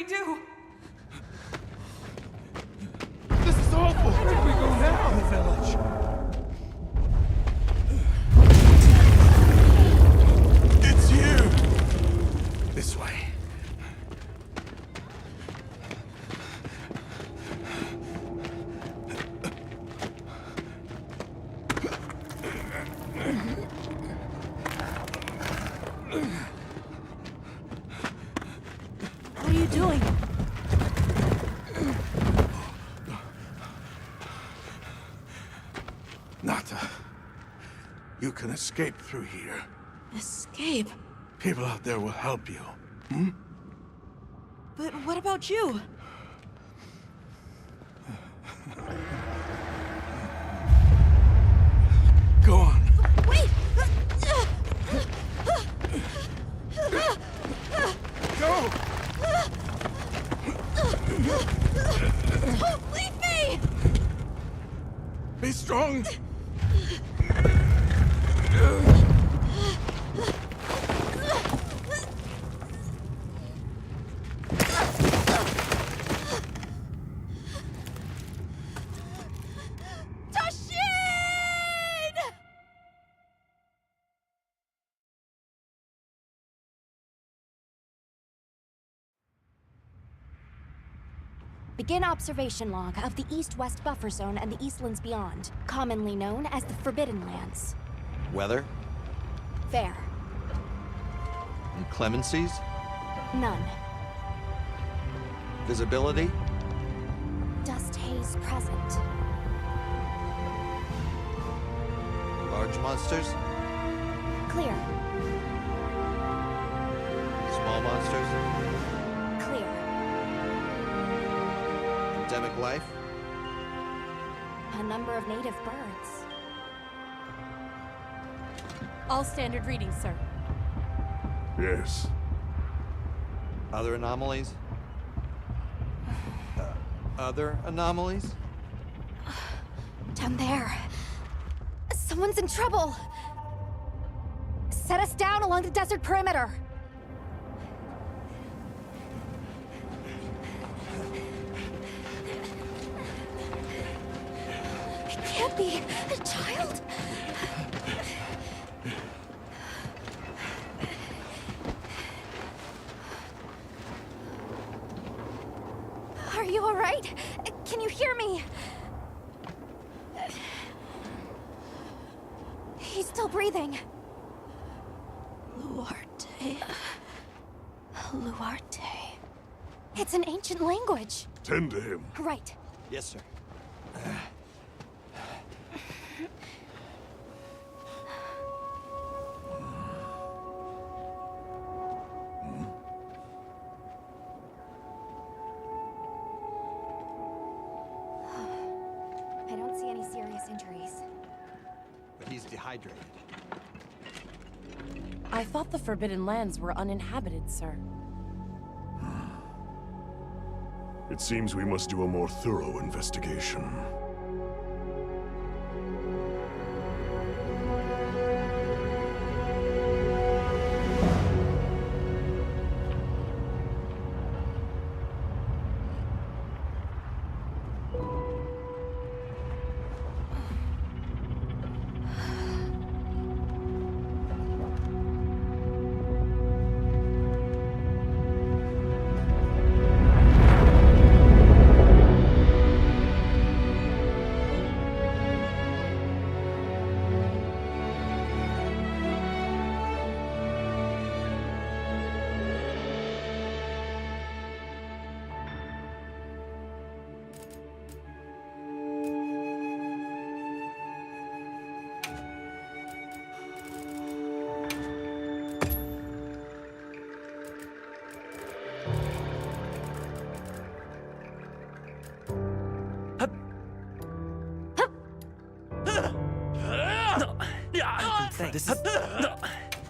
do? This is awful! Where do we go now? The village. It's you! This way. What are you doing? Nata, you can escape through here. Escape? People out there will help you. But what about you? Go on. Wait! Go! Don't leave me! Be strong! Tashin! Begin observation log of the East-West Buffer Zone and the Eastlands beyond, commonly known as the Forbidden Lands. Weather? Fair. Inclemencies? None. Visibility? Dust haze present. Large monsters? Clear. Small monsters? Clear. Endemic life? A number of native birds. All standard readings, sir. Yes. Other anomalies? Other anomalies? Down there. Someone's in trouble. Set us down along the desert perimeter. It can't be a child. Are you all right? Can you hear me? He's still breathing. Luarte. Luarte. It's an ancient language. Tend to him. Right. Yes, sir. I don't see any serious injuries. But he's dehydrated. I thought the Forbidden Lands were uninhabited, sir. It seems we must do a more thorough investigation. Thanks.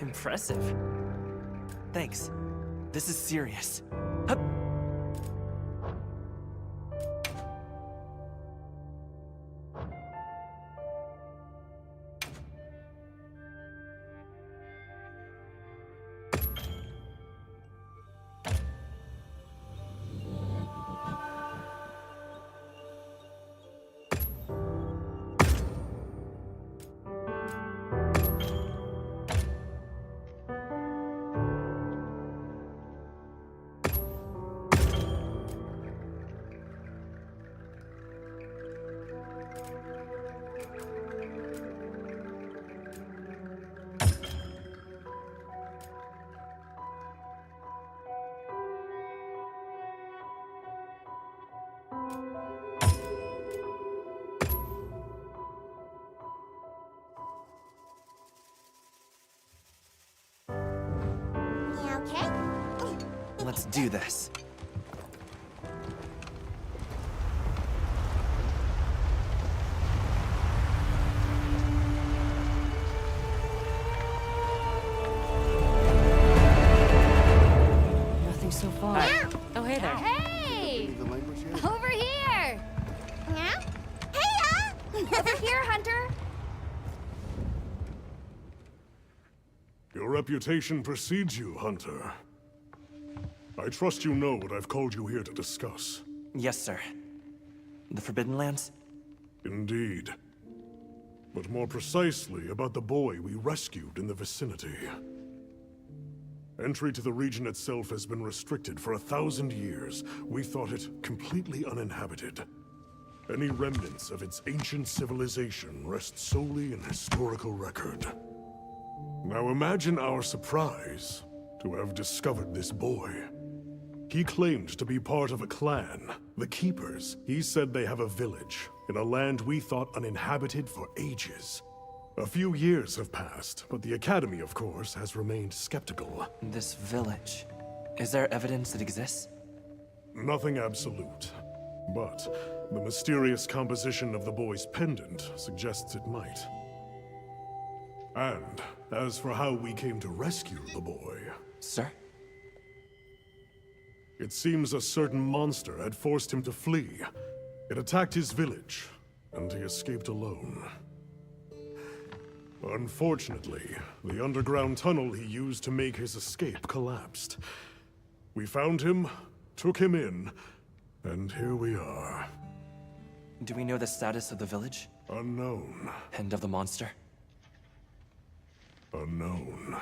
Impressive. Thanks. This is serious. Hup. You okay? Let's do this. Nothing so far. Oh, hey there. Hey! The language yet? Over here! Yeah? Hey, Over here, Hunter! Your reputation precedes you, Hunter. I trust you know what I've called you here to discuss. Yes, sir. The Forbidden Lands? Indeed. But more precisely about the boy we rescued in the vicinity. Entry to the region itself has been restricted for 1,000 years. We thought it completely uninhabited. Any remnants of its ancient civilization rest solely in historical record. Now imagine our surprise to have discovered this boy. He claimed to be part of a clan, the Keepers. He said they have a village in a land we thought uninhabited for ages. A few years have passed, but the Academy, of course, has remained skeptical. This village. Is there evidence it exists? Nothing absolute, but the mysterious composition of the boy's pendant suggests it might. And as for how we came to rescue the boy, Sir? it seems a certain monster had forced him to flee. It attacked his village, and he escaped alone. Unfortunately, the underground tunnel he used to make his escape collapsed. We found him, took him in, and here we are. Do we know the status of the village? Unknown. And of the monster? Unknown.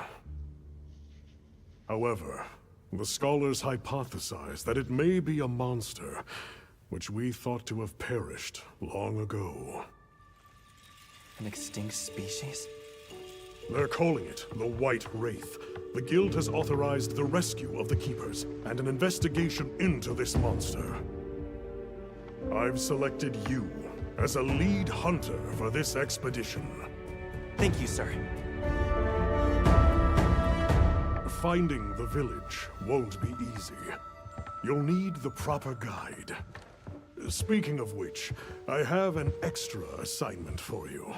However, the scholars hypothesize that it may be a monster, which we thought to have perished long ago. An extinct species? They're calling it the White Wraith. The Guild has authorized the rescue of the Keepers and an investigation into this monster. I've selected you as a lead hunter for this expedition. Thank you, sir. Finding the village won't be easy. You'll need the proper guide. Speaking of which, I have an extra assignment for you.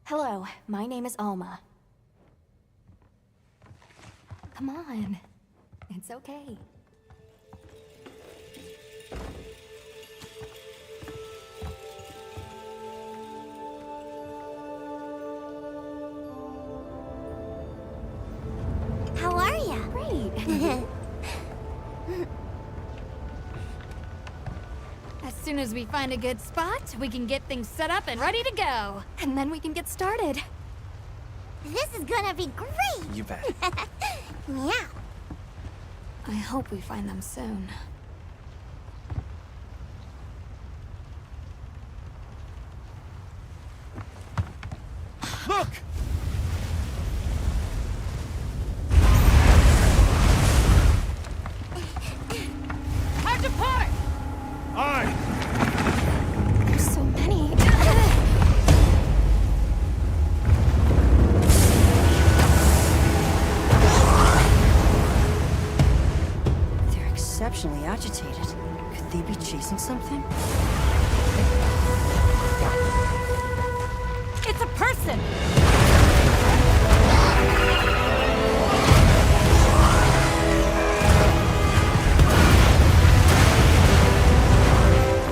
Hello, my name is Alma. Come on. It's okay. how are ya? Great. As soon as we find a good spot, we can get things set up and ready to go. And then we can get started. This is gonna be great! You bet. Yeah. I hope we find them soon. Look! Hard to part! Aye! There's so many. They're exceptionally agitated. Could they be chasing something? It's a person!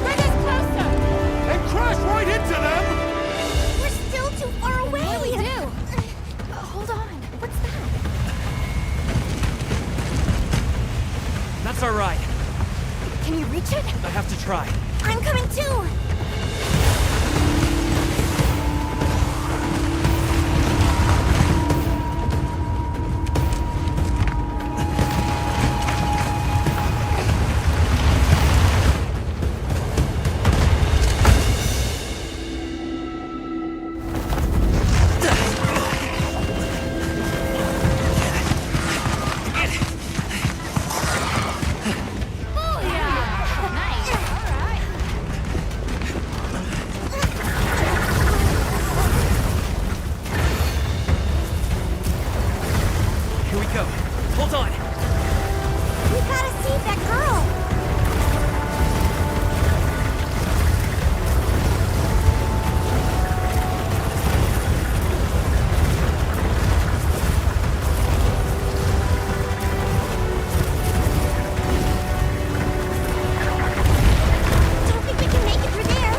Bring us closer! And crash right into them! We're still too far away. What do we do? Hold on. What's that? That's our ride. Can you reach it? I have to try. I'm coming too. Here we go. Hold on. We gotta save that girl. Don't think we can make it through there.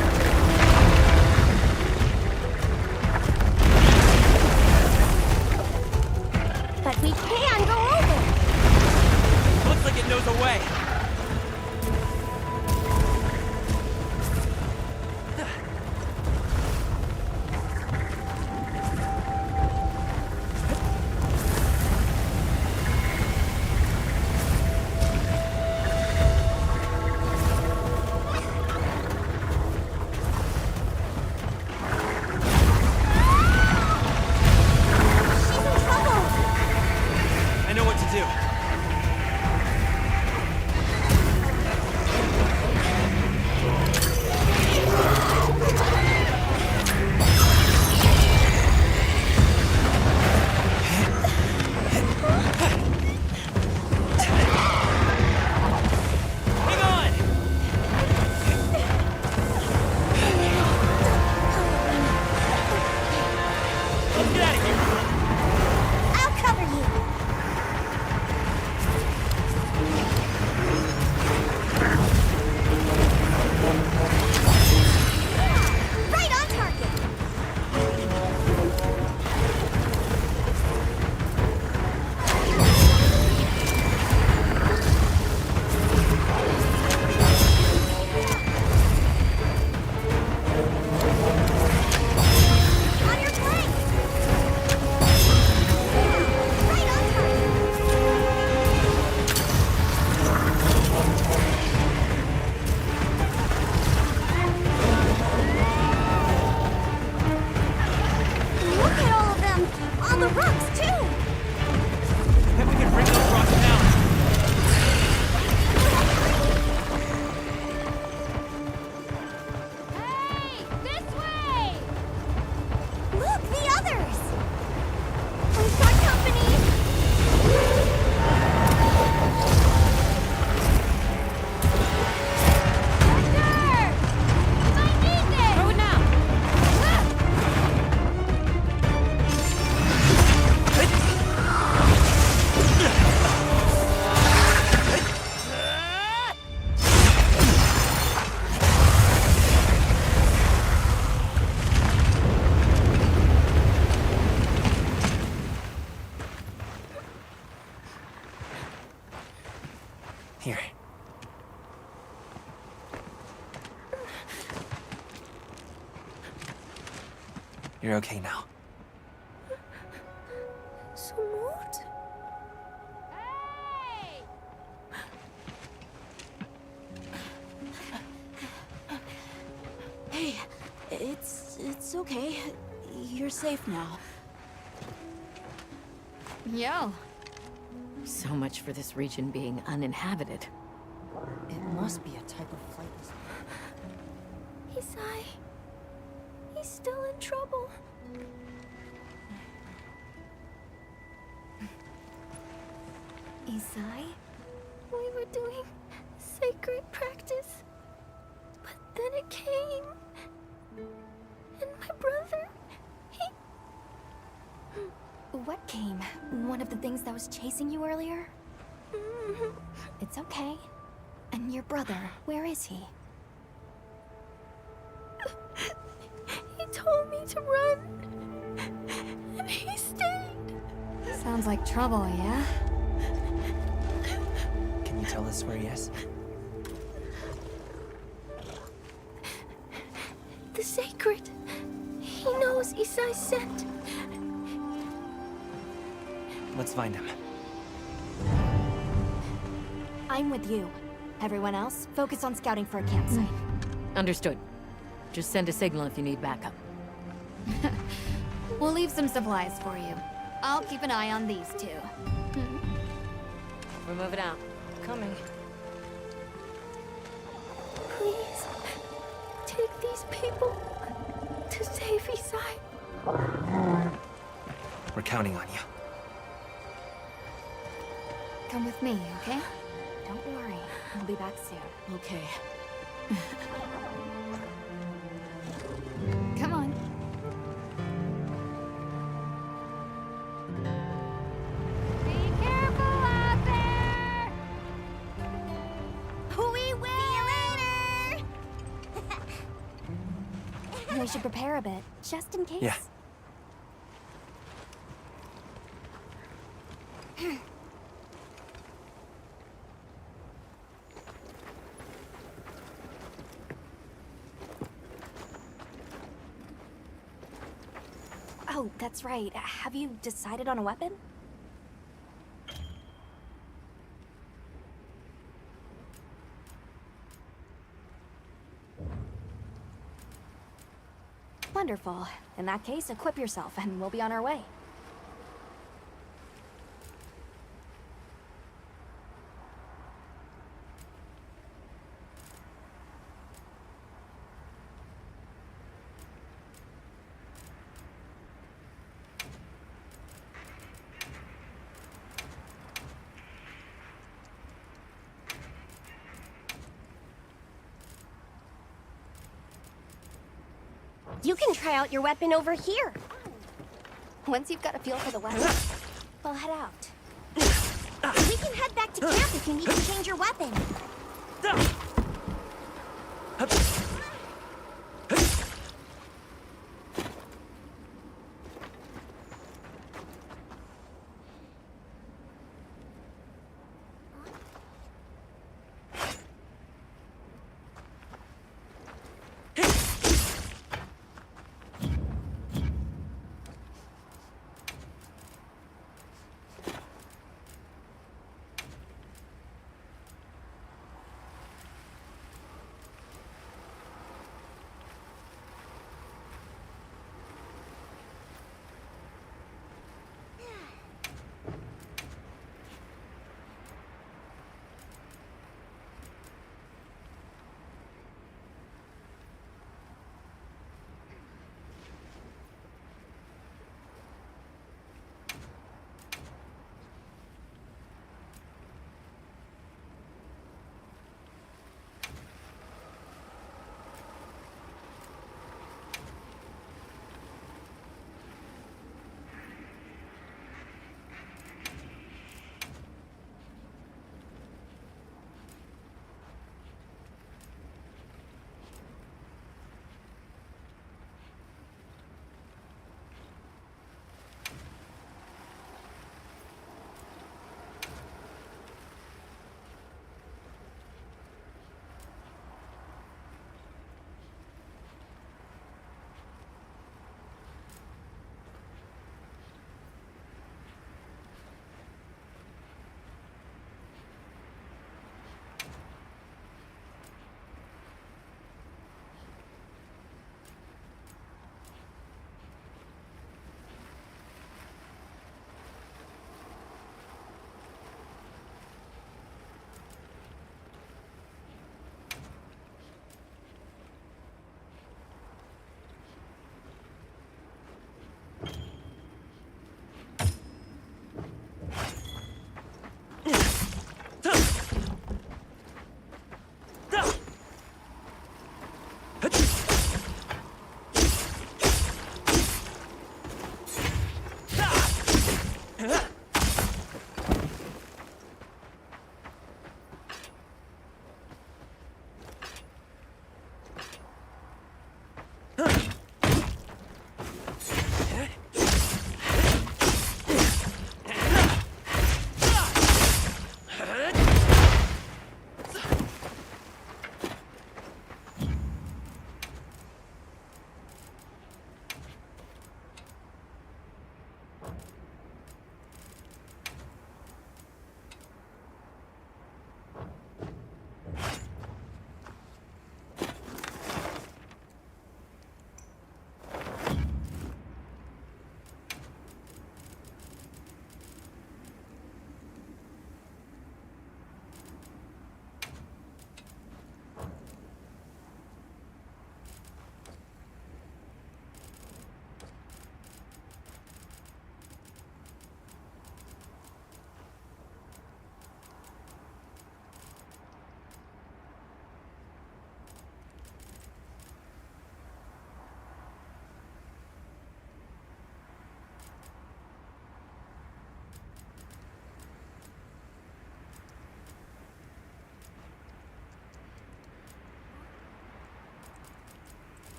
But we can go over. Looks like it knows a way. She's in trouble. I know what to do. Hang on! Let's get out of here. I'll cover you. Right on target. On your flank. Right on target. Look at all of them! On the rocks, too! If we can bring those rocks down. Hey! This way! Look, the others! We've got company! Hector! I need this! Throw it now! Here. You're okay now. Smooth? Hey! Hey, it's okay. You're safe now. Yo. So much for this region being uninhabited. It must be a type of flightless. Isai. He's still in trouble. Isai? We were doing was chasing you earlier? It's okay. And your brother, where is he? He told me to run. And he stayed. Sounds like trouble, yeah? Can you tell us where he is? The sacred. He knows Isai's scent. Let's find him. I'm with you. Everyone else, focus on scouting for a campsite. Understood. Just send a signal if you need backup. We'll leave some supplies for you. I'll keep an eye on these two. We're moving out. Coming. Please, take these people to save Isai. We're counting on you. Come with me, okay? Don't worry, I'll be back soon. Okay. Come on. Be careful out there! We will! See you later! We should prepare a bit, just in case. Yeah. Oh, that's right. Have you decided on a weapon? Wonderful. In that case, equip yourself and we'll be on our way. You can try out your weapon over here. Once you've got a feel for the weapon, we'll head out. We can head back to camp if you need to change your weapon.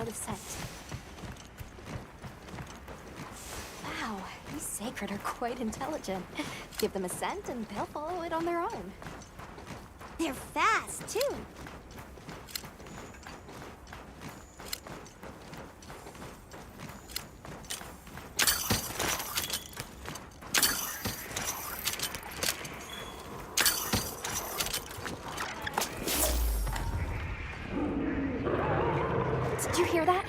of scent. Wow, these sacred are quite intelligent. Give them a scent and they'll follow it on their own. They're fast, too. Did you hear that?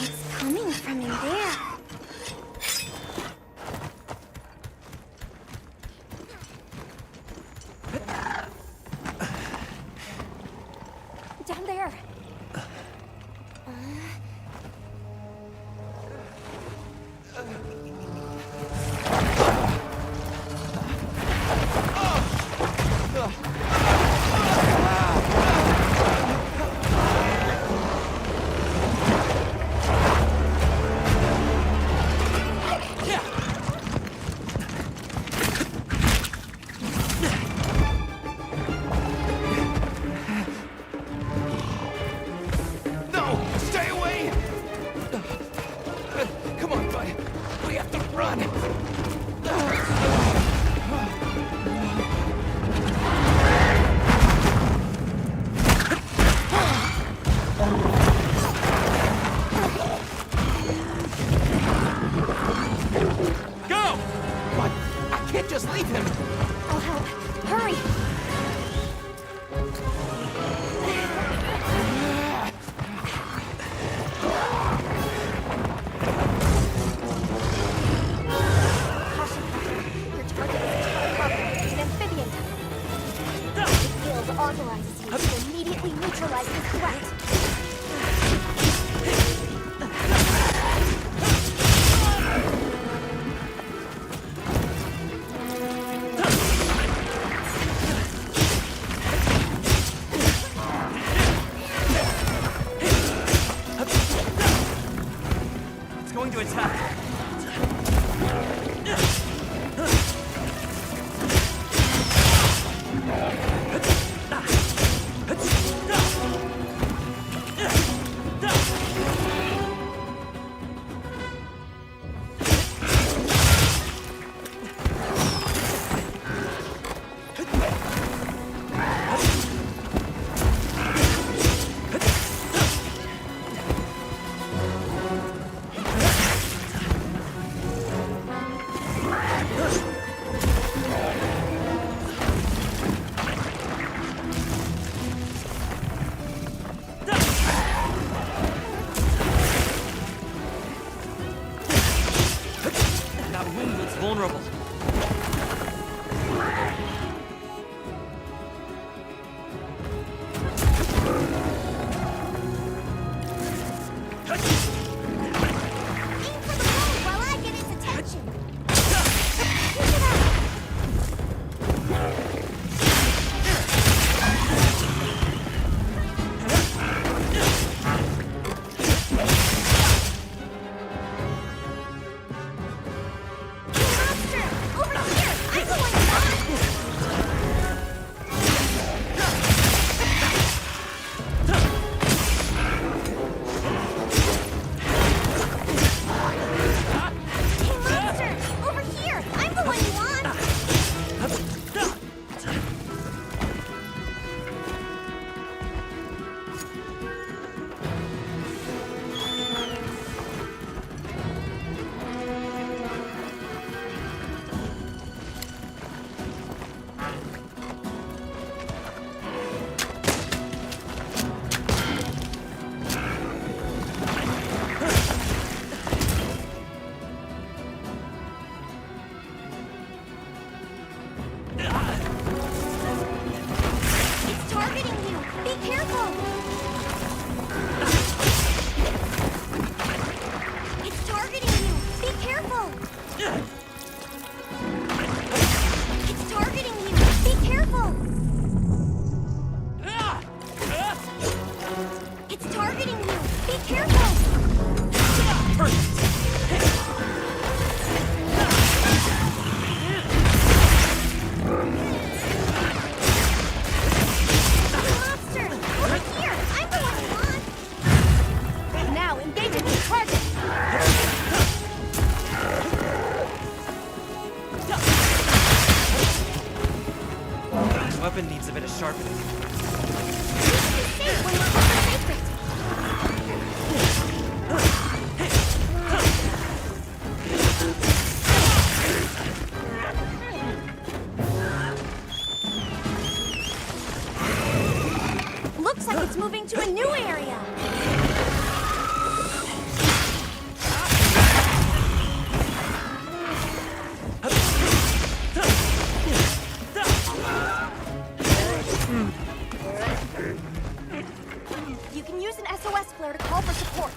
It's coming from in there. Down there. No! Stay away! Come on, bud. We have to run! Go! But I can't just leave him! I'll help. Hurry! Caution, Hunter. Your target is a target, an amphibian type. The guild authorizes you to immediately neutralize this threat. It's going to attack. That wound looks vulnerable. Aim for the ball while I get its attention. Pick it up. Monster! Over here! I'm the one you want! Hey, monster! Over here! I'm the one you want! It's targeting you! Be careful! It's targeting you! Be careful! It's targeting you! Be careful! It's targeting you! Be careful! Monster! Over here! I'm the one you want! sharpening. Be safe when we're over sacred. Looks like it's moving to a new area. You can use an SOS flare to call for support.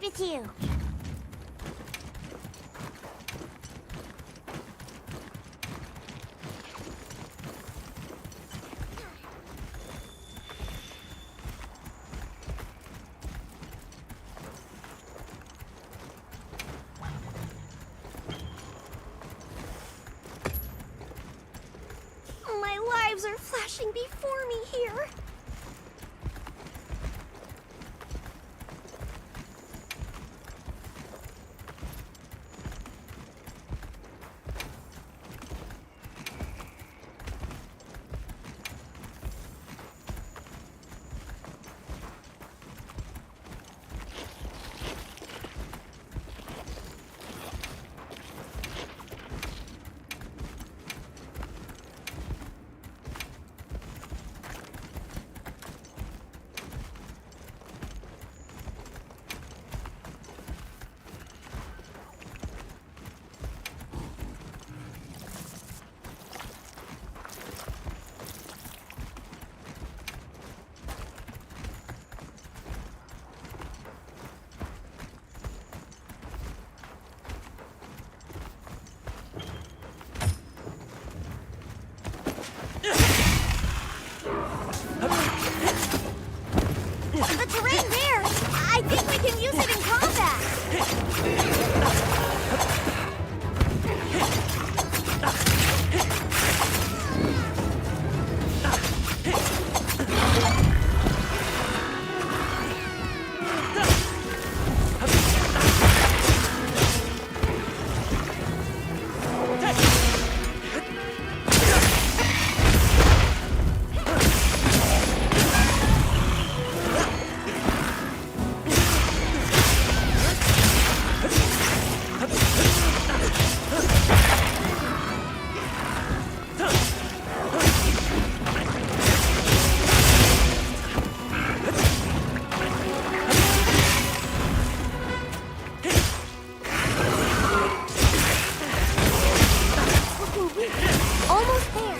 With you. My lives are flashing before me here. The terrain there! I think we can use it in combat! Almost there!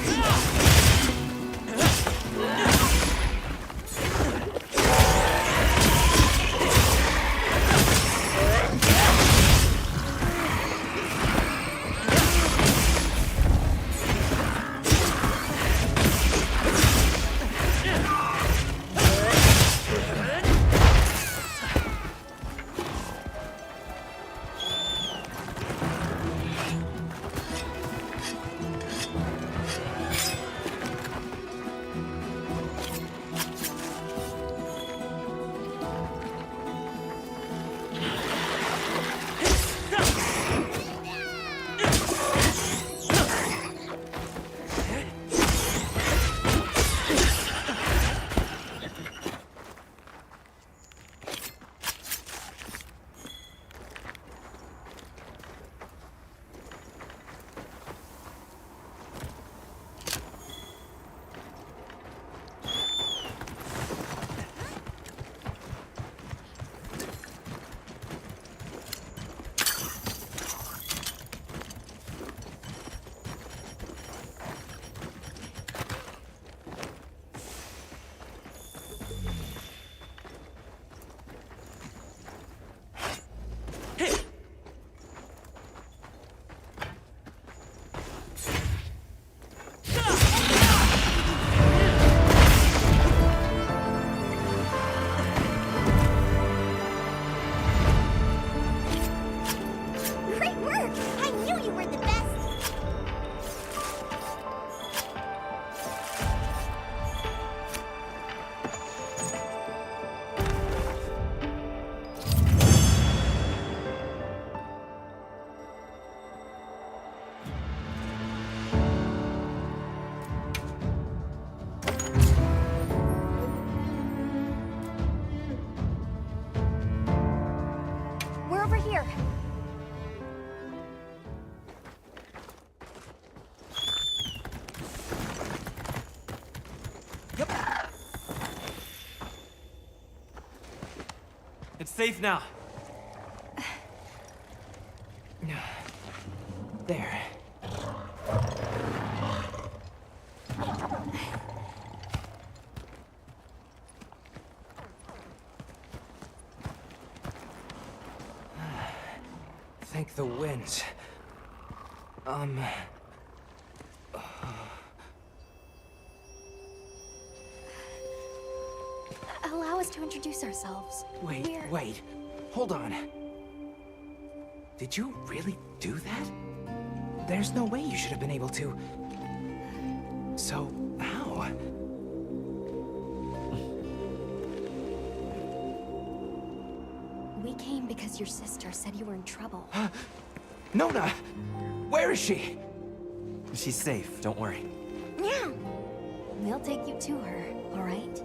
Great work! I knew you were the best! We're over here. It's safe now. There. Thank the winds. Allow us to introduce ourselves. Wait. Hold on. Did you really do that? There's no way you should have been able to. So, how? We came because your sister said you were in trouble. Nona! Where is she? She's safe, don't worry. Yeah. We'll take you to her, all right?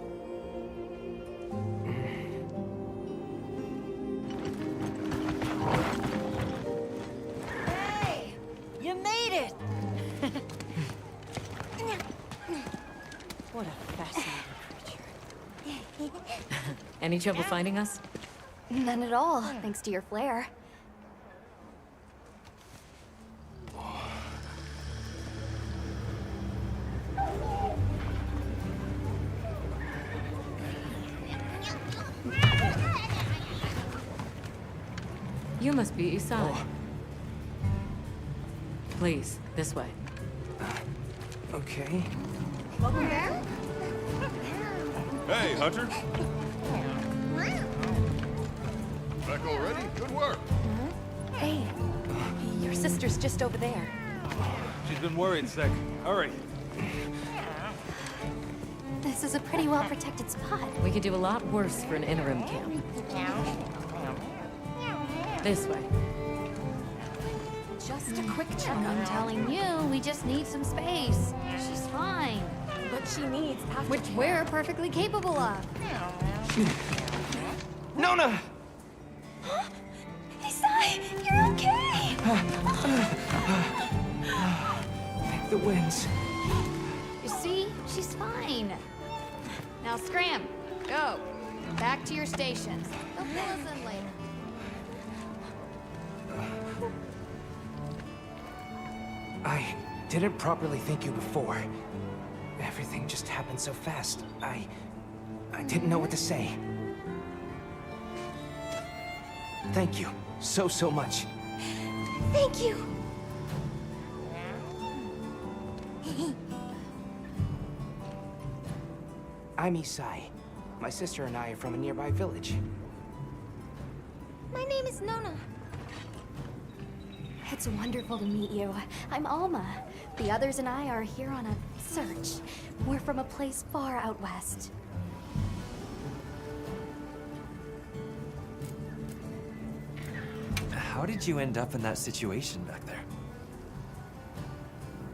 Hey! You made it! What a fascinating creature. Any trouble finding us? None at all, thanks to your flair. You must be Isai. Please, this way. Okay. Hey, Hunter. Back already? Good work. Hey, your sister's just over there. She's been worried, Sec. Hurry. This is a pretty well-protected spot. We could do a lot worse for an interim camp. This way. Just a quick check I'm telling you, we just need some space. She's fine. What she needs after Which we're perfectly capable of. Nona! Isai, you're okay! The winds. You see? She's fine. Now scram. Go. Back to your stations. They'll pull us in later. I didn't properly thank you before. Everything just happened so fast. I didn't know what to say. Thank you so much. Thank you! I'm Isai. My sister and I are from a nearby village. My name is Nona. It's wonderful to meet you. I'm Alma. The others and I are here on a search. We're from a place far out west. How did you end up in that situation back there?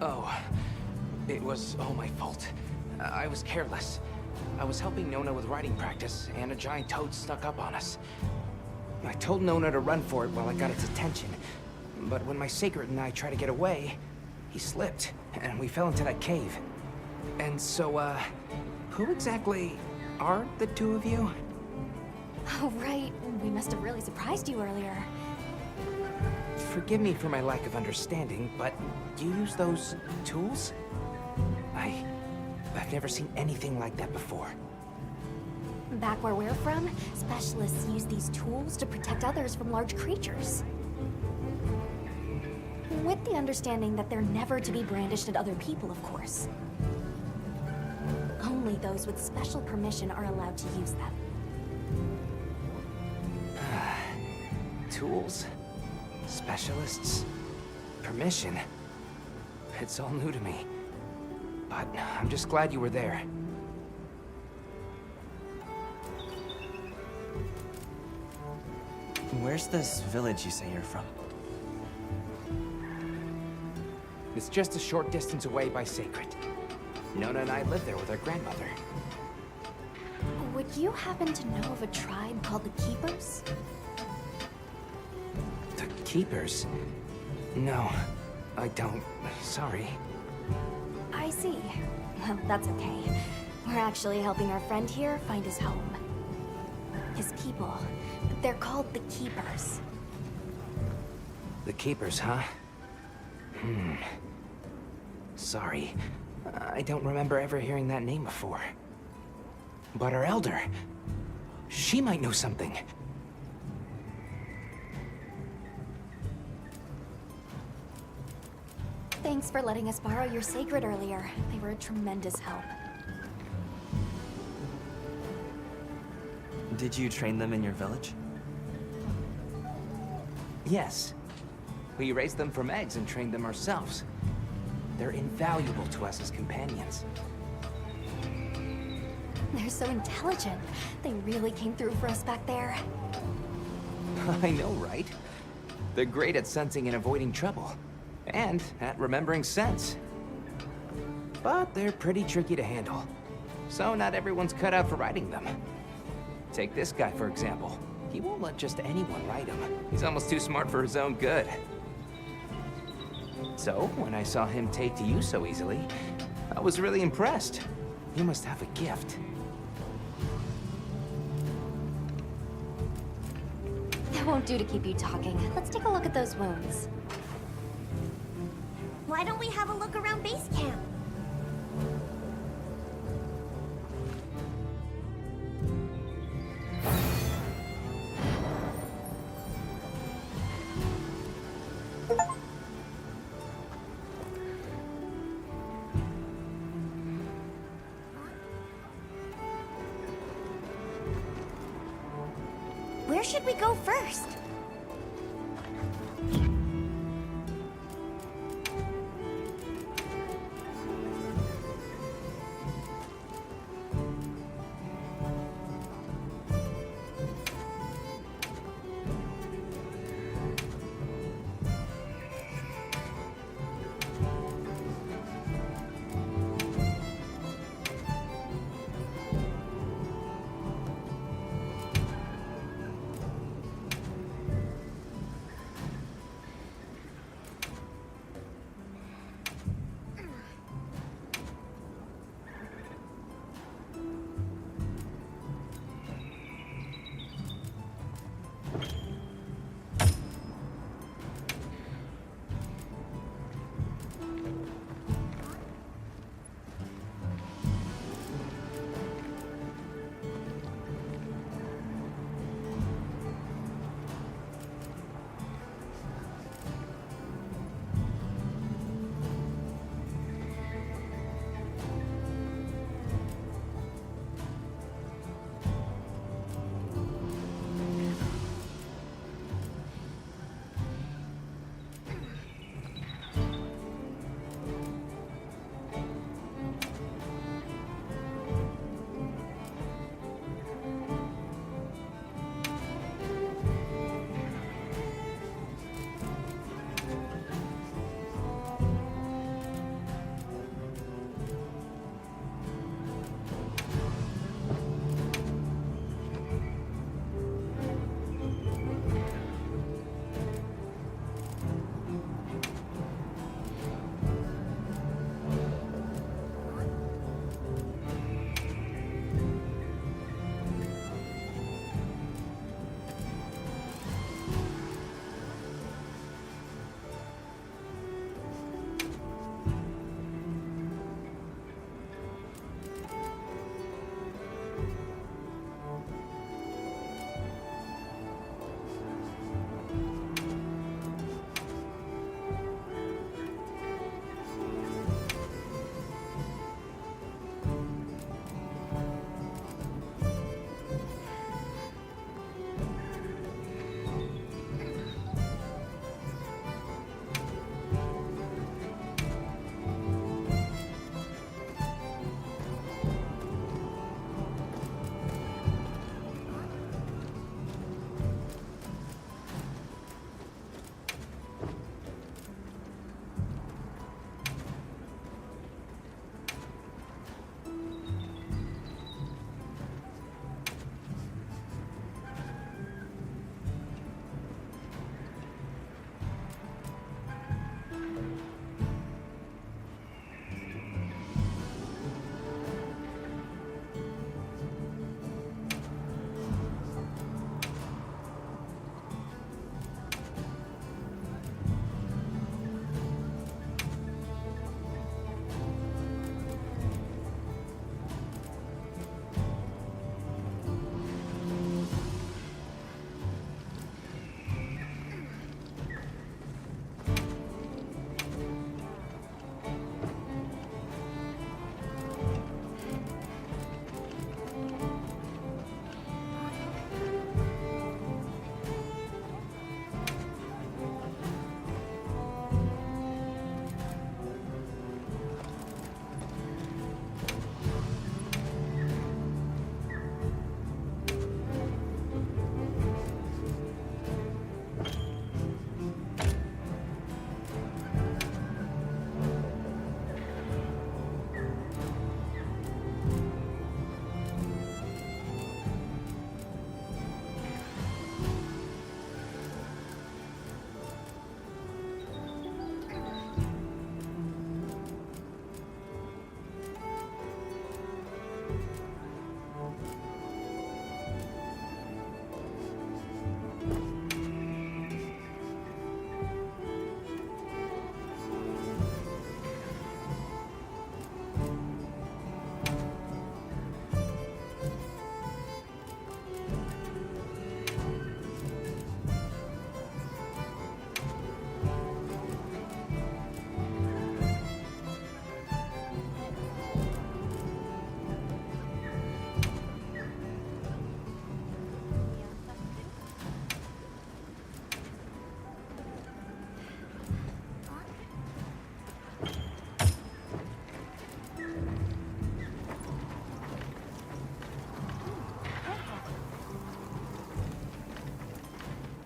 Oh, it was all my fault. I was careless. I was helping Nona with writing practice, and a giant toad snuck up on us. I told Nona to run for it while I got its attention. But when my sacred and I tried to get away, he slipped, and we fell into that cave. And so, who exactly are the two of you? Oh, right. We must have really surprised you earlier. Forgive me for my lack of understanding, but do you use those tools? I've never seen anything like that before. Back where we're from, specialists use these tools to protect others from large creatures. With the understanding that they're never to be brandished at other people, of course. Only those with special permission are allowed to use them. Tools? Specialists? Permission? It's all new to me. But I'm just glad you were there. Where's this village you say you're from? It's just a short distance away by Sacred. Nona and I live there with our grandmother. Would you happen to know of a tribe called the Keepers? The Keepers? No, I don't. Sorry. I see. Well, that's okay. We're actually helping our friend here find his home. His people. They're called the Keepers. The Keepers, huh? Sorry. I don't remember ever hearing that name before. But our elder... she might know something. Thanks for letting us borrow your sacred earlier. They were a tremendous help. Did you train them in your village? Yes. We raised them from eggs and trained them ourselves. They're invaluable to us as companions. They're so intelligent. They really came through for us back there. I know, right? They're great at sensing and avoiding trouble. And at remembering scents. But they're pretty tricky to handle. So not everyone's cut out for riding them. Take this guy, for example. He won't let just anyone ride him. He's almost too smart for his own good. So, when I saw him take to you so easily, I was really impressed. You must have a gift. That won't do to keep you talking. Let's take a look at those wounds. Why don't we have a look around base camp? Where should we go first?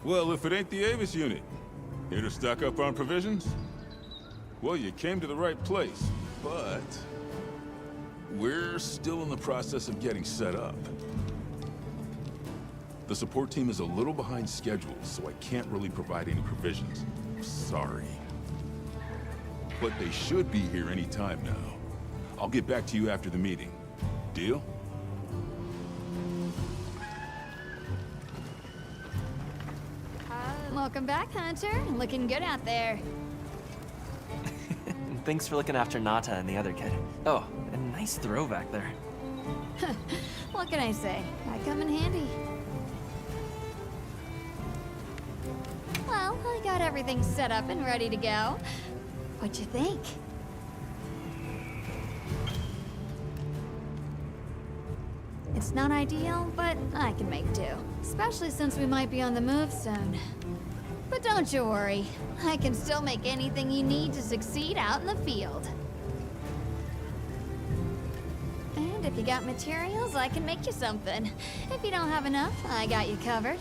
Well, if it ain't the Avis unit, here to stock up on provisions? Well, you came to the right place, but we're still in the process of getting set up. The support team is a little behind schedule, so I can't really provide any provisions. Sorry. But they should be here any time now. I'll get back to you after the meeting. Deal? Welcome back, Hunter. Looking good out there. Thanks for looking after Nata and the other kid. Oh, a nice throw back there. What can I say? I come in handy. Well, I got everything set up and ready to go. What'd you think? It's not ideal, but I can make do. Especially since we might be on the move soon. But don't you worry. I can still make anything you need to succeed out in the field. And if you got materials, I can make you something. If you don't have enough, I got you covered.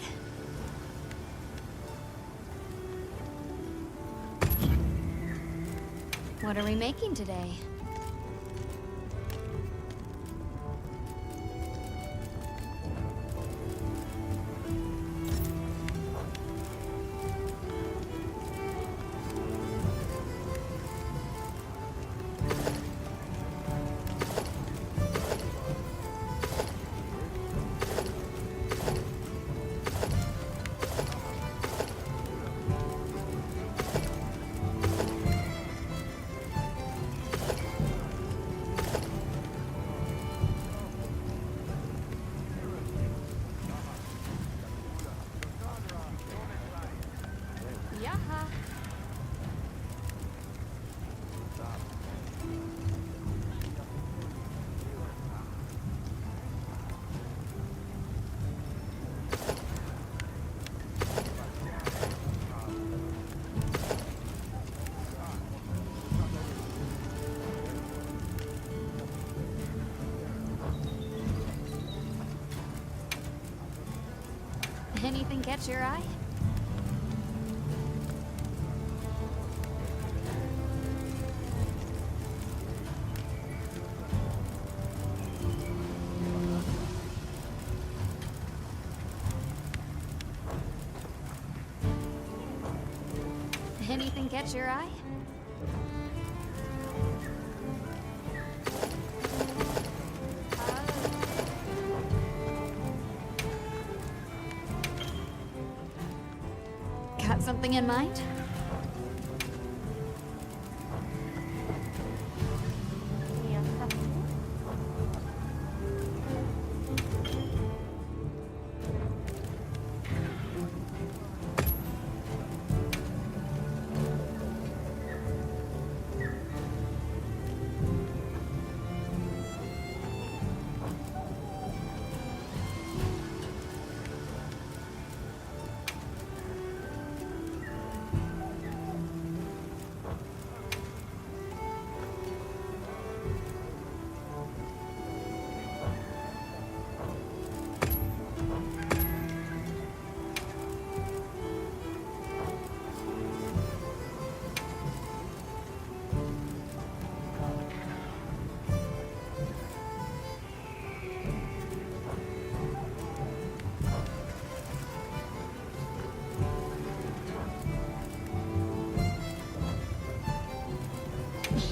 What are we making today? Anything catch your eye? Anything catch your eye? Got something in mind?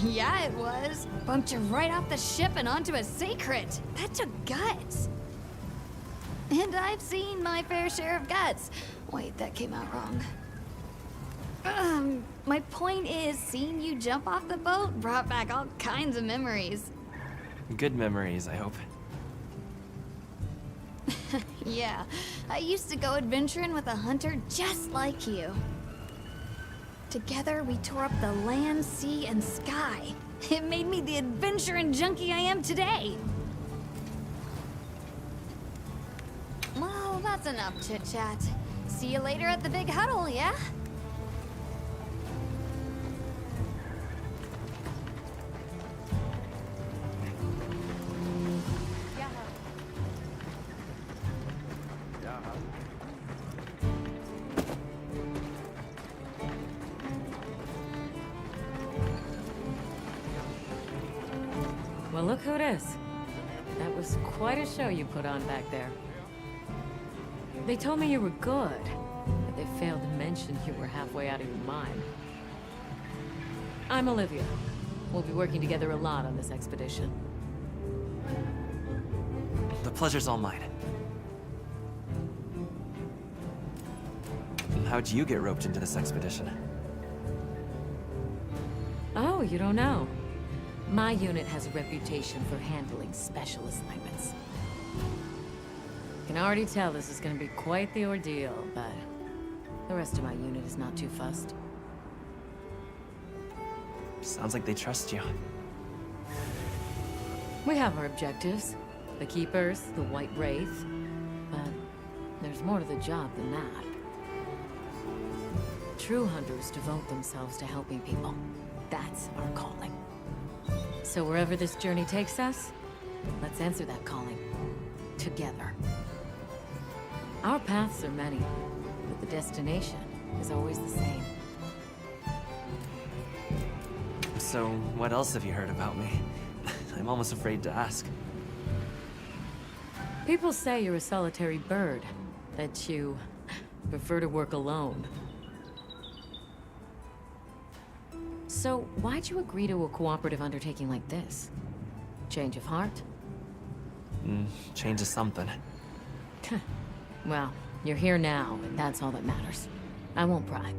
Yeah, it was. Bumped you right off the ship and onto a sacred. That took guts. And I've seen my fair share of guts. Wait, that came out wrong. My point is, seeing you jump off the boat brought back all kinds of memories. Good memories, I hope. Yeah, I used to go adventuring with a hunter just like you. Together, we tore up the land, sea, and sky. It made me the adventuring junkie I am today. Well, that's enough chit-chat. See you later at the big huddle, yeah? Well, look who it is. That was quite a show you put on back there. They told me you were good, but they failed to mention you were halfway out of your mind. I'm Olivia. We'll be working together a lot on this expedition. The pleasure's all mine. How'd you get roped into this expedition? Oh, you don't know? My unit has a reputation for handling special assignments. I can already tell this is gonna be quite the ordeal, but the rest of my unit is not too fussed. Sounds like they trust you. We have our objectives. The Keepers, the White Wraith. But there's more to the job than that. True hunters devote themselves to helping people. That's our calling. So wherever this journey takes us, let's answer that calling. Together. Our paths are many, but the destination is always the same. So, what else have you heard about me? I'm almost afraid to ask. People say you're a solitary bird, that you prefer to work alone. So, why'd you agree to a cooperative undertaking like this? Change of heart? Change is something. Well, you're here now, and that's all that matters. I won't pry.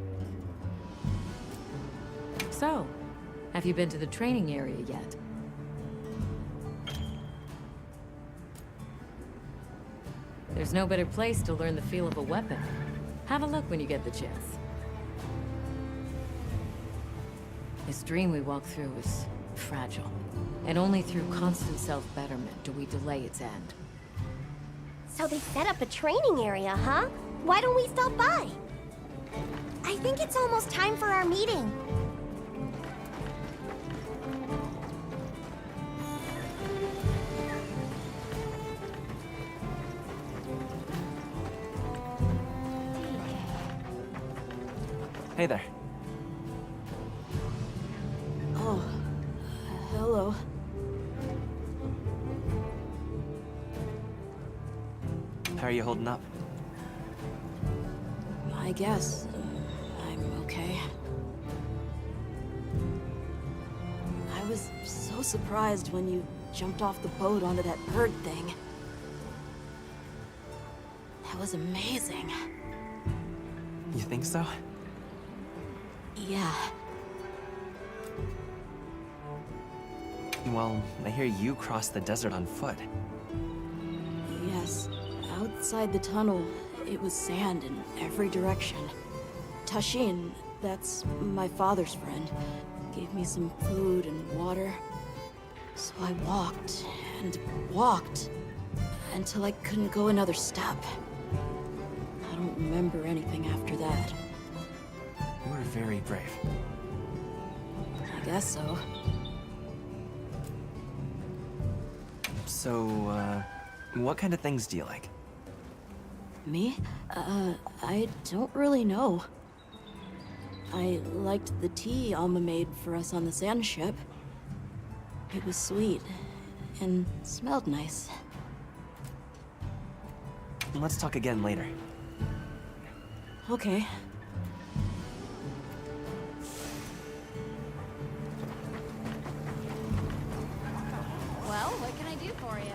So, have you been to the training area yet? There's no better place to learn the feel of a weapon. Have a look when you get the chance. This dream we walk through is fragile, and only through constant self-betterment do we delay its end. So they set up a training area, huh? Why don't we stop by? I think it's almost time for our meeting. Hey there. Oh, hello. How are you holding up? I guess I'm okay. I was so surprised when you jumped off the boat onto that bird thing. That was amazing. You think so? Yeah. Well, I hear you crossed the desert on foot. Yes. Outside the tunnel, it was sand in every direction. Tashin, that's my father's friend, gave me some food and water. So I walked and walked until I couldn't go another step. I don't remember anything after that. You were very brave. I guess so. So, what kind of things do you like? Me? I don't really know. I liked the tea Alma made for us on the sand ship. It was sweet and smelled nice. Let's talk again later. Okay. Well, what can I do for you?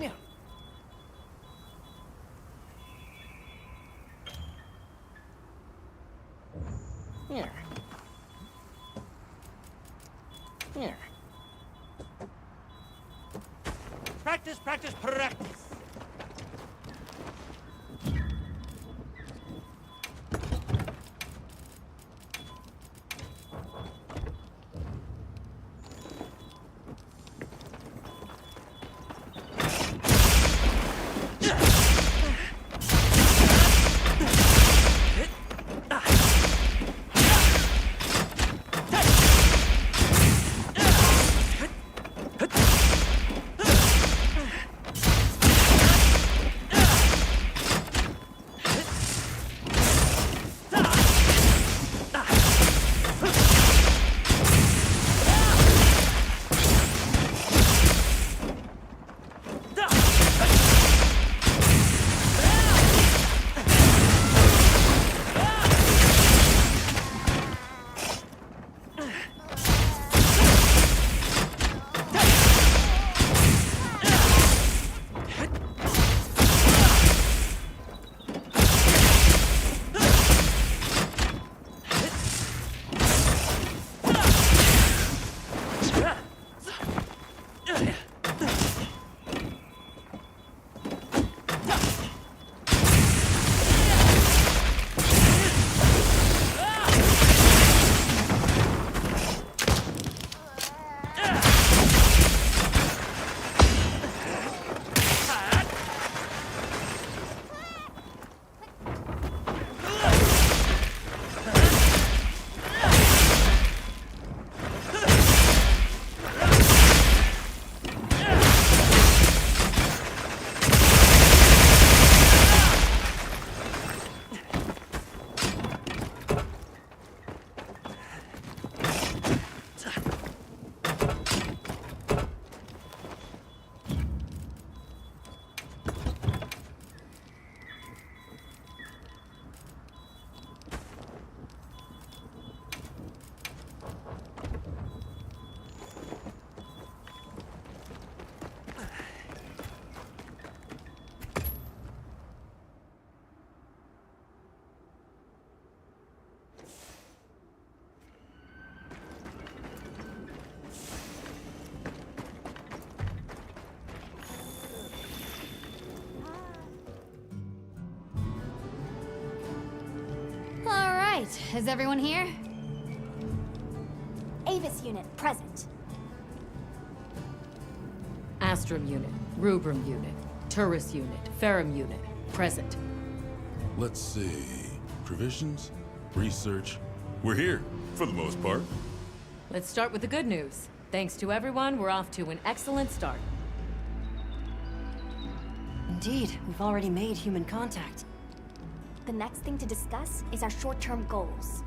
Yeah. Here. Here. Practice, practice, practice. Is everyone here? Avis unit, present. Astrum unit, Rubrum unit, Turris unit, Ferrum unit, present. Let's see. Provisions? Research? We're here, for the most part. Let's start with the good news. Thanks to everyone, we're off to an excellent start. Indeed, we've already made human contact. The next thing to discuss is our short-term goals.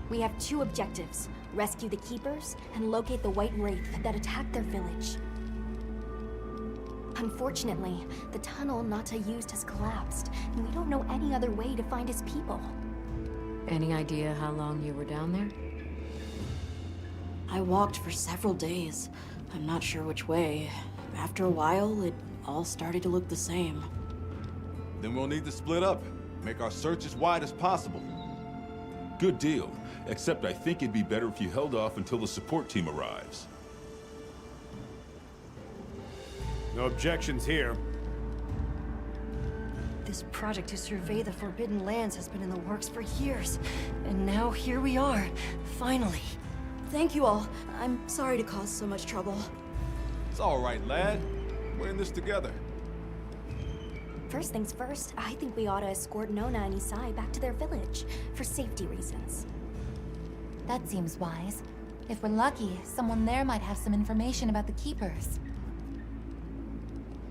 We have two objectives: rescue the Keepers and locate the White Wraith that attacked their village. Unfortunately, the tunnel Nata used has collapsed, and we don't know any other way to find his people. Any idea how long you were down there? I walked for several days. I'm not sure which way. After a while, it all started to look the same. Then we'll need to split up. Make our search as wide as possible. Good deal. Except I think it'd be better if you held off until the support team arrives. No objections here. This project to survey the Forbidden Lands has been in the works for years. And now here we are, finally. Thank you all. I'm sorry to cause so much trouble. It's all right, lad. We're in this together. First things first, I think we ought to escort Nona and Isai back to their village, for safety reasons. That seems wise. If we're lucky, someone there might have some information about the Keepers.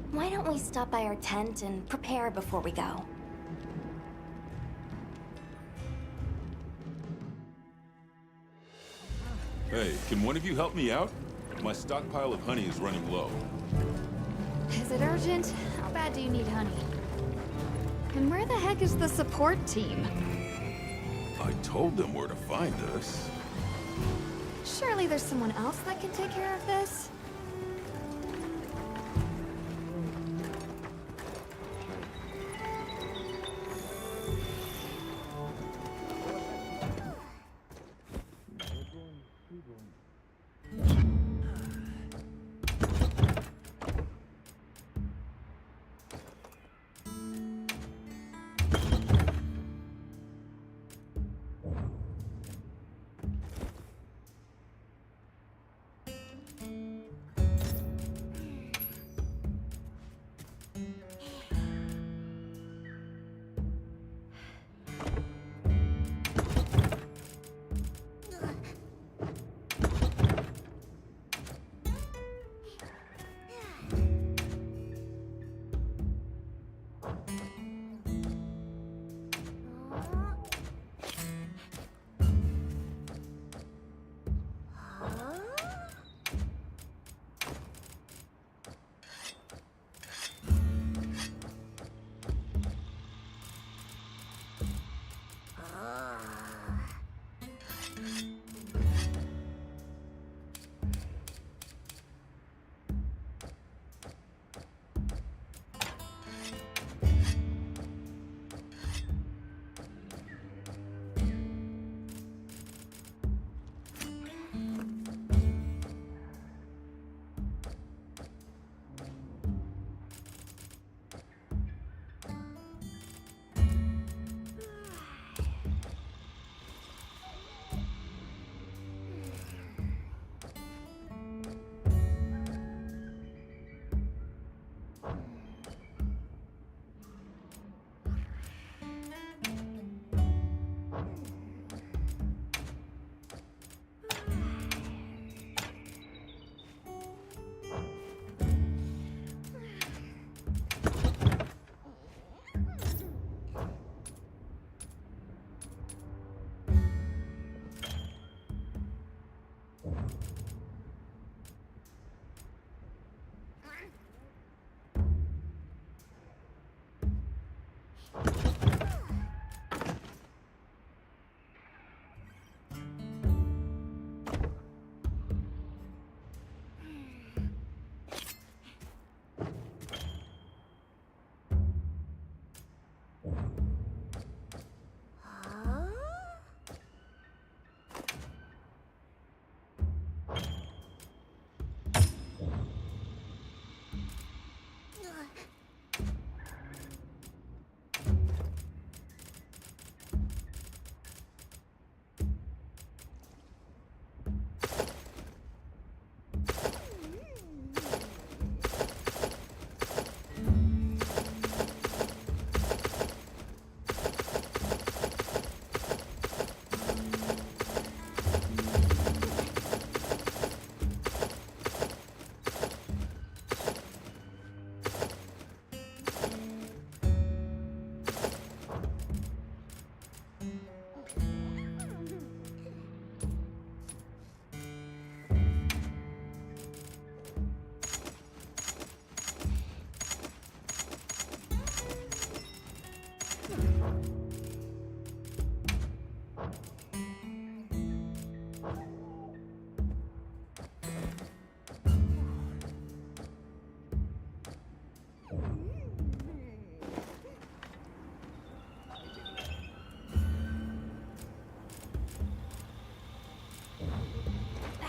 Why don't we stop by our tent and prepare before we go? Hey, can one of you help me out? My stockpile of honey is running low. Is it urgent? How bad do you need honey? And where the heck is the support team? I told them where to find us. Surely there's someone else that can take care of this?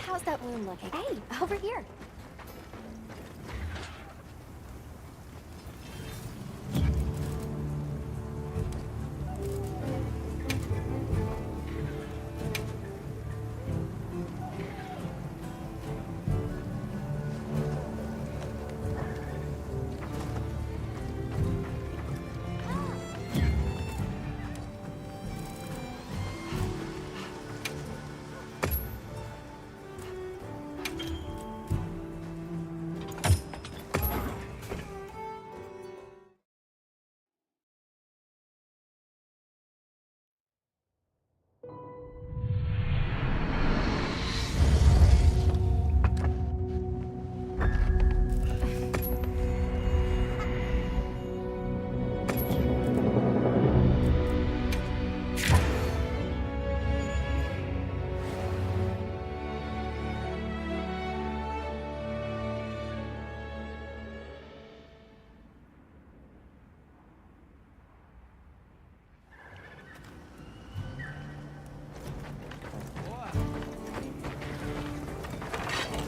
How's that wound looking? Hey, over here.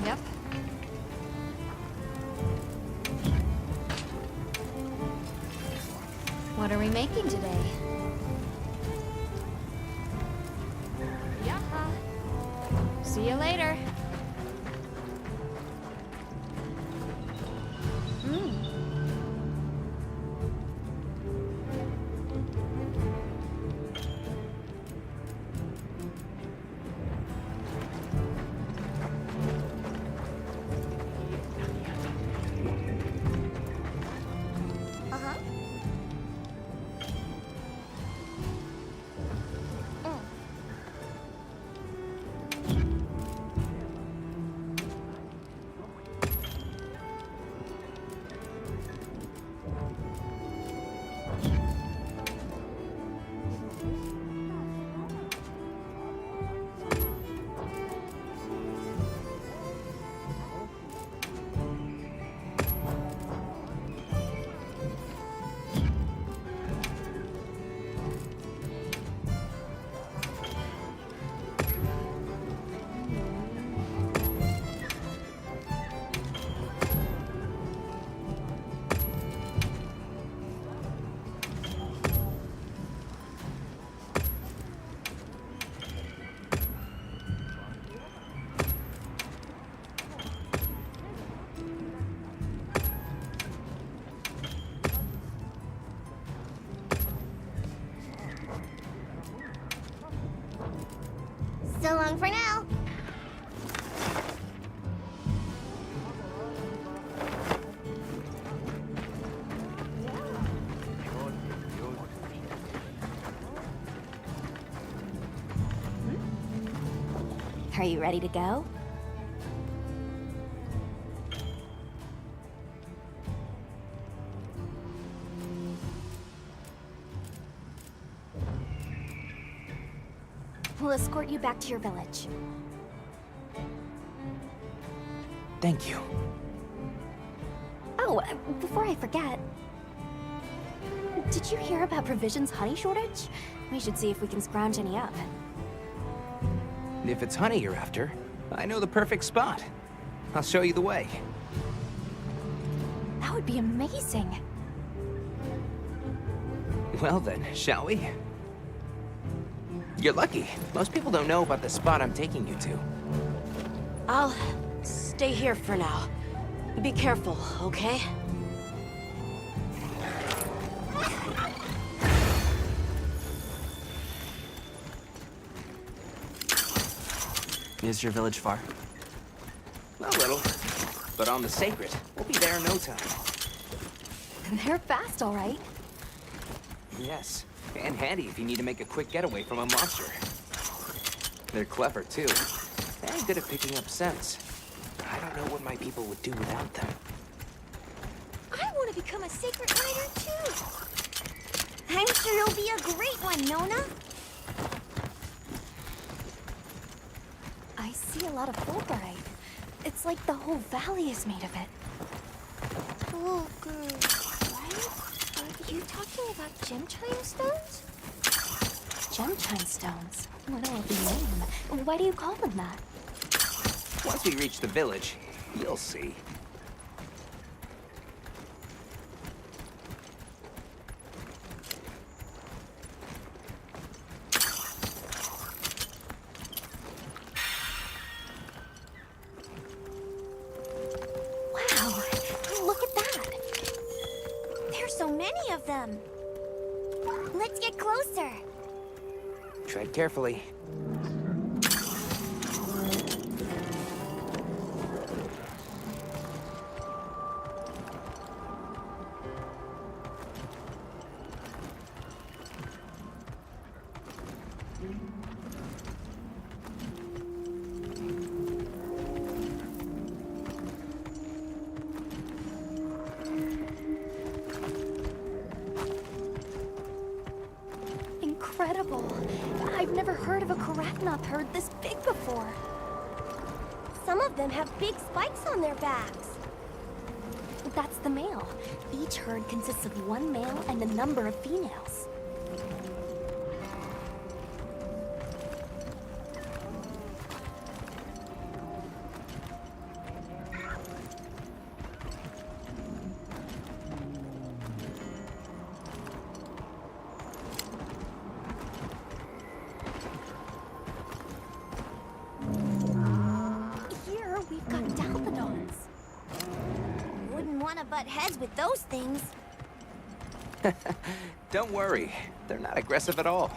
Yep. What are we making today? Yeah. See you later. So long for now. Are you ready to go? We'll escort you back to your village. Thank you. Oh, before I forget... Did you hear about Provision's honey shortage? We should see if we can scrounge any up. If it's honey you're after, I know the perfect spot. I'll show you the way. That would be amazing. Well then, shall we? You're lucky. Most people don't know about the spot I'm taking you to. I'll stay here for now. Be careful, okay? Is your village far? A little, but on the sacred. We'll be there in no time. They're fast, all right. Yes, and handy if you need to make a quick getaway from a monster. They're clever, too. And good at picking up scents. I don't know what my people would do without them. I want to become a sacred rider, too. I'm sure you'll be a great one, Nona. I see a lot of fulgurite. It's like the whole valley is made of it. Fulgurite, right? Are you talking about gem chime stones? Gem chime stones. What a lovely name. Why do you call them that? Once we reach the village, you'll see. Wow, look at that. There's so many of them. Let's get closer. Tread carefully. Incredible. I've never heard of a Karaknoth herd this big before. Some of them have big spikes on their backs. That's the male. Each herd consists of one male and a number of females. Here, we've got Dalphodons. Wouldn't want to butt heads with those things. Don't worry, they're not aggressive at all.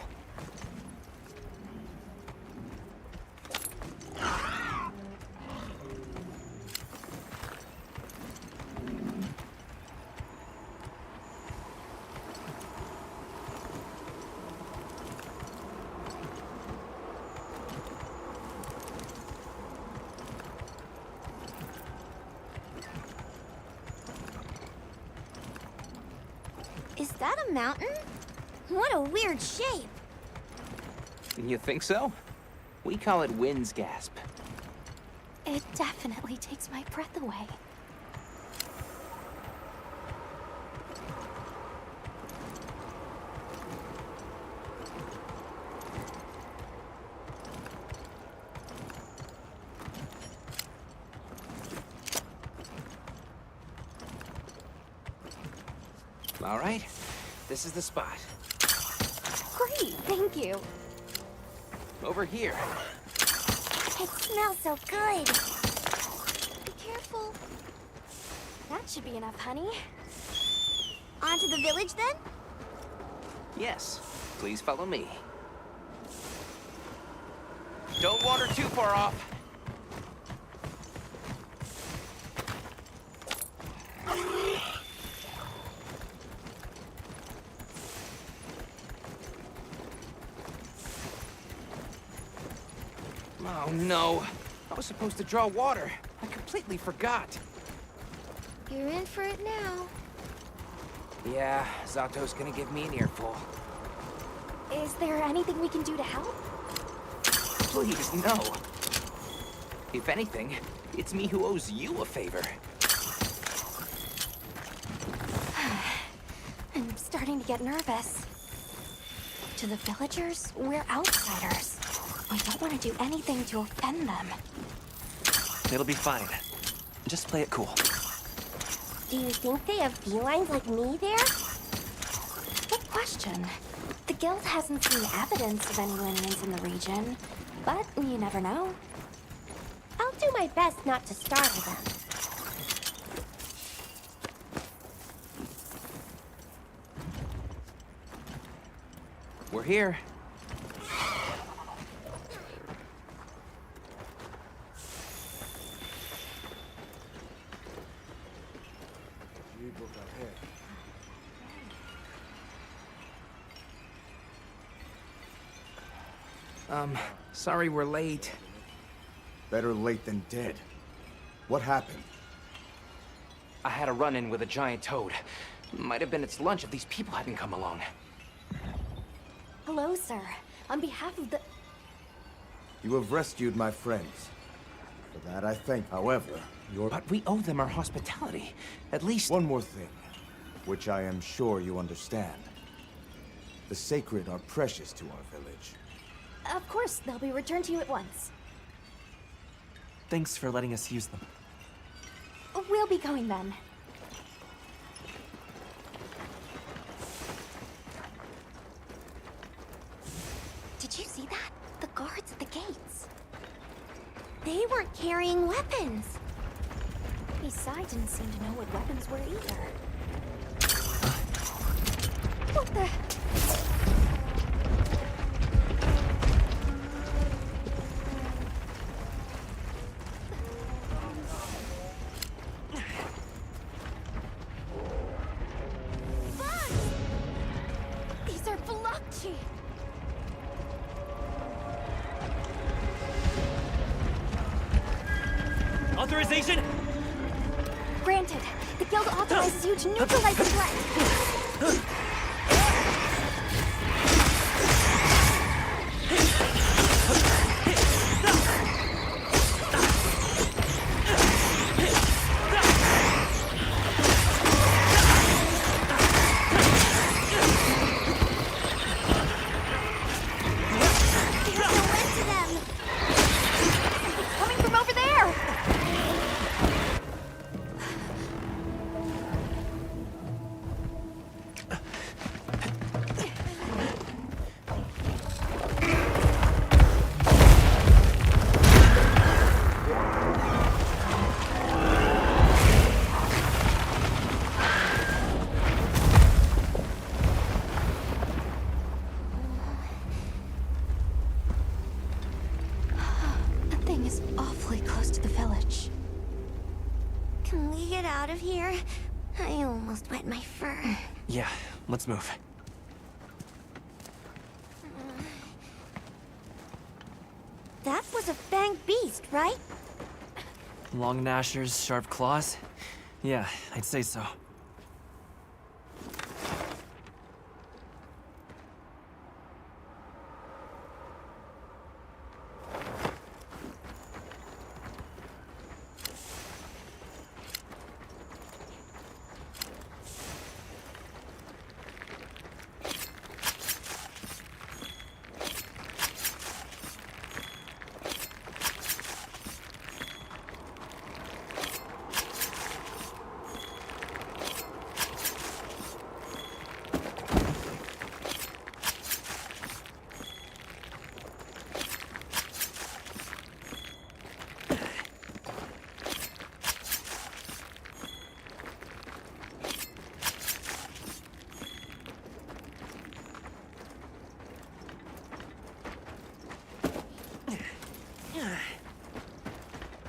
Is that a mountain? What a weird shape. You think so? We call it Wind's Gasp. It definitely takes my breath away. All right, this is the spot. Great, thank you. Over here. It smells so good. Be careful. That should be enough, honey. On to the village, then? Yes, please follow me. Don't wander too far off. Oh no, I was supposed to draw water. I completely forgot. You're in for it now. Yeah, Zato's gonna give me an earful. Is there anything we can do to help? Please, no. If anything, it's me who owes you a favor. I'm starting to get nervous. To the villagers, we're outsiders. I don't want to do anything to offend them. It'll be fine. Just play it cool. Do you think they have felines like me there? Good question. The guild hasn't seen evidence of any lineage in the region, but you never know. I'll do my best not to startle them. We're here. Sorry we're late. Better late than dead. What happened? I had a run-in with a giant toad. Might have been its lunch if these people hadn't come along. Hello, sir. On behalf of the... You have rescued my friends. For that I thank. However, But we owe them our hospitality. At least... One more thing, which I am sure you understand. The sacred are precious to our village. Of course, they'll be returned to you at once. Thanks for letting us use them. We'll be going then. Did you see that? The guards at the gates. They weren't carrying weapons. Besides, didn't seem to know what weapons were either. What the... These are Velocci! Authorization? Granted, the guild authorizes you to neutralize the threat. Coming from over there! That thing is awfully close to the village. Can we get out of here? I almost wet my fur. Yeah, let's move. That was a fanged beast, right? Long gnashers, sharp claws? Yeah, I'd say so.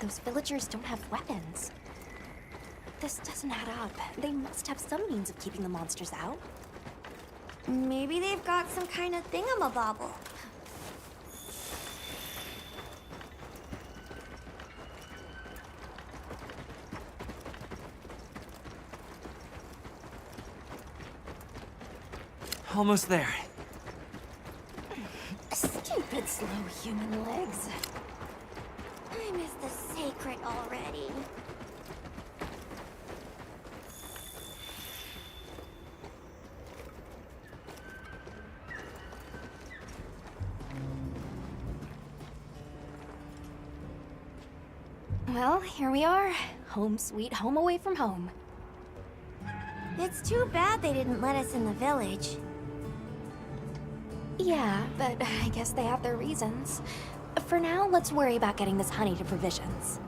Those villagers don't have weapons. This doesn't add up. They must have some means of keeping the monsters out. Maybe they've got some kind of thingamabobble. Almost there. Stupid slow human legs. I miss the sacred already. Well, here we are. Home sweet home away from home. It's too bad they didn't let us in the village. Yeah, but I guess they have their reasons. For now, let's worry about getting this honey to provisions.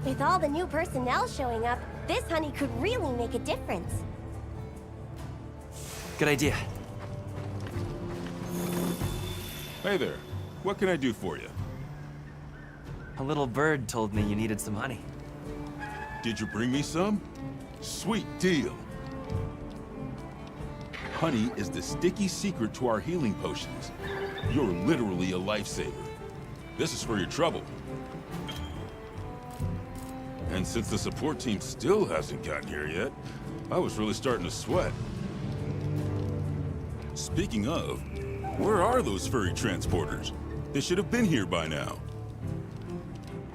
With all the new personnel showing up, this honey could really make a difference. Good idea. Hey there. What can I do for you? A little bird told me you needed some honey. Did you bring me some? Sweet deal. Honey is the sticky secret to our healing potions. You're literally a lifesaver. This is for your trouble. And since the support team still hasn't gotten here yet, I was really starting to sweat. Speaking of, where are those furry transporters? They should have been here by now.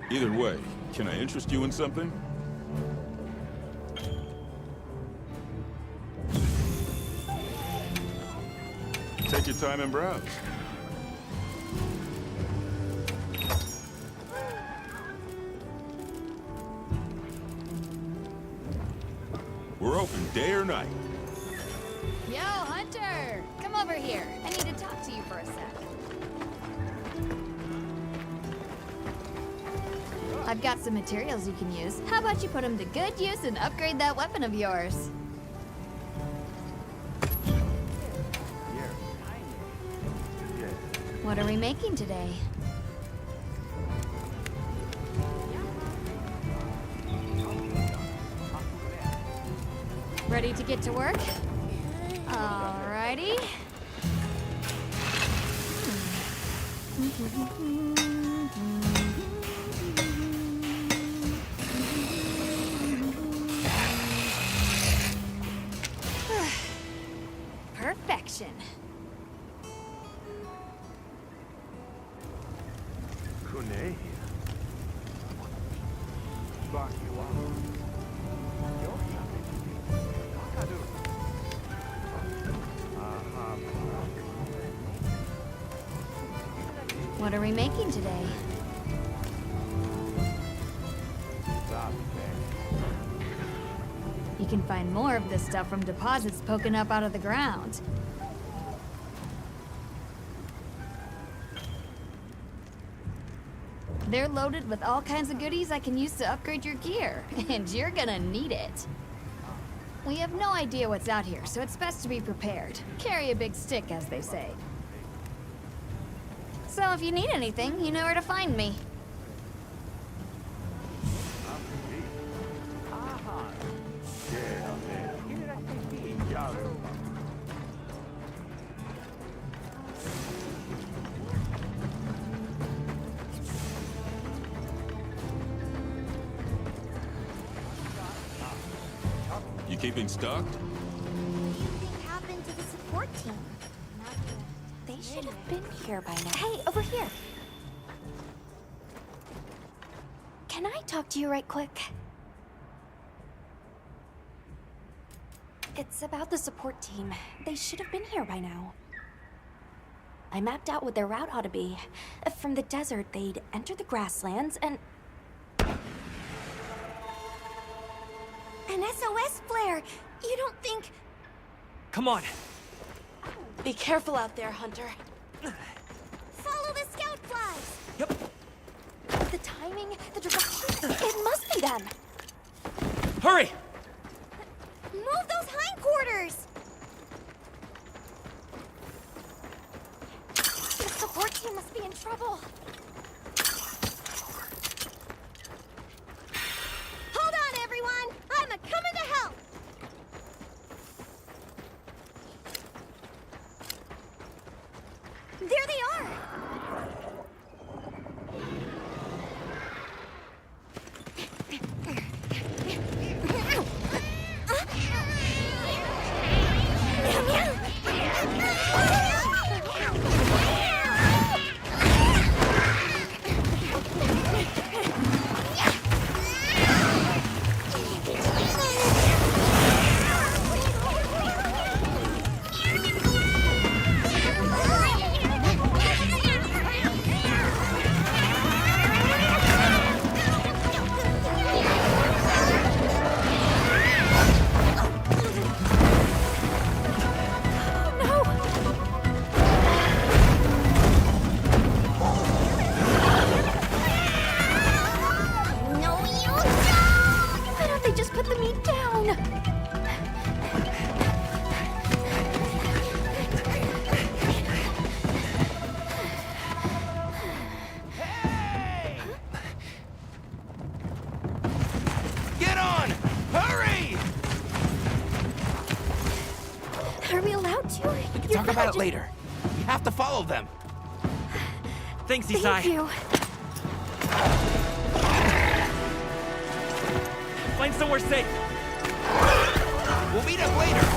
Either way, can I interest you in something? Take your time and browse. We're open day or night. Yo, Hunter! Come over here. I need to talk to you for a sec. I've got some materials you can use. How about you put them to good use and upgrade that weapon of yours? What are we making today? Ready to get to work? Alrighty. Perfection. What are we making today? You can find more of this stuff from deposits poking up out of the ground. They're loaded with all kinds of goodies I can use to upgrade your gear, and you're gonna need it. We have no idea what's out here, so it's best to be prepared. Carry a big stick, as they say. So if you need anything, you know where to find me. You keeping stocked? What do you think happened to the support team? They should have been here by now. Hey, over here. Can I talk to you right quick? It's about the support team. They should have been here by now. I mapped out what their route ought to be. From the desert, they'd enter the grasslands and... An SOS flare! You don't think... Come on. Be careful out there, Hunter. Follow the scout flags! Yep. The timing, the direction, it must be them! Hurry! Move those hindquarters! The support team must be in trouble. Hold on, everyone! I'm a-coming to help! There they are! Get on! Hurry! Are we allowed to? We can talk about it later. We have to follow them. Thanks, Thank Isai. you. Find somewhere safe. We'll meet up later.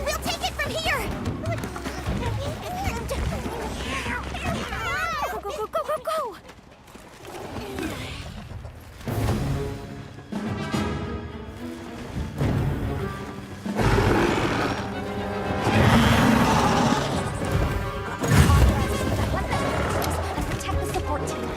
We'll take it from here! Go, go, go, go, go, go! And protect the support team.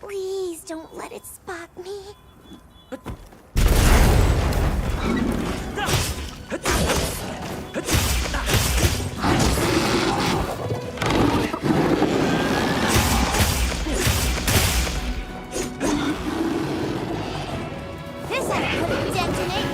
Please don't let it spot me. This ought to put a dent in it.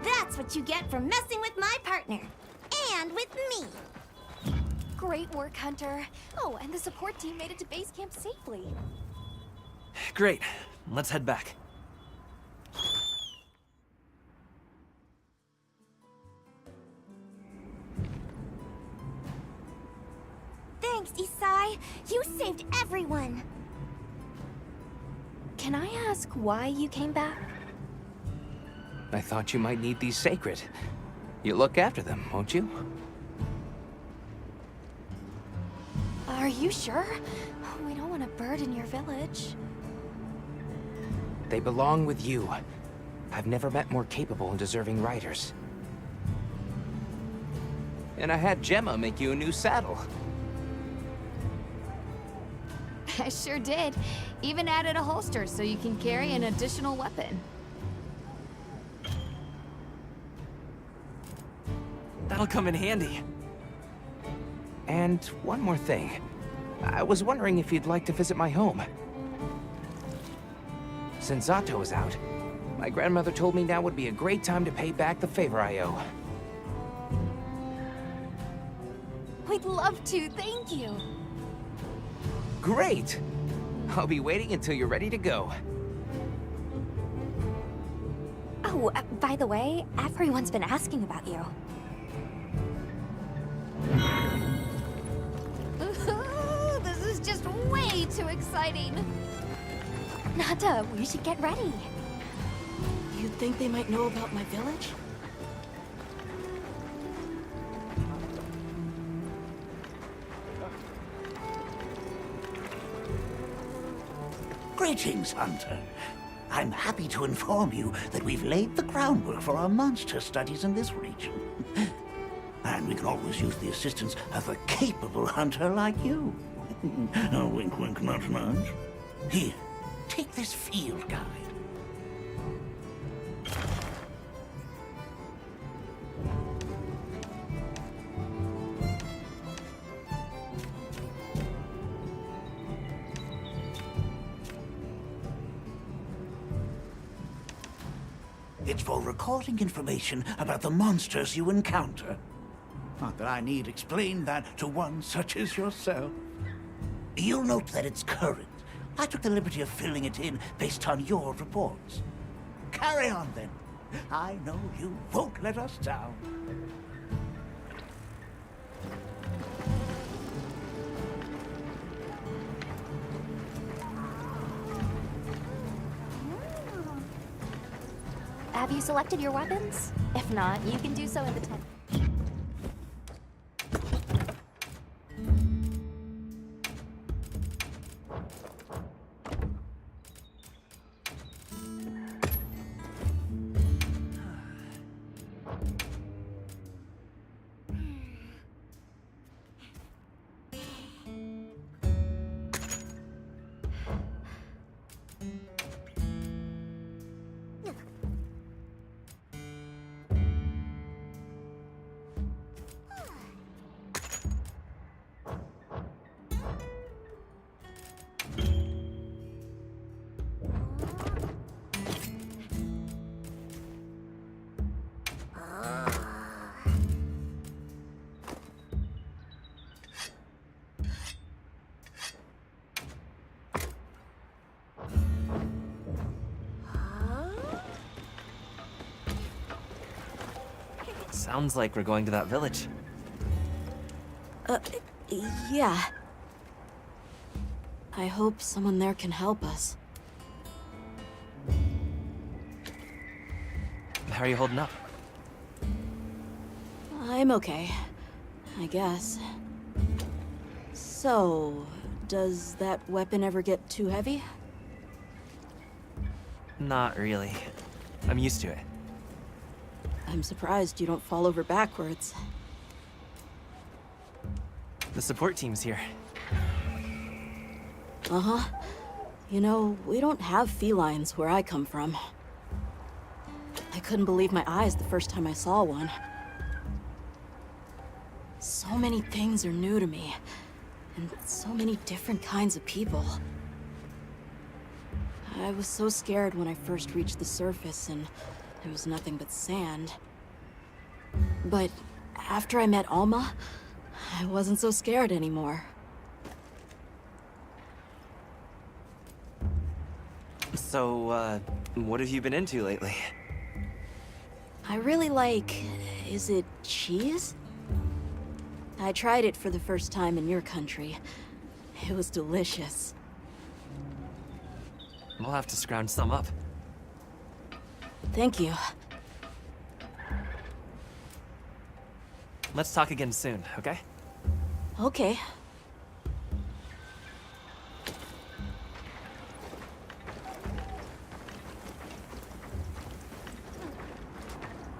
That's what you get for messing with my partner. And with me. Great work, Hunter. Oh, and the support team made it to base camp safely. Great. Let's head back. Thanks, Isai. You saved everyone. Can I ask why you came back? I thought you might need these sacred. You look after them, won't you? Are you sure? We don't want to burden your village. They belong with you. I've never met more capable and deserving riders. And I had Gemma make you a new saddle. I sure did. Even added a holster so you can carry an additional weapon. That'll come in handy. And one more thing. I was wondering if you'd like to visit my home. Since Zato is out, my grandmother told me now would be a great time to pay back the favor I owe. We'd love to, thank you. Great! I'll be waiting until you're ready to go. Oh, by the way, everyone's been asking about you. Ooh, this is just way too exciting. Nata, we should get ready. You think they might know about my village? Greetings, Hunter. I'm happy to inform you that we've laid the groundwork for our monster studies in this region. And we can always use the assistance of a capable hunter like you. Wink, wink, nudge, nudge. Here, take this field guide. It's for recording information about the monsters you encounter. Not that I need explain that to one such as yourself. You'll note that it's current. I took the liberty of filling it in based on your reports. Carry on, then. I know you won't let us down. Have you selected your weapons? If not, you can do so in the tent. Sounds like we're going to that village. Yeah. I hope someone there can help us. How are you holding up? I'm okay, I guess. So, does that weapon ever get too heavy? Not really. I'm used to it. I'm surprised you don't fall over backwards. The support team's here. Uh-huh. You know, we don't have felines where I come from. I couldn't believe my eyes the first time I saw one. So many things are new to me, and so many different kinds of people. I was so scared when I first reached the surface, and there was nothing but sand. But after I met Alma, I wasn't so scared anymore. So, what have you been into lately? I really like... is it cheese? I tried it for the first time in your country. It was delicious. We'll have to scrounge some up. Thank you. Let's talk again soon, okay? Okay.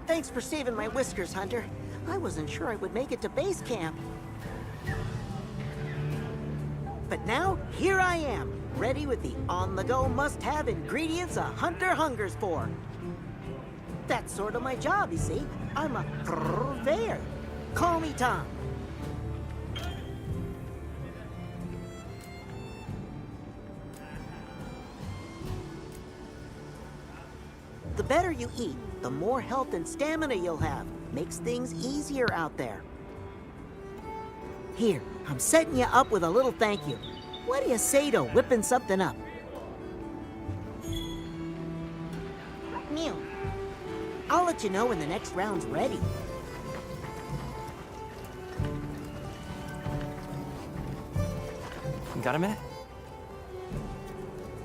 Thanks for saving my whiskers, Hunter. I wasn't sure I would make it to base camp. But now, here I am, ready with the on-the-go must-have ingredients a hunter hungers for. That's sort of my job, you see. I'm a purveyor. Call me Tom. The better you eat, the more health and stamina you'll have. Makes things easier out there. Here, I'm setting you up with a little thank you. What do you say to whipping something up? Mew. I'll let you know when the next round's ready. Got a minute?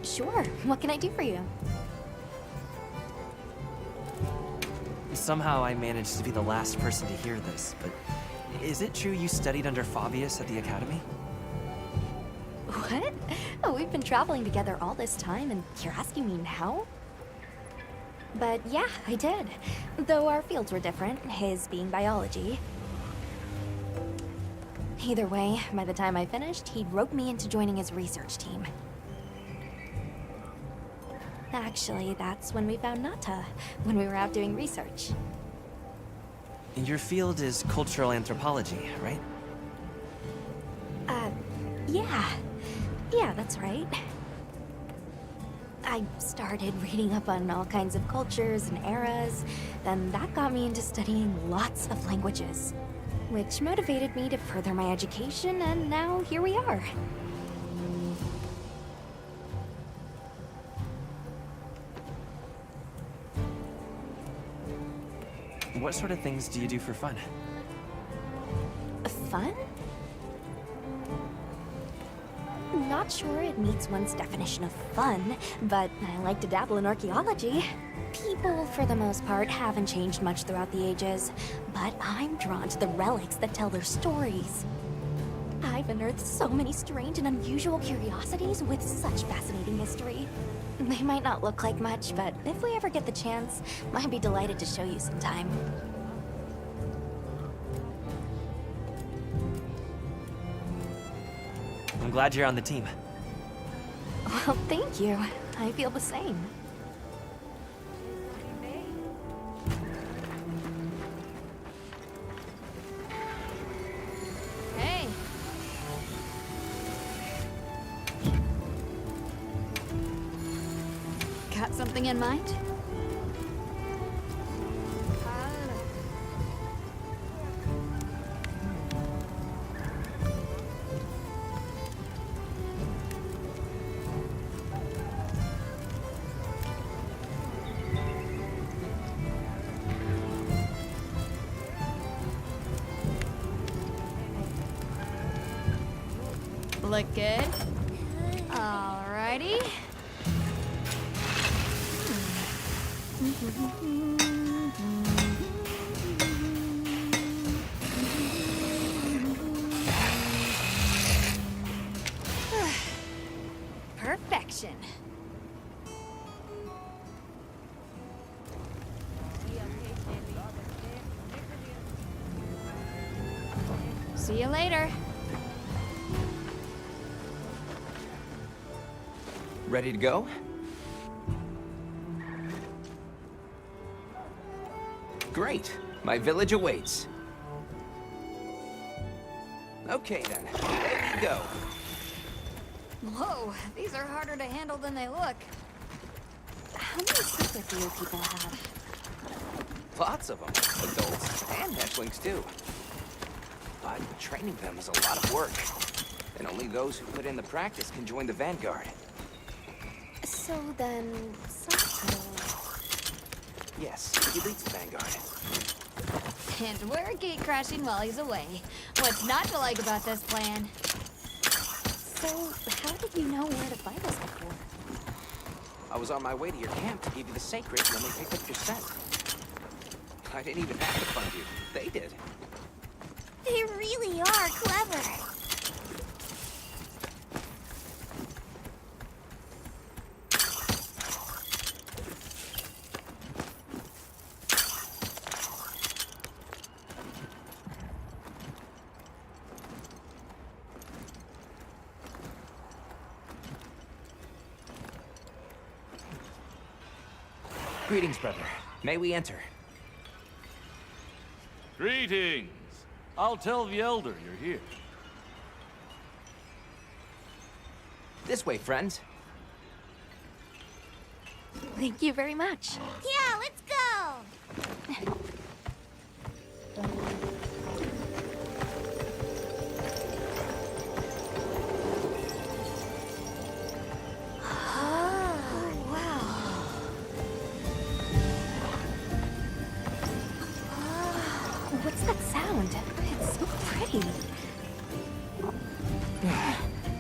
Sure. What can I do for you? Somehow I managed to be the last person to hear this, but is it true you studied under Fabius at the academy? What? Oh, we've been traveling together all this time, and you're asking me now? But yeah, I did. Though our fields were different, his being biology. Either way, by the time I finished, he'd roped me into joining his research team. Actually, that's when we found Nata, when we were out doing research. Your field is cultural anthropology, right? Yeah. Yeah, that's right. I started reading up on all kinds of cultures and eras, then that got me into studying lots of languages, which motivated me to further my education, and now here we are. What sort of things do you do for fun? Fun? not sure it meets one's definition of fun, but I like to dabble in archaeology. People, for the most part, haven't changed much throughout the ages, but I'm drawn to the relics that tell their stories. I've unearthed so many strange and unusual curiosities with such fascinating history. They might not look like much, but if we ever get the chance, I'd be delighted to show you sometime. I'm glad you're on the team. Well, thank you. I feel the same. Hey. Got something in mind? Look good. Alrighty. Perfection. See you later. Ready to go? Great. My village awaits. Okay then, there you go. Whoa, these are harder to handle than they look. How many secrets do your people have? Lots of them. Adults and hatchlings too. But training them is a lot of work. And only those who put in the practice can join the Vanguard. So then, Sato... Yes, he leads the Vanguard. And we're gate crashing while he's away. What's not to like about this plan? So, how did you know where to find us before? I was on my way to your camp to give you the sacred when they picked up your scent. I didn't even have to find you. They did. They really are clever. Greetings, brother. May we enter? Greetings. I'll tell the Elder you're here. This way, friends. Thank you very much. Yeah, let's go. What's that sound? It's so pretty.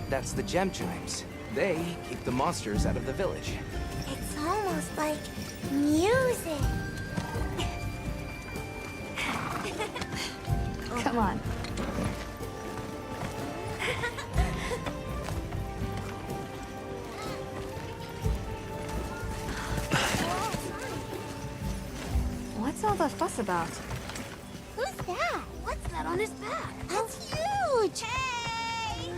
That's the gem chimes. They keep the monsters out of the village. It's almost like music. Come on. What's all the fuss about? Who's that? What's that on his back? That's huge. Hey!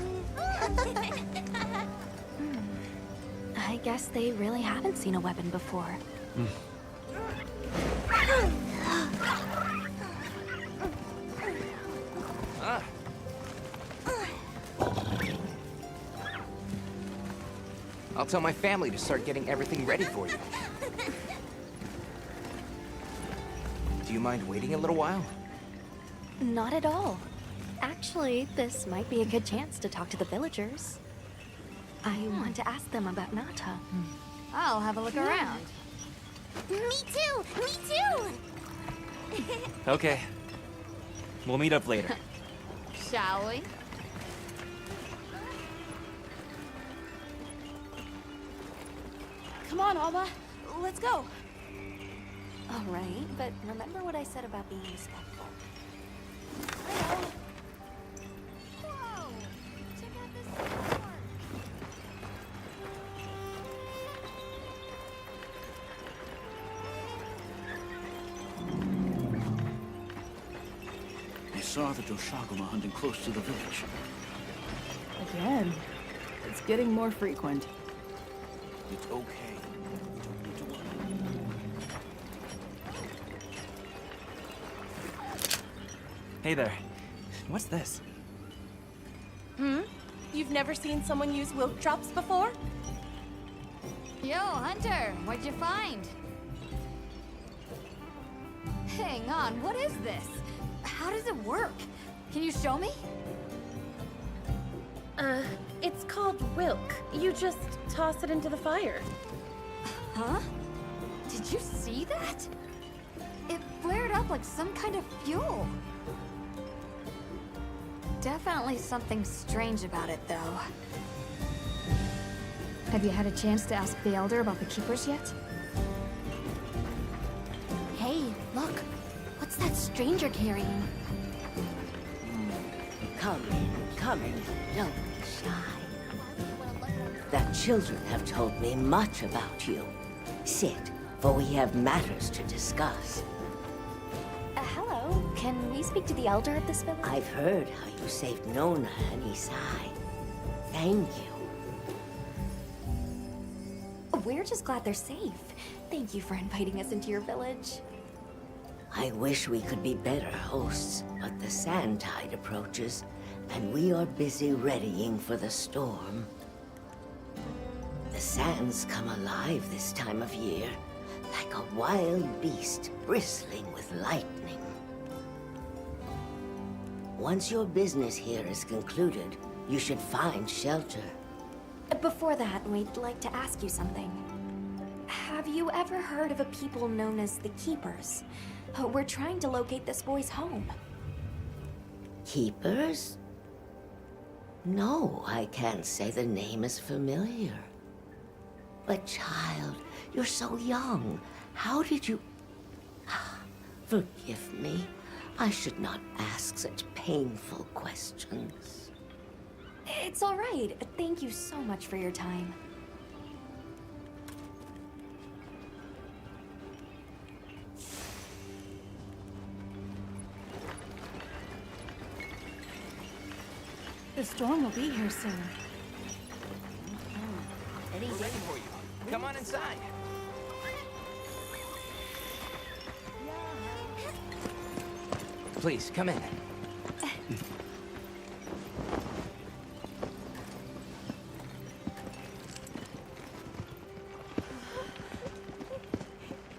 I guess they really haven't seen a weapon before. I'll tell my family to start getting everything ready for you. Do you mind waiting a little while? Not at all. Actually, this might be a good chance to talk to the villagers. I want to ask them about Nata. I'll have a look around. Me too! Me too! Okay. We'll meet up later. Shall we? Come on, Alma. Let's go. All right, but remember what I said about being respectful. Whoa! Check out this artwork. I saw the Doshaguma hunting close to the village. Again. It's getting more frequent. It's okay. You don't need to worry. Hey there. What's this? You've never seen someone use wilk drops before? Yo, Hunter, what'd you find? Hang on, what is this? How does it work? Can you show me? It's called wilk. You just toss it into the fire. Huh? Did you see that? It flared up like some kind of fuel. Definitely something strange about it, though. Have you had a chance to ask the Elder about the Keepers yet? Hey, look. What's that stranger carrying? Come in, come in. Don't be shy. The children have told me much about you. Sit, for we have matters to discuss. Hello. Can we speak to the elder of this village? I've heard how you saved Nona and Isai. Thank you. We're just glad they're safe. Thank you for inviting us into your village. I wish we could be better hosts, but the sand tide approaches, and we are busy readying for the storm. The sands come alive this time of year, like a wild beast bristling with lightning. Once your business here is concluded, you should find shelter. Before that, we'd like to ask you something. Have you ever heard of a people known as the Keepers? We're trying to locate this boy's home. Keepers? No, I can't say the name is familiar. But child, you're so young. How did you... Forgive me. I should not ask such painful questions. It's all right. Thank you so much for your time. The storm will be here soon. We're ready for you. Come on inside. Please, come in.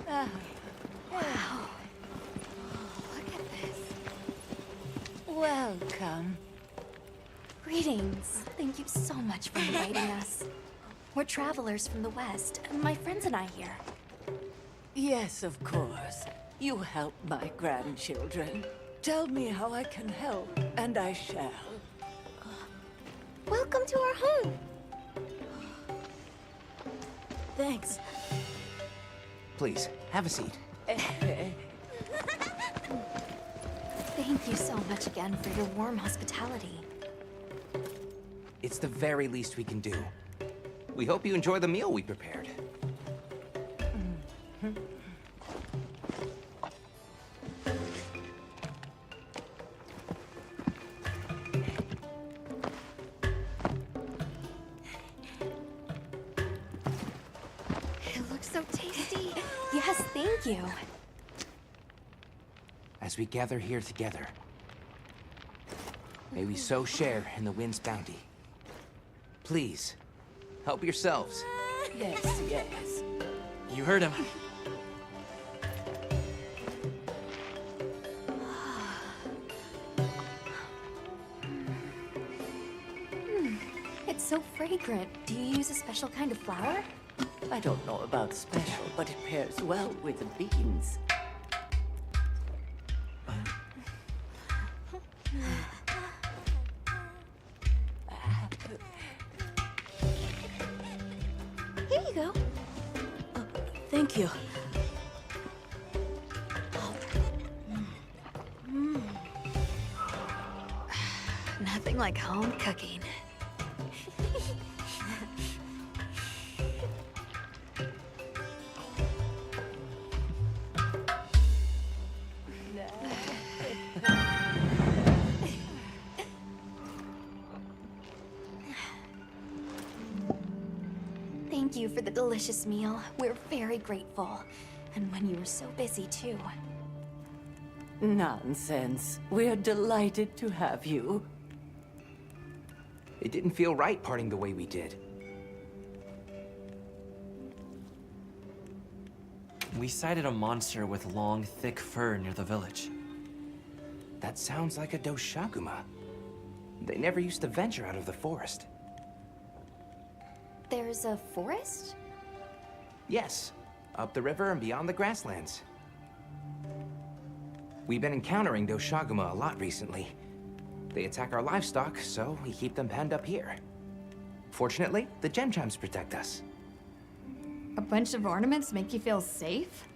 Wow. Look at this. Welcome. Greetings. Thank you so much for inviting us. We're travelers from the West, my friends and I here. Yes, of course. You help my grandchildren. Tell me how I can help, and I shall. Welcome to our home. Thanks. Please, have a seat. Thank you so much again for your warm hospitality. It's the very least we can do. We hope you enjoy the meal we prepared. It looks so tasty. Yes, thank you. As we gather here together, may we so share in the wind's bounty. Please, help yourselves. Yes, yes. You heard him. It's so fragrant. Do you use a special kind of flower? I don't know about special, but it pairs well with the beans. Here you go. Thank you. Nothing like home cooking. Thank you for the delicious meal. We're very grateful. And when you were so busy, too. Nonsense. We're delighted to have you. It didn't feel right parting the way we did. We sighted a monster with long, thick fur near the village. That sounds like a Doshaguma. They never used to venture out of the forest. There's a forest? Yes, up the river and beyond the grasslands. We've been encountering Doshaguma a lot recently. They attack our livestock, so we keep them penned up here. Fortunately, the gem chimes protect us. A bunch of ornaments make you feel safe?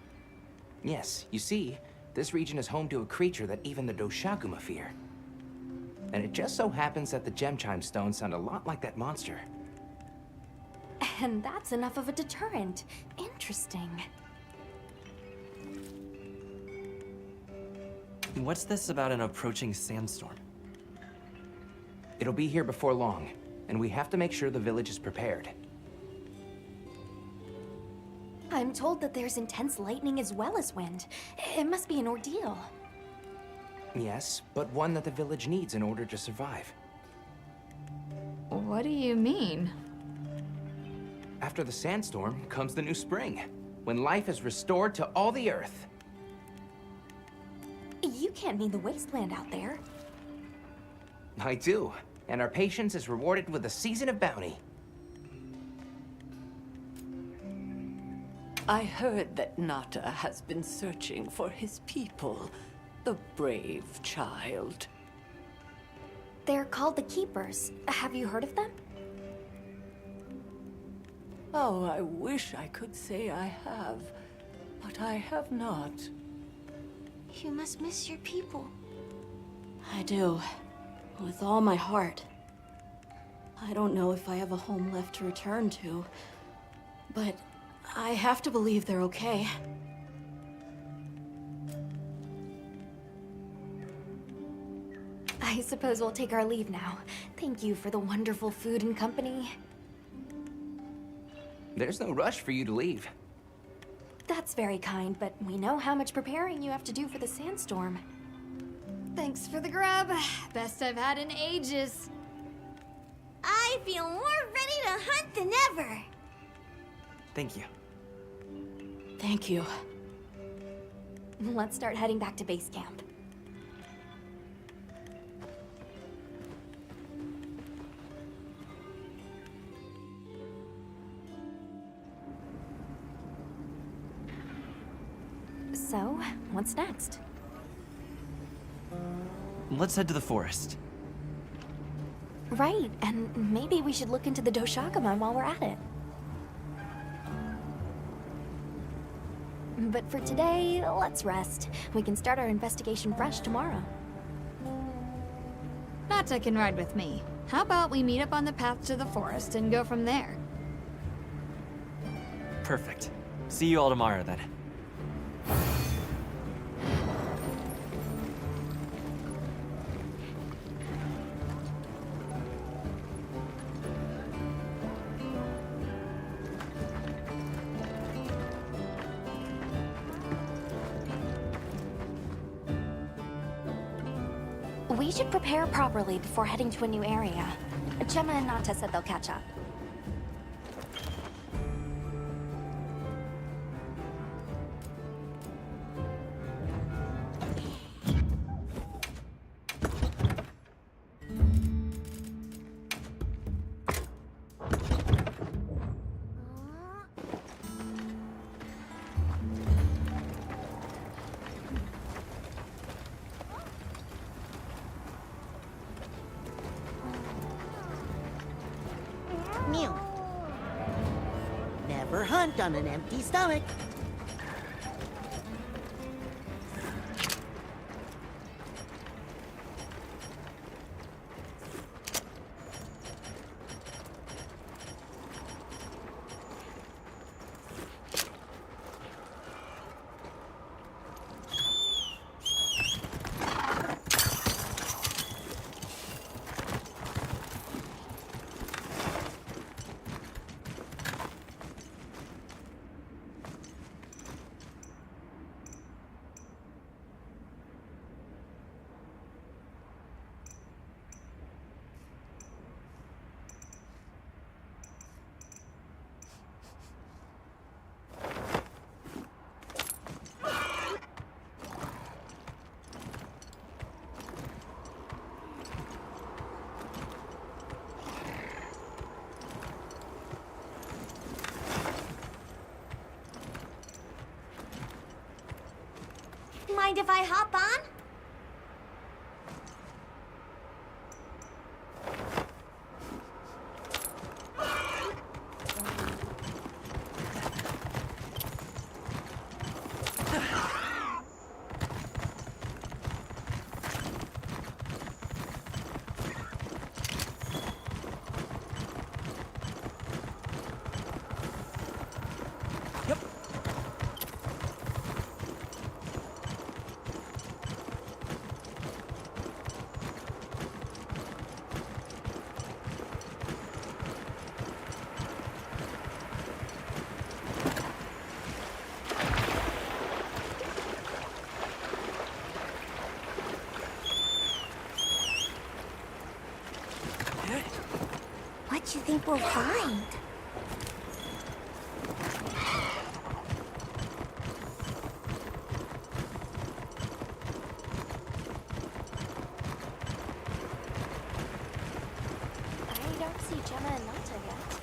Yes, you see, this region is home to a creature that even the Doshaguma fear. And it just so happens that the gem chime stones sound a lot like that monster. And that's enough of a deterrent. Interesting. What's this about an approaching sandstorm? It'll be here before long, and we have to make sure the village is prepared. I'm told that there's intense lightning as well as wind. It must be an ordeal. Yes, but one that the village needs in order to survive. What do you mean? After the sandstorm comes the new spring, when life is restored to all the earth. You can't mean the wasteland out there. I do, and our patience is rewarded with a season of bounty. I heard that Nata has been searching for his people, the brave child. They're called the Keepers. Have you heard of them? Oh, I wish I could say I have, but I have not. You must miss your people. I do. With all my heart. I don't know if I have a home left to return to, but I have to believe they're okay. I suppose we'll take our leave now. Thank you for the wonderful food and company. There's no rush for you to leave. That's very kind, but we know how much preparing you have to do for the sandstorm. Thanks for the grub. Best I've had in ages. I feel more ready to hunt than ever. Thank you. Thank you. Let's start heading back to base camp. So, what's next? Let's head to the forest. Right, and maybe we should look into the Doshaguma while we're at it. But for today, let's rest. We can start our investigation fresh tomorrow. Nata can ride with me. How about we meet up on the path to the forest and go from there? Perfect. See you all tomorrow, then. We should prepare properly before heading to a new area. Gemma and Nata said they'll catch up. Mew. Never hunt on an empty stomach. Mind if I hop on? What do you think we'll find? I don't see Gemma and Nata yet.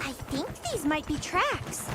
I think these might be tracks.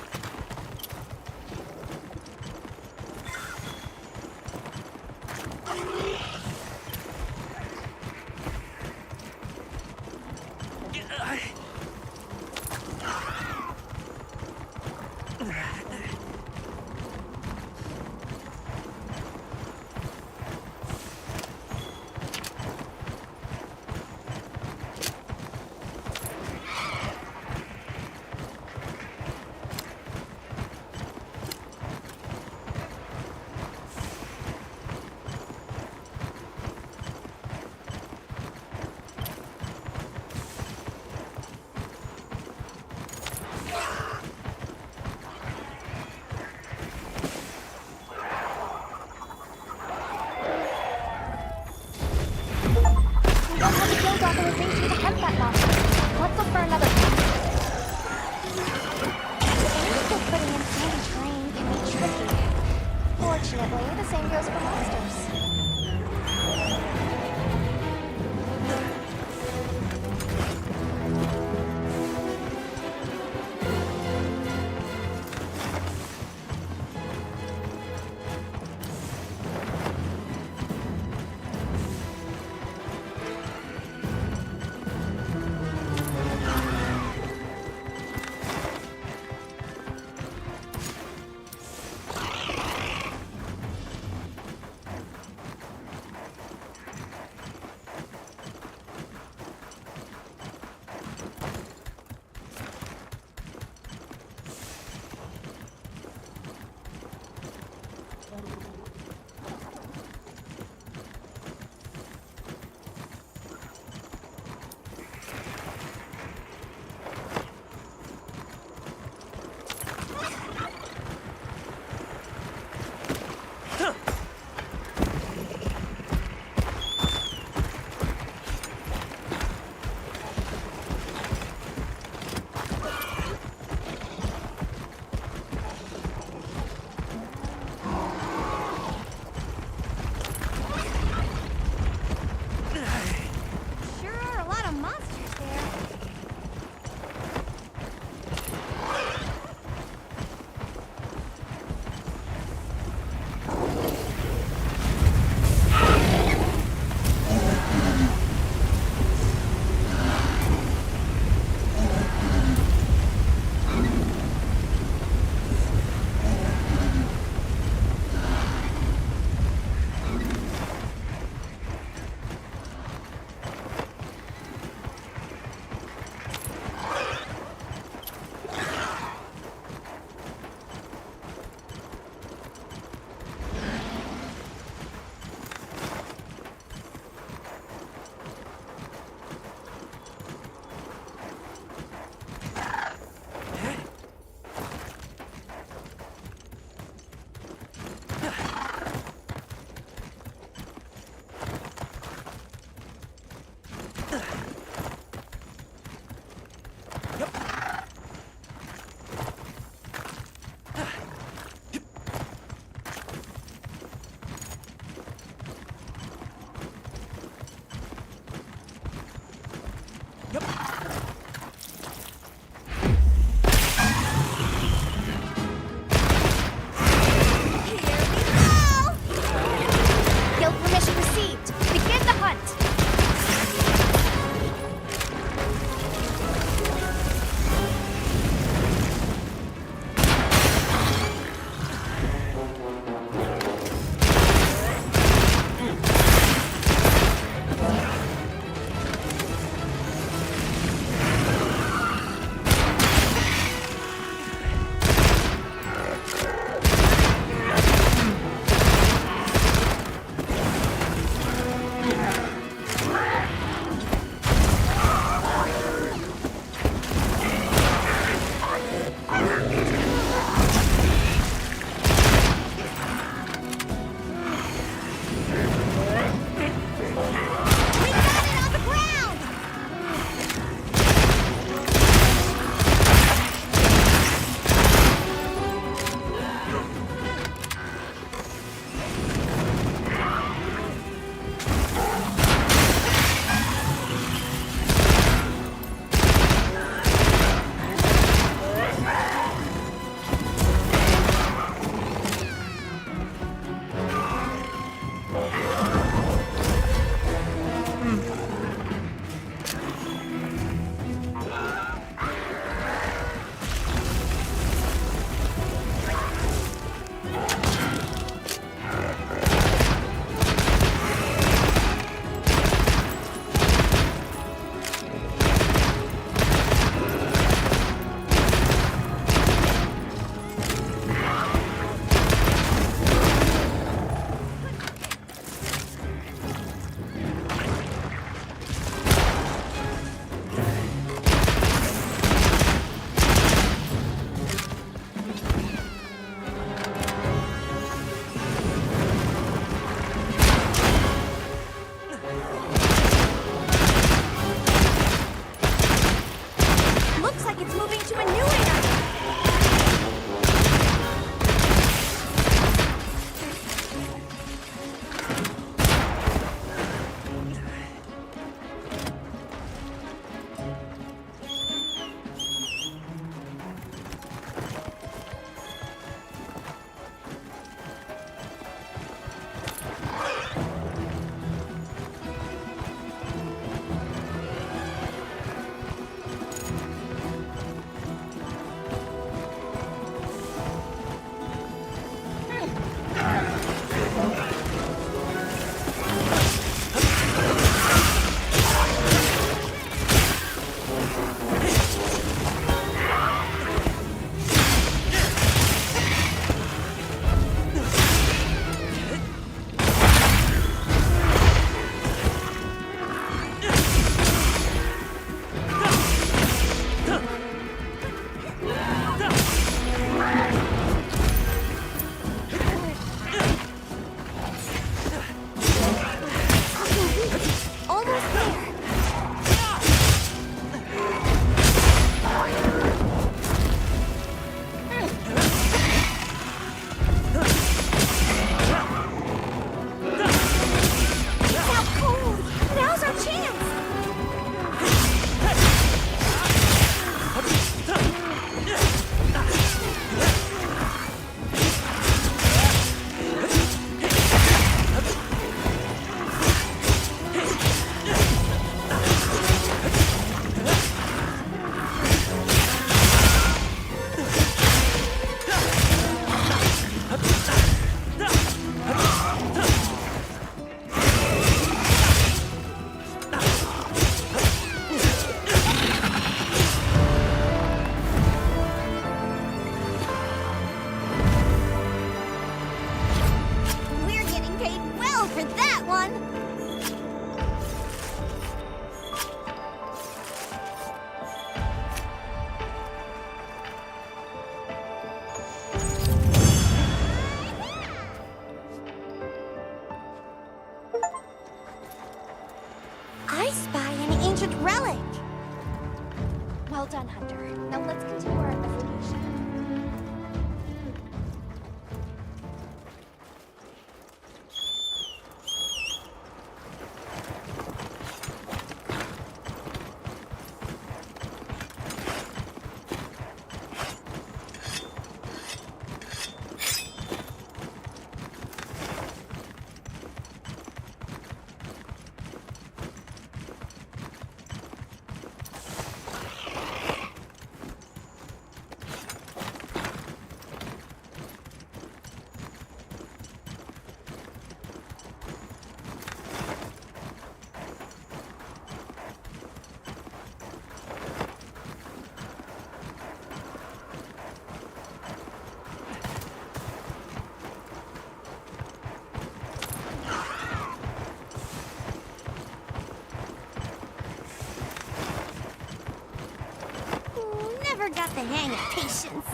Well done, Hunter. Now let's continue our investigation. Never got the hang of patience.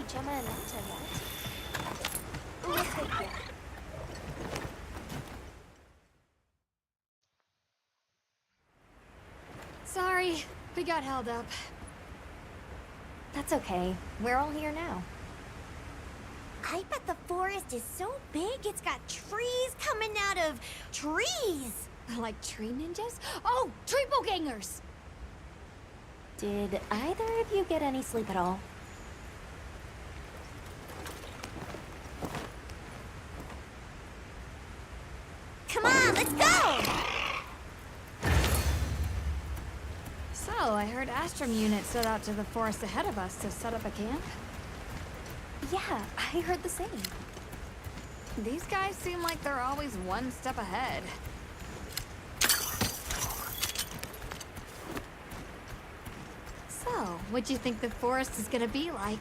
Gemma and Enta yet. Looks like yeah. Sorry, we got held up. That's okay. We're all here now. I bet the forest is so big it's got trees coming out of trees. Like tree ninjas? Oh, triple gangers! Did either of you get any sleep at all? Come on, let's go! So, I heard Astrum unit stood out to the forest ahead of us to set up a camp? Yeah, I heard the same. These guys seem like they're always one step ahead. So, what do you think the forest is gonna be like?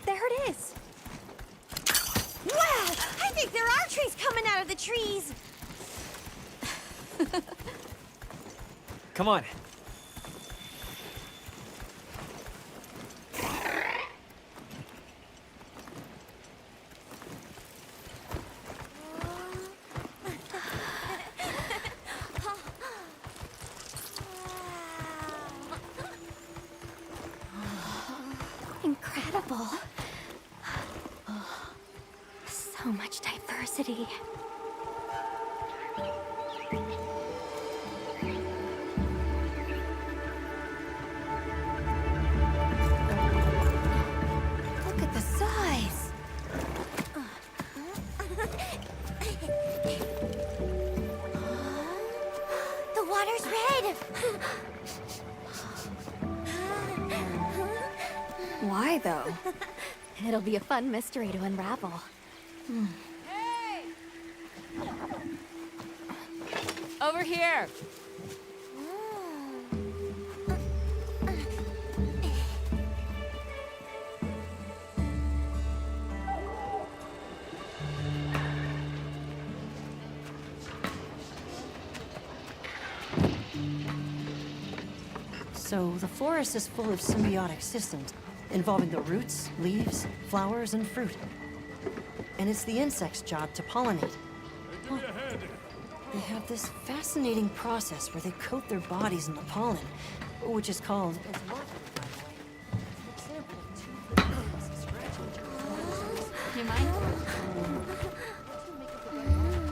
There it is. Wow! I think there are trees coming out of the trees. Come on. Incredible. So much diversity. Look at the size. though? It'll be a fun mystery to unravel. Over here! So, the forest is full of symbiotic systems, involving the roots, leaves, flowers, and fruit. And it's the insect's job to pollinate. Huh. They have this fascinating process where they coat their bodies in the pollen, which is called... You mind?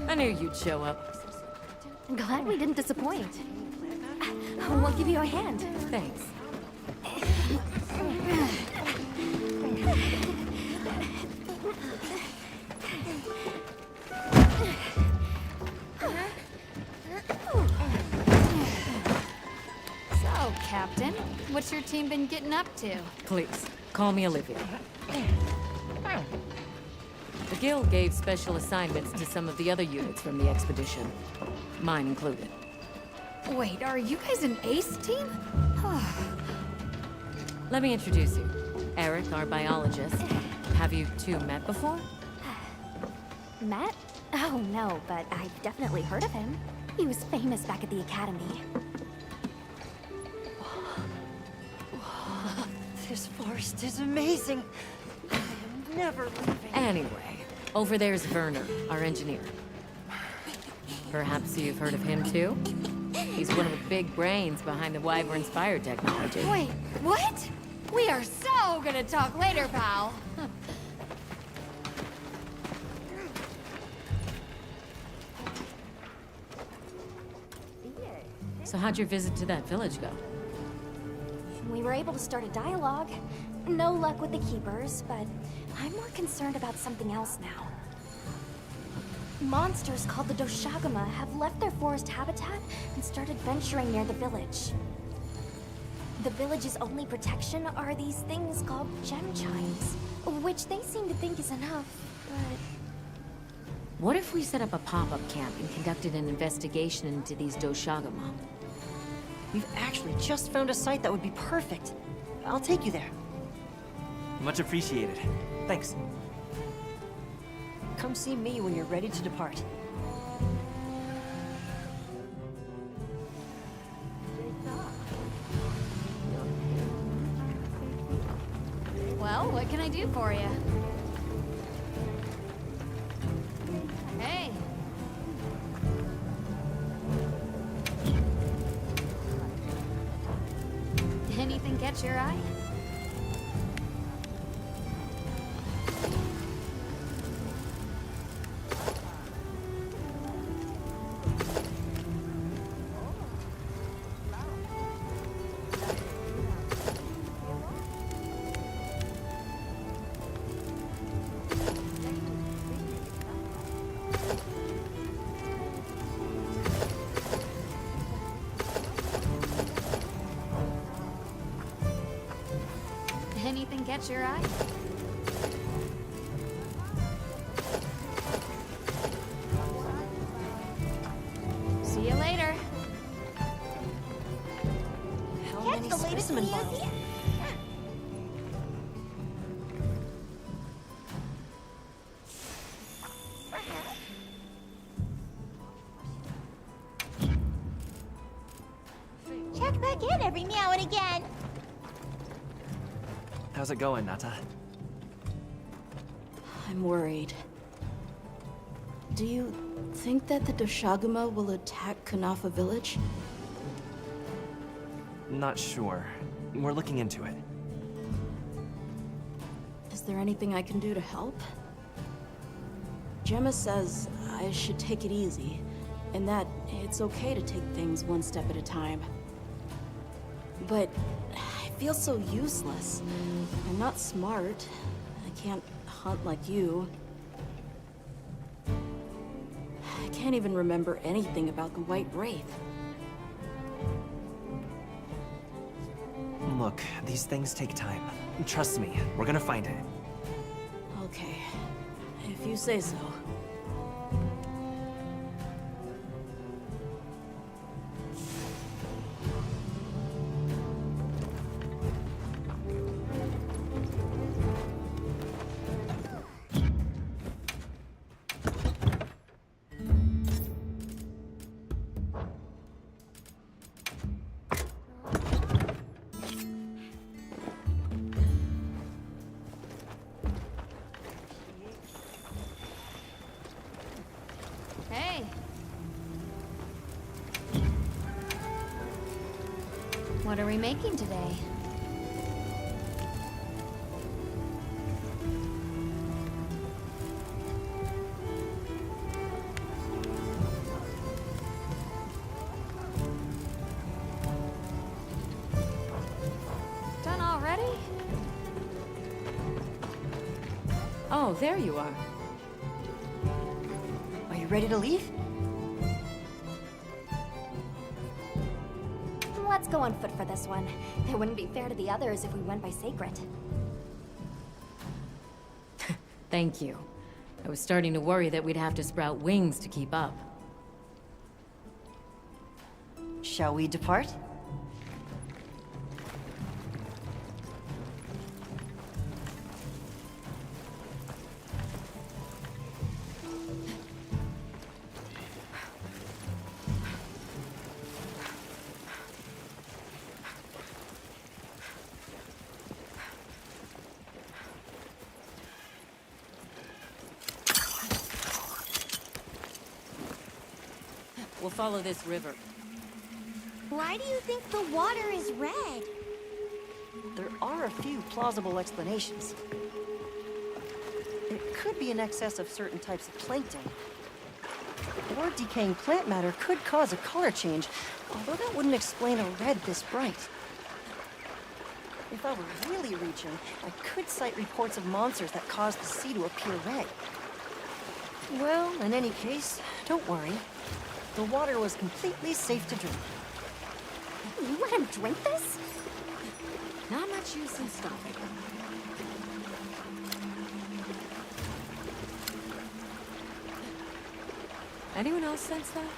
I knew you'd show up. Glad we didn't disappoint. We'll give you a hand. Thanks. So, Captain, what's your team been getting up to? Please, call me Olivia. The Guild gave special assignments to some of the other units from the expedition, mine included. Wait, are you guys an ace team? Let me introduce you. Eric, our biologist. Have you two met before? Matt? Oh, no, but I've definitely heard of him. He was famous back at the academy. This forest is amazing. I am never leaving. Anyway, over there's Werner, our engineer. Perhaps you've heard of him too? He's one of the big brains behind the Wyvern's fire technology. Wait, what? We are so gonna talk later, pal. So how'd your visit to that village go? We were able to start a dialogue. No luck with the Keepers, but I'm more concerned about something else now. Monsters called the Doshagama have left their forest habitat and started venturing near the village. The village's only protection are these things called gem chimes, which they seem to think is enough, but... What if we set up a pop-up camp and conducted an investigation into these Doshagama? We've actually just found a site that would be perfect. I'll take you there. Much appreciated. Thanks. Come see me when you're ready to depart. Well, what can I do for you? Hey. Anything catch your eye? Anything catch your eye? See you later. How many specimen bottles? Check back in every now and again. How's it going, Nata? I'm worried. Do you think that the Doshagama will attack Kanafa village? Not sure. We're looking into it. Is there anything I can do to help? Gemma says I should take it easy, and that it's okay to take things one step at a time. But I feel so useless. I'm not smart. I can't hunt like you. I can't even remember anything about the White Wraith. Look, these things take time. Trust me, we're gonna find it. Okay, if you say so. Hey. What are we making today? Done already? Oh, there you are. Are you ready to leave? Let's go on foot for this one. It wouldn't be fair to the others if we went by Sacred. Thank you. I was starting to worry that we'd have to sprout wings to keep up. Shall we depart? We'll follow this river. Why do you think the water is red? There are a few plausible explanations. It could be an excess of certain types of plankton. Or decaying plant matter could cause a color change, although that wouldn't explain a red this bright. If I were really reaching, I could cite reports of monsters that caused the sea to appear red. Well, in any case, don't worry. The water was completely safe to drink. You let him drink this? Not much use in stopping. Anyone else sense that?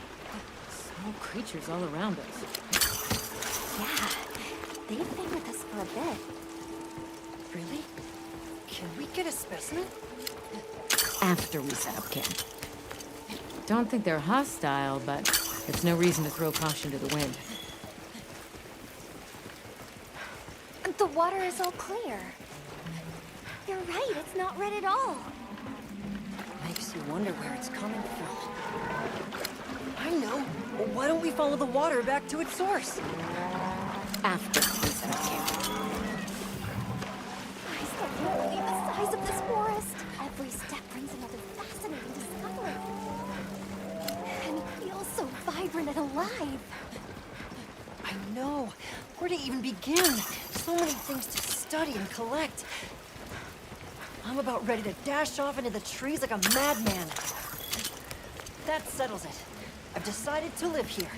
Small creatures all around us. Yeah, they've been with us for a bit. Really? Can we get a specimen? After we set up camp. Don't think they're hostile, but it's no reason to throw caution to the wind. The water is all clear. You're right, it's not red at all. Makes you wonder where it's coming from. I know. Why don't we follow the water back to its source? After we set up camp. I still can't believe the size of this forest. Every step brings another fascinating discovery. And it feels so vibrant and alive. I know. Where to even begin? So many things to study and collect. I'm about ready to dash off into the trees like a madman. That settles it. I've decided to live here.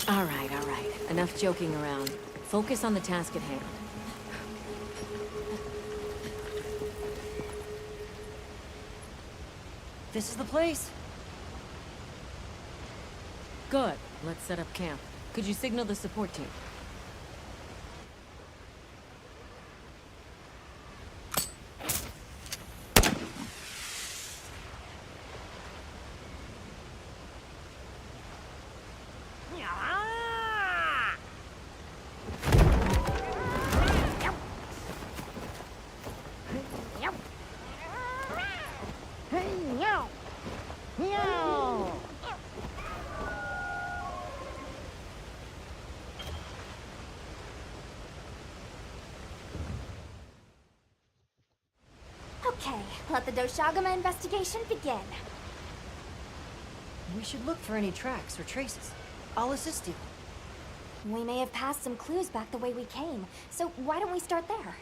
All right, all right. Enough joking around. Focus on the task at hand. This is the place. Good. Let's set up camp. Could you signal the support team? Okay, let the Doshagama investigation begin. We should look for any tracks or traces. I'll assist you. We may have passed some clues back the way we came, so why don't we start there?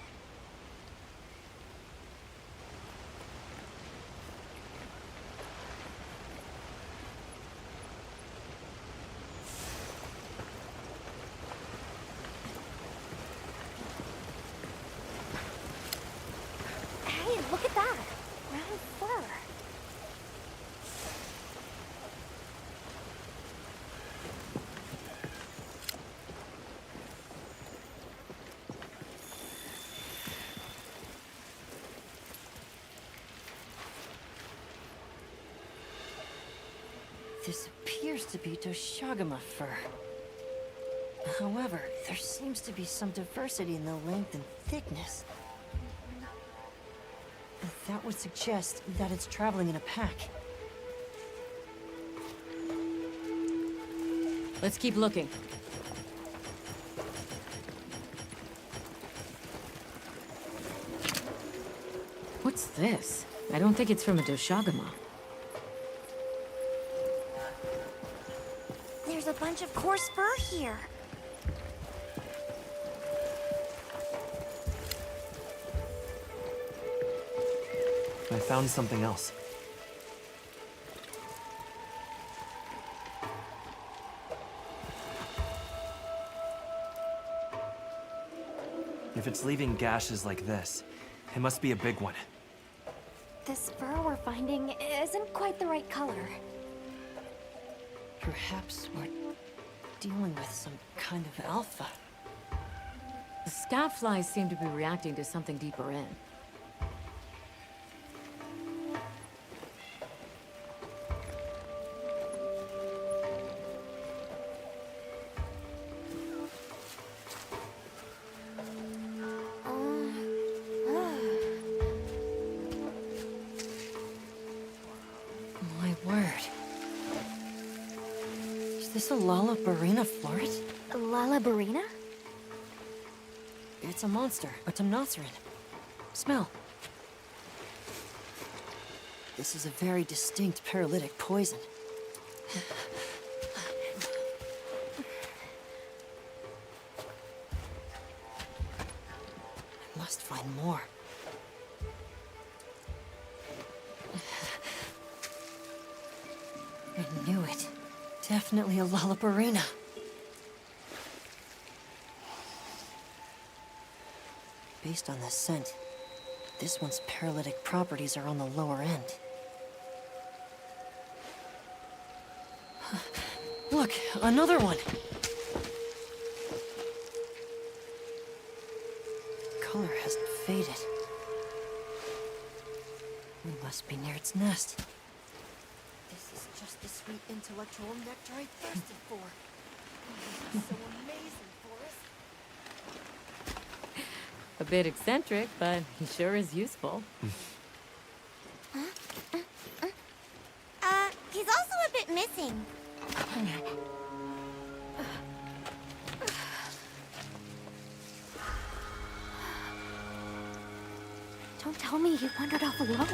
This appears to be Doshagama fur. However, there seems to be some diversity in the length and thickness. That would suggest that it's traveling in a pack. Let's keep looking. What's this? I don't think it's from a Doshagama. There's a bunch of coarse fur here. I found something else. If it's leaving gashes like this, it must be a big one. This fur we're finding isn't quite the right color. Perhaps we're dealing with some kind of alpha. The scout flies seem to be reacting to something deeper in. My word. Is this a Lalabarina floret? Lalabarina? It's a monster, a Temnoceran. Smell. This is a very distinct paralytic poison. I must find more. I knew it. Definitely a Lalabarina. Based on the scent, this one's paralytic properties are on the lower end. Look, another one! Color hasn't faded. We must be near its nest. This is just the sweet intellectual nectar I thirsted for. Oh, this is so amazing, Forrest. A bit eccentric, but he sure is useful. He's also a bit missing. Don't tell me he wandered off alone.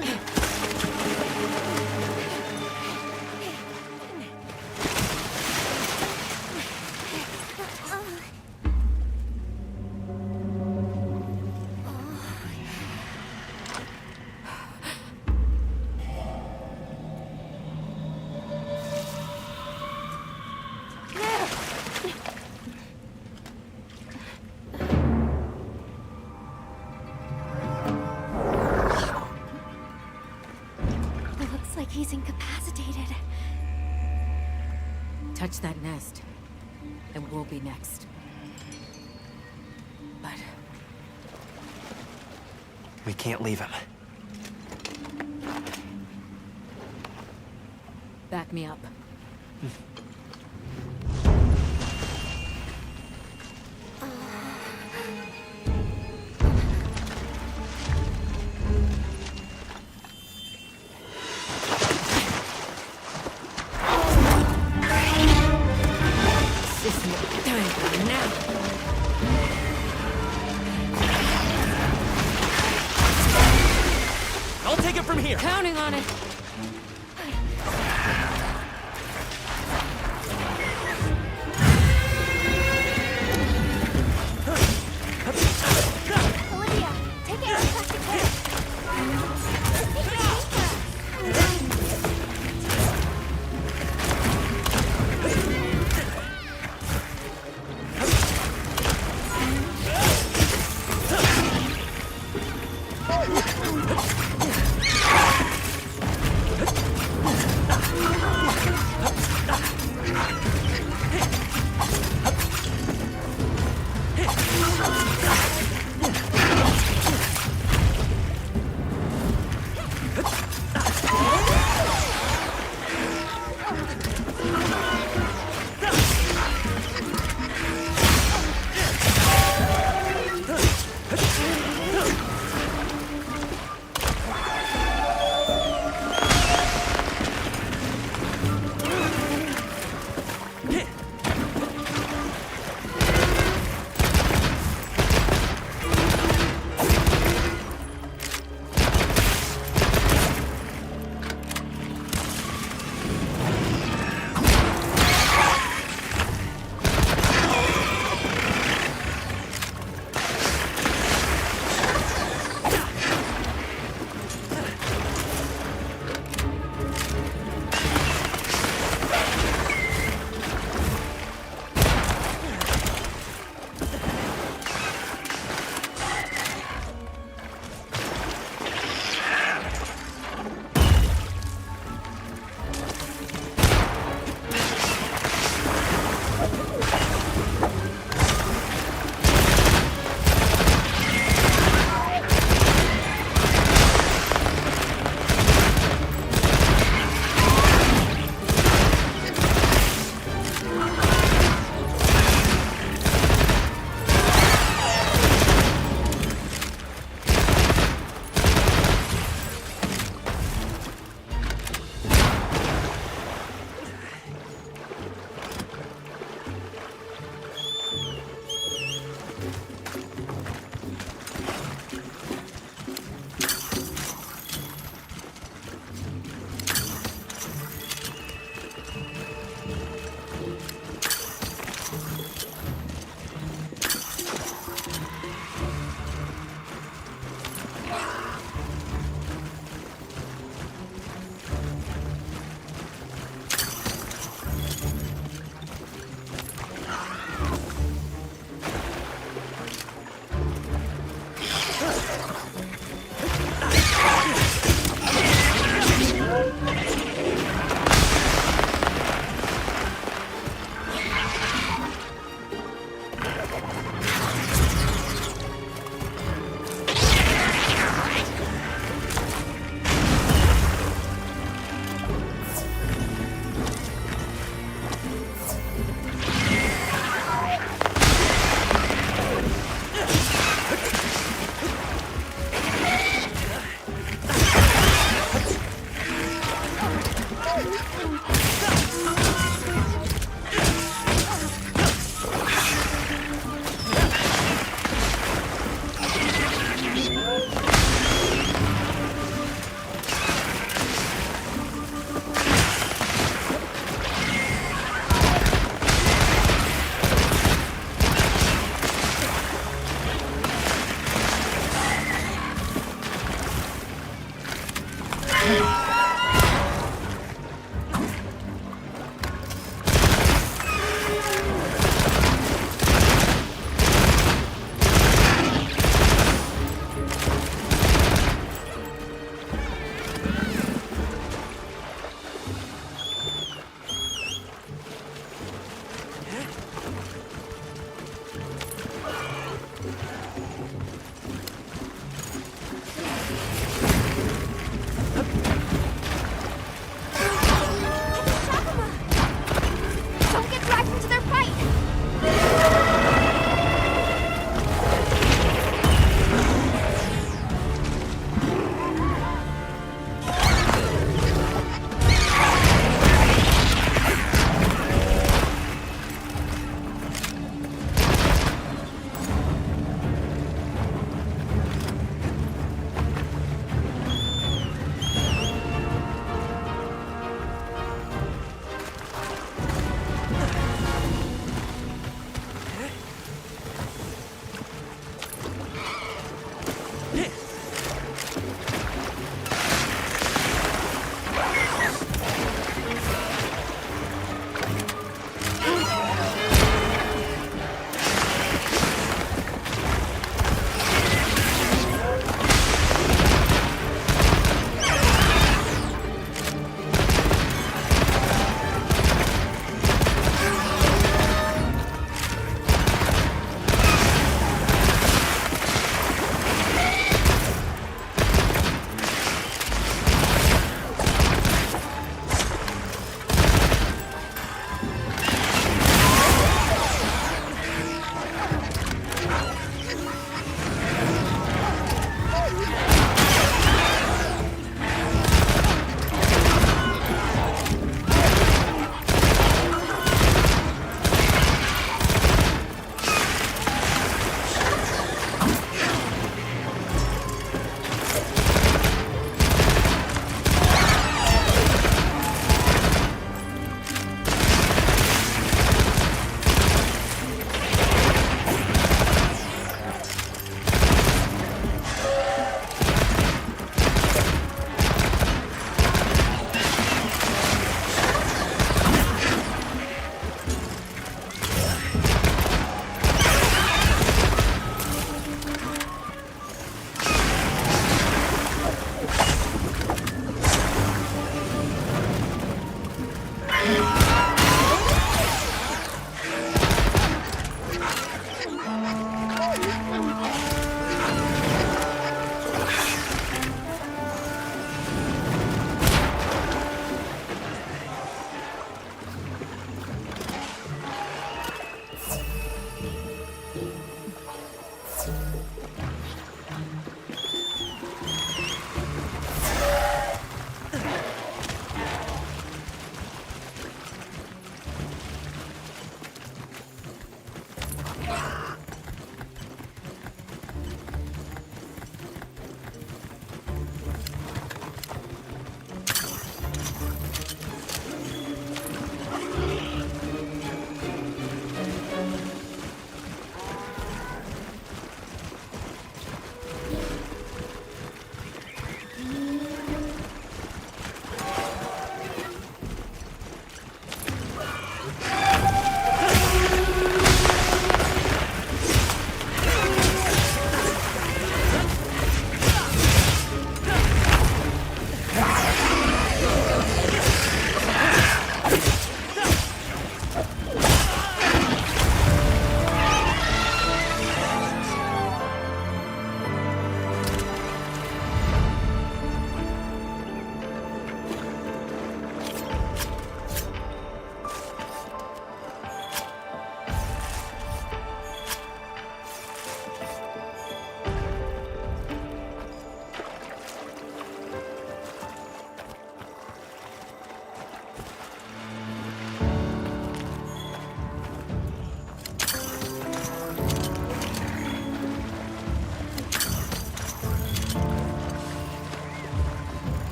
Looks like he's incapacitated. Touch that nest, and we'll be next. But We can't leave him. back me up. This is my time now. I'll take it from here! Counting on it. Olivia, take it as fast as you can.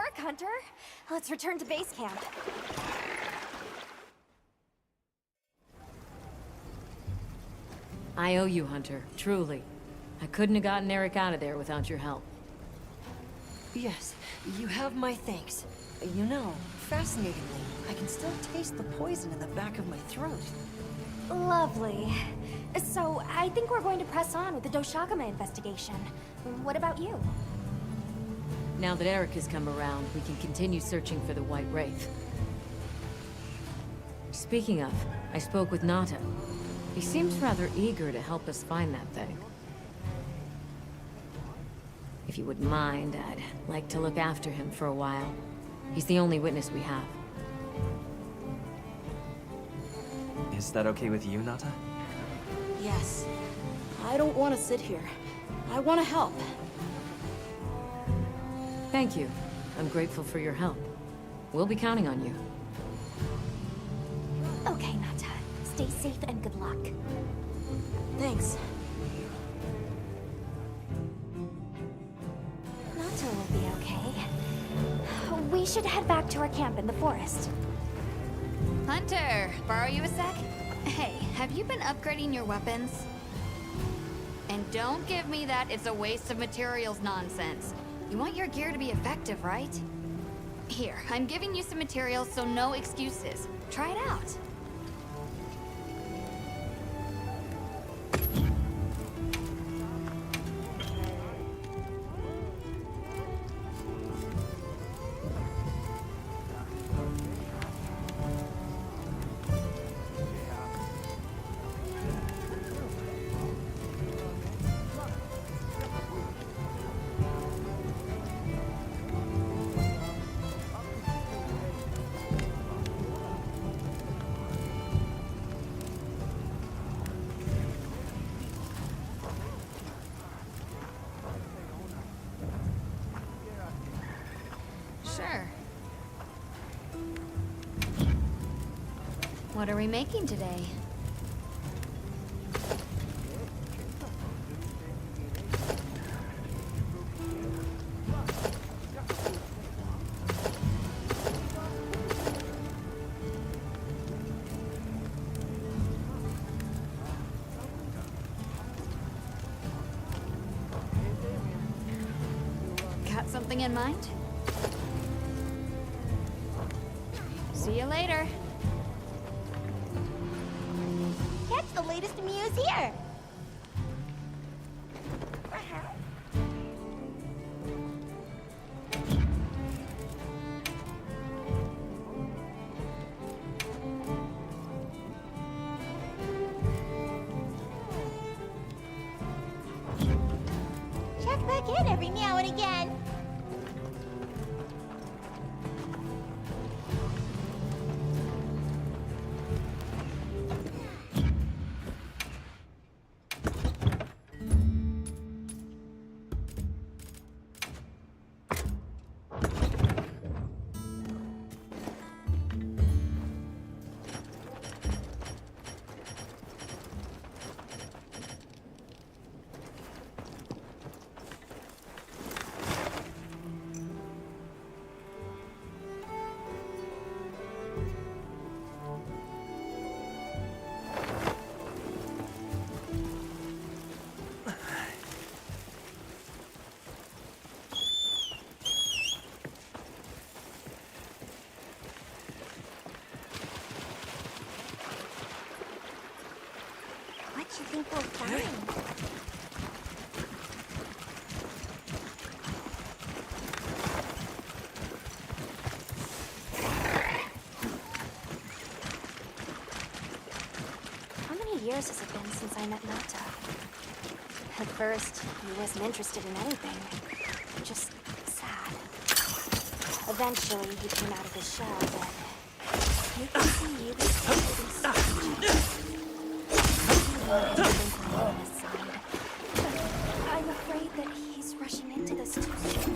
work, Hunter. Let's return to base camp. I owe you, Hunter. Truly. I couldn't have gotten Eric out of there without your help. Yes, you have my thanks. You know, fascinatingly, I can still taste the poison in the back of my throat. Lovely. So, I think we're going to press on with the Doshagama investigation. What about you? Now that Eric has come around, we can continue searching for the White Wraith. Speaking of, I spoke with Nata. He seems rather eager to help us find that thing. If you wouldn't mind, I'd like to look after him for a while. He's the only witness we have. Is that okay with you, Nata? Yes. I don't want to sit here. I want to help. Thank you. I'm grateful for your help. We'll be counting on you. Okay, Nata. Stay safe and good luck. Thanks. Nata will be okay. We should head back to our camp in the forest. Hunter, borrow you a sec? Hey, have you been upgrading your weapons? And don't give me that it's a waste of materials nonsense. You want your gear to be effective, right? Here, I'm giving you some materials, so no excuses. Try it out. Sure. What are we making today? Got something in mind? See you later. Catch the latest news here. Check back in every now and again. What do you think we'll find? How many years has it been since I met Nata? At first, he wasn't interested in anything. Just sad. Eventually, he came out of his shell, but you can see this is I'm afraid that he's rushing into this too soon.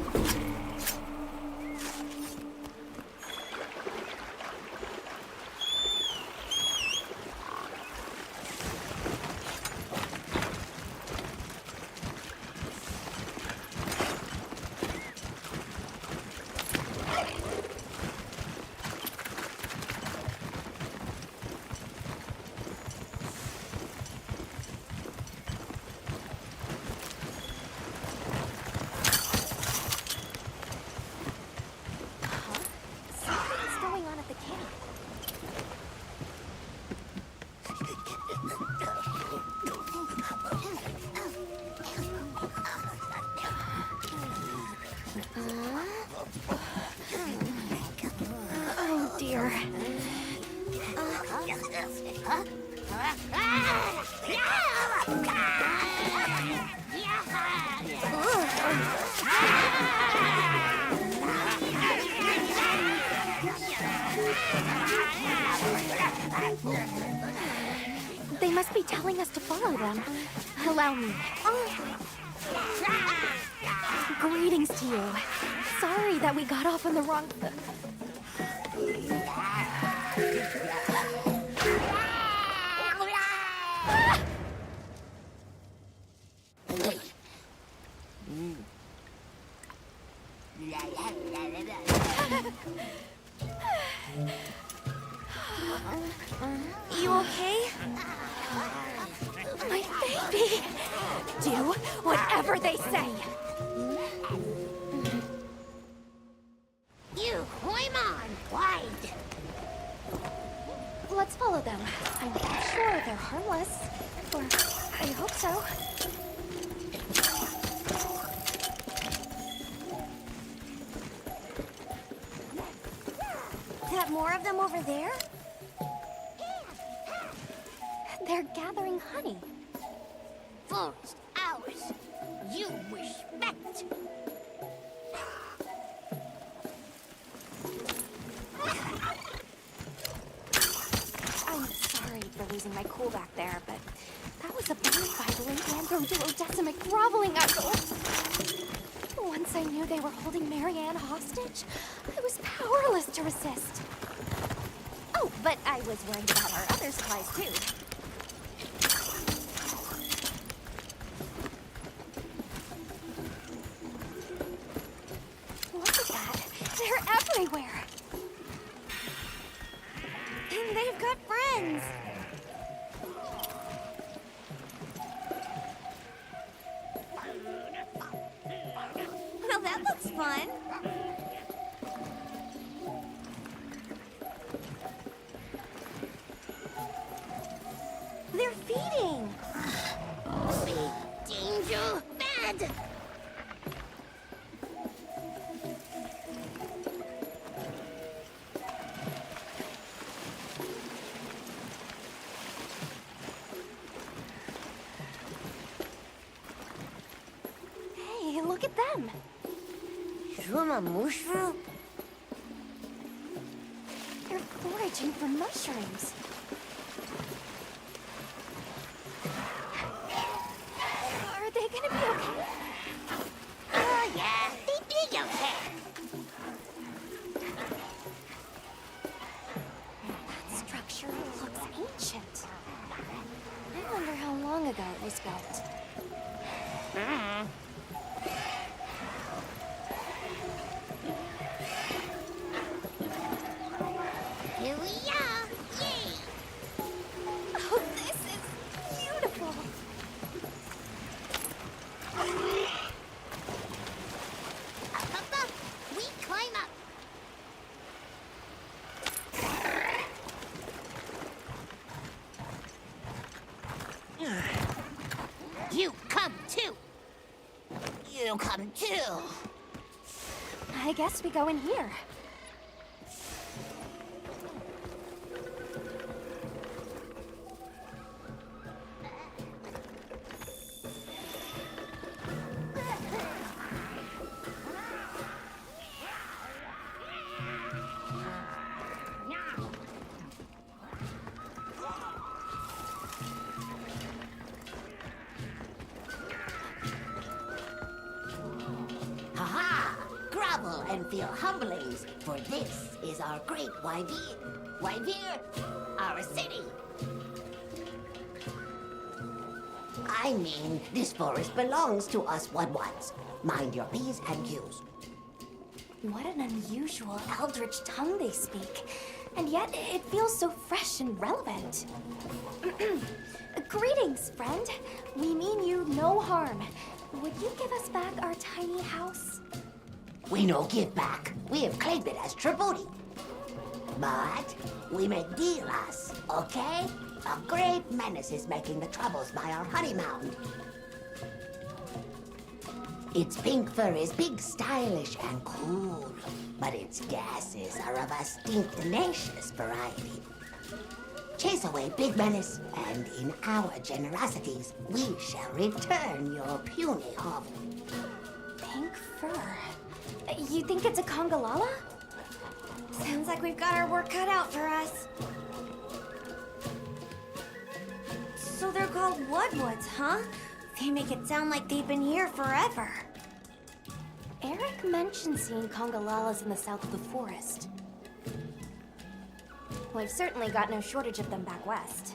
Oh dear. They must be telling us to follow them. Allow me. Greetings to you. Sorry that we got off on the wrong... You okay? My baby! Do whatever they say! You climb on, wide. Let's follow them. I'm sure they're harmless. Or I hope so. Got more of them over there? They're gathering honey. Forest, ours. You respect. I'm sorry for losing my cool back there, but that was a bone-fibeling androduodecimic groveling uncle. Once I knew they were holding Marianne hostage, I was powerless to resist. Oh, but I was worried about our other supplies, too. Look at that. They're everywhere. And they've got friends. Well, that looks fun. They're feeding. Big danger, bad. Hey, look at them. Shuma mushroom? They're foraging for mushrooms. Are they gonna be okay? Oh, yeah, they'd be okay. That structure looks ancient. I wonder how long ago it was built. Here we are. Yay! Oh, this is beautiful. Up. We climb up. You come too. You come too. I guess we go in here. Ha-ha! Grovel and feel humblings, for this is our great Wyvere. Wyvere, our city. I mean, this forest belongs to us ones. Mind your P's and Q's. What an unusual eldritch tongue they speak. And yet, it feels so fresh and relevant. Greetings, friend. We mean you no harm. Would you give us back our tiny house? We no give back. We have claimed it as tribute. But we make deals, okay? A great menace is making the troubles by our honey mound. Its pink fur is big, stylish, and cool, but its gases are of a stink-tenacious variety. Chase away Big Menace, and in our generosities, we shall return your puny hovel. Pink fur. You think it's a Congalala? Sounds like we've got our work cut out for us. So they're called Woodwoods, huh? They make it sound like they've been here forever. Eric mentioned seeing Congalalas in the south of the forest. We've certainly got no shortage of them back west.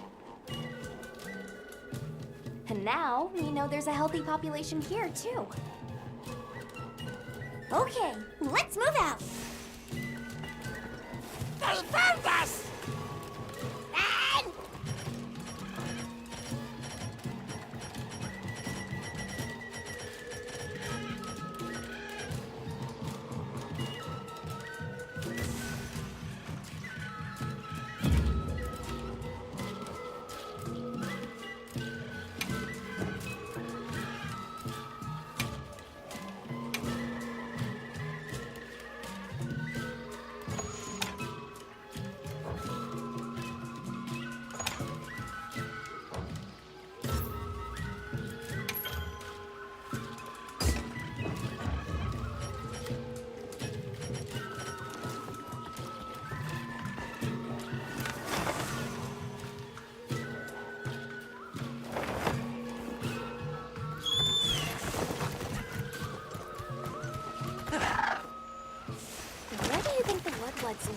And now, we know there's a healthy population here, too. Okay, let's move out! They found us!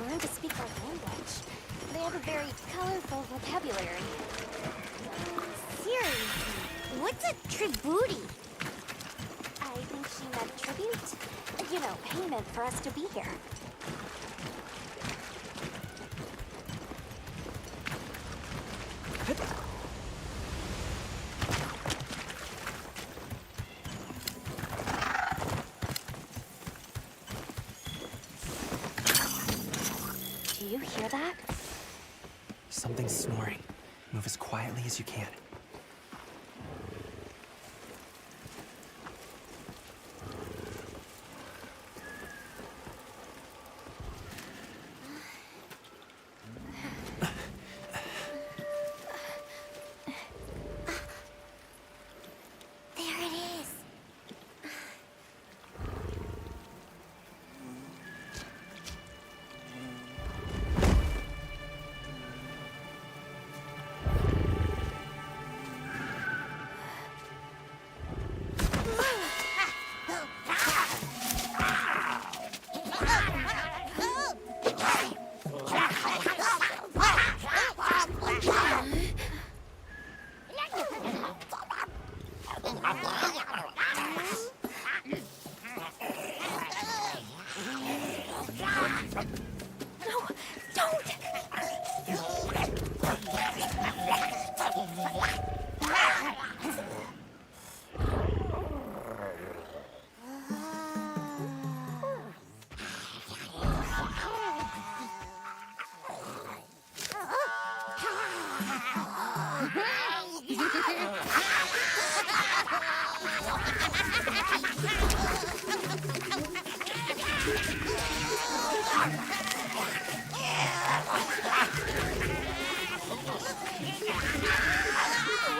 Learn to speak our language. They have a very colorful vocabulary. Seriously, what's a tributi? I think she meant tribute. You know, payment for us to be here. Do you hear that? Something's snoring. Move as quietly as you can. There it is.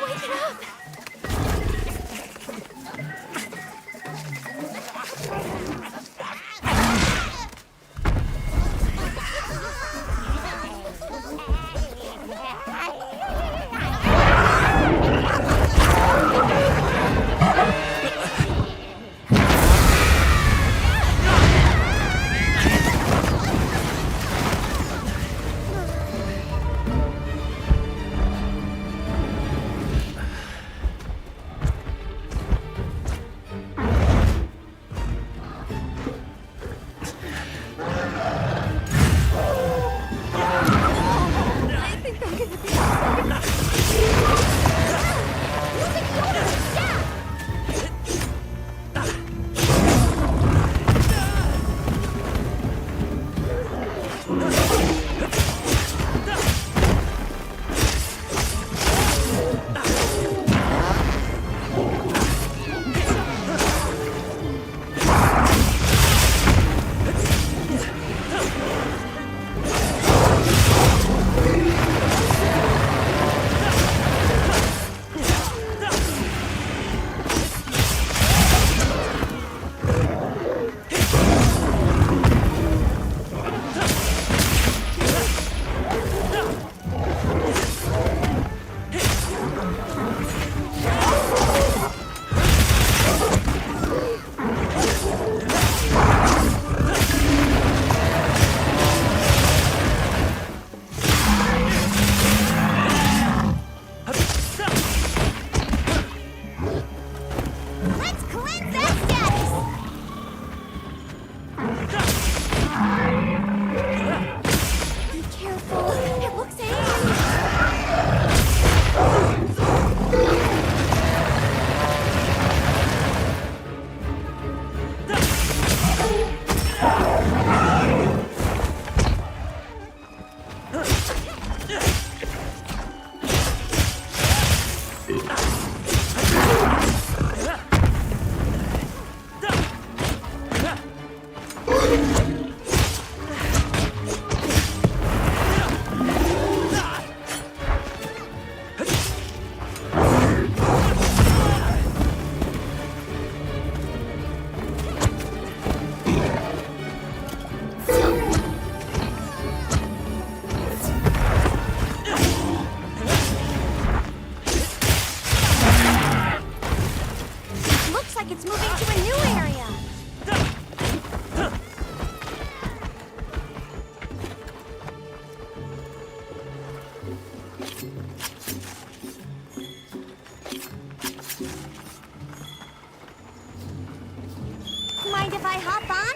Wake it up! Looks like it's moving to a new area. Mind if I hop on?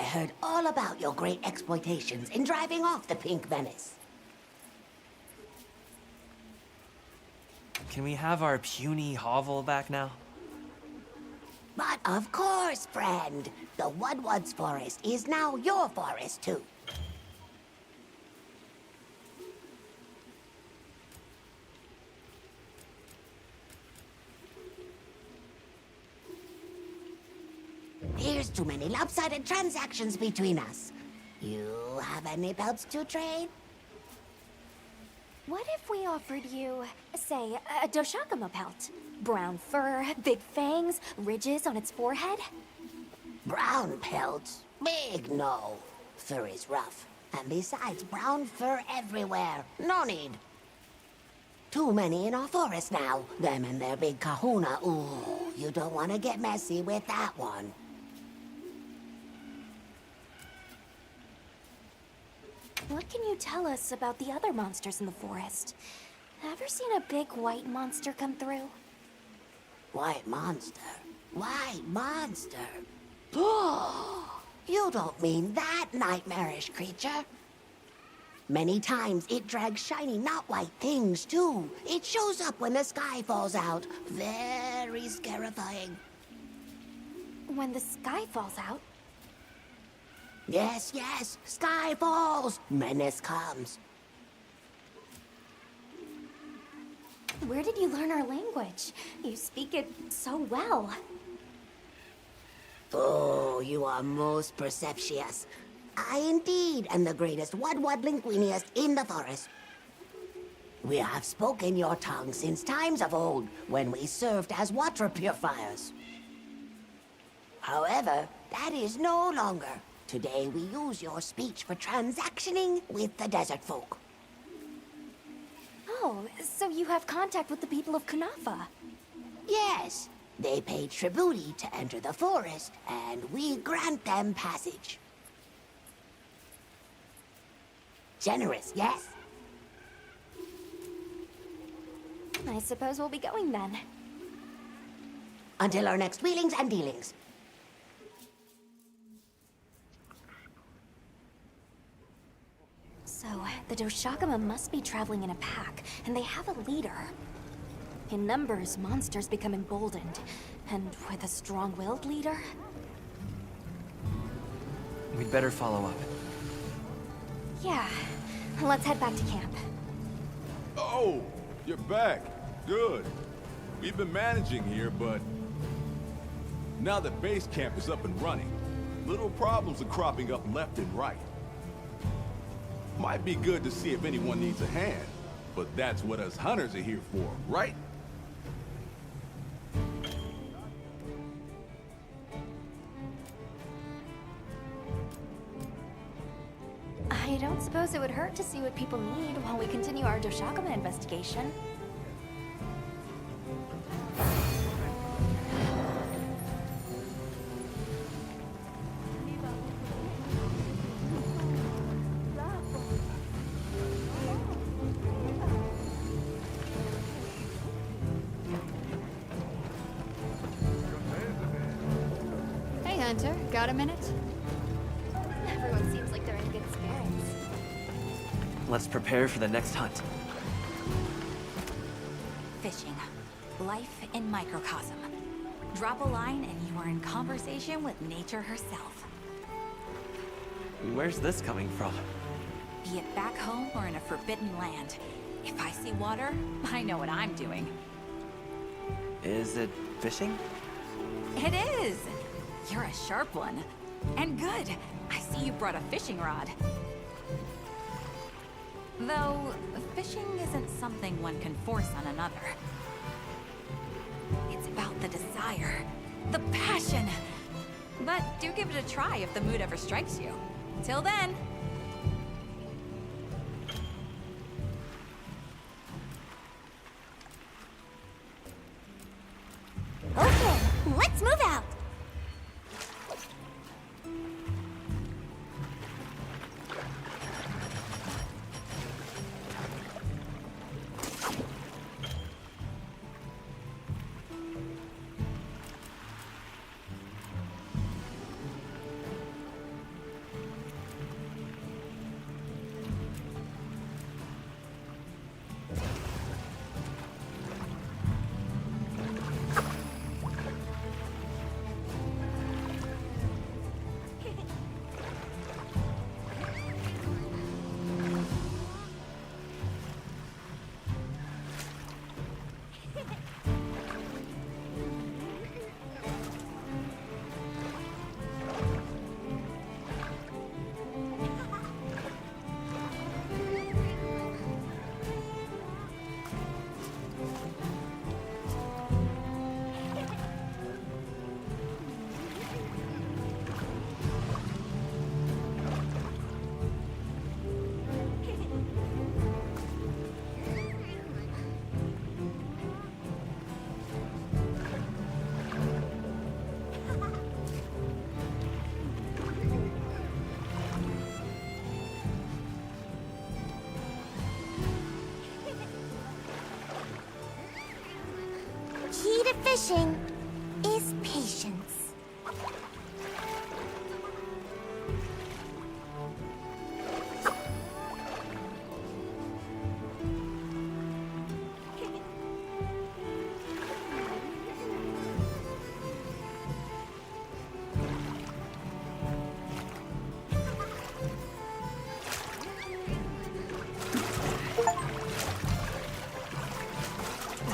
heard all about your great exploitations in driving off the Pink Menace. Can we have our puny hovel back now? But of course, friend. The Woodwoods Forest is now your forest, too. Here's too many lopsided transactions between us. You have any pelts to trade? What if we offered you, say, a Doshakama pelt? Brown fur, big fangs, ridges on its forehead? Brown pelts? Big no. Fur is rough. And besides, brown fur everywhere. No need. Too many in our forest now. Them and their big kahuna. Ooh, you don't want to get messy with that one. What can you tell us about the other monsters in the forest? Ever seen a big white monster come through? White monster? White monster? Oh, you don't mean that nightmarish creature? Many times it drags shiny, not white things, too. It shows up when the sky falls out. Very scarifying. When the sky falls out? Yes, yes. Sky falls. Menace comes. Where did you learn our language? You speak it so well. Oh, you are most perceptious. I indeed am the greatest Woodwood linguist in the forest. We have spoken your tongue since times of old, when we served as water purifiers. However, that is no longer. Today we use your speech for transactioning with the desert folk. Oh, so you have contact with the people of Kunafa? Yes. They pay tribute to enter the forest, and we grant them passage. Generous, yes? I suppose we'll be going then. Until our next wheelings and dealings. So, the Doshakama must be traveling in a pack, and they have a leader. In numbers, monsters become emboldened, and with a strong-willed leader... We'd better follow up. Yeah, let's head back to camp. Oh, you're back. Good. We've been managing here, but now that base camp is up and running, little problems are cropping up left and right. Might be good to see if anyone needs a hand, but that's what us hunters are here for, right? I don't suppose it would hurt to see what people need while we continue our Doshakama investigation. Hey, Hunter. Got a minute? Everyone seems like they're in good spirits. Let's prepare for the next hunt. Fishing. Life in microcosm. Drop a line and you are in conversation with nature herself. Where's this coming from? Be it back home or in a forbidden land. If I see water, I know what I'm doing. Is it fishing? It is! You're a sharp one. And good. I see you brought a fishing rod. Though, fishing isn't something one can force on another. It's about the desire, the passion. But do give it a try if the mood ever strikes you. Till then. Okay, let's move out! to fishing is patience.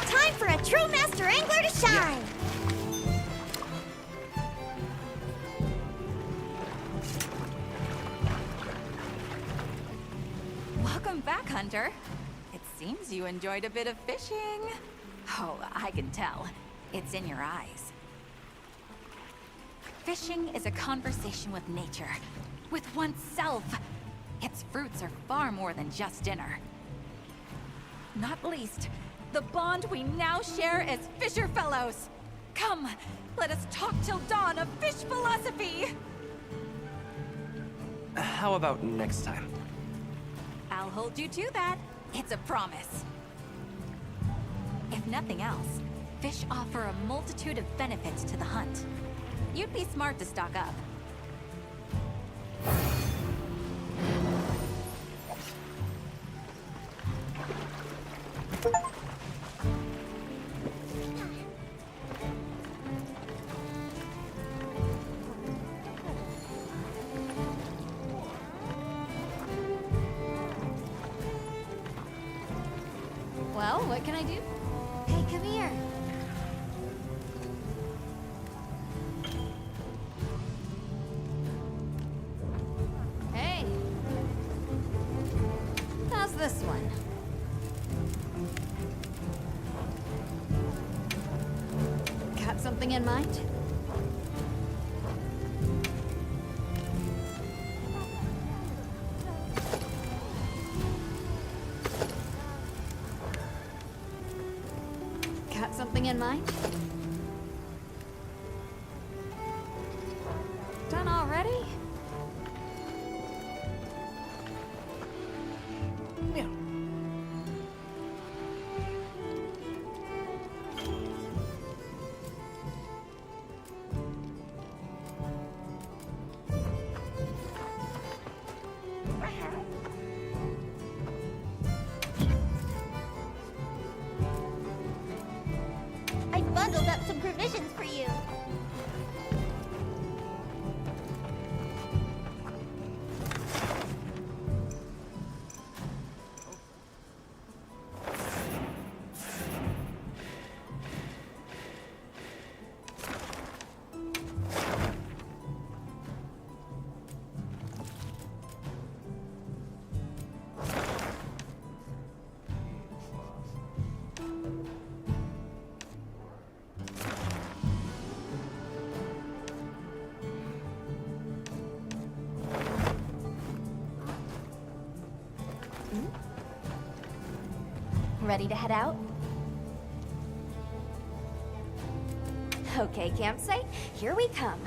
Time for a true master angler to shine! Welcome back, Hunter. It seems you enjoyed a bit of fishing. Oh, I can tell. It's in your eyes. Fishing is a conversation with nature, with oneself. Its fruits are far more than just dinner. Not least, the bond we now share as fisher fellows. Come, let us talk till dawn of fish philosophy. How about next time? I'll hold you to that. It's a promise. If nothing else, fish offer a multitude of benefits to the hunt. You'd be smart to stock up. Well, what can I do? Hey, come here. Hey. How's this one? Got something in mind? Got something in mind? Done already? Yeah. I bundled up some provisions for you. Ready to head out? Okay, campsite, here we come.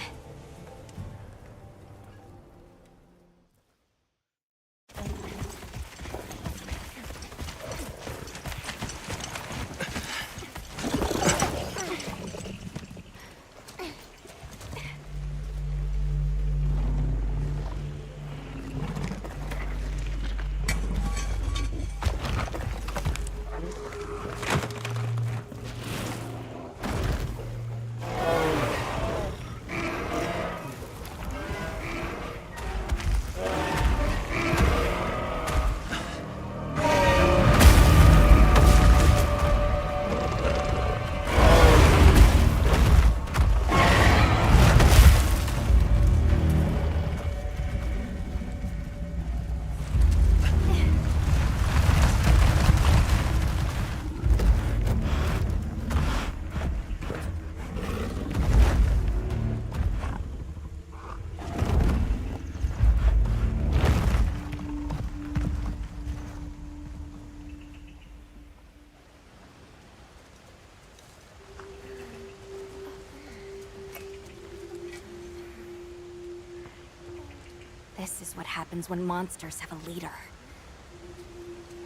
This is what happens when monsters have a leader.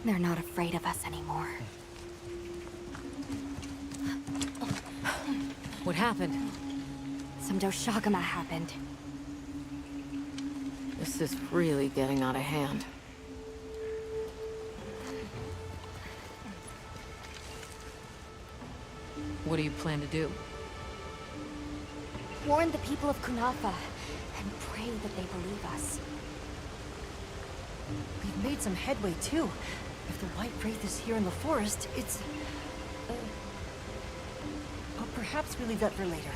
They're not afraid of us anymore. What happened? Some Doshagama happened. This is really getting out of hand. What do you plan to do? Warn the people of Kunafa and pray that they believe us. We've made some headway, too. If the White Wraith is here in the forest, it's... But perhaps we leave that for later.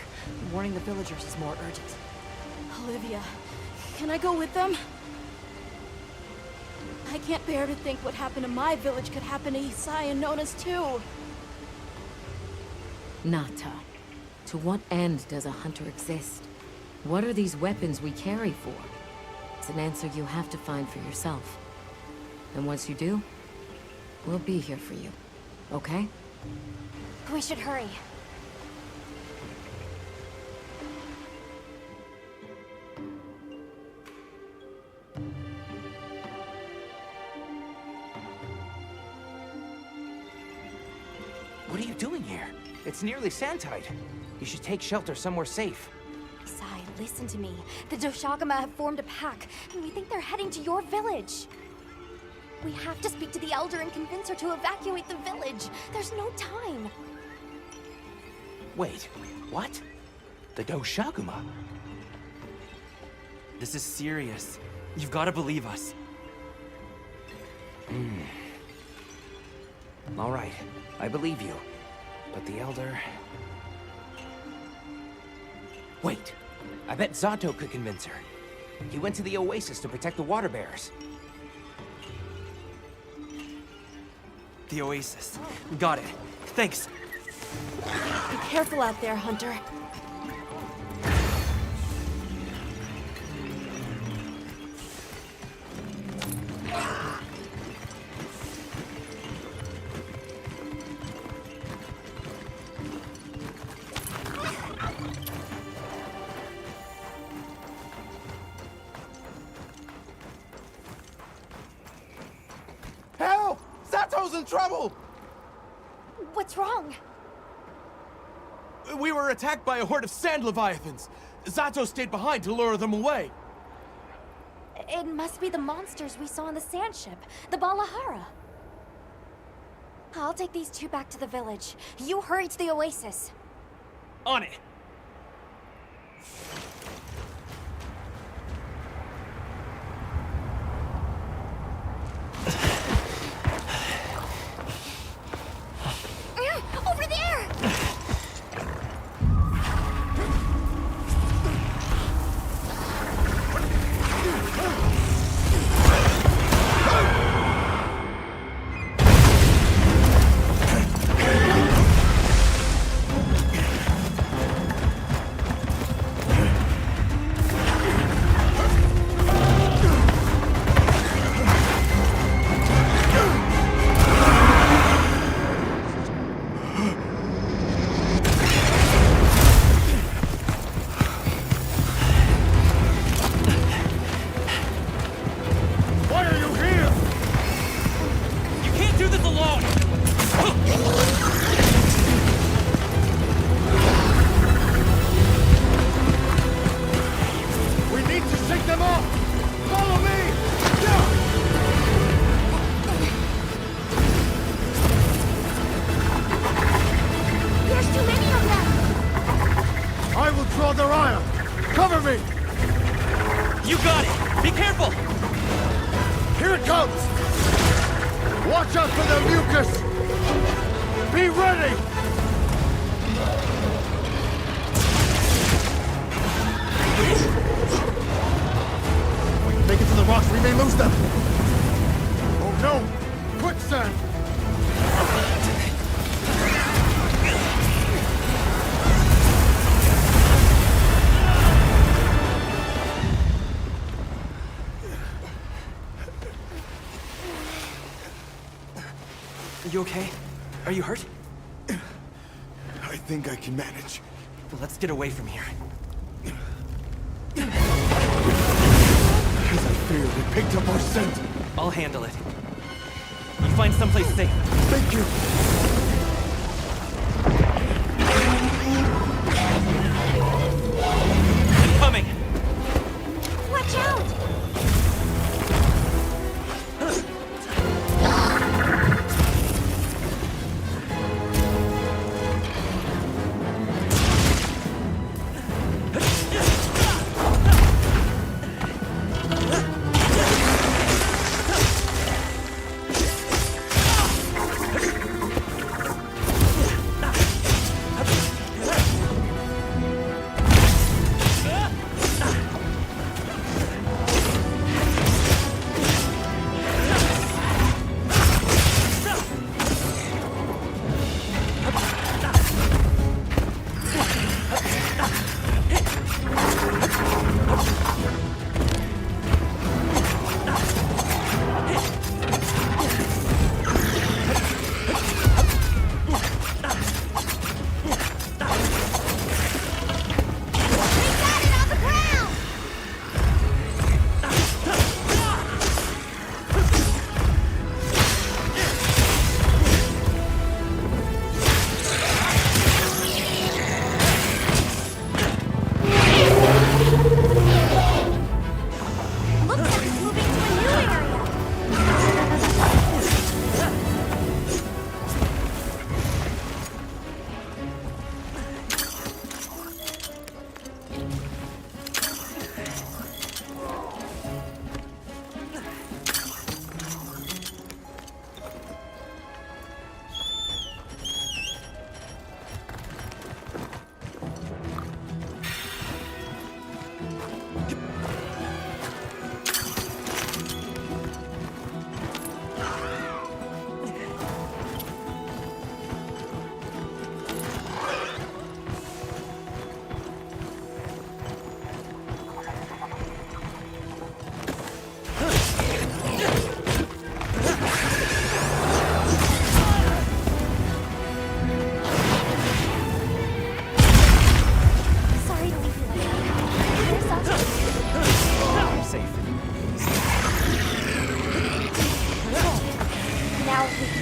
Warning the villagers is more urgent. Olivia, can I go with them? I can't bear to think what happened to my village could happen to Isai and Nona's too. Nata, to what end does a hunter exist? What are these weapons we carry for? It's an answer you have to find for yourself. And once you do, we'll be here for you, okay? We should hurry. What are you doing here? It's nearly sandtide. You should take shelter somewhere safe. Isai, listen to me. The Doshagama have formed a pack, and we think they're heading to your village. We have to speak to the Elder and convince her to evacuate the village. There's no time. Wait, what? The Doshagama? This is serious. You've got to believe us. All right, I believe you. But the Elder... Wait, I bet Zato could convince her. He went to the Oasis to protect the water bearers. The Oasis. Got it. Thanks. Be careful out there, Hunter. Help! Zato's in trouble! What's wrong? We were attacked by a horde of sand leviathans. Zato stayed behind to lure them away. It must be the monsters we on the sand ship, the Balahara. I'll take these two back to the village. You hurry to the Oasis. On it. Over there! You got it! Be careful! Here it comes! Watch out for the mucus! Be ready! We can make it to the rocks, we may lose them! Oh no! Quicksand! Are you okay? Are you hurt? I think I can manage. Let's get away from here. As I feared, it picked up our scent. I'll handle it. You find someplace safe. Thank you.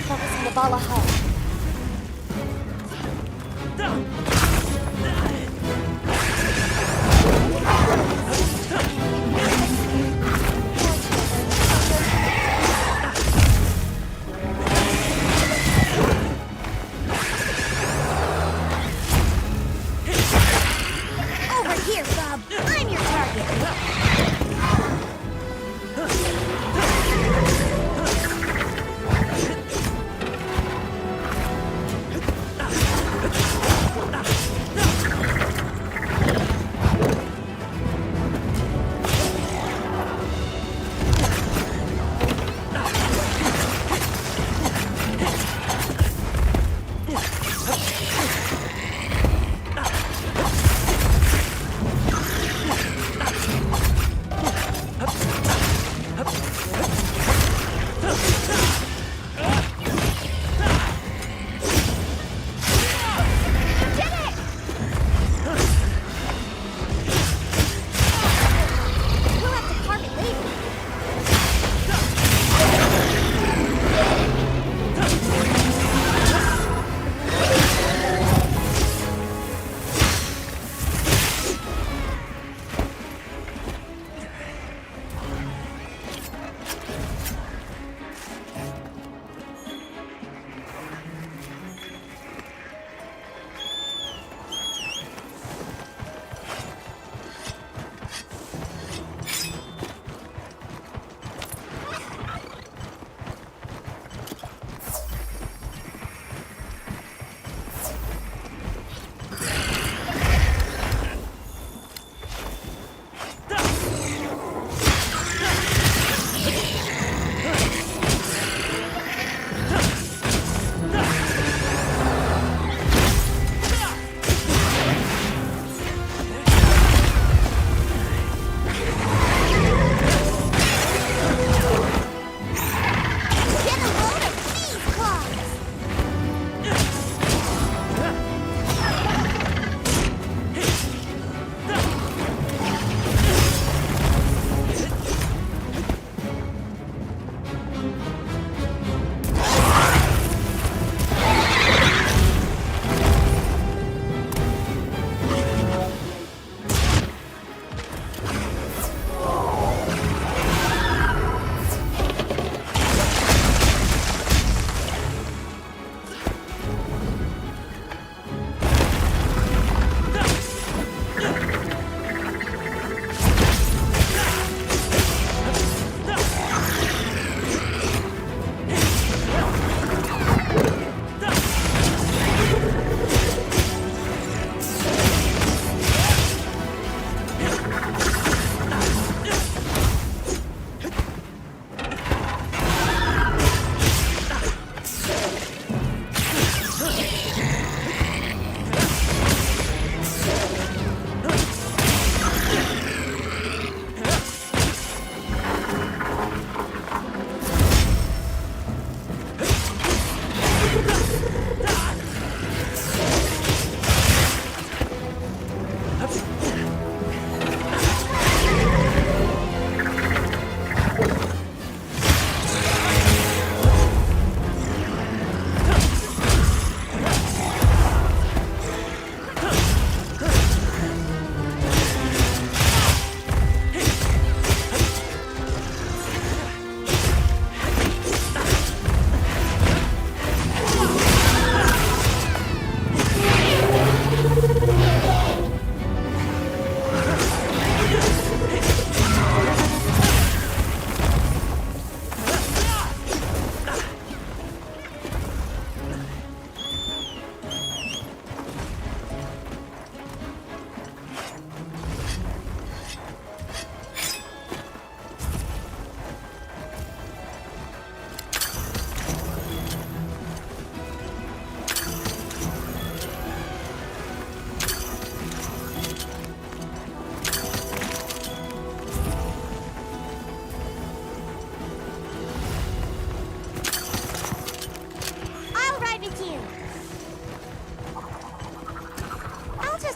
Focus on the Bala hull. Over here, bub. I'm your target.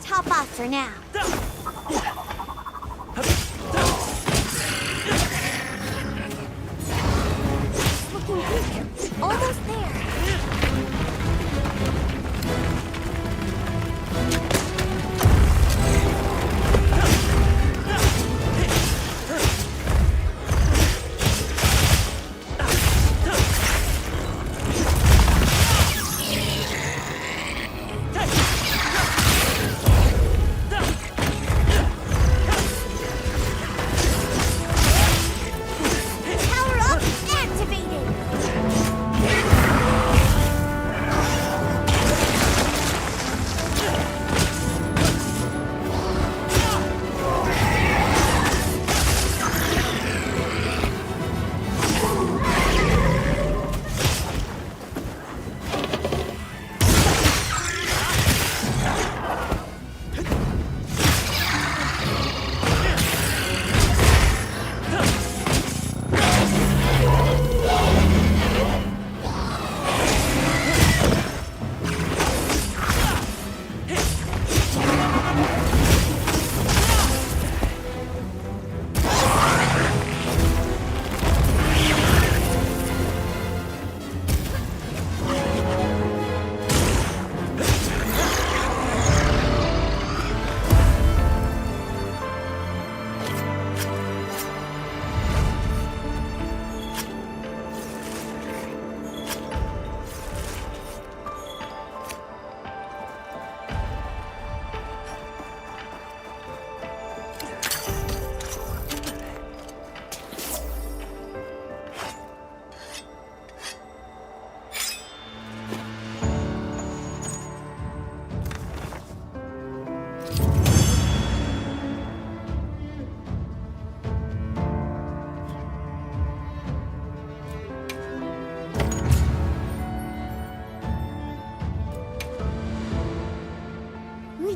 hop off for now. Looking good. Almost there.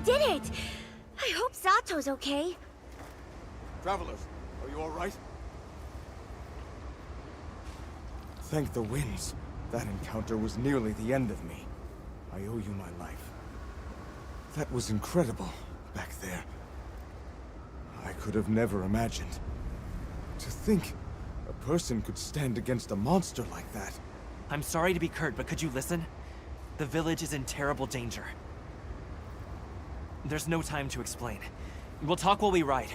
did it! I hope Zato's okay. Travelers, are you all right? Thank the winds. That encounter was nearly the end of me. I owe you my life. That was incredible, back there. I could have never imagined. To think a person could stand against a monster like that. I'm sorry to be curt, but could you listen? The village is in terrible danger. There's no time to explain. We'll talk while we ride.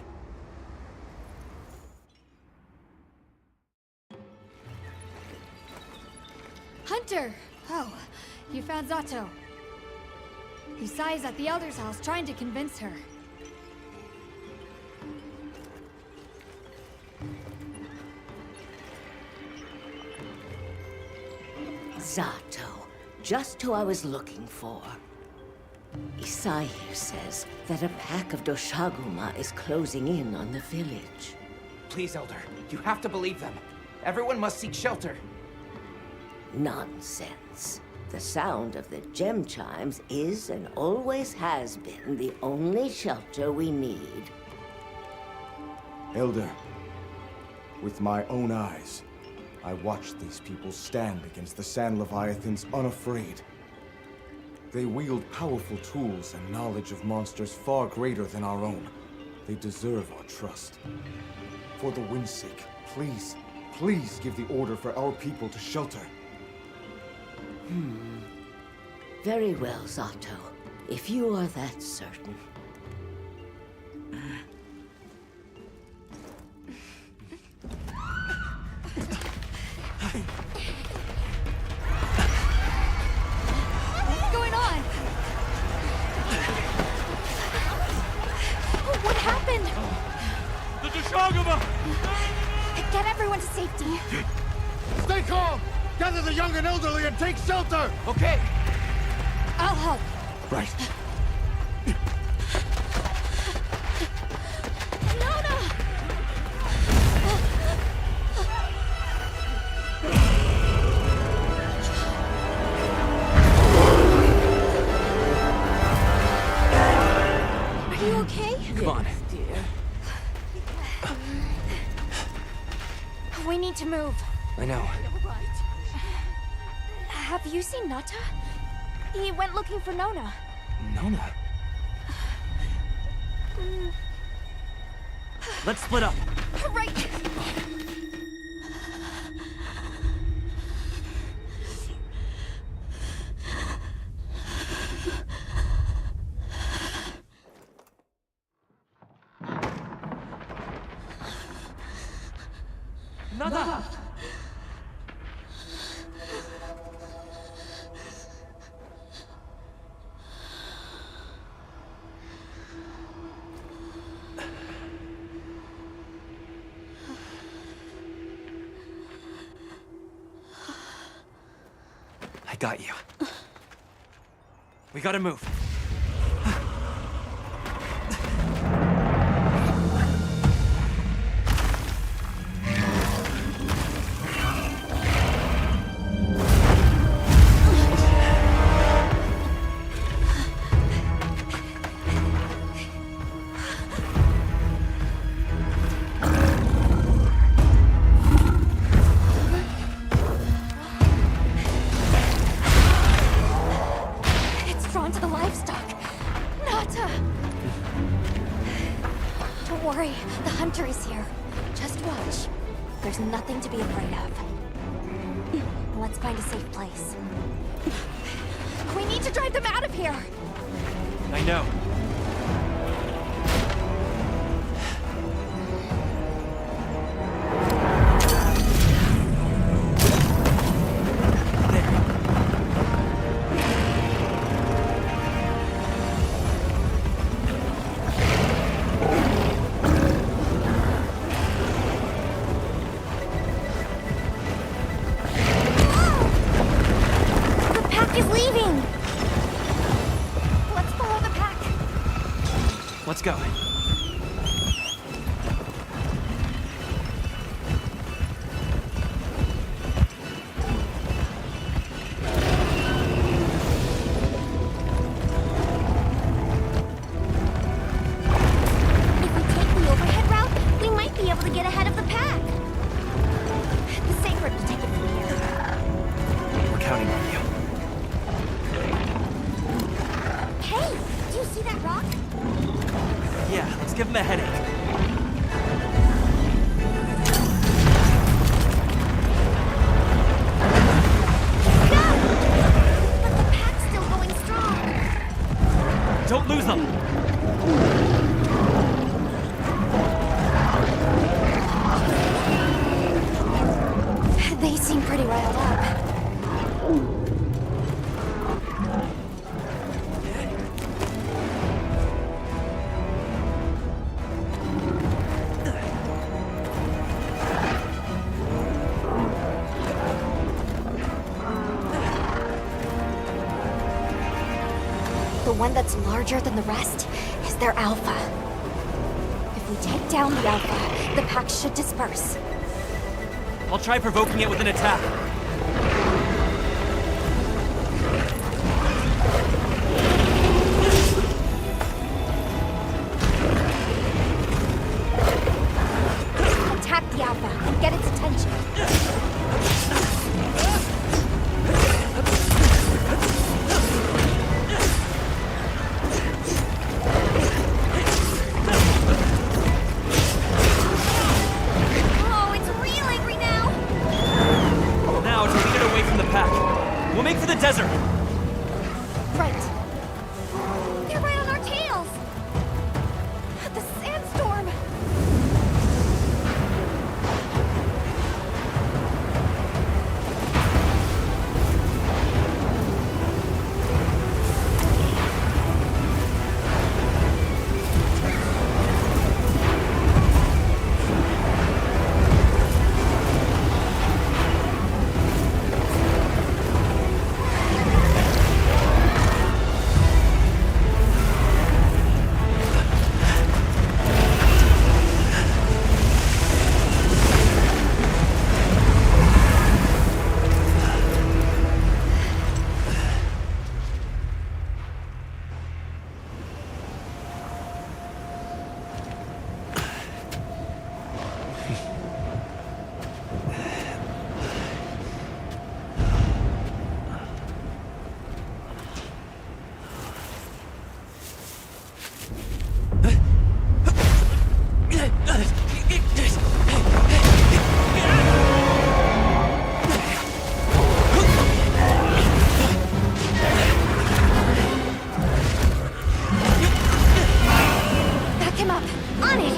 Hunter! Oh, you found Zato. Yusai's at the Elder's house trying to convince her. Zato, just who I was looking for. Isai here says that a pack of Doshaguma is closing in on the village. Please, Elder, you have to believe them. Everyone must seek shelter. Nonsense. The sound of the gem chimes is and always has been the only shelter we need. Elder, with my own eyes, I watched these people stand against the Sand Leviathans unafraid. They wield powerful tools and knowledge of monsters far greater than our own. They deserve our trust. For the wind's sake, please, please give the order for our people to shelter. Very well, Zato. If you are that certain. What's going on? What happened? The Doshaguma! Get everyone to safety. Stay calm! Gather the young and elderly and take shelter! Okay. I'll help. Right. Are you okay? Come on. Dear. We need to move. I know. Have you seen Nata? He went looking for Nona. Nona? Let's split up. Right! Nada! I got you. We gotta move. There's nothing to be afraid of. Let's find a safe place. We need to drive them out of here! I know. Let's go. counting on you. Hey, do you see that rock? Yeah, let's give him a headache. But the pack's still going strong. Don't lose them! They seem pretty riled up. The one that's larger than the rest is their alpha. If we take down the alpha, the pack should disperse. I'll try provoking it with an attack. Attack the alpha and get its attention. Oh, it's real angry now. Now to lead it away from the pack. We'll make for the desert. Right. They're right on our tails. The sandstorm. Back him up. On it.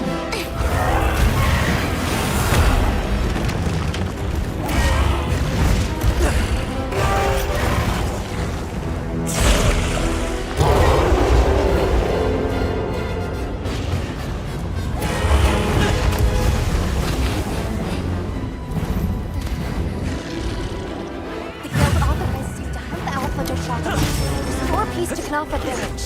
The guild authorizes you to hunt the alpha to Shaka. Restore peace to Knalfa Village.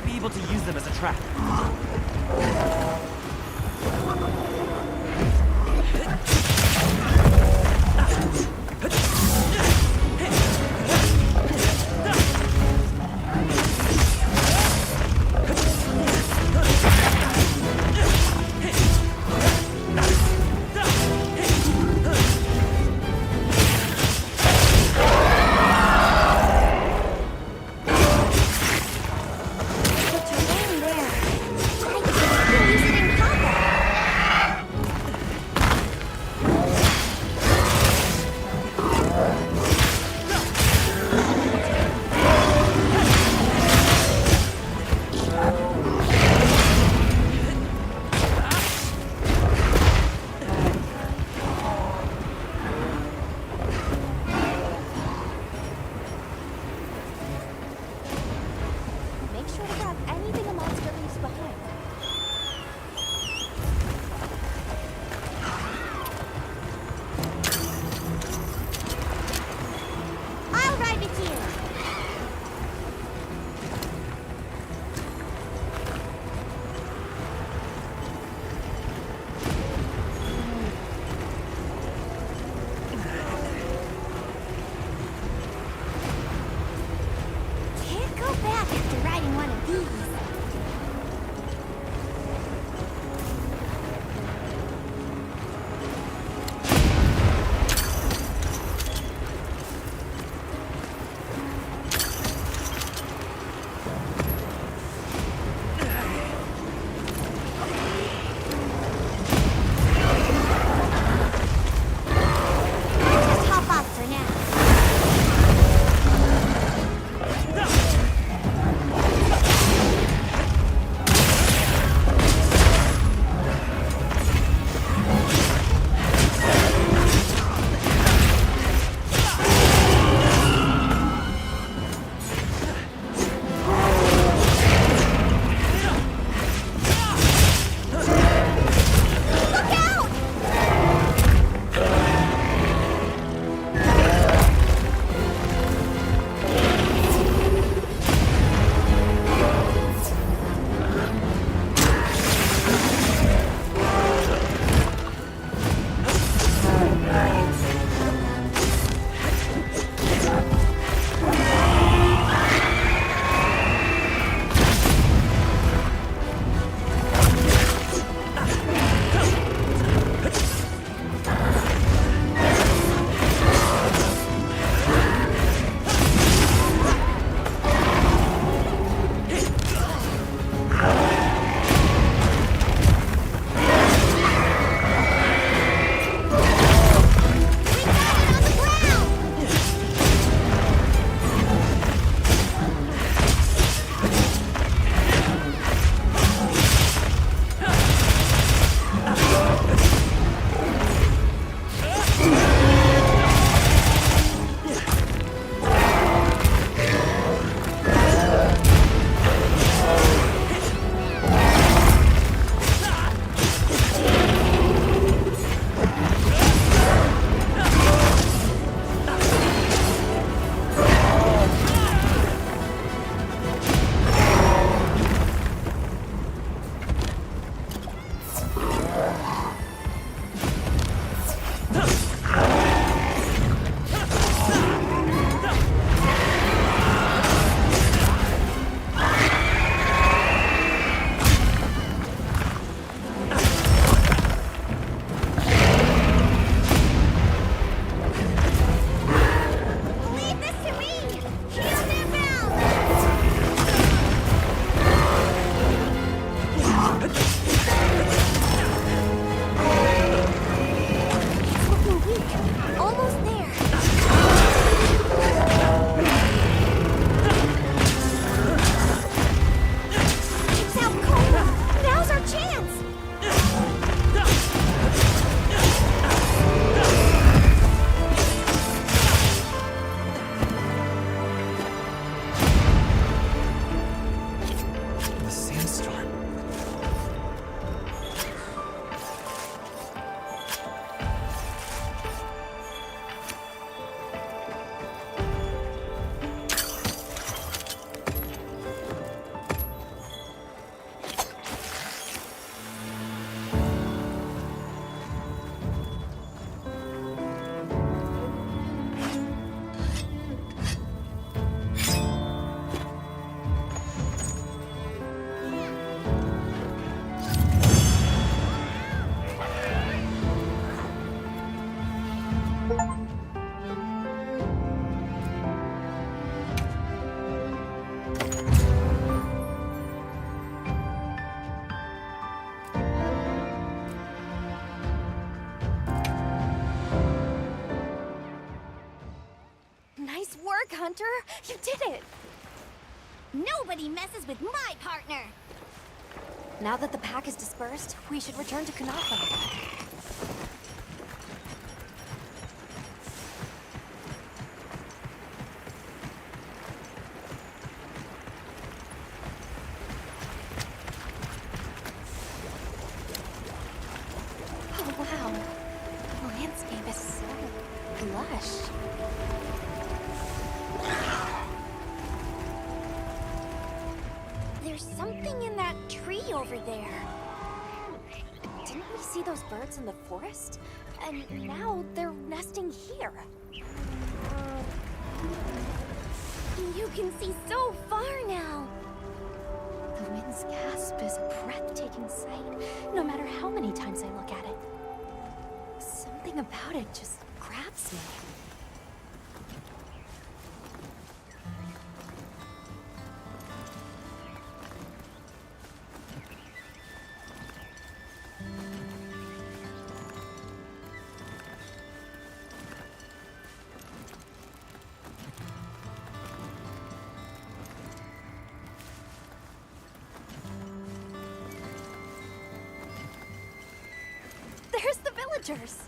might be able to use them as a trap. Hunter! You did it! Nobody messes with my partner! Now that the pack is dispersed, we should return to Kunafa. Oh wow, the landscape is so lush. There's something in that tree over there. Didn't we see those birds in the forest? And now they're nesting here. You can see so far now. The wind's gasp is a breathtaking sight, no matter how many times I look at it. Something about it just grabs me. There's the villagers!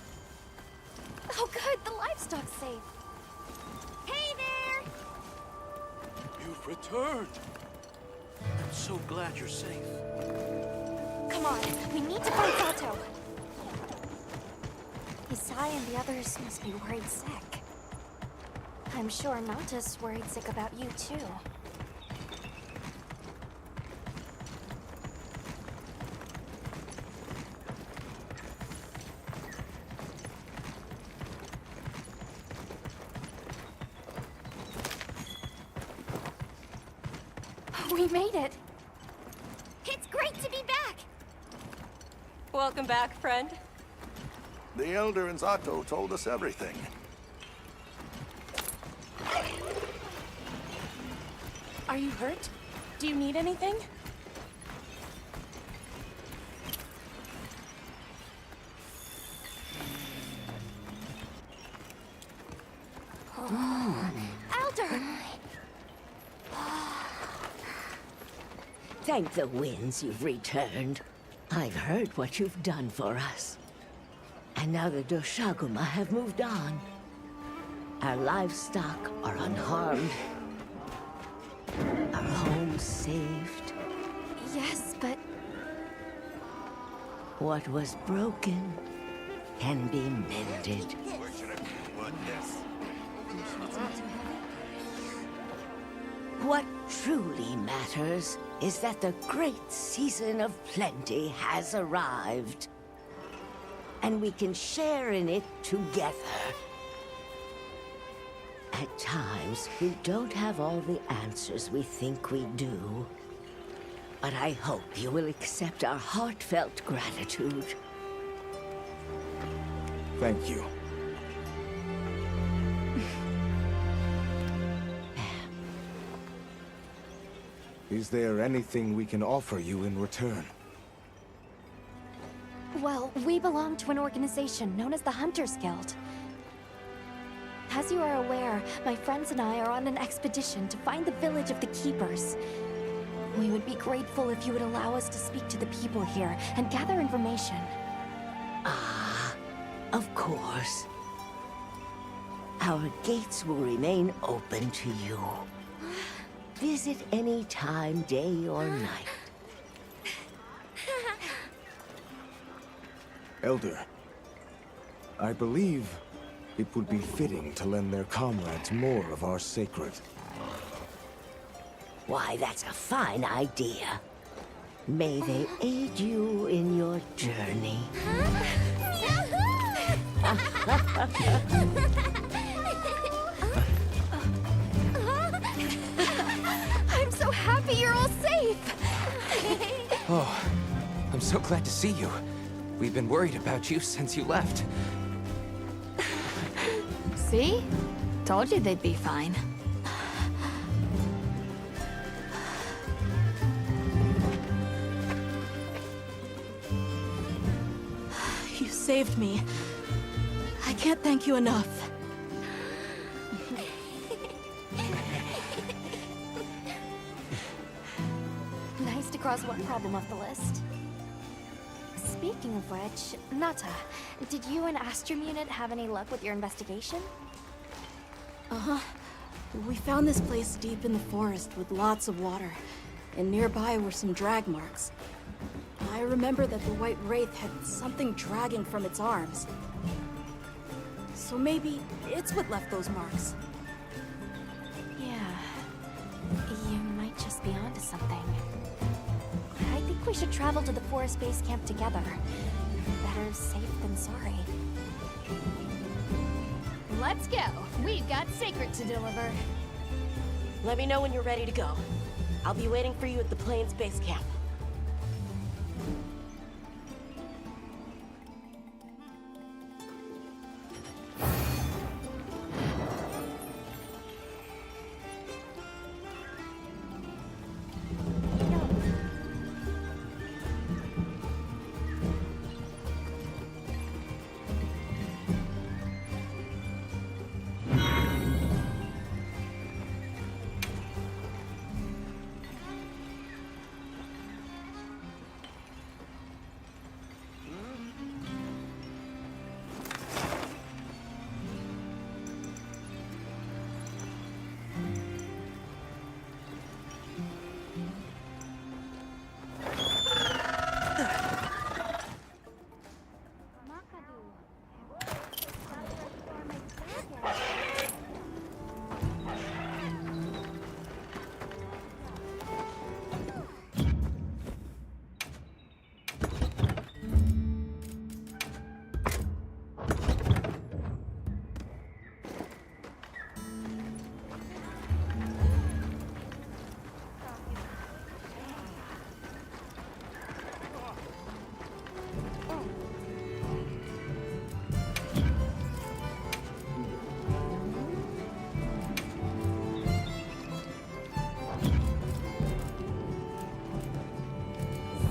Oh good, the livestock's safe. Hey there! You've returned. I'm so glad you're safe. Come on, we need to find Sato. Isai and the others must be worried sick. I'm sure Nauta's worried sick about you too. We made it! It's great to be back! Welcome back, friend. The Elder and Zato told us everything. Are you hurt? Do you need anything? Elder! Thank the winds you've returned. I've heard what you've done for us. And now the Doshaguma have moved on. Our livestock are unharmed. Our home saved. Yes, but... What was broken can be mended. What truly matters is that the great season of plenty has arrived. And we can share in it together. At times, we don't have all the answers we think we do. But I hope you will accept our heartfelt gratitude. Thank you. Is there anything we can offer you in return? Well, we belong to an organization known as the Hunters Guild. As you are aware, my friends and I are on an expedition to find the village of the Keepers. We would be grateful if you would allow us to speak to the people here and gather information. Ah, of course. Our gates will remain open to you. Visit any time, day or night. Elder, I believe it would be fitting to lend their comrades more of our sacred. Why, that's a fine idea. May they aid you in your journey. I'm so happy you're all safe! Oh, I'm so glad to see you. We've been worried about you since you left. See? Told you they'd be fine. You saved me. I can't thank you enough. cross one problem off the list. Speaking of which, Nata, did you and Astrum Unit have any luck with your investigation? Uh-huh. We found this place deep in the forest with lots of water, and nearby were some drag marks. I remember that the White Wraith had something dragging from its arms. So maybe it's what left those marks. Yeah. You might just be onto something. I think we should travel to the forest base camp together. Better safe than sorry. Let's go. We've got Sacred to deliver. Let me know when you're ready to go. I'll be waiting for you at the Plains base camp.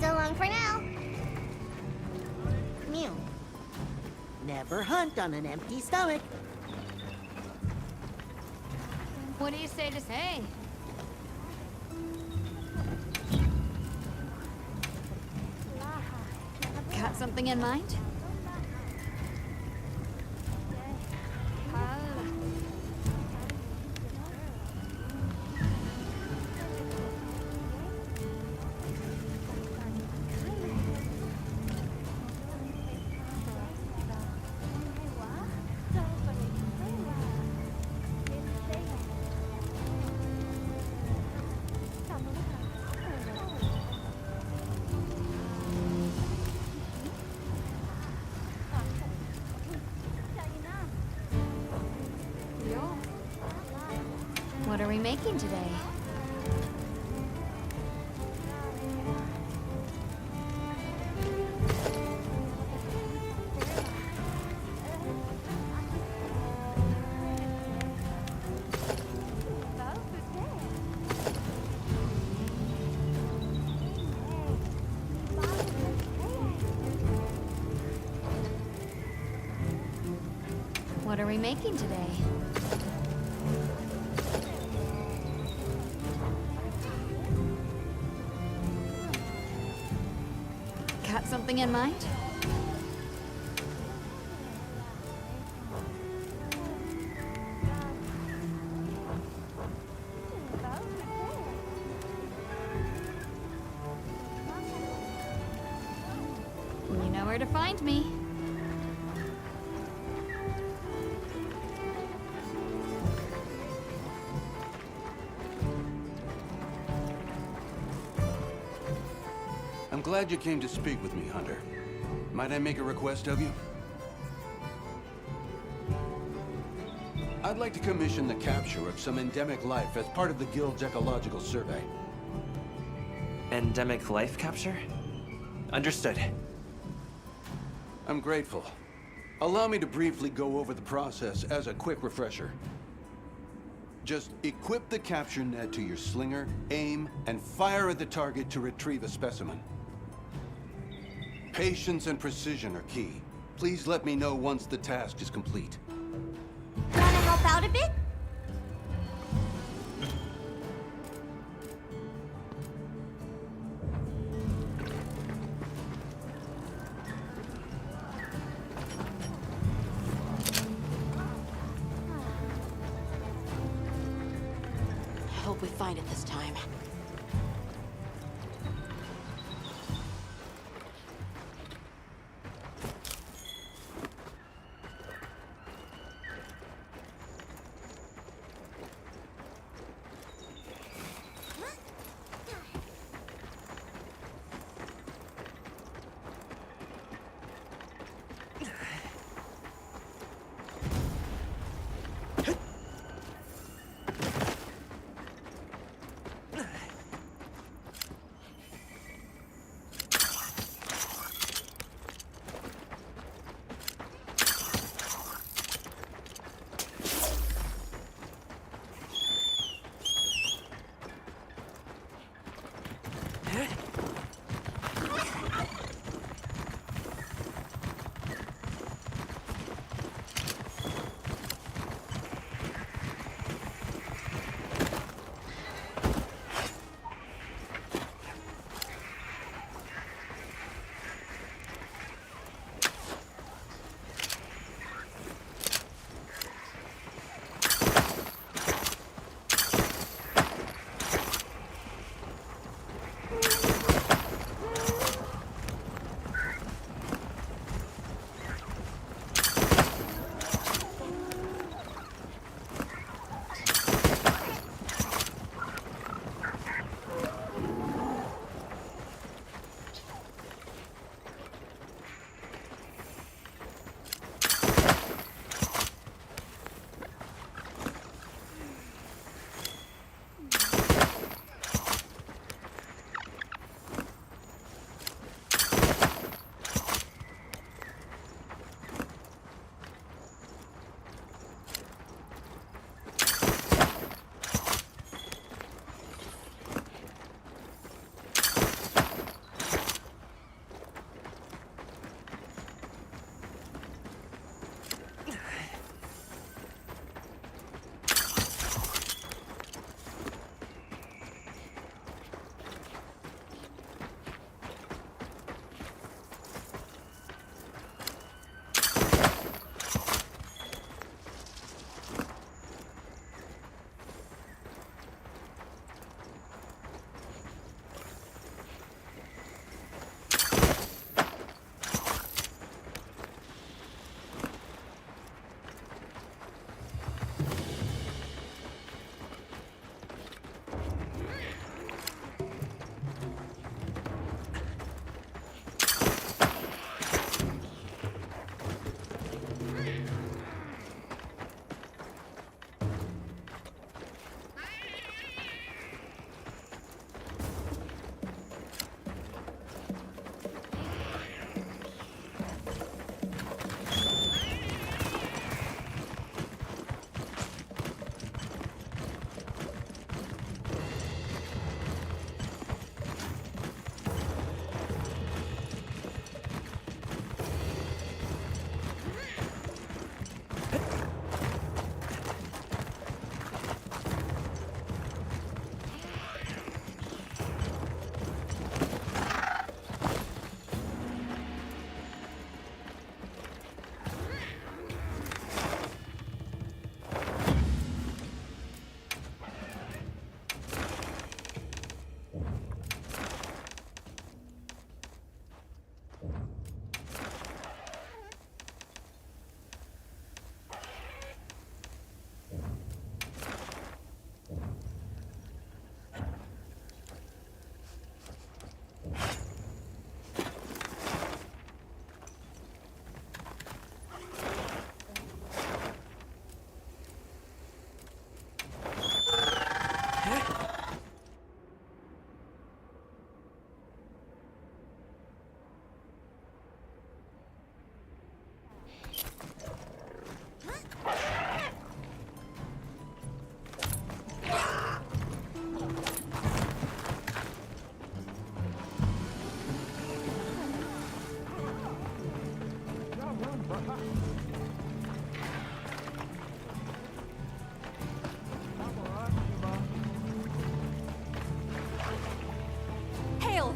So long for now. Mew. Never hunt on an empty stomach. What do you say to say? Got something in mind? What are we making today? What are we making today? Got something in mind? You know where to find me. I'm glad you came to speak with me, Hunter. Might I make a request of you? I'd like to commission the capture of some endemic life as part of the Guild's ecological survey. Endemic life capture? Understood. I'm grateful. Allow me to briefly go over the process as a quick refresher. Just equip the capture net to your slinger, aim, and fire at the target to retrieve a specimen. Patience and precision are key. Please let me know once the task is complete. Wanna help out a bit? we find it this time.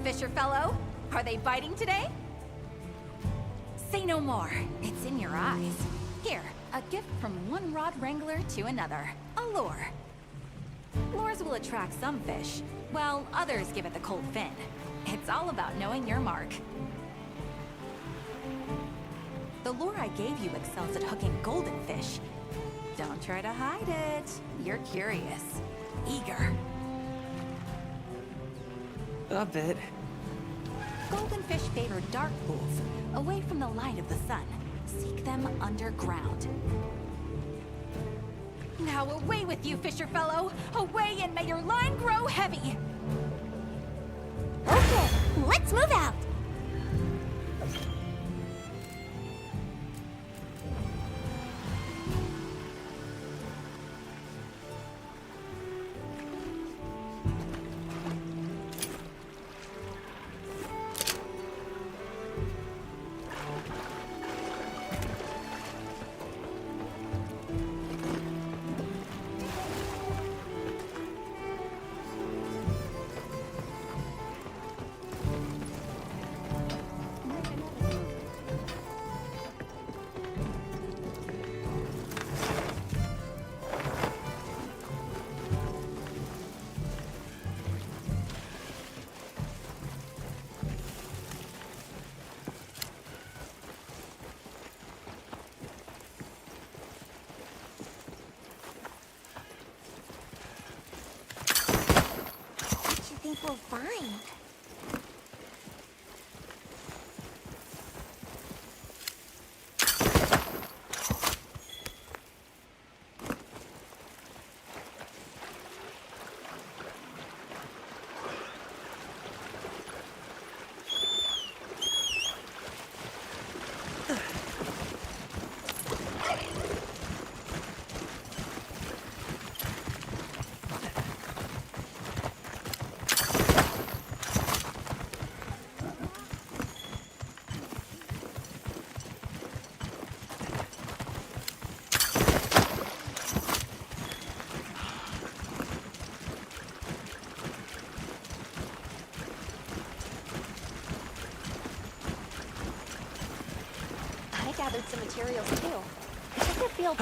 Fisher fellow. Are they biting today? Say no more. It's in your eyes. Here, a gift from one rod wrangler to another. A lure. Lures will attract some fish, while others give it the cold fin. It's all about knowing your mark. The lure I gave you excels at hooking golden fish. Don't try to hide it. You're curious, eager. A bit. Golden fish favor dark pools, away from the light of the sun. Seek them underground. Now away with you, fisher fellow! Away, and may your line grow heavy! Okay, let's move out! What do you think we'll find? Gathered some materials too. Check the field.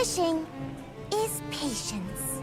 fishing is patience.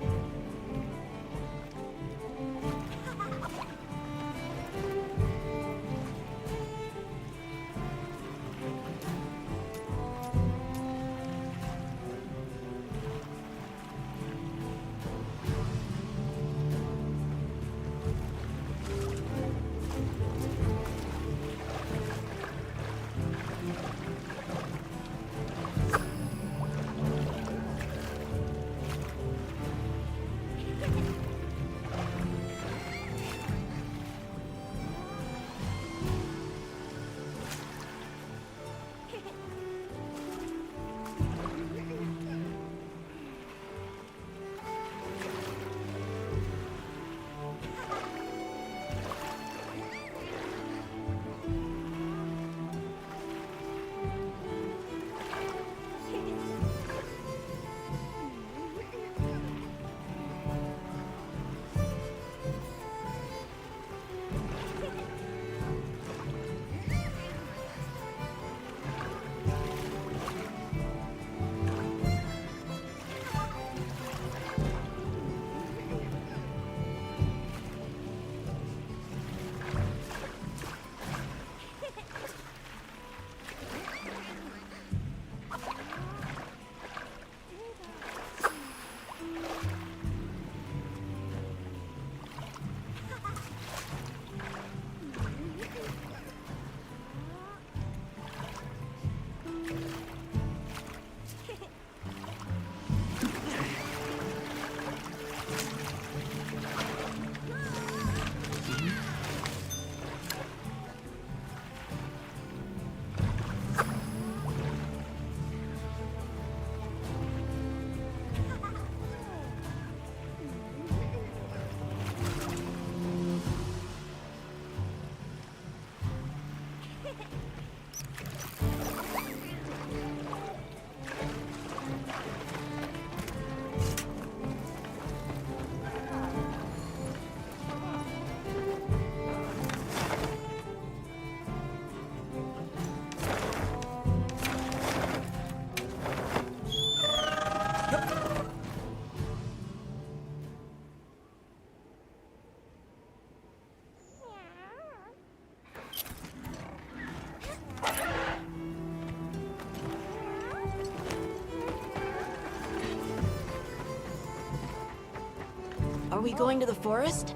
Are we going to the forest?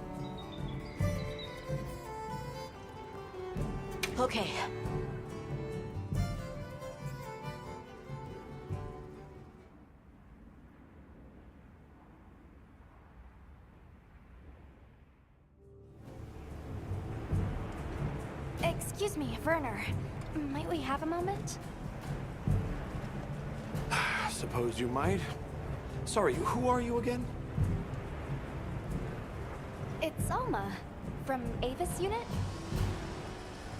Okay. Excuse me, Werner. Might we have a moment? Suppose you might. Sorry, who are you again? It's Alma, from Avis Unit.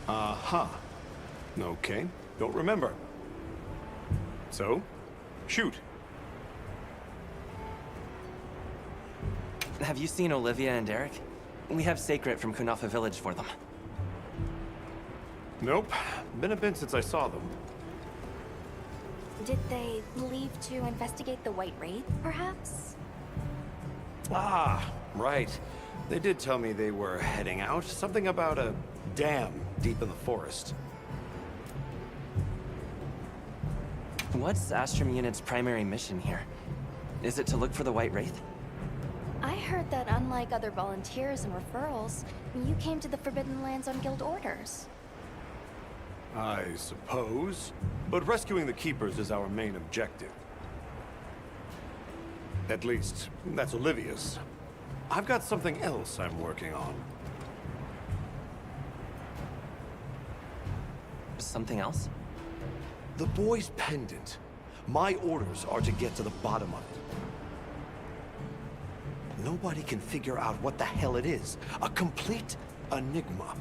Uh-huh. Okay, don't remember. So, shoot. Have you seen Olivia and Derek? We have Sacred from Kunafa Village for them. Nope. Been a bit since I saw them. Did they leave to investigate the White Wraith, perhaps? Ah, right. They did tell me they were heading out. Something about a dam deep in the forest. What's Astrum Unit's primary mission here? Is it to look for the White Wraith? I heard that unlike other volunteers and referrals, you came to the Forbidden Lands on guild orders. I suppose. But rescuing the Keepers is our main objective. At least, that's Olivia's. I've got something else I'm working on. Something else? The boy's pendant. My orders are to get to the bottom of it. Nobody can figure out what the hell it is. A complete enigma.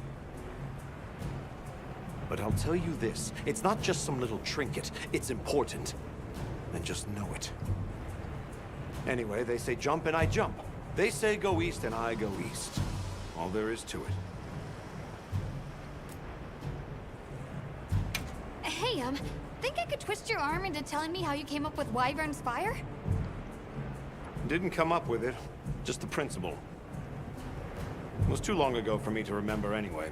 But I'll tell you this, it's not just some little trinket. It's important. And just know it. Anyway, they say jump and I jump. They say go east and I go east. All there is to it. Hey, think I could twist your arm into telling me how you came up with Wyvern's fire? Didn't come up with it, just the principle. It was too long ago for me to remember anyway.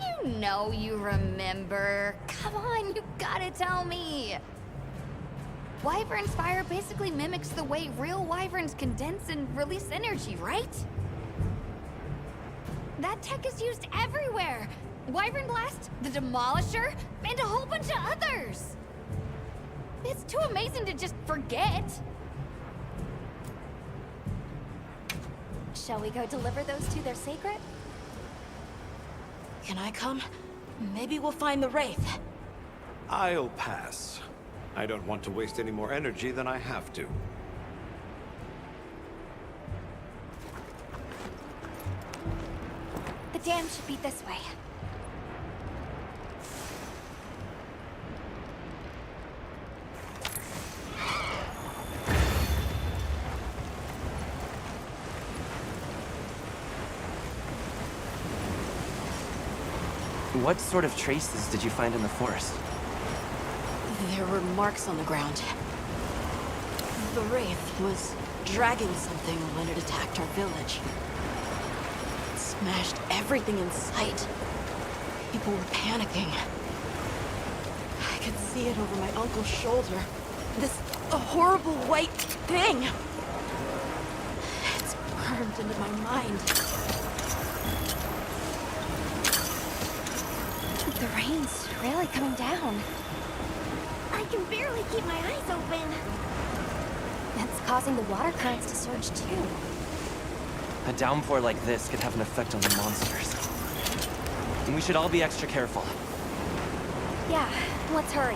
You know you remember. Come on, you gotta tell me. Wyvern's fire basically mimics the way real wyverns condense and release energy, right? That tech is used everywhere. Wyvern Blast, the Demolisher, and a whole bunch of others. It's too amazing to just forget. Shall we go deliver those to their sacred? Can I come? Maybe we'll find the Wraith. I'll pass. I don't want to waste any more energy than I have to. The dam should be this way. What sort of traces did you find in the forest? There were marks on the ground. The Wraith was dragging something when it attacked our village. It smashed everything in sight. People were panicking. I could see it over my uncle's shoulder. This horrible white thing. It's burned into my mind. The rain's really coming down. I can barely keep my eyes open. That's causing the water currents to surge too. A downpour like this could have an effect on the monsters. And we should all be extra careful. Yeah, let's hurry.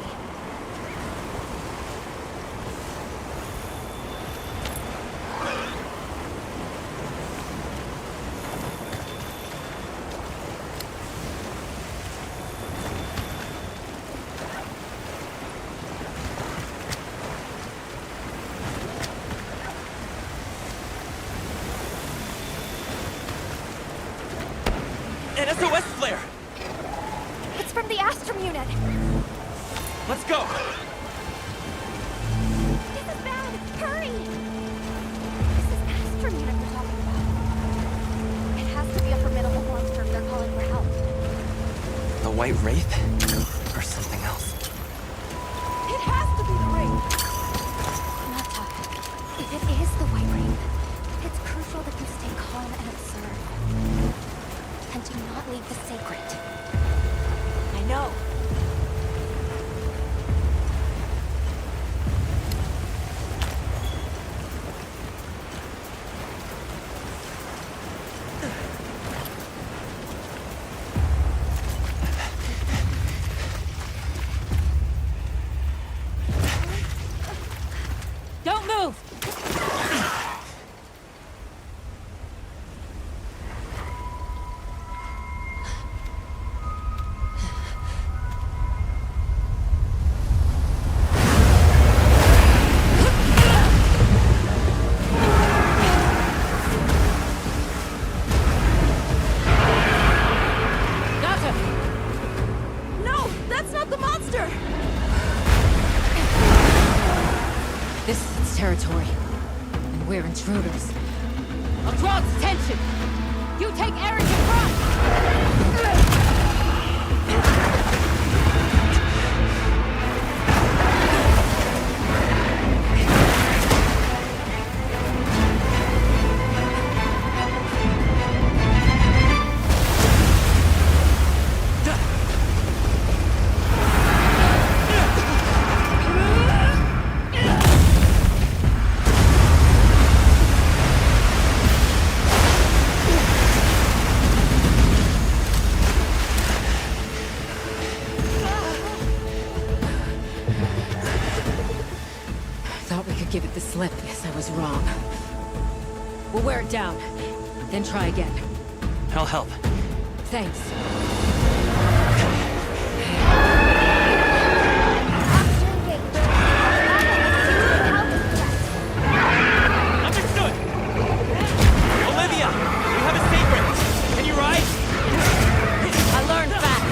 An SOS flare! It's from the Astrum unit. Let's go! This is bad! Hurry! This is Astrum unit we're talking about. It has to be a formidable monster if they're calling for help. The White Wraith? Or something else? It has to be the Wraith! Nata, if it is the White Wraith, it's crucial that you stay calm and observe. And do not leave the sacred. I know. Don't move! No, that's not the monster! This is its territory, and we're intruders. I'll draw its attention! You take Eric in front! Thought we could give it the slip. Guess I was wrong. We'll wear it down, then try again. I'll help. Thanks. Understood! Olivia! You have a sacred! Can you ride? I learned fast.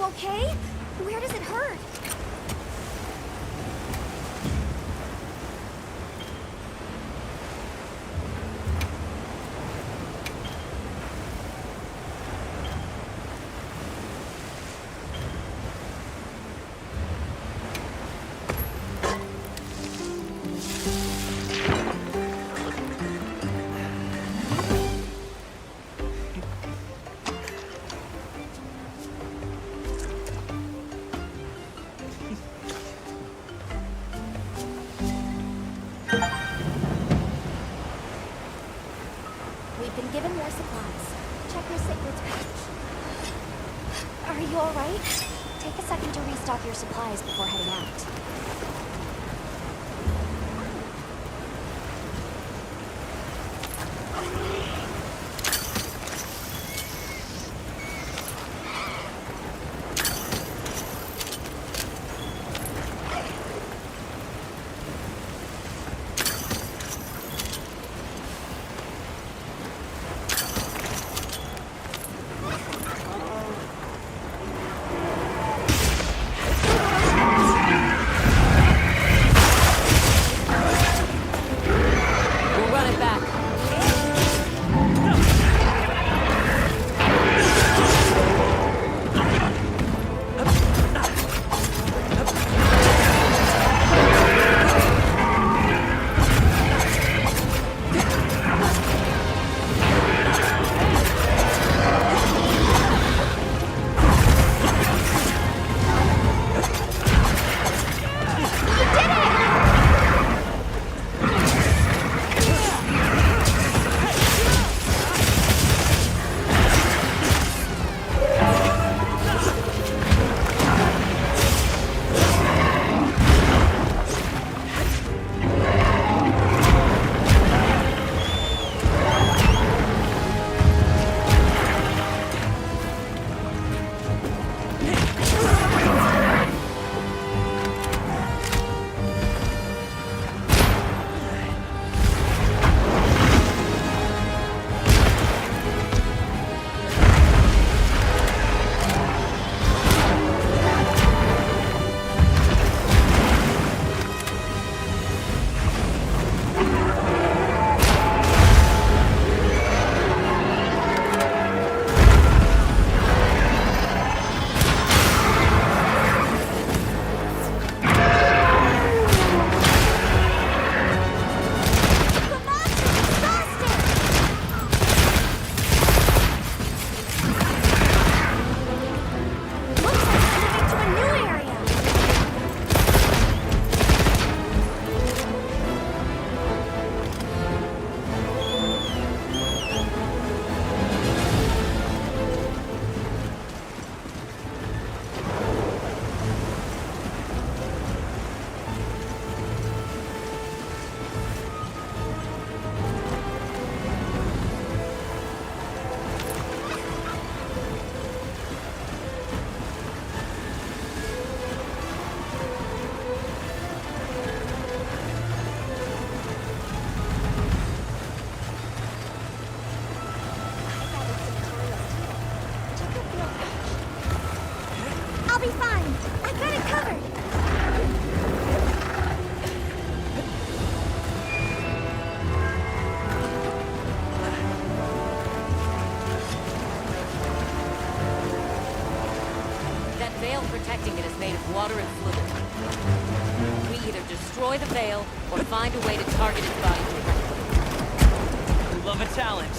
okay? Where does it hurt? We've been given more supplies. Check your sacred's page. Are you alright? Take a second to restock your supplies before heading out. Protecting it is made of water and fluid. We either destroy the veil or find a way to target its body directly. We love a challenge.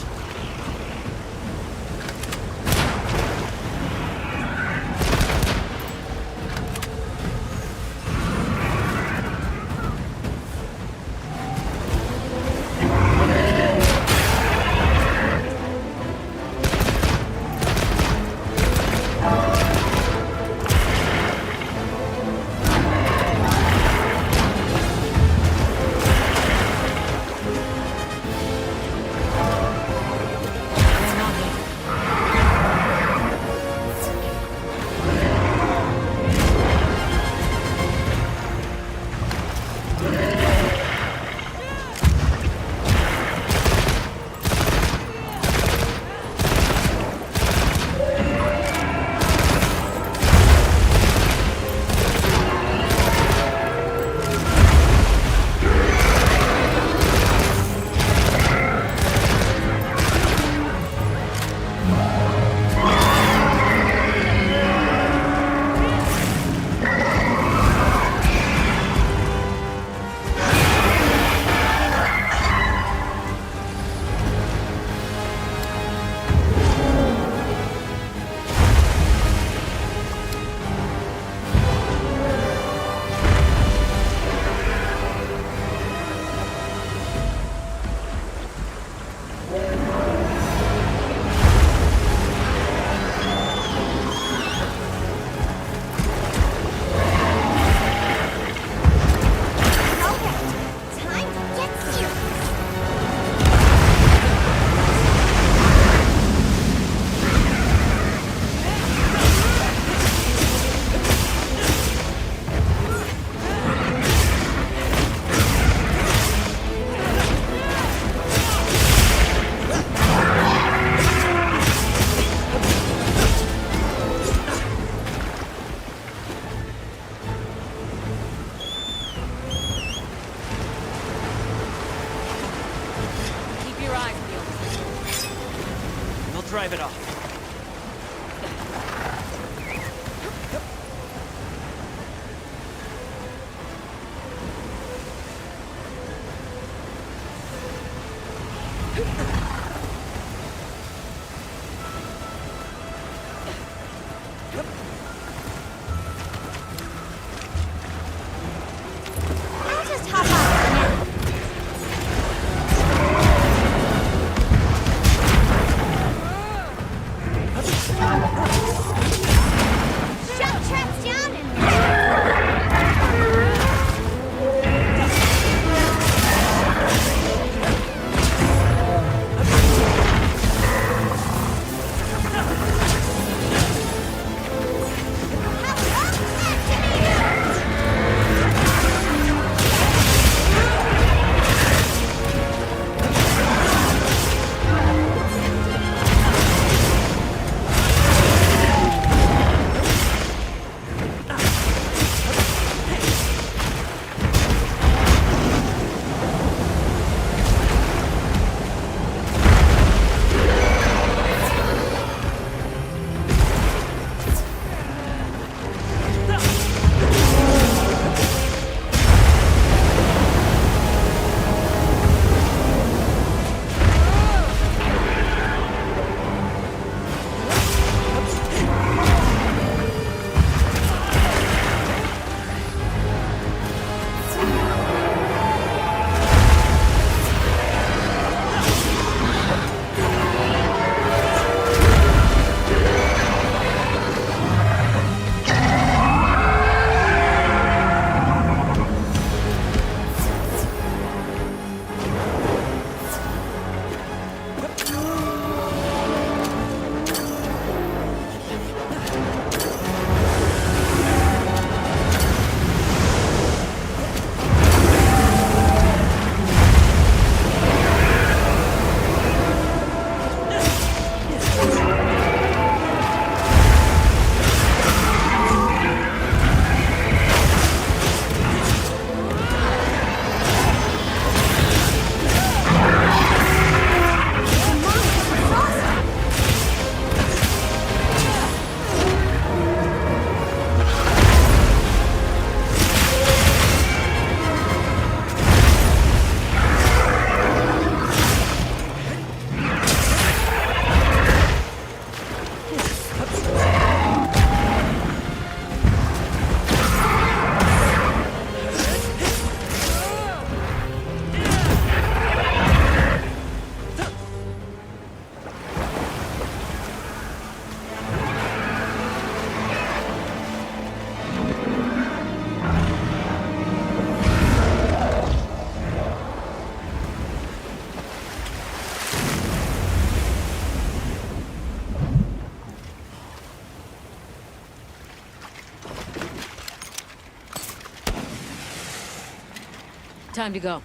Time to go.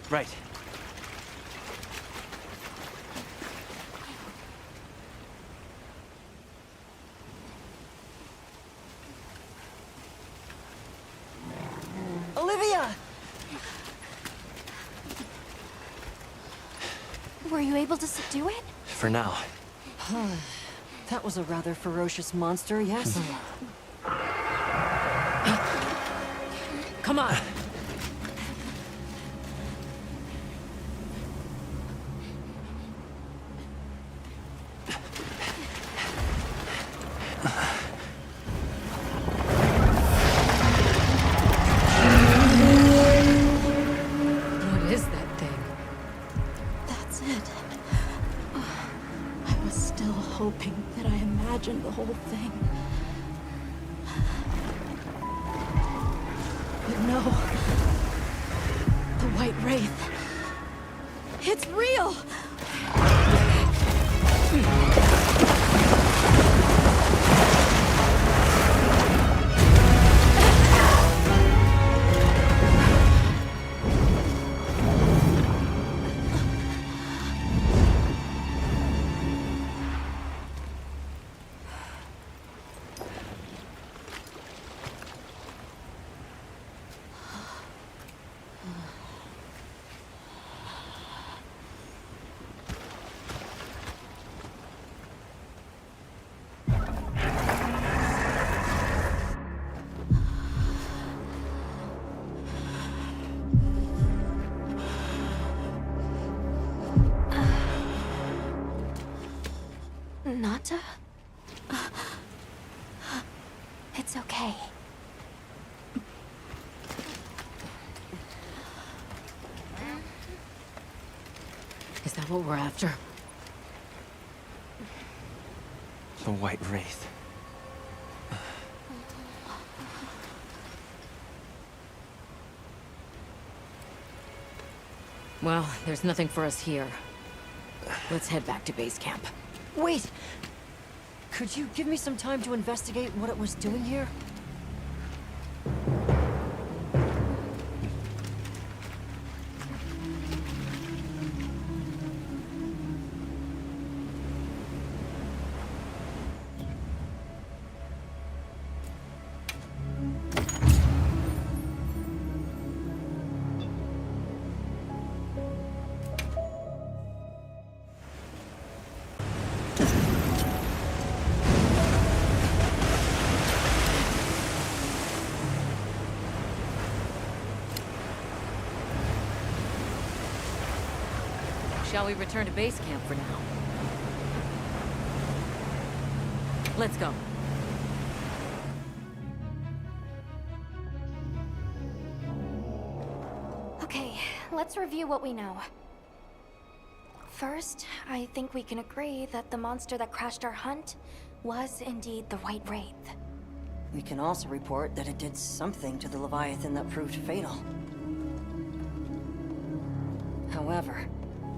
Right. Olivia! Were you able to subdue it? For now. That was a rather ferocious monster, yes? Come on. What is that thing? That's it. I was still hoping that I imagined the whole thing. But no. The White Wraith. It's real! Nata? It's okay. Is that what we're after? The White Wraith. Well, there's nothing for us here. Let's head back to base camp. Wait! Could you give me some time to investigate what it was doing here? Shall we return to base camp for now? Let's go. Okay, let's review what we know. First, I think we can agree that the monster that crashed our hunt was indeed the White Wraith. We can also report that it did something to the Leviathan that proved fatal. However,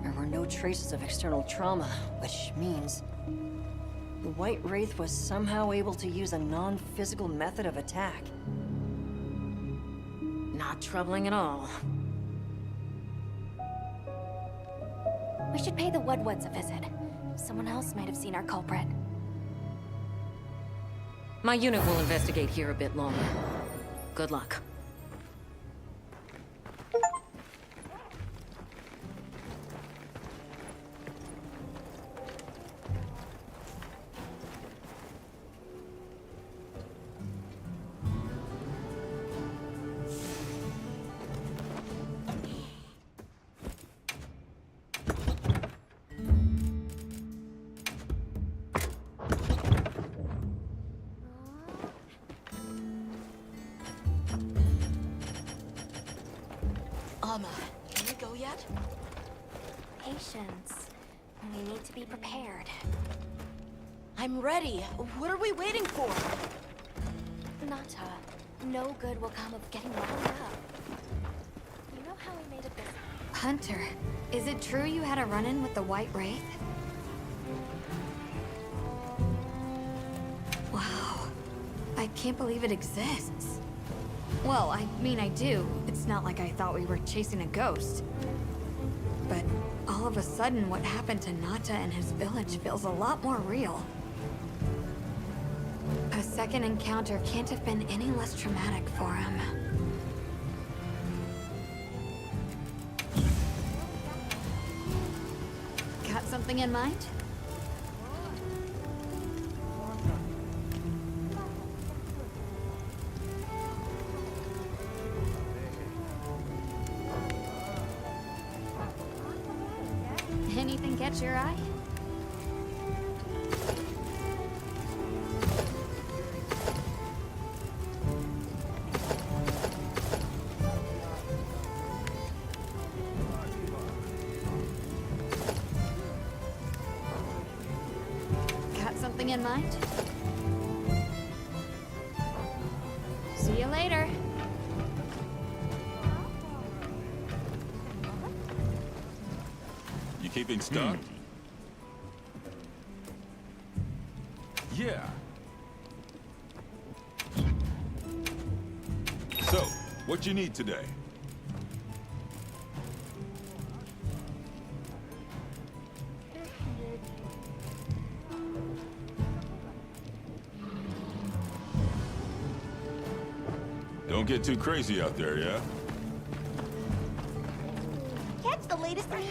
there were no traces of external trauma, which means the White Wraith was somehow able to use a non-physical method of attack. Not troubling at all. We should pay the Woodwoods a visit. Someone else might have seen our culprit. My unit will investigate here a bit longer. Good luck. Can we go yet? Patience. We need to be prepared. I'm ready. What are we waiting for? Nata, no good will come of getting wound up. You know how we made it this... Hunter, is it true you had a run-in with the White Wraith? Wow. I can't believe it exists. Well, I mean, I do. It's not like I thought we were chasing a ghost. But all of a sudden, what happened to Nata and his village feels a lot more real. A second encounter can't have been any less traumatic for him. Got something in mind? Anything catch your eye? Got something in mind? See you later. You keeping stocked? Yeah. So, what you need today? Don't get too crazy out there, yeah? Catch the latest news.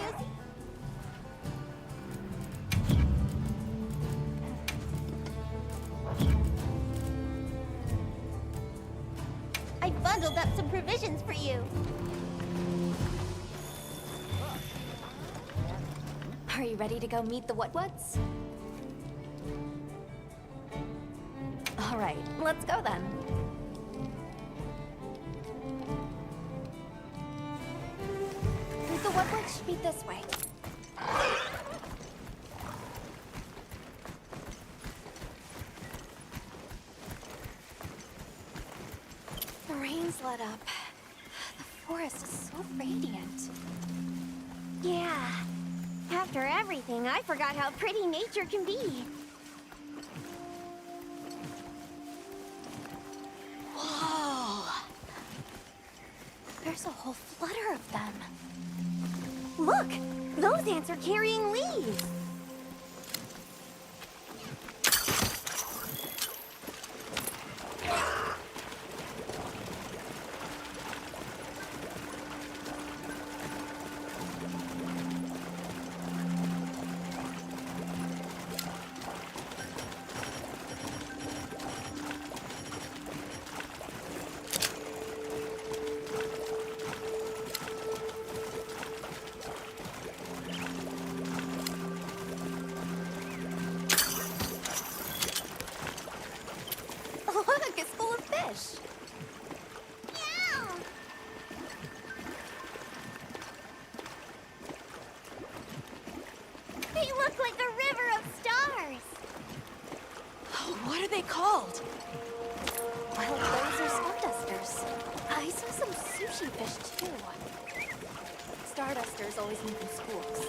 I bundled up some provisions for you. Are you ready to go meet the what's? All right, let's go then. The what should be this way. The rain's let up. The forest is so radiant. Yeah. After everything, I forgot how pretty nature can be. Whoa! There's a whole flutter of them. Look! Those ants are carrying leaves! Look, it's full of fish. They look like a river of stars! Oh, what are they called? Well, those are stardusters. I saw some sushi fish, too. Stardusters always move in schools.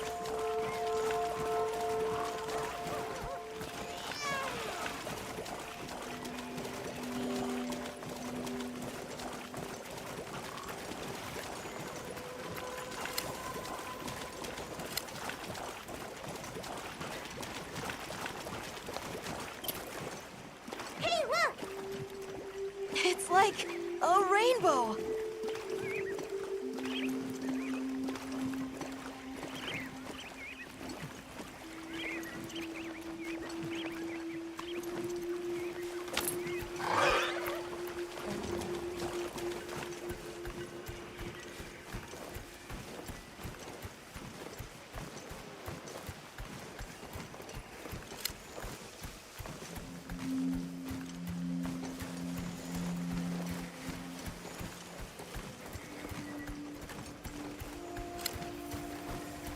It's like a rainbow!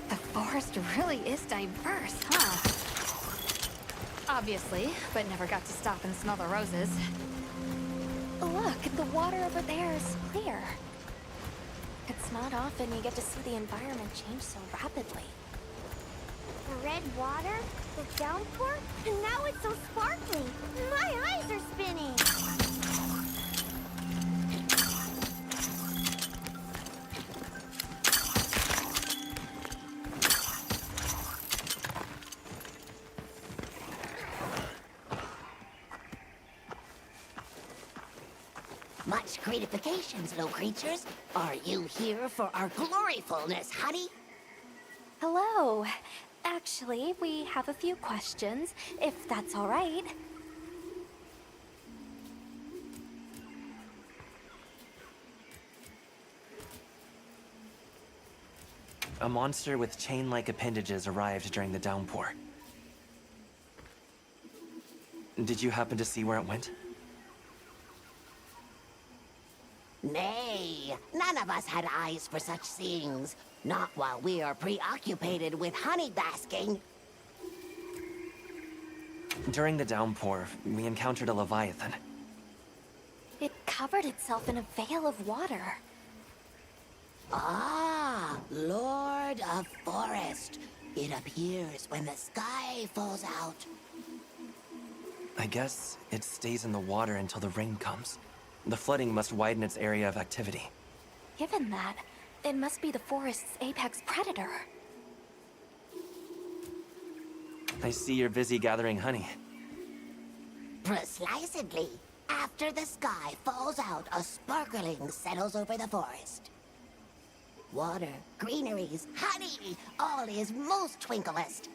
The forest really is diverse, huh? Obviously, but never got to stop and smell the roses. Look, the water over there is clear. It's not often you get to see the environment change so rapidly. The red water, the downpour, and now it's so sparkly. My eyes are spinning. Much gratifications, little creatures. Are you here for our gloryfulness, honey? Hello. Actually, we have a few questions, if that's all right. A monster with chain-like appendages arrived during the downpour. Did you happen to see where it went? Nay, none of us had eyes for such things. Not while we are preoccupied with honey basking. During the downpour, we encountered a leviathan. It covered itself in a veil of water. Ah, Lord of Forest. It appears when the sky falls out. I guess it stays in the water until the rain comes. The flooding must widen its area of activity. Given that, it must be the forest's apex predator. I see you're busy gathering honey. Precisely. After the sky falls out, a sparkling settles over the forest. Water, greeneries, honey, all is most twinklest.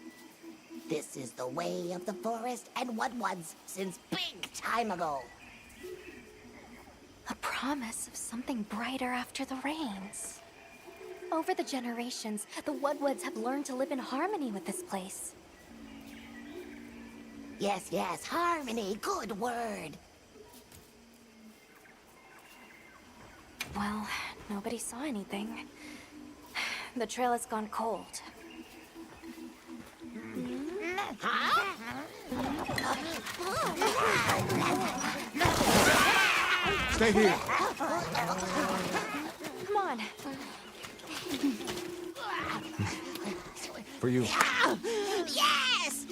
This is the way of the forest and what was since big time ago. A promise of something brighter after the rains. Over the generations, the Woodwoods have learned to live in harmony with this place. Yes, yes, harmony, good word. Well, nobody saw anything. The trail has gone cold. Stay here. Come on. For you. Yes!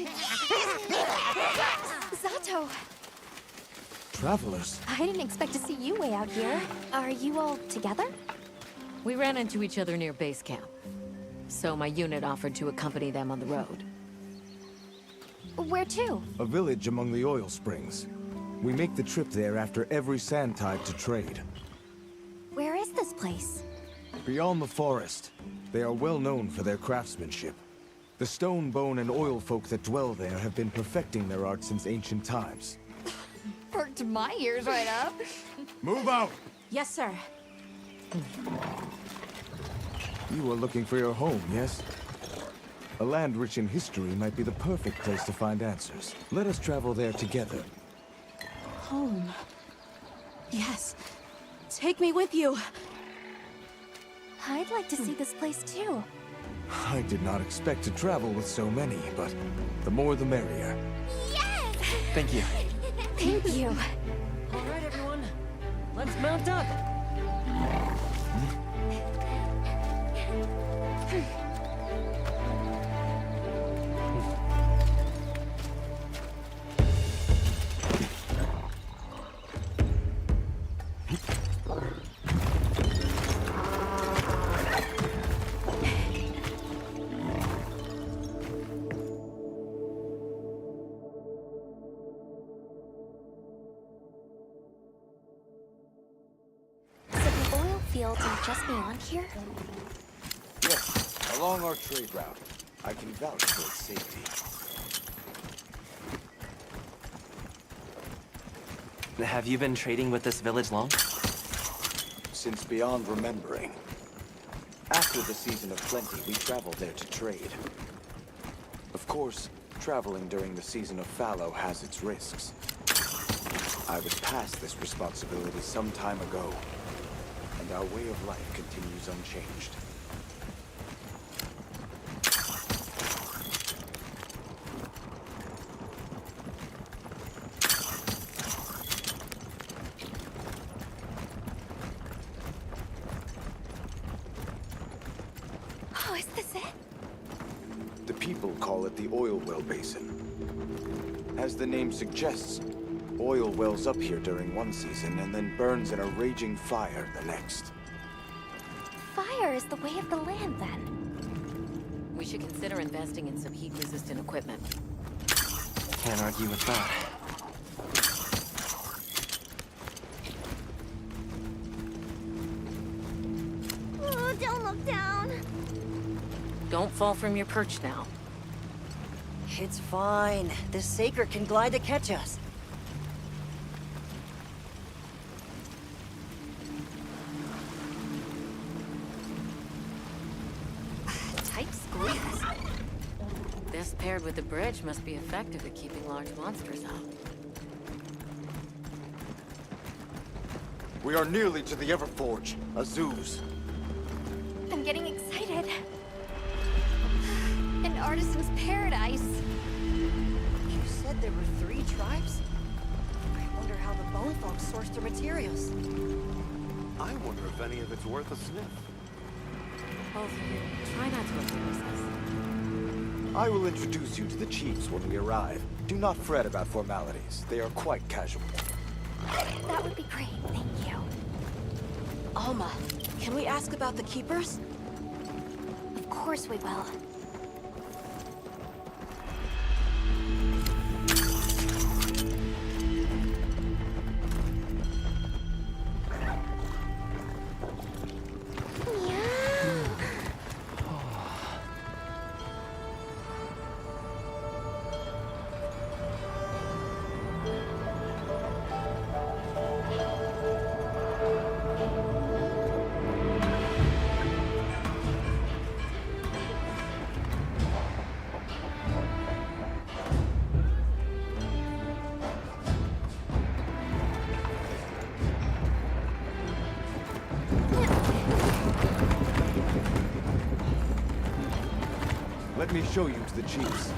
Zato! Travelers. I didn't expect to see you way out here. Are you all together? We ran into each other near base camp. So my unit offered to accompany them on the road. Where to? A village among the oil springs. We make the trip there after every sand tide to trade. Where is this place? Beyond the forest, they are well known for their craftsmanship. The stone, bone, and oil folk that dwell there have been perfecting their art since ancient times. Perked my ears right up. Move out! Yes, sir. You are looking for your home, yes? A land rich in history might be the perfect place to find answers. Let us travel there together. Home. Yes. Take me with you. I'd like to see this place too. I did not expect to travel with so many, but the more the merrier. Yes! Thank you. Thank you. All right, everyone. Let's mount up. So the oil fields are just beyond here? Yes, along our trade route. I can vouch for its safety. Have you been trading with this village long? Since beyond remembering. After the season of plenty, we travel there to trade. Of course, traveling during the season of fallow has its risks. I was past this responsibility some time ago, and our way of life continues unchanged. Oh, is this it? The people call it the oil well basin. As the name suggests, oil wells up here during one season and then burns in a raging fire the next. Fire is the way of the land, then. We should consider investing in some heat-resistant equipment. Can't argue with that. Don't fall from your perch now. It's fine. This Sacred can glide to catch us. Tight squeeze. This paired with the bridge must be effective at keeping large monsters out. We are nearly to the Everforge, Azuz. I'm getting excited. An artisan's paradise. You said there were 3 tribes? I wonder how the bone folks source their materials. I wonder if any of it's worth a sniff. Both of you, try not to embarrass us. I will introduce you to the chiefs when we arrive. Do not fret about formalities. They are quite casual. That would be great, thank you. Alma, can we ask about the Keepers? Of course we will. Let me show you to the chiefs.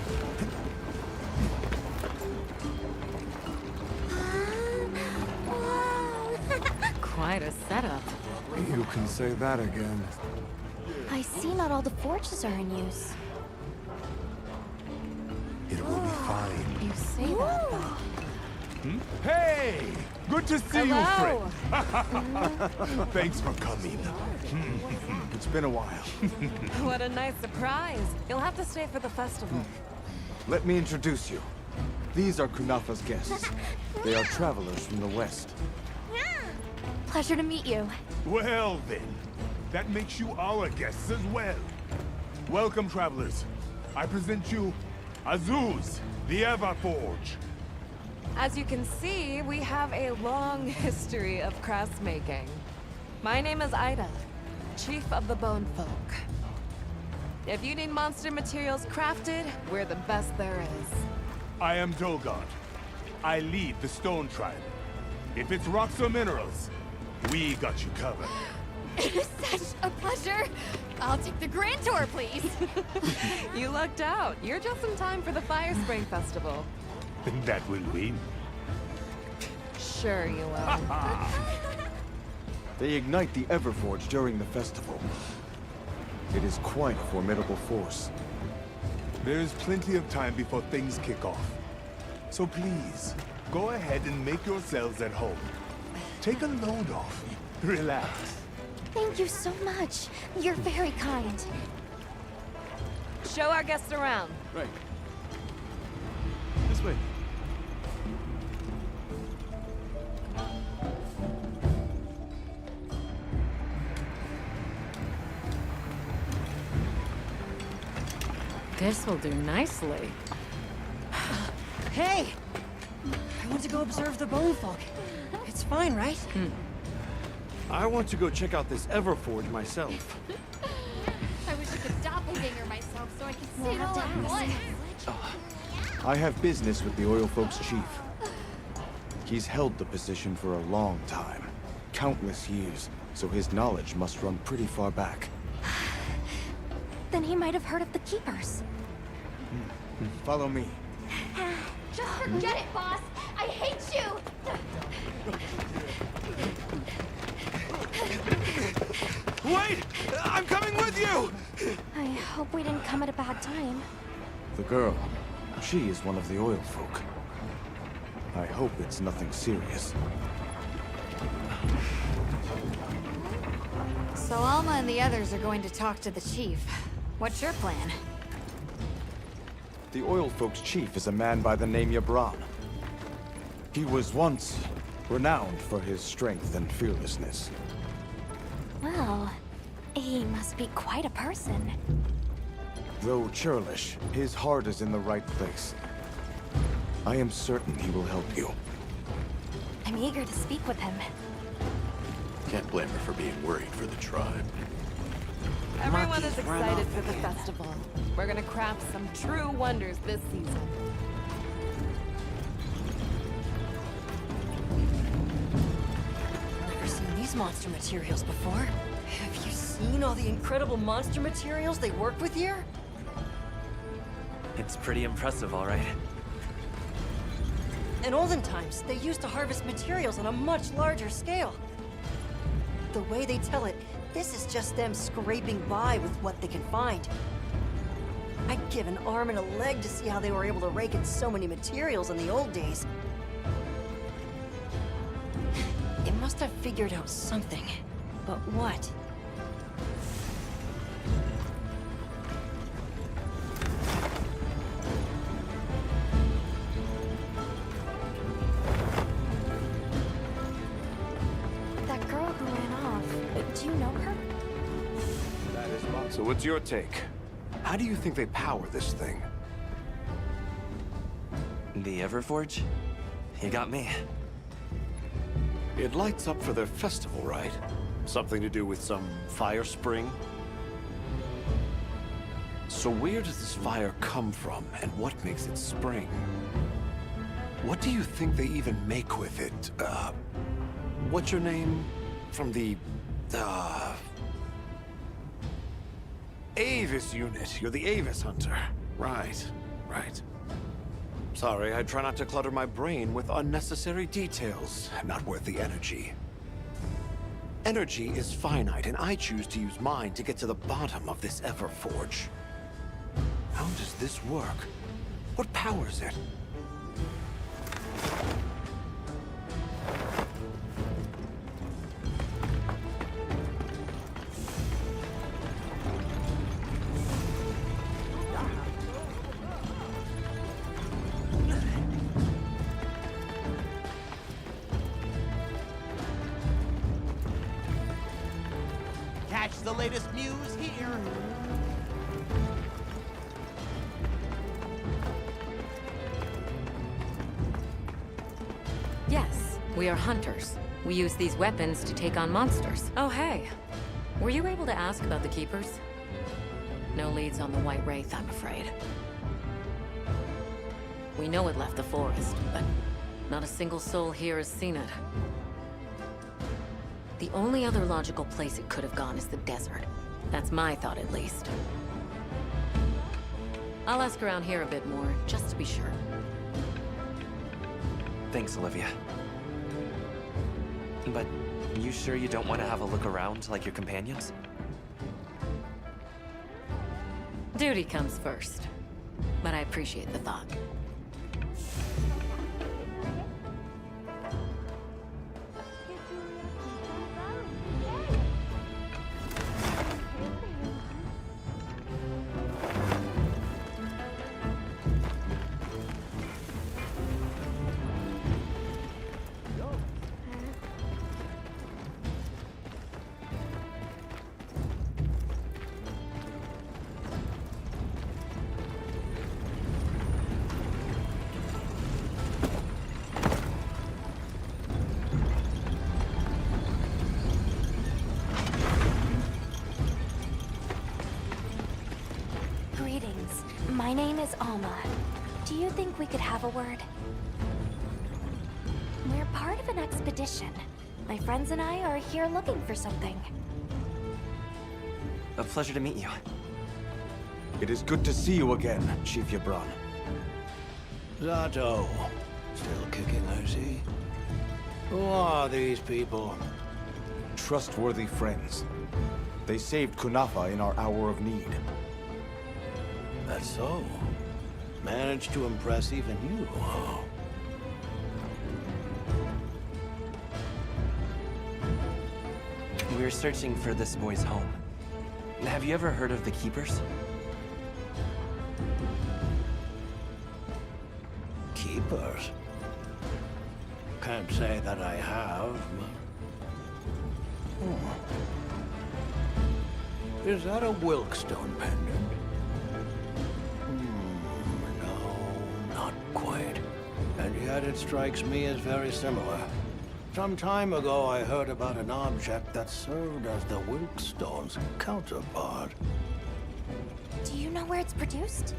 Quite a setup. You can say that again. I see not all the forges are in use. It will be fine. You say that, but... Hey! Good to see Hello. you, friend. Thanks for coming. It's been a while. What a nice surprise. You'll have to stay for the festival. Let me introduce you. These are Kunafa's guests. They are travelers from the west. Pleasure to meet you. Well then, that makes you our guests as well. Welcome, travelers. I present you Azuz, the Everforge. As you can see, we have a long history of crafts making. My name is Ida, Chief of the Bone Folk. If you need monster materials crafted, we're the best there is. I am Dolgard. I lead the Stone Tribe. If it's rocks or minerals, we got you covered. It is such a pleasure. I'll take the grand tour, please. You lucked out. You're just in time for the Fire Spring Festival. That will win. Sure you will. They ignite the Everforge during the festival. It is quite a formidable force. There is plenty of time before things kick off. So please, go ahead and make yourselves at home. Take a load off. Relax. Thank you so much. You're very kind. Show our guests around. Right. This way. This will do nicely. Hey! I want to go observe the bone folk. It's fine, right? I want to go check out this Everforge myself. I wish I could doppelganger myself so I could see it all at once. I have business with the Oil Folks chief. He's held the position for a long time. Countless years, so his knowledge must run pretty far back. Then he might have heard of the Keepers. Follow me. Just forget it, boss! I hate you! Wait! I'm coming with you! I hope we didn't come at a bad time. The girl, she is one of the Oil Folk. I hope it's nothing serious. So Alma and the others are going to talk to the chief. What's your plan? The Oil Folks chief is a man by the name Yabran. He was once renowned for his strength and fearlessness. Well, he must be quite a person. Though churlish, his heart is in the right place. I am certain he will help you. I'm eager to speak with him. Can't blame her for being worried for the tribe. Everyone is excited for the festival. We're gonna craft some true wonders this season. Never seen these monster materials before. Have you seen all the incredible monster materials they work with here? It's pretty impressive, all right. In olden times, they used to harvest materials on a much larger scale. The way they tell it, this is just them scraping by with what they can find. I'd give an arm and a leg to see how they were able to rake in so many materials in the old days. They must have figured out something. But what? That girl who ran off, do you know her? That is So what's your take? How do you think they power this thing? The Everforge? You got me. It lights up for their festival, right? Something to do with some fire spring? So where does this fire come from, and what makes it spring? What do you think they even make with it? What's your name? From the, Avis unit. You're the Avis hunter. Right, right. Sorry, I try not to clutter my brain with unnecessary details. Not worth the energy. Energy is finite, and I choose to use mine to get to the bottom of this Everforge. How does this work? What powers it? Catch the latest news here. Yes, we are hunters. We use these weapons to take on monsters. Oh, hey. Were you able to ask about the Keepers? No leads on the White Wraith, I'm afraid. We know it left the forest, but not a single soul here has seen it. The only other logical place it could have gone is the desert. That's my thought, at least. I'll ask around here a bit more, just to be sure. Thanks, Olivia. But you sure you don't want to have a look around like your companions? Duty comes first. But I appreciate the thought. Greetings. My name is Alma. Do you think we could have a word? We're part of an expedition. My friends and I are here looking for something. A pleasure to meet you. It is good to see you again, Chief Yabron. Zato. Still kicking, I see. Who are these people? Trustworthy friends. They saved Kunafa in our hour of need. That's so. Managed to impress even you, huh? We're searching for this boy's home. Have you ever heard of the Keepers? Keepers? Can't say that I have, but... Is that a Wilkstone pendant? and yet it strikes me as very similar. Some time ago, I heard about an object that served as the Wilkstone's counterpart. Do you know where it's produced?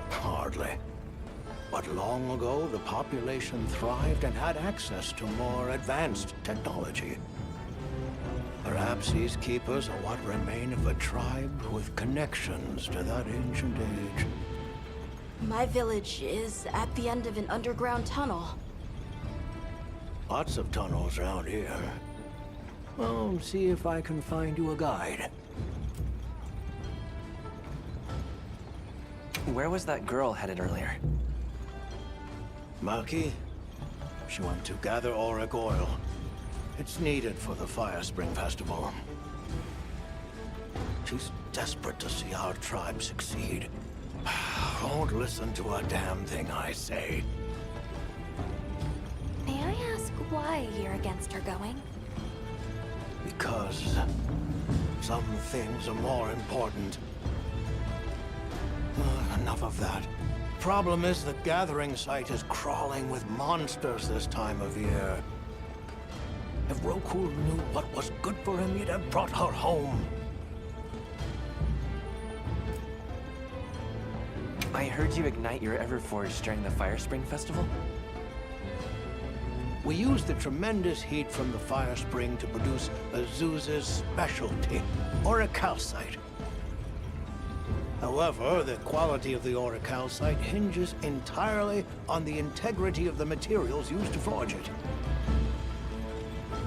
Hardly. But long ago, the population thrived and had access to more advanced technology. Perhaps these keepers are what remain of a tribe with connections to that ancient age. My village is at the end of an underground tunnel. Lots of tunnels around here. Well, see if I can find you a guide. Where was that girl headed earlier? Maki? She went to gather auric oil. It's needed for the Fire Spring Festival. She's desperate to see our tribe succeed. Won't listen to a damn thing I say. May I ask why you're against her going? Because some things are more important. Enough of that. Problem is the gathering site is crawling with monsters this time of year. If Roku knew what was good for him, he'd have brought her home. I heard you ignite your Everforge during the Fire Spring Festival? We used the tremendous heat from the fire spring to produce Azuz's specialty, auricalcite. However, the quality of the auricalcite hinges entirely on the integrity of the materials used to forge it.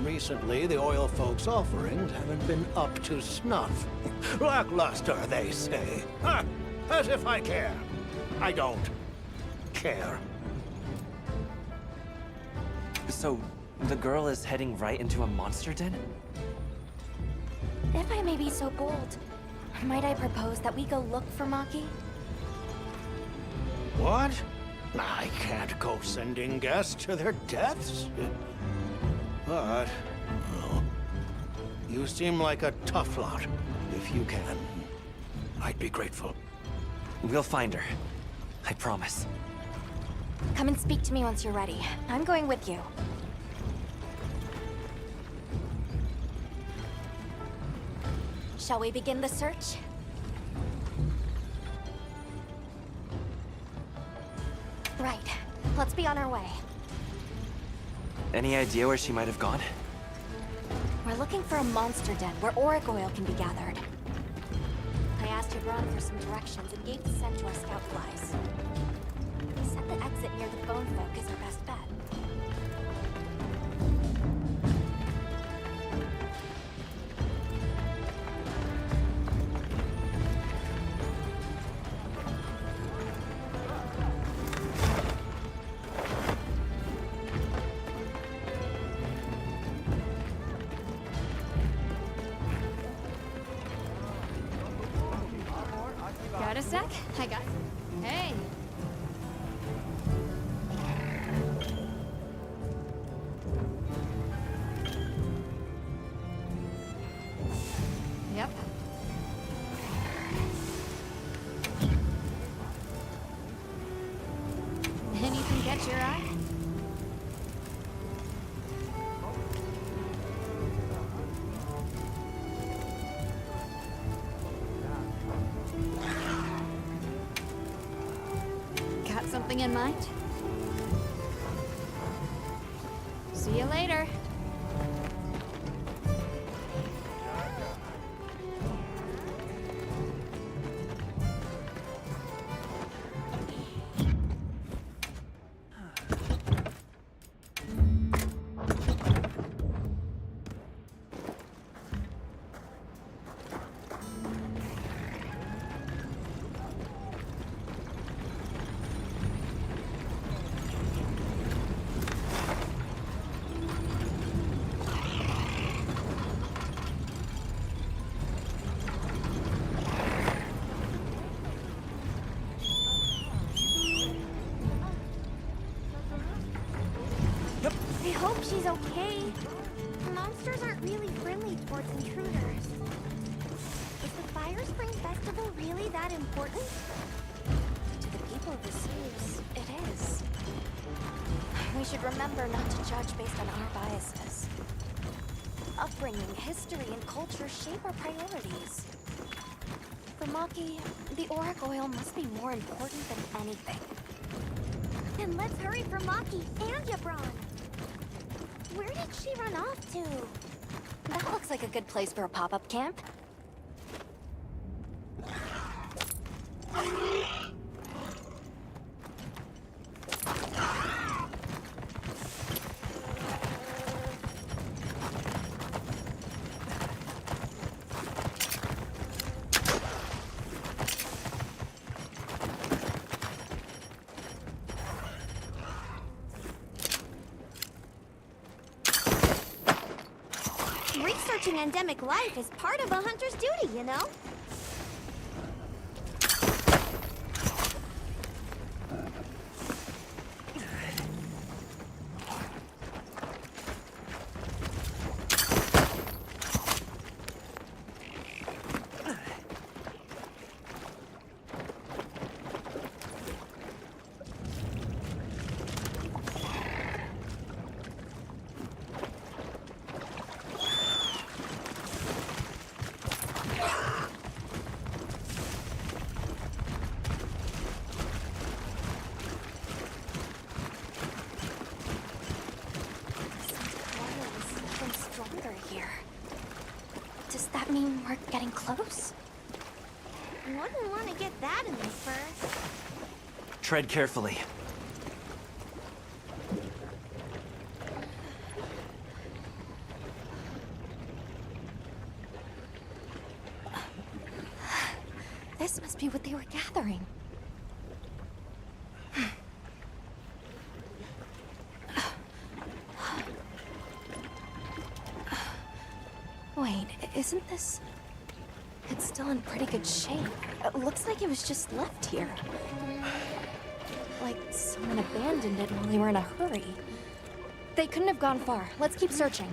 Recently, the oil folks' offerings haven't been up to snuff. Lackluster, they say. Ha! As if I care. I don't care. So, the girl is heading right into a monster den? If I may be so bold, might I propose that we go look for Maki? What? I can't go sending guests to their deaths. But, well, you seem like a tough lot. If you can, I'd be grateful. We'll find her. I promise. Come and speak to me once you're ready. I'm going with you. Shall we begin the search? Right. Let's be on our way. Any idea where she might have gone? We're looking for a monster den where auric oil can be gathered. I asked Hebron for some directions and gave the scent to our scout flies. He said the exit near the bone folk is our best bet. Got a sec? I got... Hey! Yep. Anything catch your eye? Got something in mind? See you later. I hope she's okay. Monsters aren't really friendly towards intruders. Is the Fire Spring Festival really that important? To the people simple this seems, it is. We should remember not to judge based on our biases. Upbringing, history, and culture shape our priorities. For Maki, the auric oil must be more important than anything. Then let's hurry for Maki and Yabron. Where did she run off to? That looks like a good place for a pop-up camp. Researching endemic life is part of a hunter's duty, you know? Here. Does that mean we're getting close? Wouldn't want to get that in my fur. Tread carefully. This must be what they were gathering. Wait, isn't this... It's still in pretty good shape. It looks like it was just left here. Like someone abandoned it while they were in a hurry. They couldn't have gone far. Let's keep searching.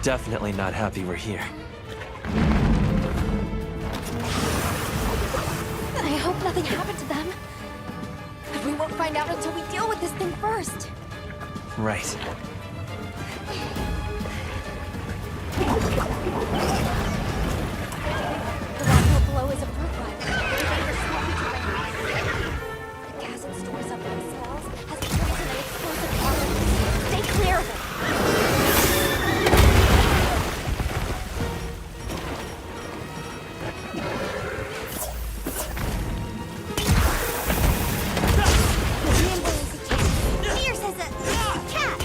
Definitely not happy we're here. I hope nothing happened to them. But we won't find out until we deal with this thing first. Right. The rock below is a profile. The gas it stores up on cells has poison and explosive powers. Stay clear of it. Fierce as a cat!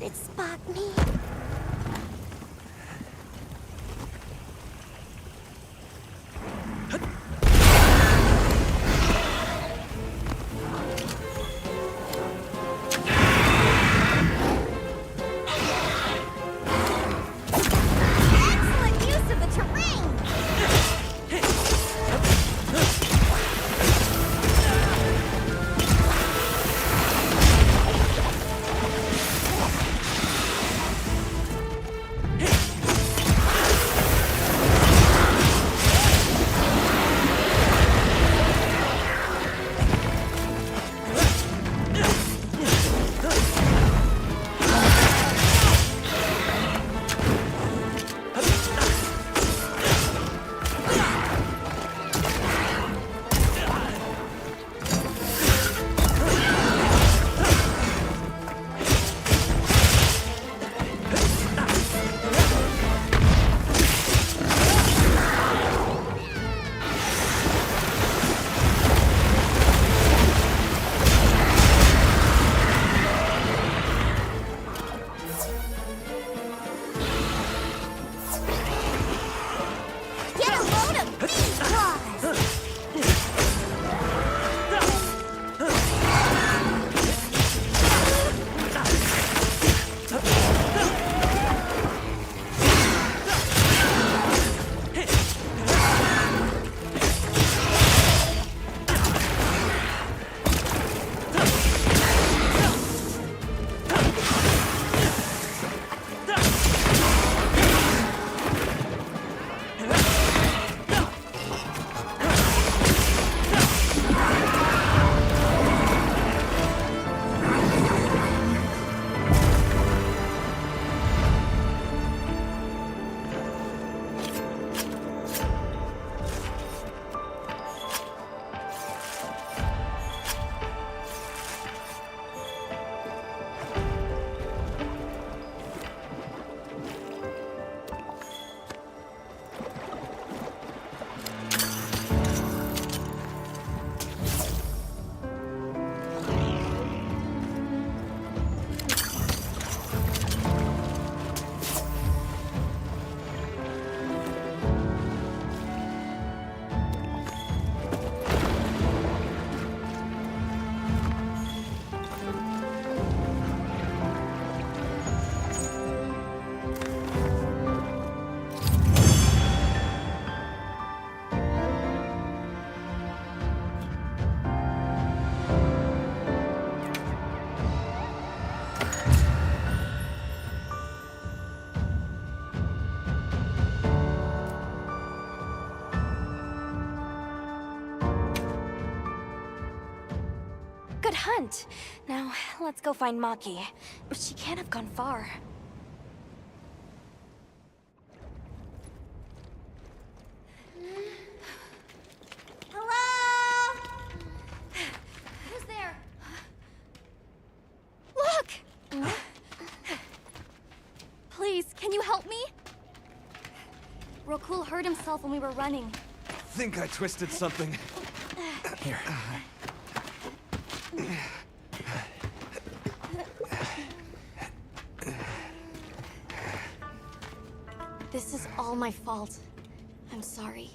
let it spot me. Excellent use of the terrain! Get a load of these claws! Good hunt. Now, let's go find Maki. She can't have gone far. Hello? Who's there? Look! Please, can you help me? Rokul hurt himself when we were running. Think I twisted something. Here. This is all my fault. I'm sorry.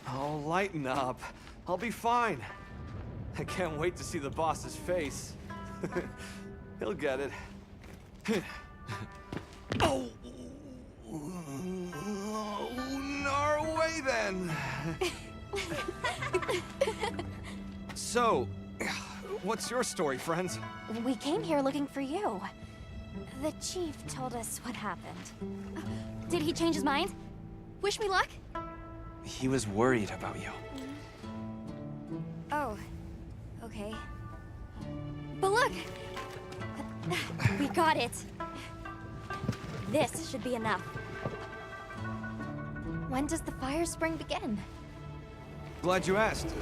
Oh, lighten up. I'll be fine. I can't wait to see the boss's face. He'll get it. Oh! No way then! So, what's your story, friends? We came here looking for you. The chief told us what happened. Did he change his mind? Wish me luck? He was worried about you. Oh, okay. But look! We got it. This should be enough. When does the fire spring begin? Glad you asked.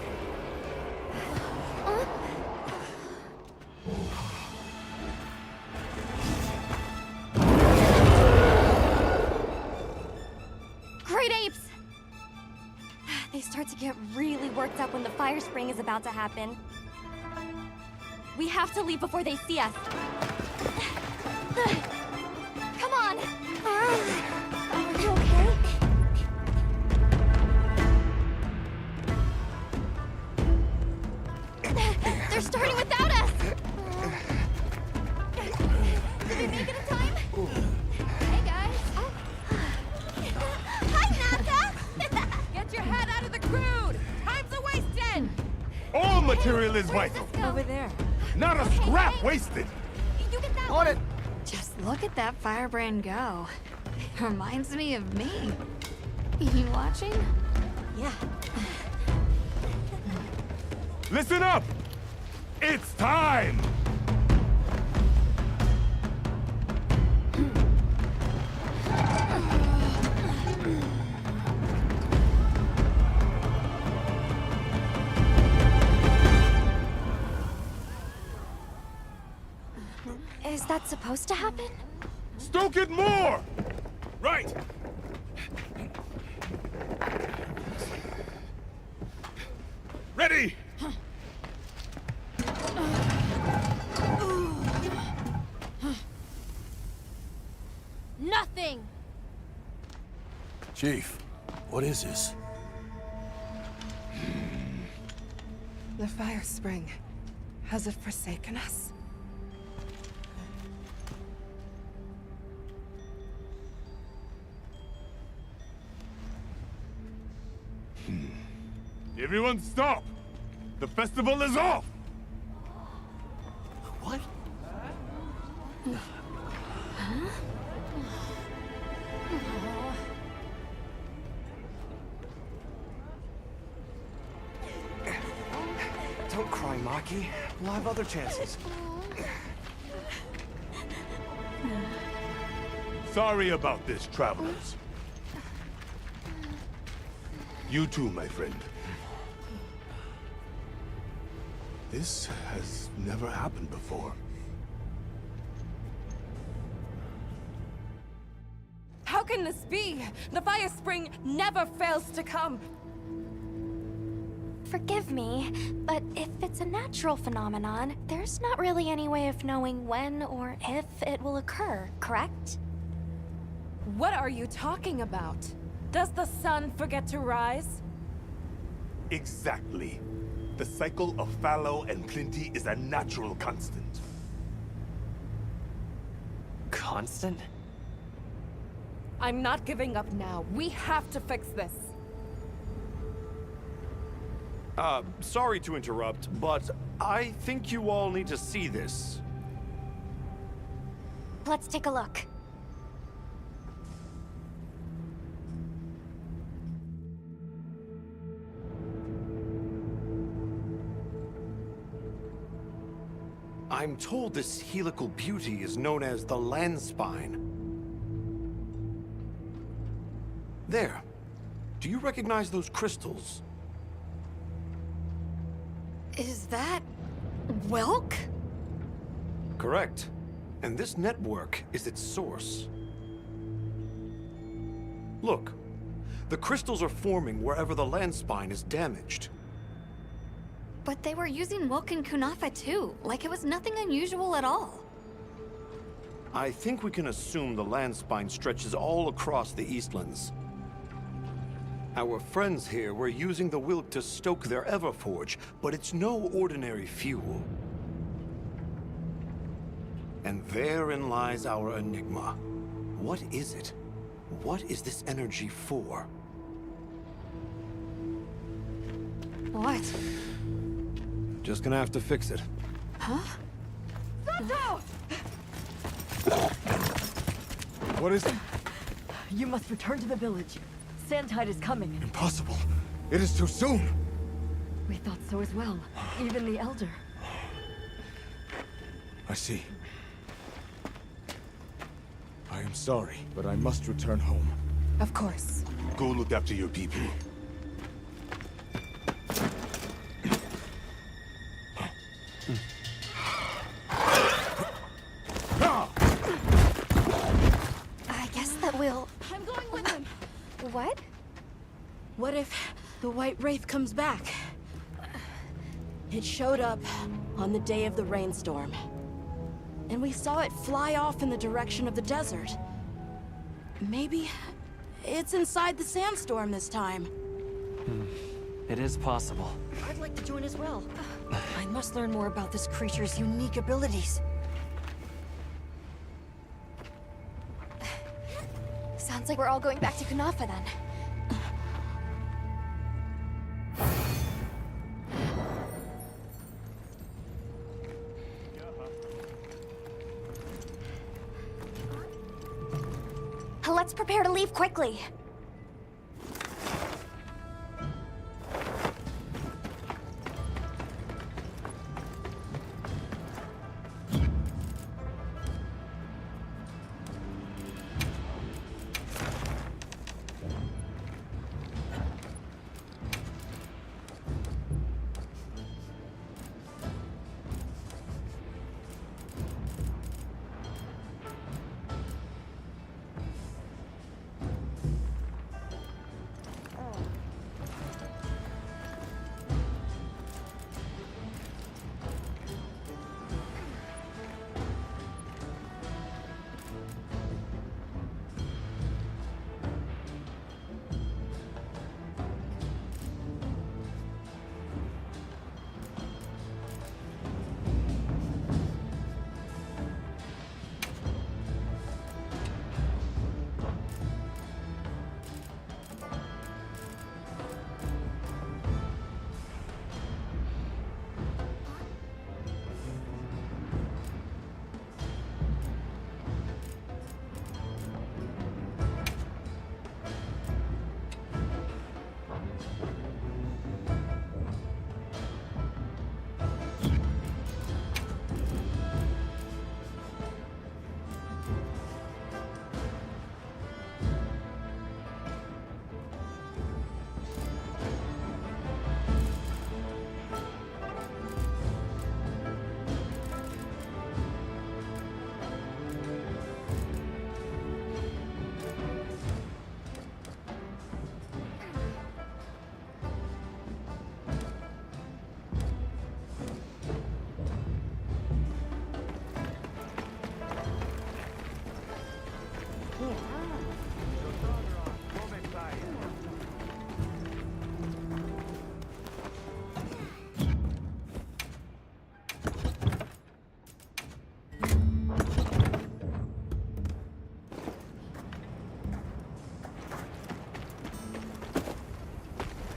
Great apes! They start to get really worked up when the fire spring is about to happen. We have to leave before they see us. All material is vital. Over there. Not a scrap wasted. You get that On it. Just look at that firebrand go. Reminds me of me. You watching? Yeah. Listen up! It's time! Is that supposed to happen? Stoke it more! Right! Ready! Nothing! Chief, what is this? The fire spring. Has it forsaken us? Everyone stop! The festival is off! What? Don't cry, Maki. We'll have other chances. Sorry about this, travelers. You too, my friend. This has never happened before. How can this be? The fire spring never fails to come. Forgive me, but if it's a natural phenomenon, there's not really any way of knowing when or if it will occur, correct? What are you talking about? Does the sun forget to rise? Exactly. The cycle of fallow and plenty is a natural constant. Constant? I'm not giving up now. We have to fix this. Sorry to interrupt, but I think you all need to see this. Let's take a look. I'm told this helical beauty is known as the land spine. There. Do you recognize those crystals? Is that... Welk? Correct. And this network is its source. Look. The crystals are forming wherever the land spine is damaged. But they were using Welk and Kunafa too, like it was nothing unusual at all. I think we can assume the land spine stretches all across the Eastlands. Our friends here were using the Wilk to stoke their Everforge, but it's no ordinary fuel. And therein lies our enigma. What is it? What is this energy for? What? Just gonna have to fix it. Huh? Sato! What is it? You must return to the village. Sandtide is coming. Impossible. It is too soon. We thought so as well. Even the Elder. I see. I am sorry, but I must return home. Of course. Go look after your people. I guess that we'll... I'm going with him. What? What if the White Wraith comes back? It showed up on the day of the rainstorm. And we saw it fly off in the direction of the desert. Maybe it's inside the sandstorm this time. It is possible. I'd like to join as well. I must learn more about this creature's unique abilities. Sounds like we're all going back to Kunafa then. let's prepare to leave quickly.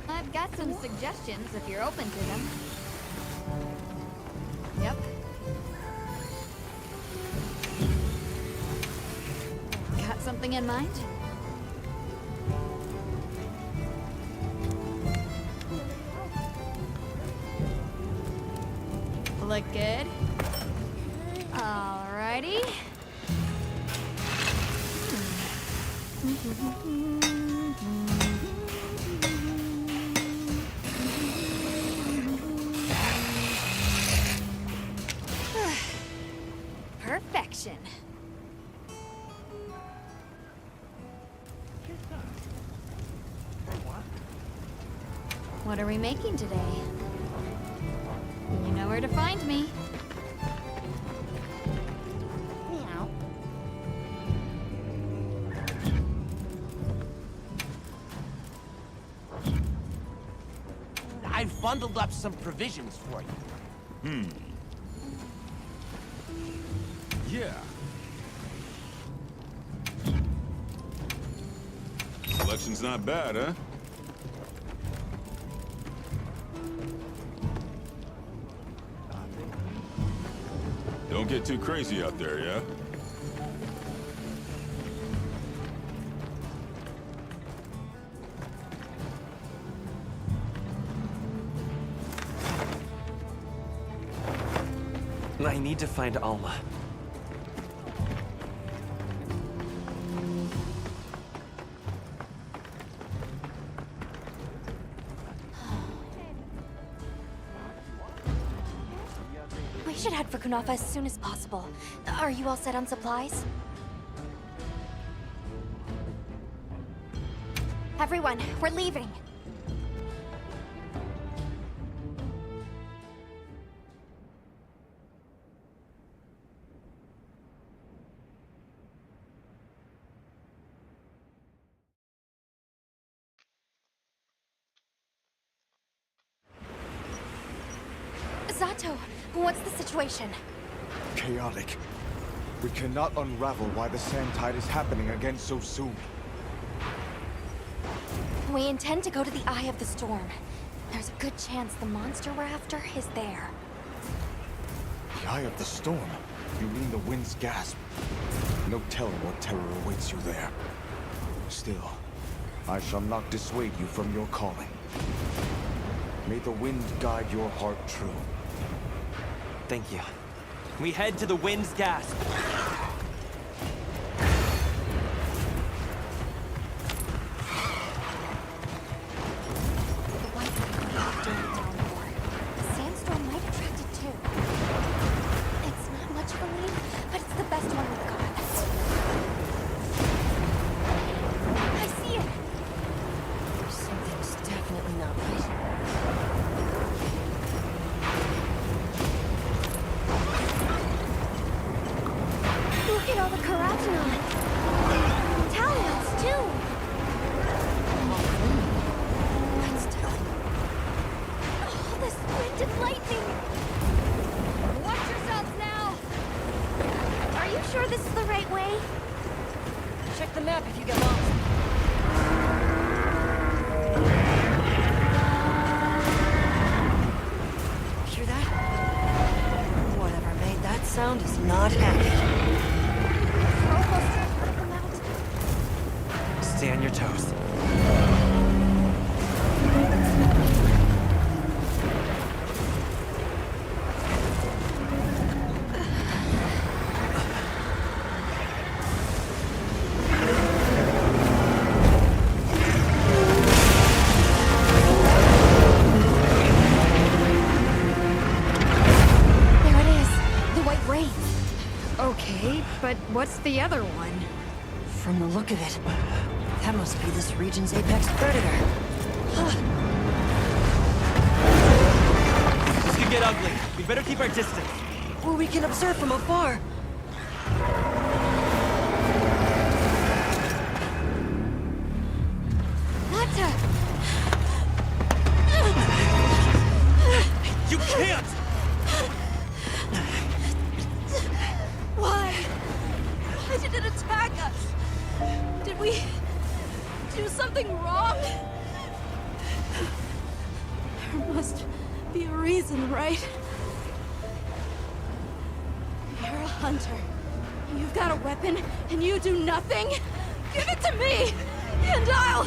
I've got some suggestions if you're open to them. Yep. Got something in mind? Look good? Alrighty. Perfection. What are we making today? You know where to find me. Meow. I've bundled up some provisions for you. Yeah. Selection's not bad, huh? Don't get too crazy out there, yeah? I need to find Alma. We should head for Kunafa as soon as possible. Are you all set on supplies? Everyone, we're leaving. Zato, what's the situation? Chaotic. We cannot unravel why the sand tide is happening again so soon. We intend to go to the Eye of the Storm. There's a good chance the monster we're after is there. The Eye of the Storm? You mean the wind's gasp? No telling what terror awaits you there. Still, I shall not dissuade you from your calling. May the wind guide your heart true. Thank you. We head to the wind's gasp. Sandstorm might attract it too. It's not much of a lead, but it's the best one we've got. I see it! Something's definitely not right. Look at all the carotenoids. Talions too! That's telling. All this wind and lightning! Watch yourselves now! Are you sure this is the right way? Check the map if you get lost. Hear that? Whatever made that sound is not happy. Stay on your toes. There it is! The white wraith! Okay, but what's the other one? From the look of it, that must be this region's apex predator. This could get ugly. We better keep our distance. Well, we can observe from afar. You can't! Why? Why did it attack us? Did we do something wrong? There must be a reason, right? You're a hunter. You've got a weapon, and you do nothing? Give it to me, and I'll...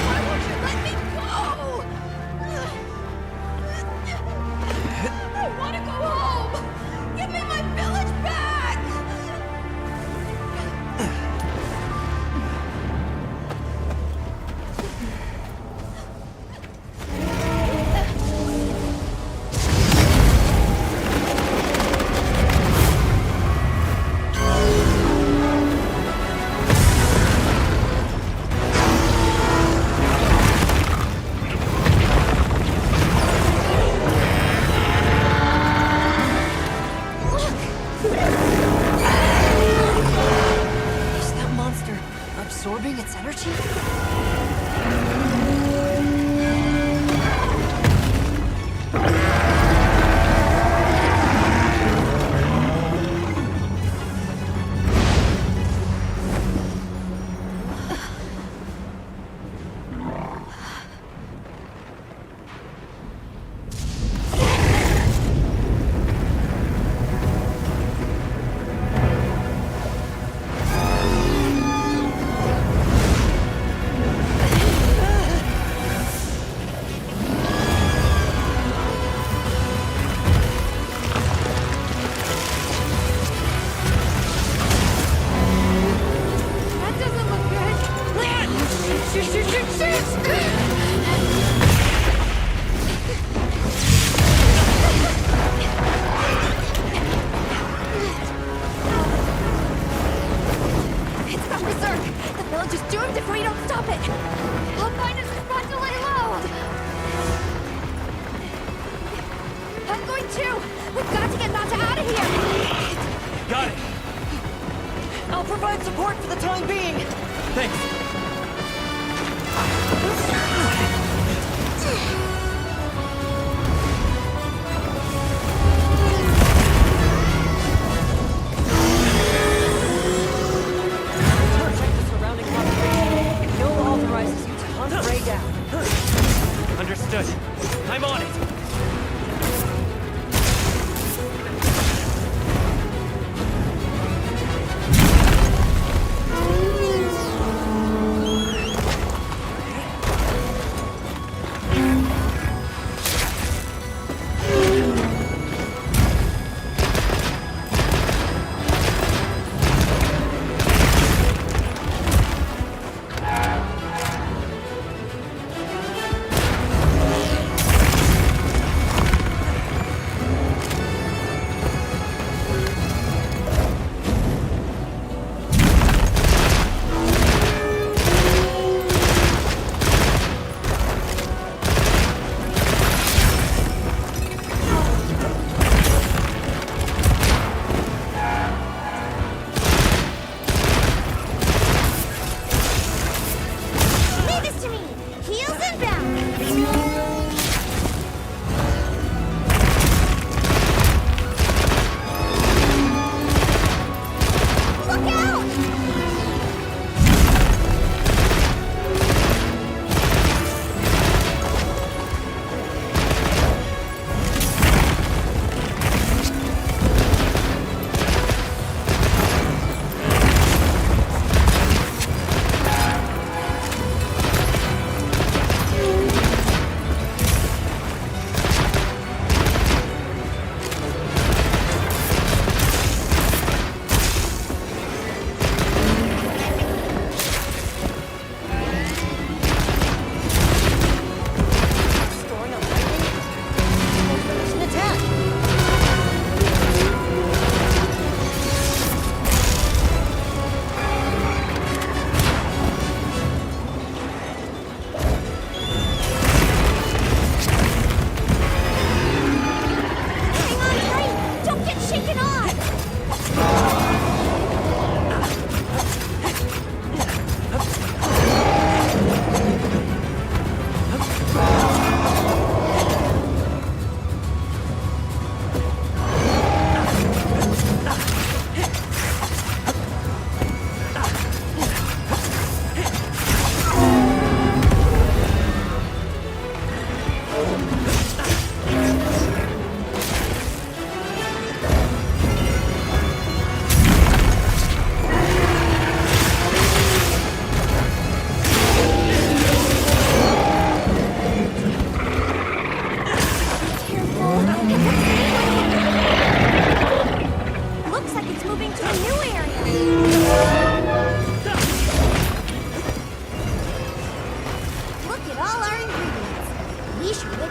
Why won't you let me go? I want to go home! Give me my village back! Is that monster absorbing its energy? That doesn't look good! Run! Shoot, shoot, shoot, shoot! It's got berserk! The village is doomed if we don't stop it! I'll find a spot to lay low! I'm going too! We've got to get Nata out of here! Got it. I'll provide support for the time being. Thanks. Check the surrounding population. Gil authorizes you to hunt Ray down. Understood. I'm on it.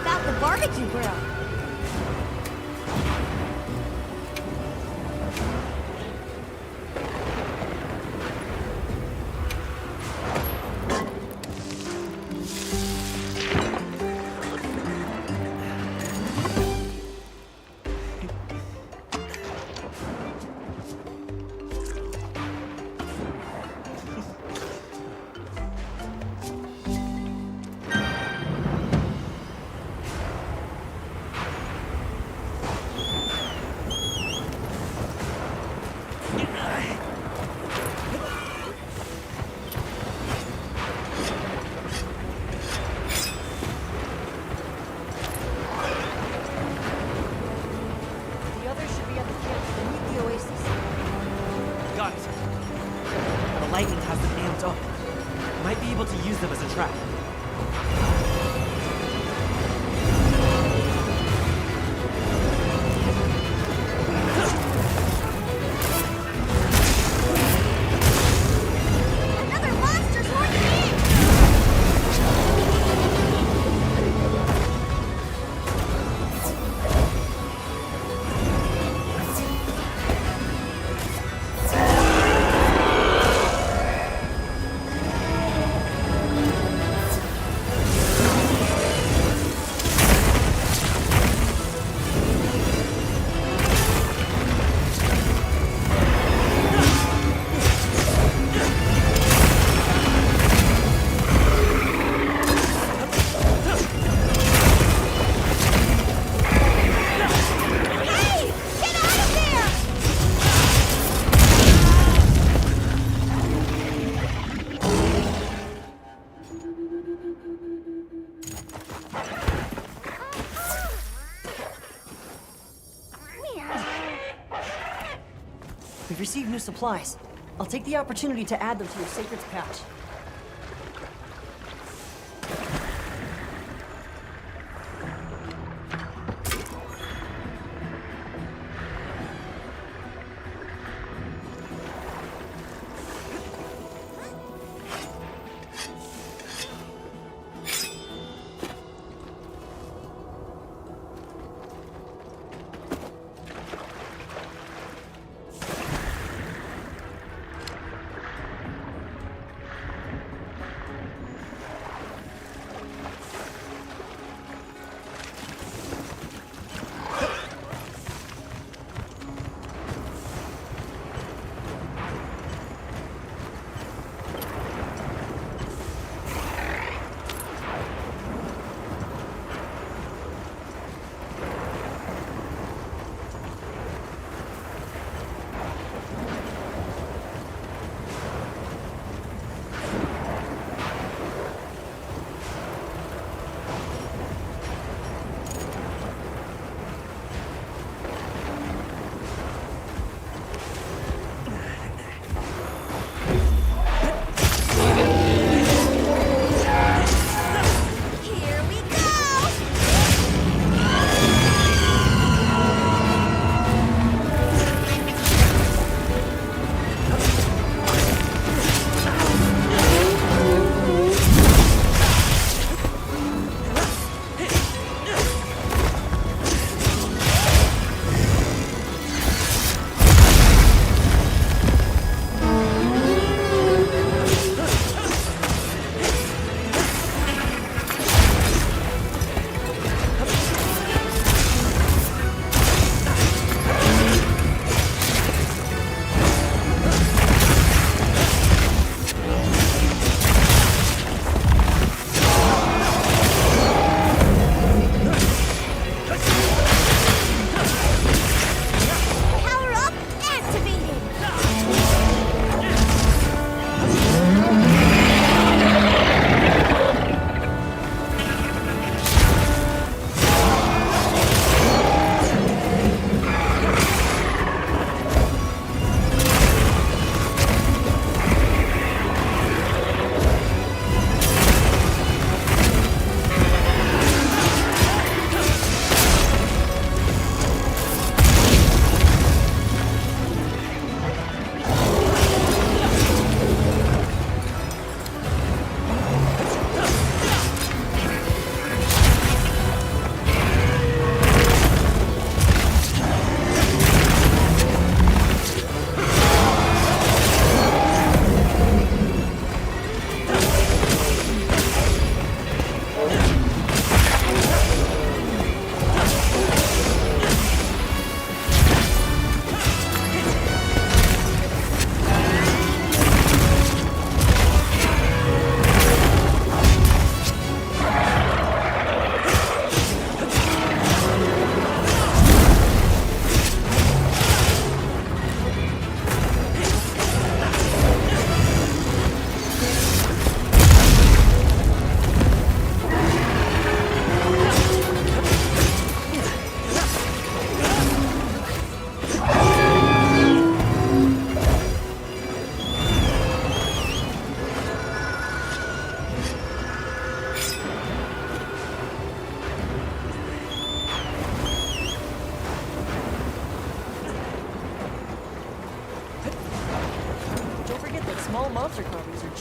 about the barbecue grill? The others should be at the camp beneath the oasis. Got it. The lightning has them amped up. Might be able to use them as a trap. Another monster's horning in! Hey! Get out of there! We've received new supplies. I'll take the opportunity to add them to your Sacred's pouch.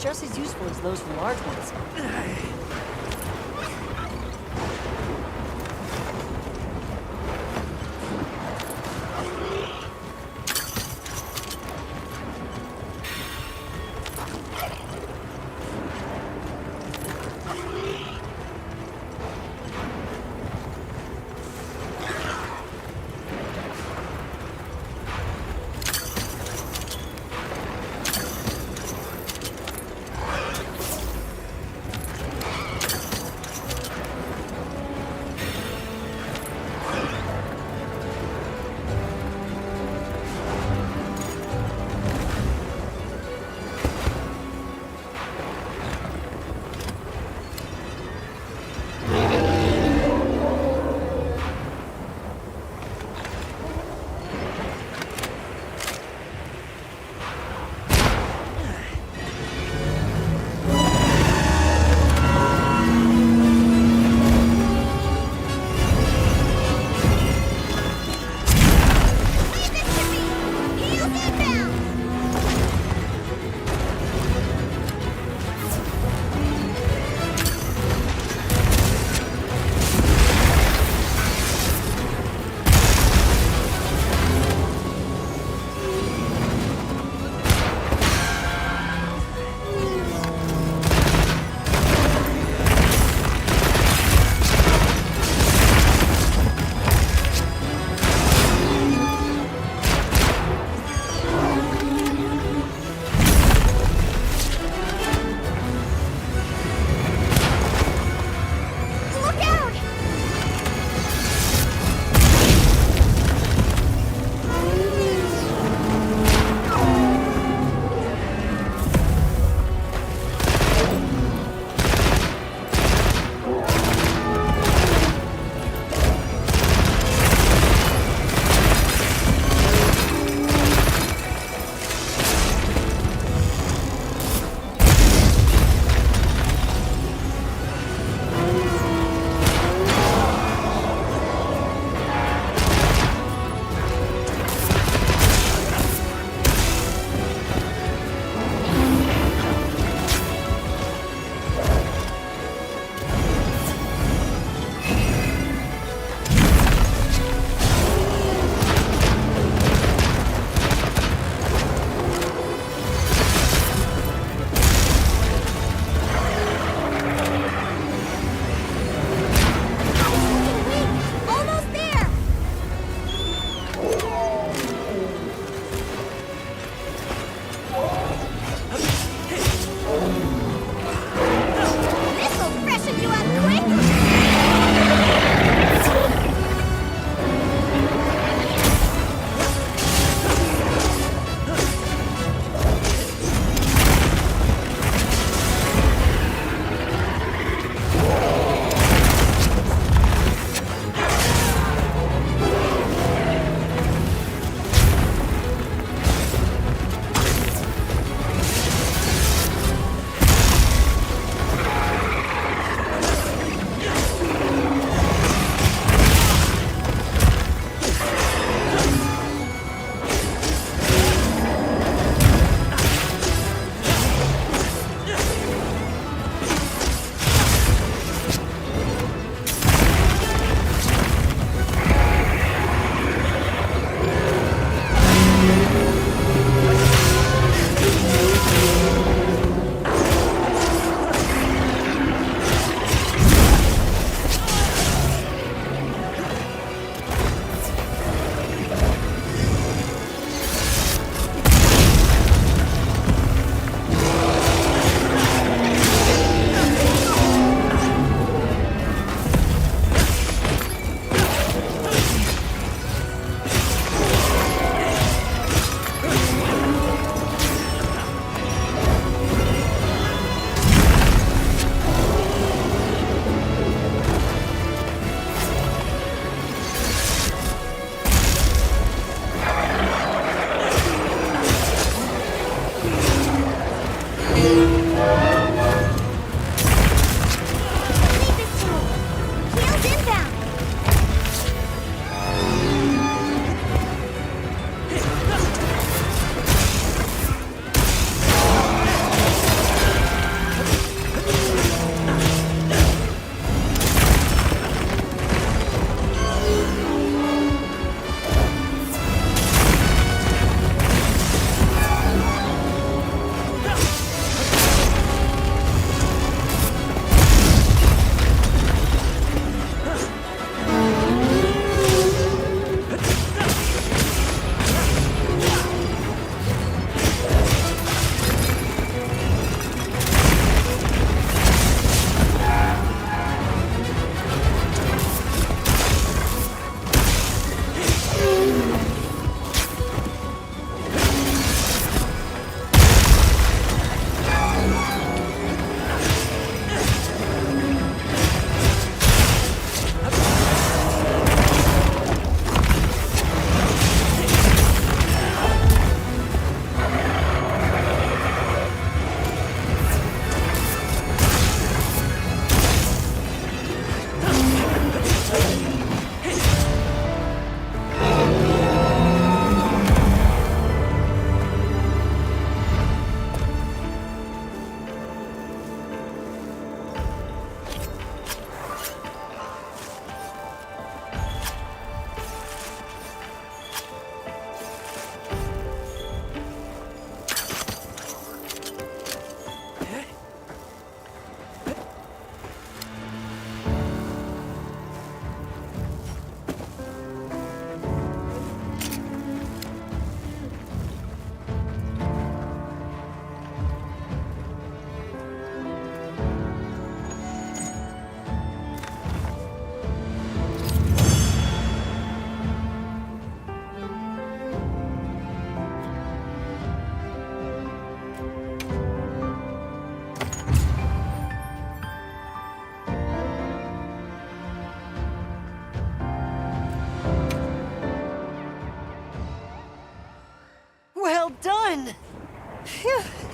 just as useful as those large ones.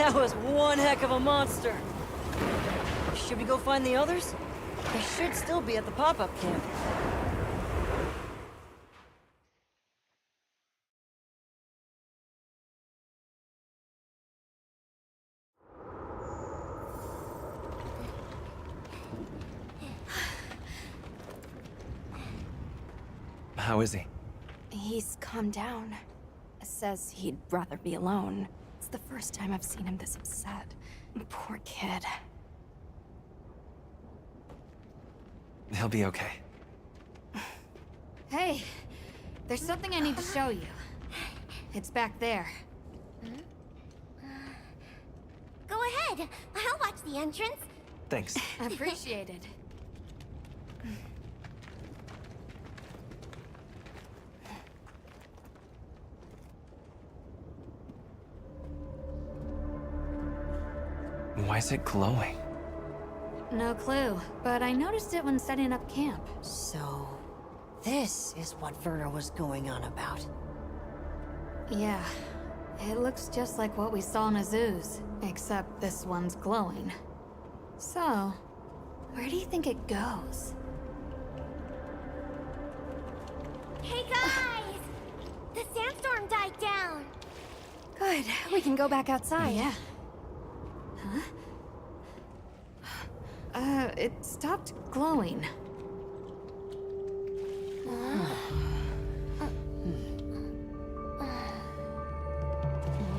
That was one heck of a monster. Should we go find the others? They should still be at the pop-up camp. How is he? He's calmed down. Says he'd rather be alone. It's the first time I've seen him this upset. Poor kid. He'll be okay. Hey, there's something I need to show you. It's back there. Go ahead. I'll watch the entrance. Thanks. Appreciated. Why is it glowing? No clue, but I noticed it when setting up camp. So, this is what Werner was going on about. Yeah, it looks just like what we saw in Azu's, except this one's glowing. So, where do you think it goes? Hey guys! The sandstorm died down. Good. We can go back outside. Yeah. Huh? It stopped glowing.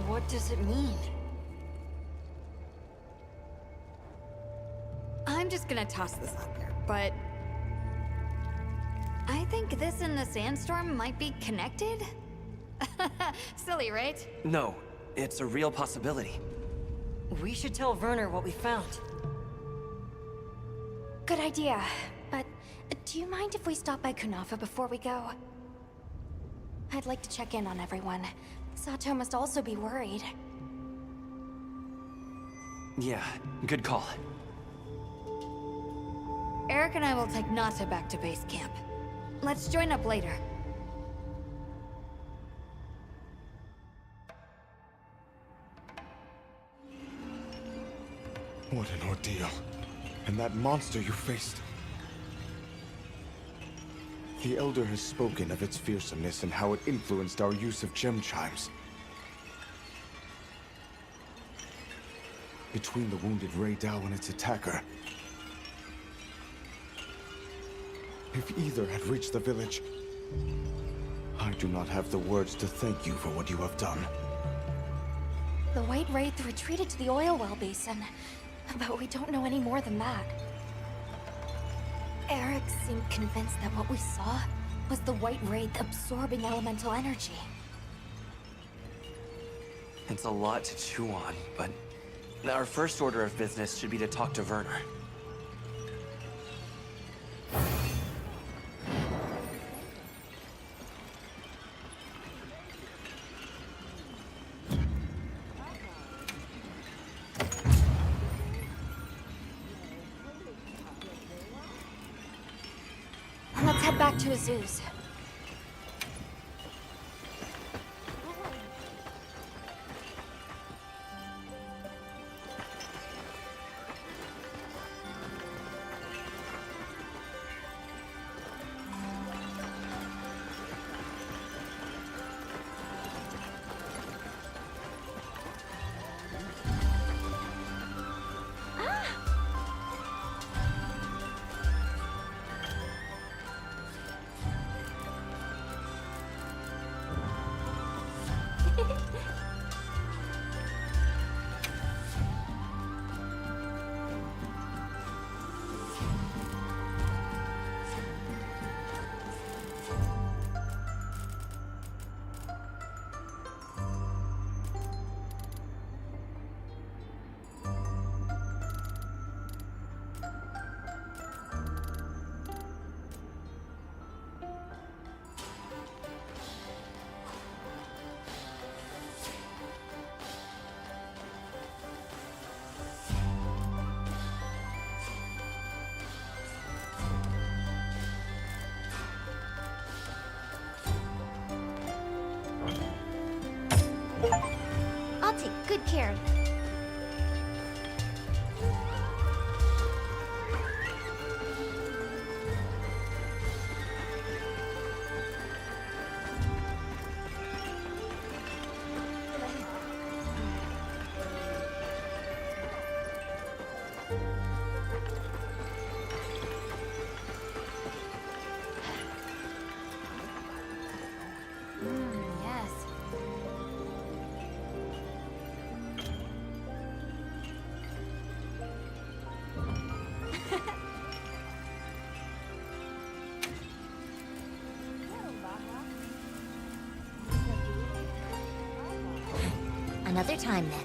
What does it mean? I'm just gonna toss this out there, but... I think this and the sandstorm might be connected? Silly, right? No, it's a real possibility. We should tell Werner what we found. Good idea. But do you mind if we stop by Kunafa before we go? I'd like to check in on everyone. Sato must also be worried. Yeah, good call. Eric and I will take Nata back to base camp. Let's join up later. What an ordeal. And that monster you faced. The Elder has spoken of its fearsomeness and how it influenced our use of gem chimes. Between the wounded Rei Dao and its attacker, if either had reached the village, I do not have the words to thank you for what you have done. The White Wraith retreated to the oil well basin, but we don't know any more than that. Eric seemed convinced that what we saw was the White Wraith absorbing elemental energy. It's a lot to chew on, but our first order of business should be to talk to Werner. Let's head back to Azu's. I'll take good care of it. Another time, then.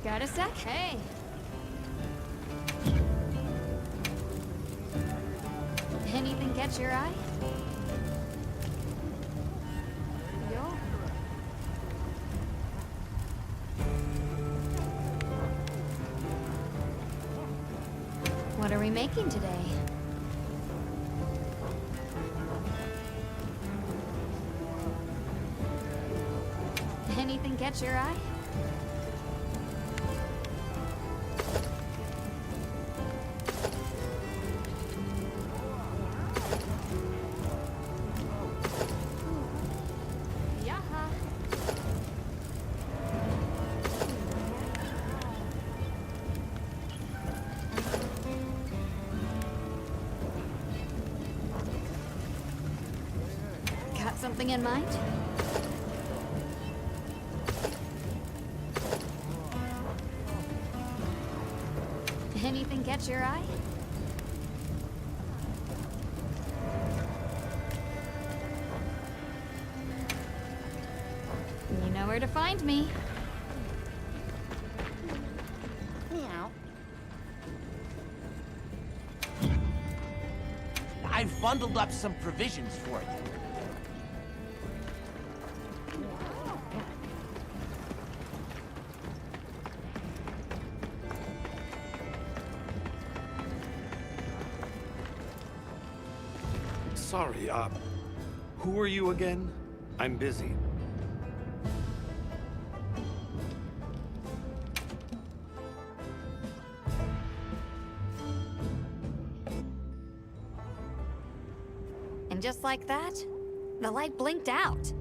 Got a sec? Hey. Anything catch your eye? Yo. What are we making today? Anything catch your eye? Got something in mind? Anything catch your eye? You know where to find me. Meow. I've bundled up some provisions for you. Sorry, who are you again? I'm busy. And just like that, the light blinked out.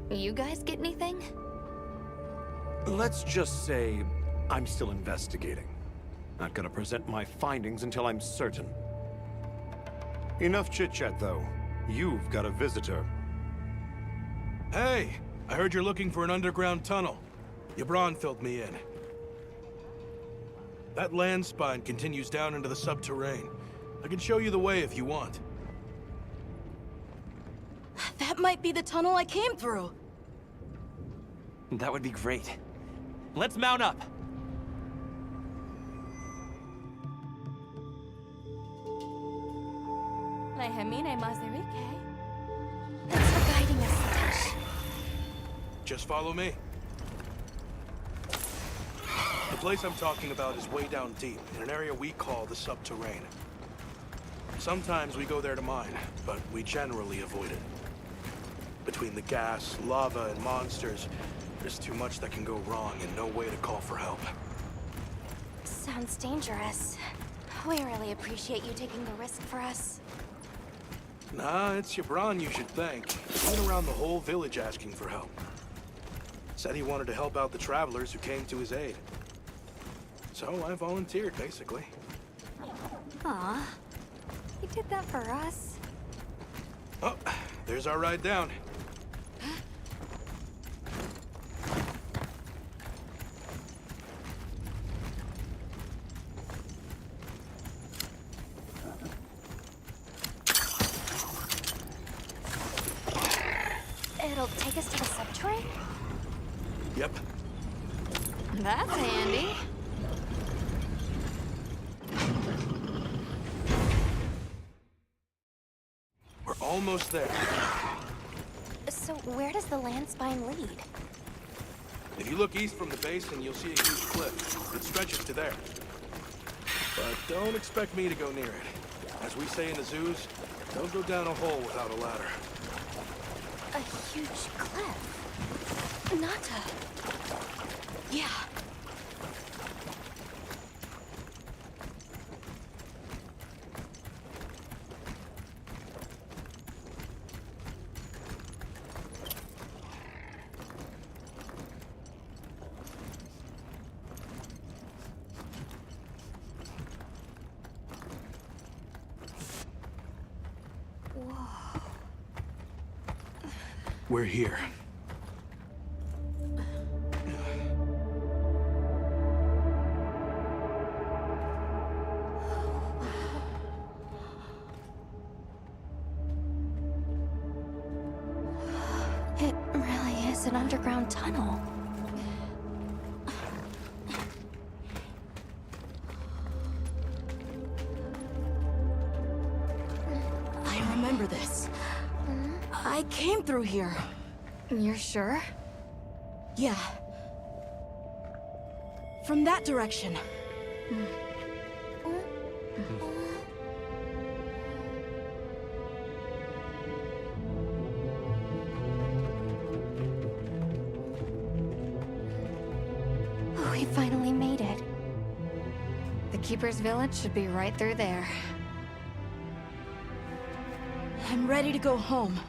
You guys get anything? Let's just say I'm still investigating. Not gonna present my findings until I'm certain. Enough chit-chat, though. You've got a visitor. Hey, I heard you're looking for an underground tunnel. Yabron filled me in. That land spine continues down into the subterrane. I can show you the way if you want. That might be the tunnel I came through. That would be great. Let's mount up. Thanks for guiding us, Satoshi. Just follow me. The place I'm talking about is way down deep, in an area we call the subterrane. Sometimes we go there to mine, but we generally avoid it. Between the gas, lava, and monsters, there's too much that can go wrong and no way to call for help. Sounds dangerous. We really appreciate you taking the risk for us. Nah, it's Yabron you should thank. He went around the whole village asking for help. Said he wanted to help out the travelers who came to his aid. So I volunteered, basically. Aw, he did that for us. Oh, there's our ride down. It'll take us to the subterrane? Yep. That's handy. We're almost there. So where does the land spine lead? If you look east from the basin, you'll see a huge cliff. It stretches to there. But don't expect me to go near it. As we say in the zoos, don't go down a hole without a ladder. A huge cliff. Not a... Yeah. We're here. It really is an underground tunnel. I remember this. I came through here. You're sure? Yeah. From that direction. We finally made it. The Keeper's village should be right through there. I'm ready to go home.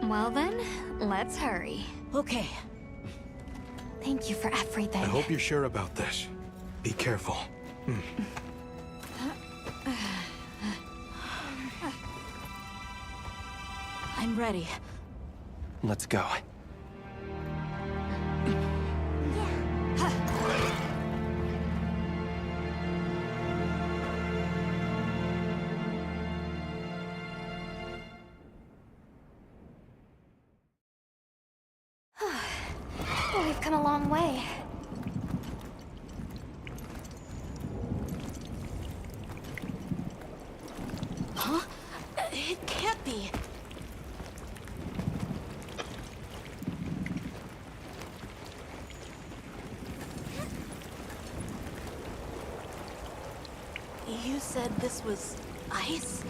Well then, let's hurry. Okay. Thank you for everything. I hope you're sure about this. Be careful. I'm ready. Let's go. We've come a long way. Huh? It can't be. You said this was ice?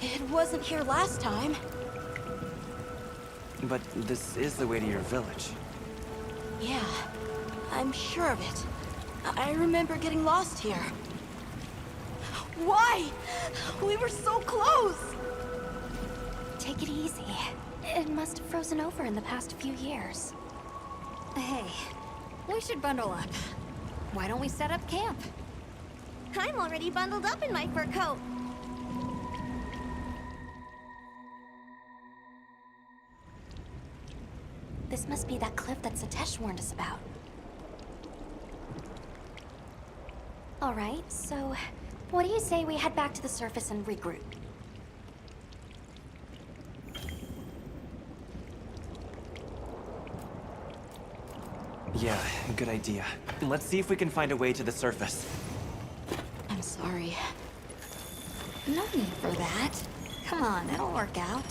It wasn't here last time. But this is the way to your village. Yeah, I'm sure of it. I remember getting lost here. Why? We were so close! Take it easy. It must have frozen over in the past few years. Hey, we should bundle up. Why don't we set up camp? I'm already bundled up in my fur coat. This must be that cliff that Satesh warned us about. Alright, so what do you say we head back to the surface and regroup? Yeah, good idea. Let's see if we can find a way to the surface. I'm sorry. No need for that. Come on, it'll work out.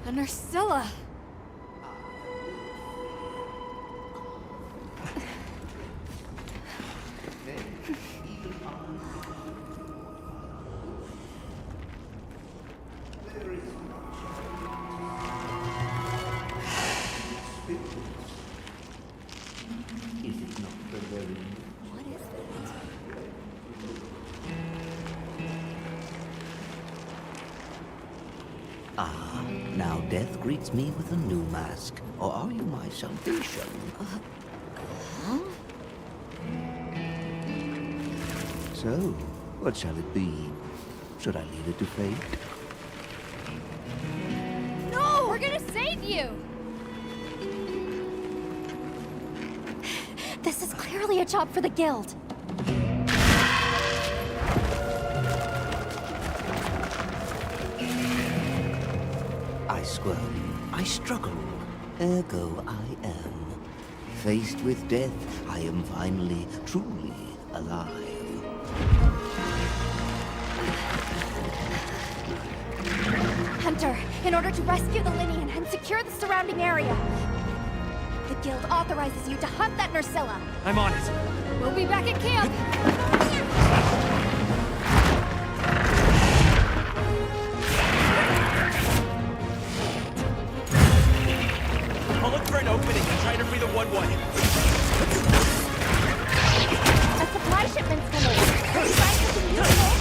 A Nursilla! Ah, now death greets me with a new mask. Or are you my salvation? Huh? So, what shall it be? Should I leave it to fate? No! We're gonna save you! This is clearly a job for the guild. I squirm, I struggle, ergo I am. Faced with death, I am finally, truly alive. Hunter, in order to rescue the Linian and secure the surrounding area, the guild authorizes you to hunt that Nursilla. I'm on it. We'll be back at camp! I'll look for an opening and try to free the 1-1. A supply shipment's coming. Can you find something useful?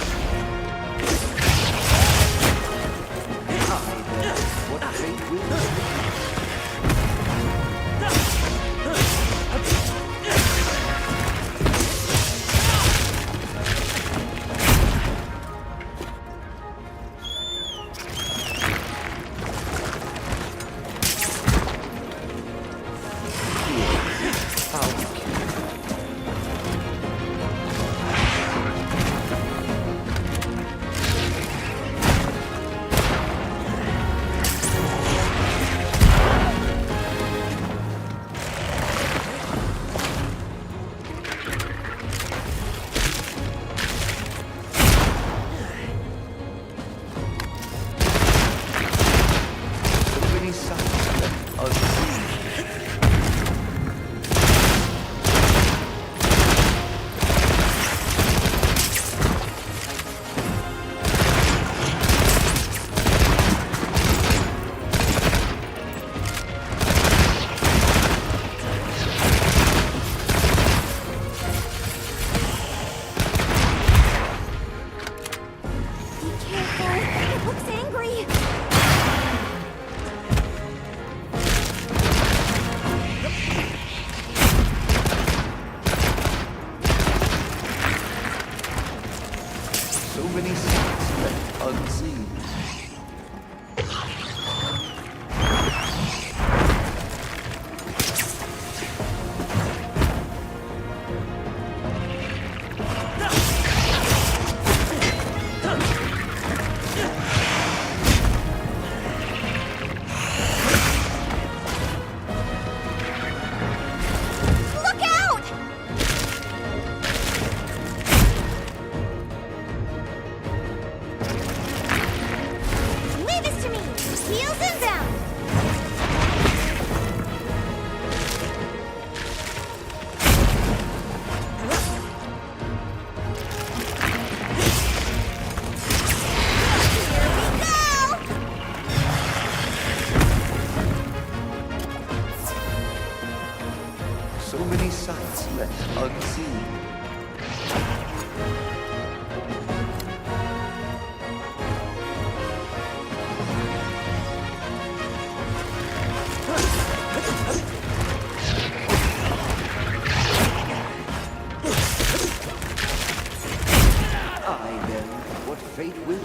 What fate will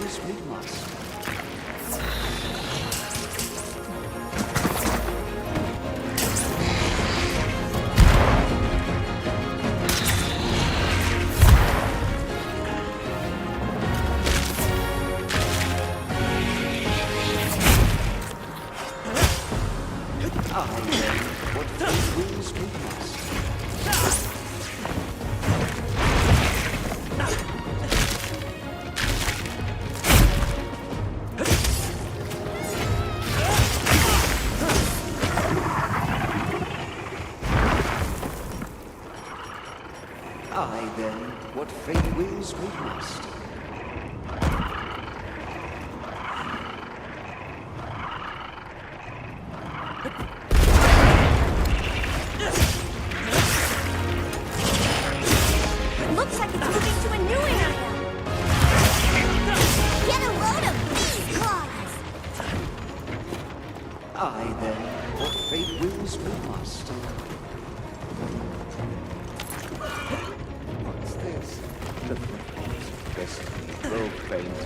Aye then, what fate wills we must. Looks like it's moving to a new area. Get a load of these claws. Aye then, what fate wills we must. What's this? The footfalls of destiny grow faint.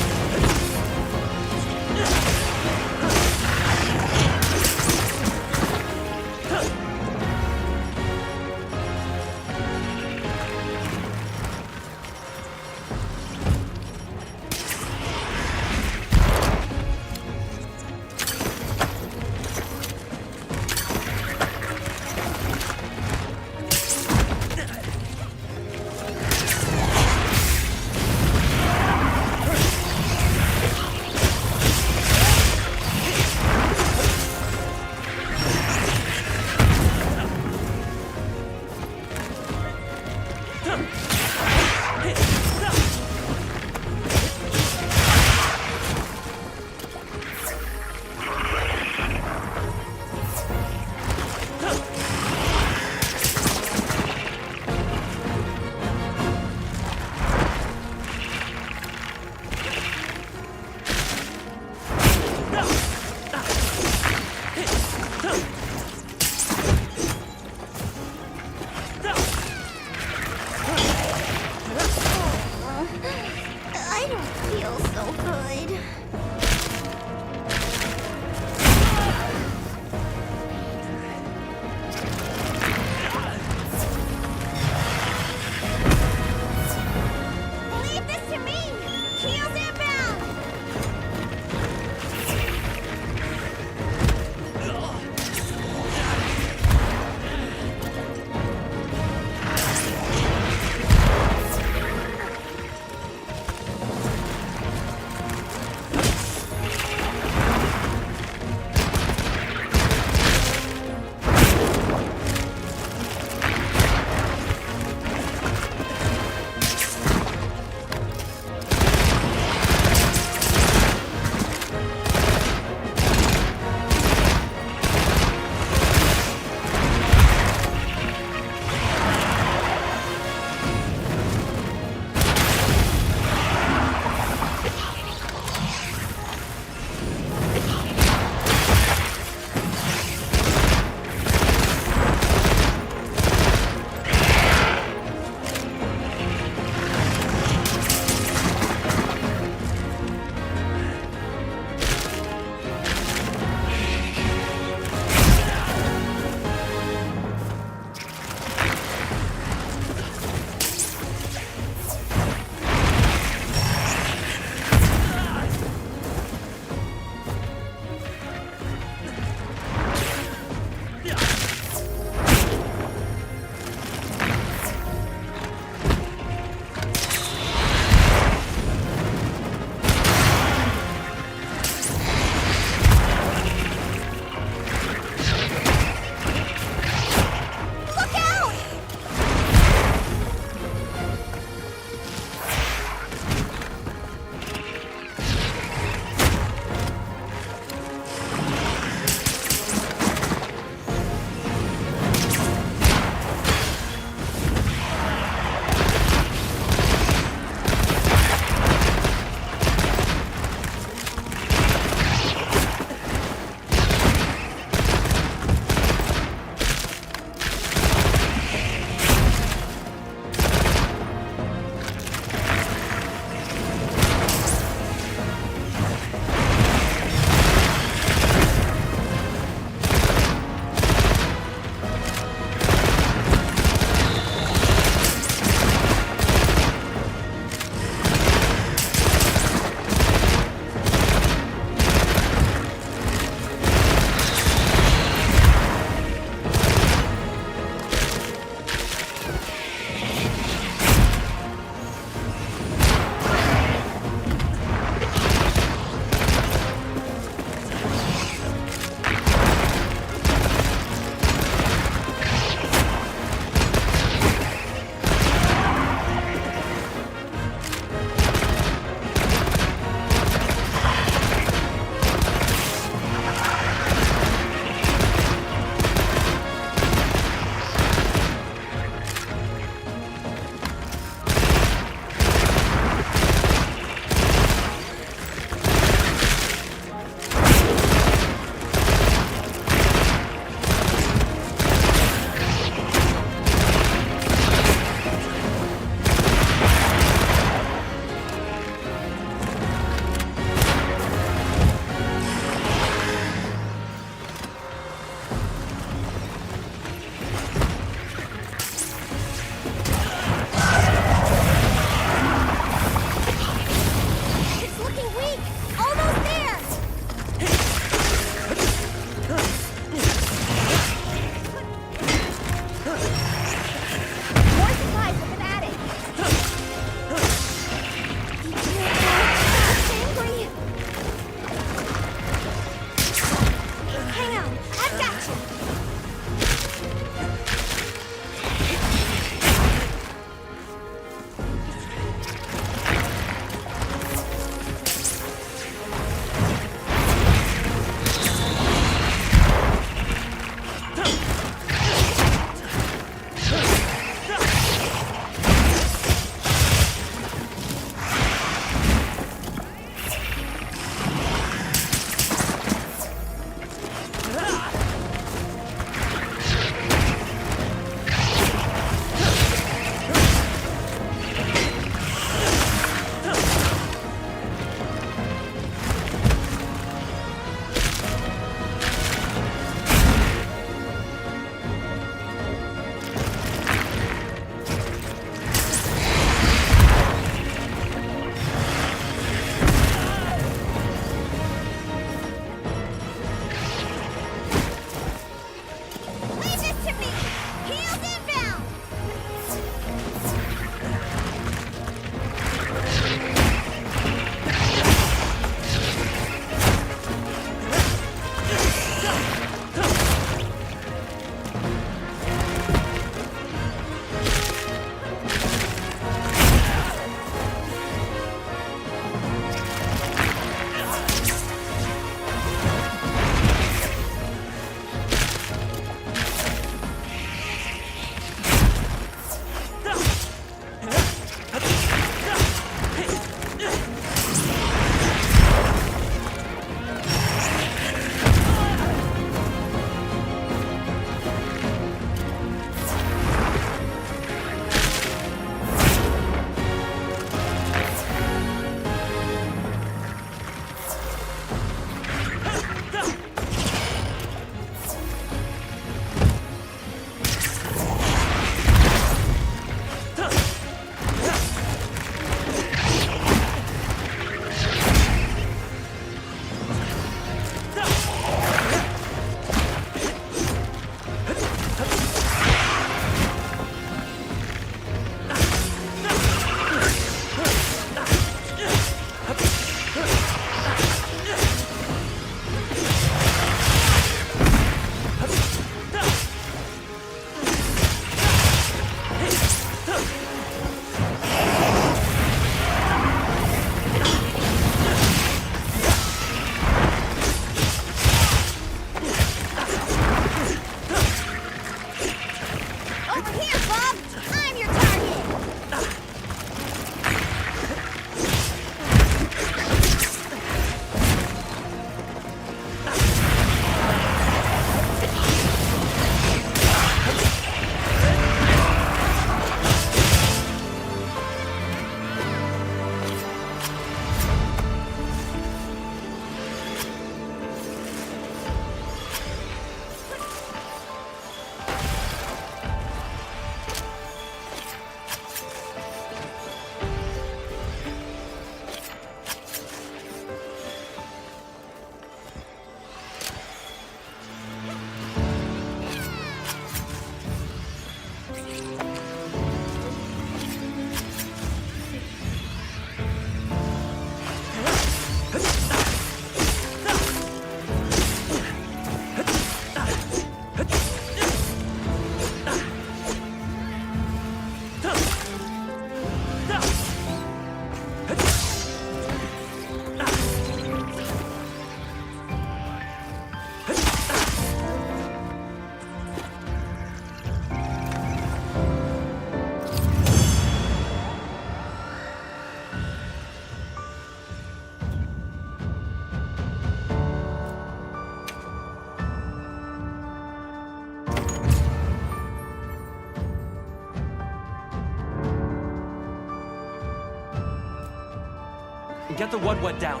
Get the Wud down.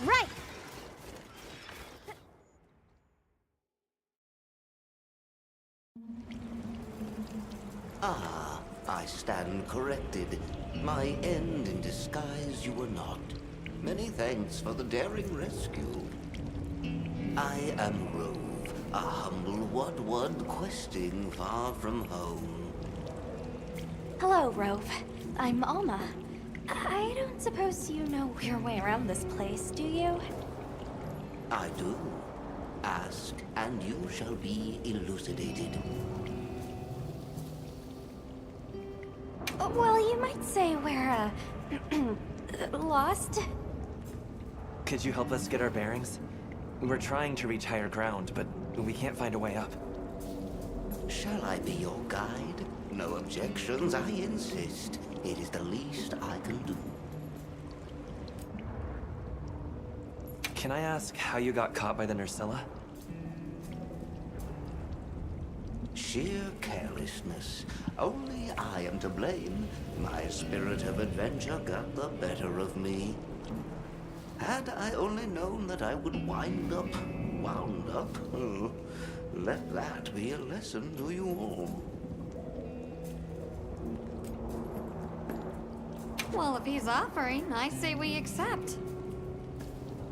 Right! Ah, I stand corrected. My end in disguise you were not. Many thanks for the daring rescue. I am Rove, a humble Wud questing far from home. Hello, Rove. I'm Alma. I don't suppose you know your way around this place, do you? I do. Ask, and you shall be elucidated. Well, you might say we're, lost. Could you help us get our bearings? We're trying to reach higher ground, but we can't find a way up. Shall I be your guide? No objections, I insist. It is the least I can do. Can I ask how you got caught by the Nursilla? Sheer carelessness. Only I am to blame. My spirit of adventure got the better of me. Had I only known that I would wound up, oh, let that be a lesson to you all. Well, if he's offering, I say we accept.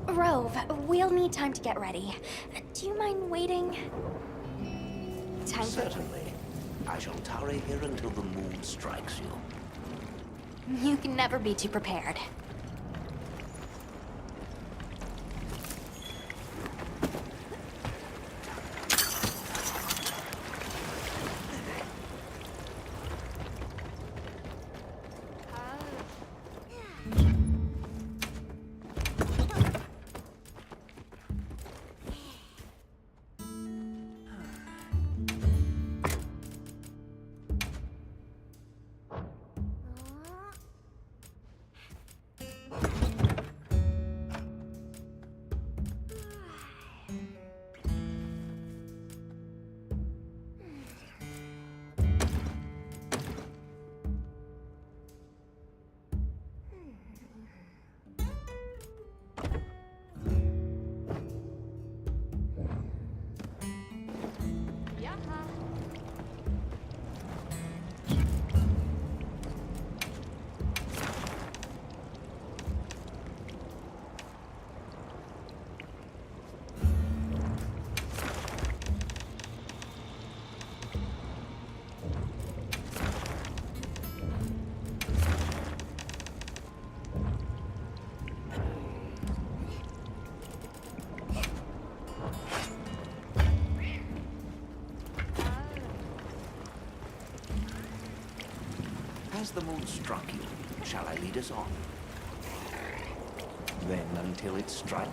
Rove, we'll need time to get ready. Do you mind waiting? Certainly. I shall tarry here until the moon strikes you. You can never be too prepared. Has the moon struck you? Shall I lead us on? Then until it strikes.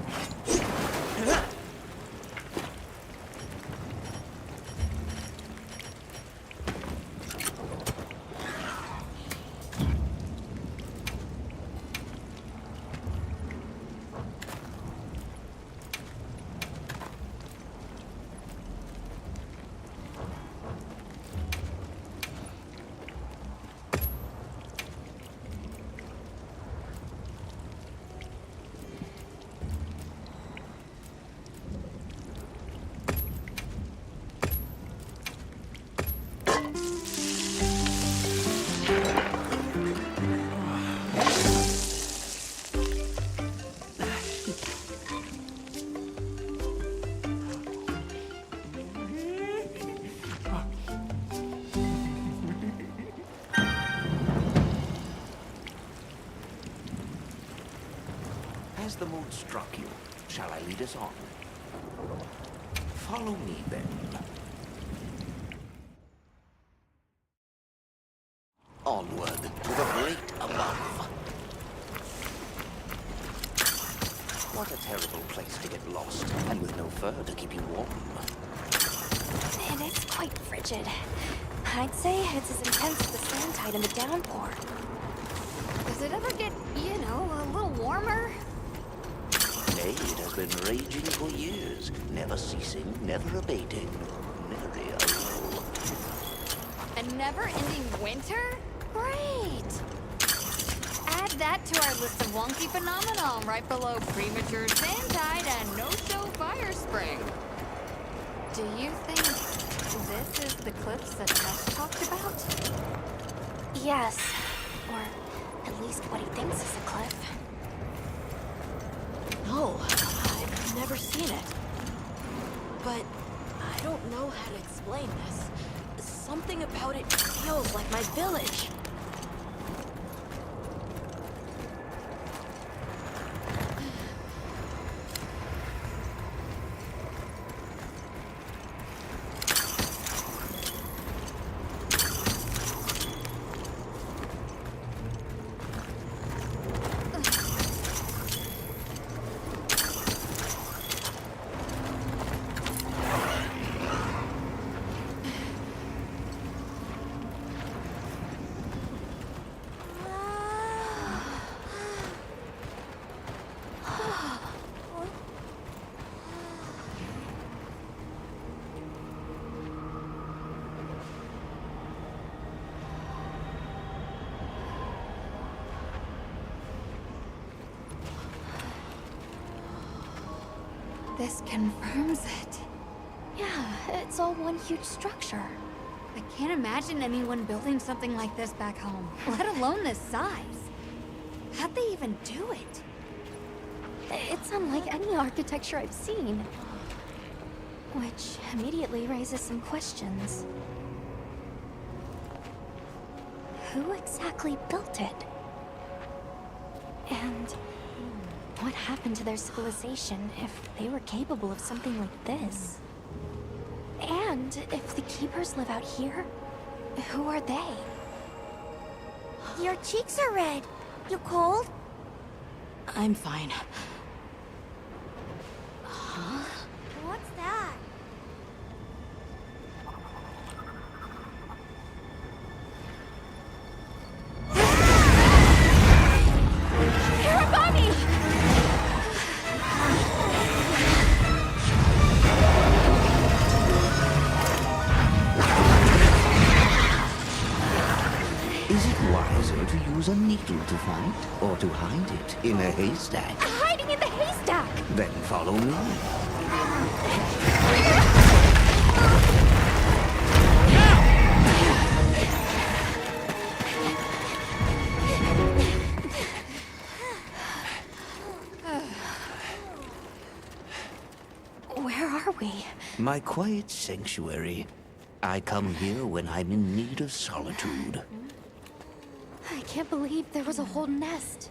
Has the moon struck you? Shall I lead us on? Follow me, then. Onward to the great above. What a terrible place to get lost, and with no fur to keep you warm. And it's quite frigid. I'd say it's as intense as the sand tide and the downpour. Does it ever get, you know, a little warmer? Nay, it has been raging for years, never ceasing, never abating. Nary a lull. A never-ending winter? Great! Add that to our list of wonky phenomena right below premature sand tide and no-show fire spring. Do you think this is the cliffs that Tush talked about? Yes. Or at least what he thinks is a cliff. No, I've never seen it. But I don't know how to explain this. Something about it feels like my village. This confirms it. Yeah, it's all one huge structure. I can't imagine anyone building something like this back home, let alone this size. How'd they even do it? It's unlike any architecture I've seen. Which immediately raises some questions. Who exactly built it? And what happened to their civilization if they were capable of something like this? And if the Keepers live out here, who are they? Your cheeks are red. You cold? I'm fine. What's that? Kiribati! Is it wiser to use a needle to fight, or to hide it in a haystack? Hiding in the haystack! Then follow me. Where are we? My quiet sanctuary. I come here when I'm in need of solitude. I can't believe there was a whole nest.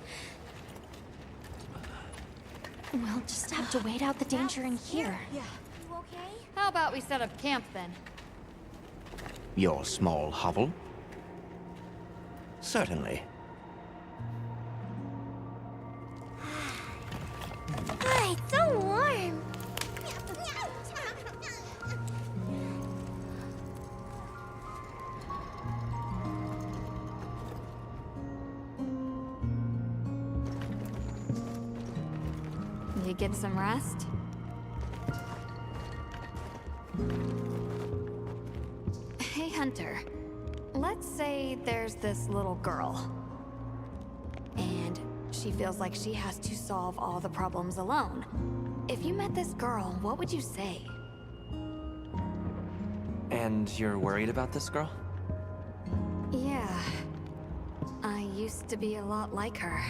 We'll just have to wait out the danger in here. Yeah. You okay? How about we set up camp then? Your small hovel? Certainly. Ah, it's so warm. You get some rest? Hey, Hunter. Let's say there's this little girl. And she feels like she has to solve all the problems alone. If you met this girl, what would you say? And you're worried about this girl? Yeah. I used to be a lot like her.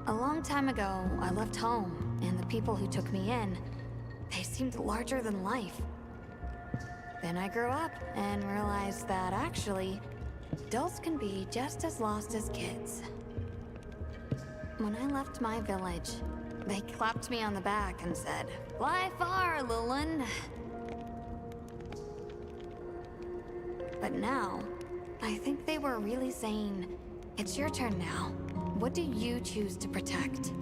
A long time ago, I left home, and the people who took me in, they seemed larger than life. Then I grew up and realized that actually, adults can be just as lost as kids. When I left my village, they clapped me on the back and said, "Fly far, Lilin." But now, I think they were really saying, "It's your turn now. What do you choose to protect?"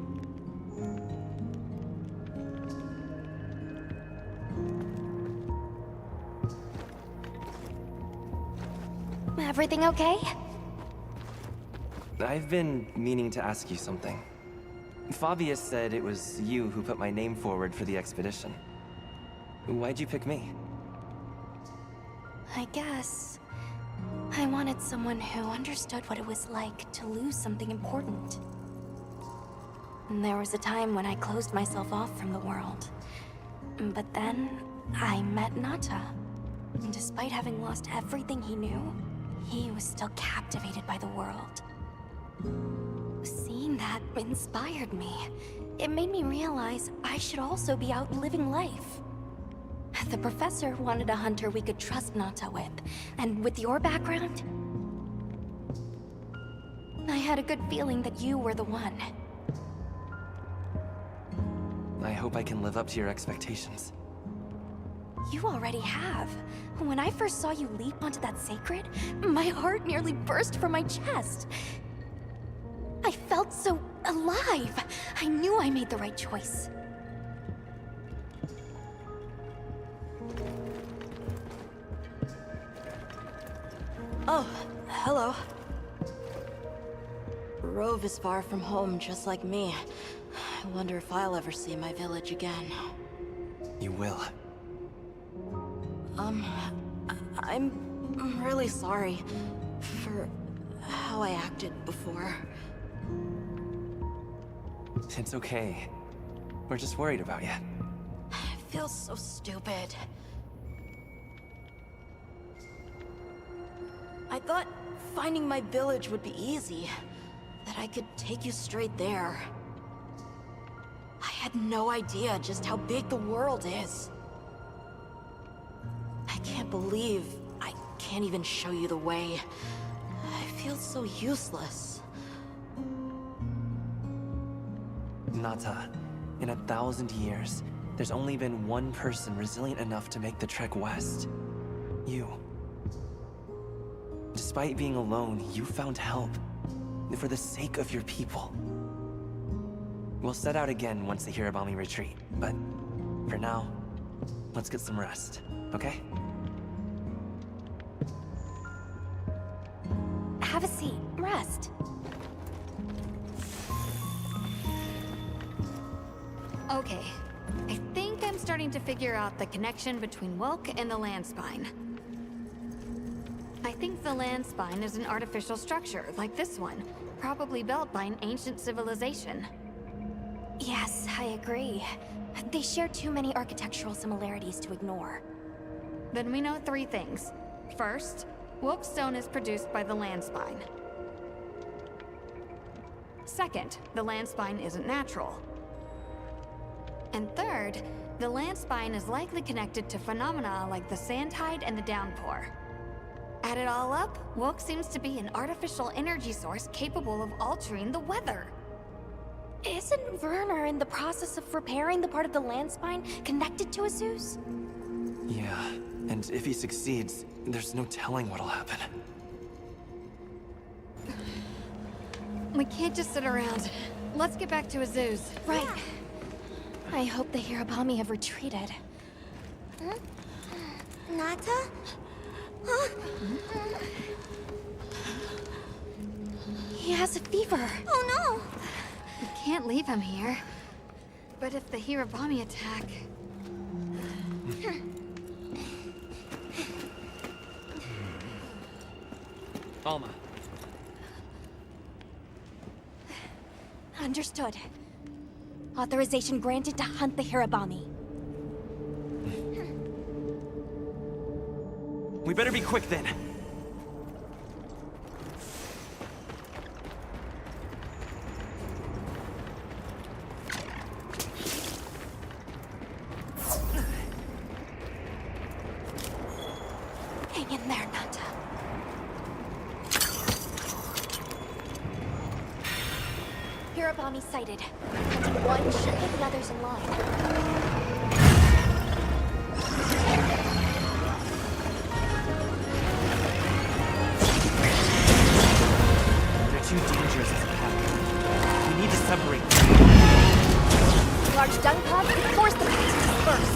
Everything okay? I've been meaning to ask you something. Fabius said it was you who put my name forward for the expedition. Why'd you pick me? I guess I wanted someone who understood what it was like to lose something important. And there was a time when I closed myself off from the world. But then, I met Nata. And despite having lost everything he knew, he was still captivated by the world. Seeing that inspired me. It made me realize I should also be out living life. The professor wanted a hunter we could trust Nata with, and with your background, I had a good feeling that you were the one. I hope I can live up to your expectations. You already have. When I first saw you leap onto that sacred, my heart nearly burst from my chest. I felt so alive. I knew I made the right choice. Oh, hello. Rove is far from home, just like me. I wonder if I'll ever see my village again. You will. I'm really sorry for how I acted before. It's okay. We're just worried about you. It feels so stupid. I thought finding my village would be easy. That I could take you straight there. I had no idea just how big the world is. I can't believe I can't even show you the way. I feel so useless. Nata, in 1,000 years, there's only been one person resilient enough to make the trek west. You. Despite being alone, you found help. For the sake of your people. We'll set out again once the Hirabami retreat, but for now, let's get some rest, okay? Have a seat. Rest. Okay. I think I'm starting to figure out the connection between Wilk and the land spine. I think the land spine is an artificial structure, like this one. Probably built by an ancient civilization. Yes, I agree. They share too many architectural similarities to ignore. Then we know 3 things. First, Wilk stone is produced by the land spine. Second, the land spine isn't natural. And third, the land spine is likely connected to phenomena like the sand tide and the downpour. Add it all up, Wilk seems to be an artificial energy source capable of altering the weather. Isn't Werner in the process of repairing the part of the land spine connected to Azuz? Yeah, and if he succeeds, there's no telling what'll happen. We can't just sit around. Let's get back to Azuz. Right. I hope the Hirabami have retreated. Huh? Nata? Huh? He has a fever. Oh no! We can't leave him here. But if the Hirabami attack... Alma. Understood. Authorization granted to hunt the Hirabami. We better be quick then. Hang in there, Nata. Hirabami sighted. Hunting one should put the others in line. They're too dangerous as a pack. We need to separate them. Large dung pods could force the pack to disperse.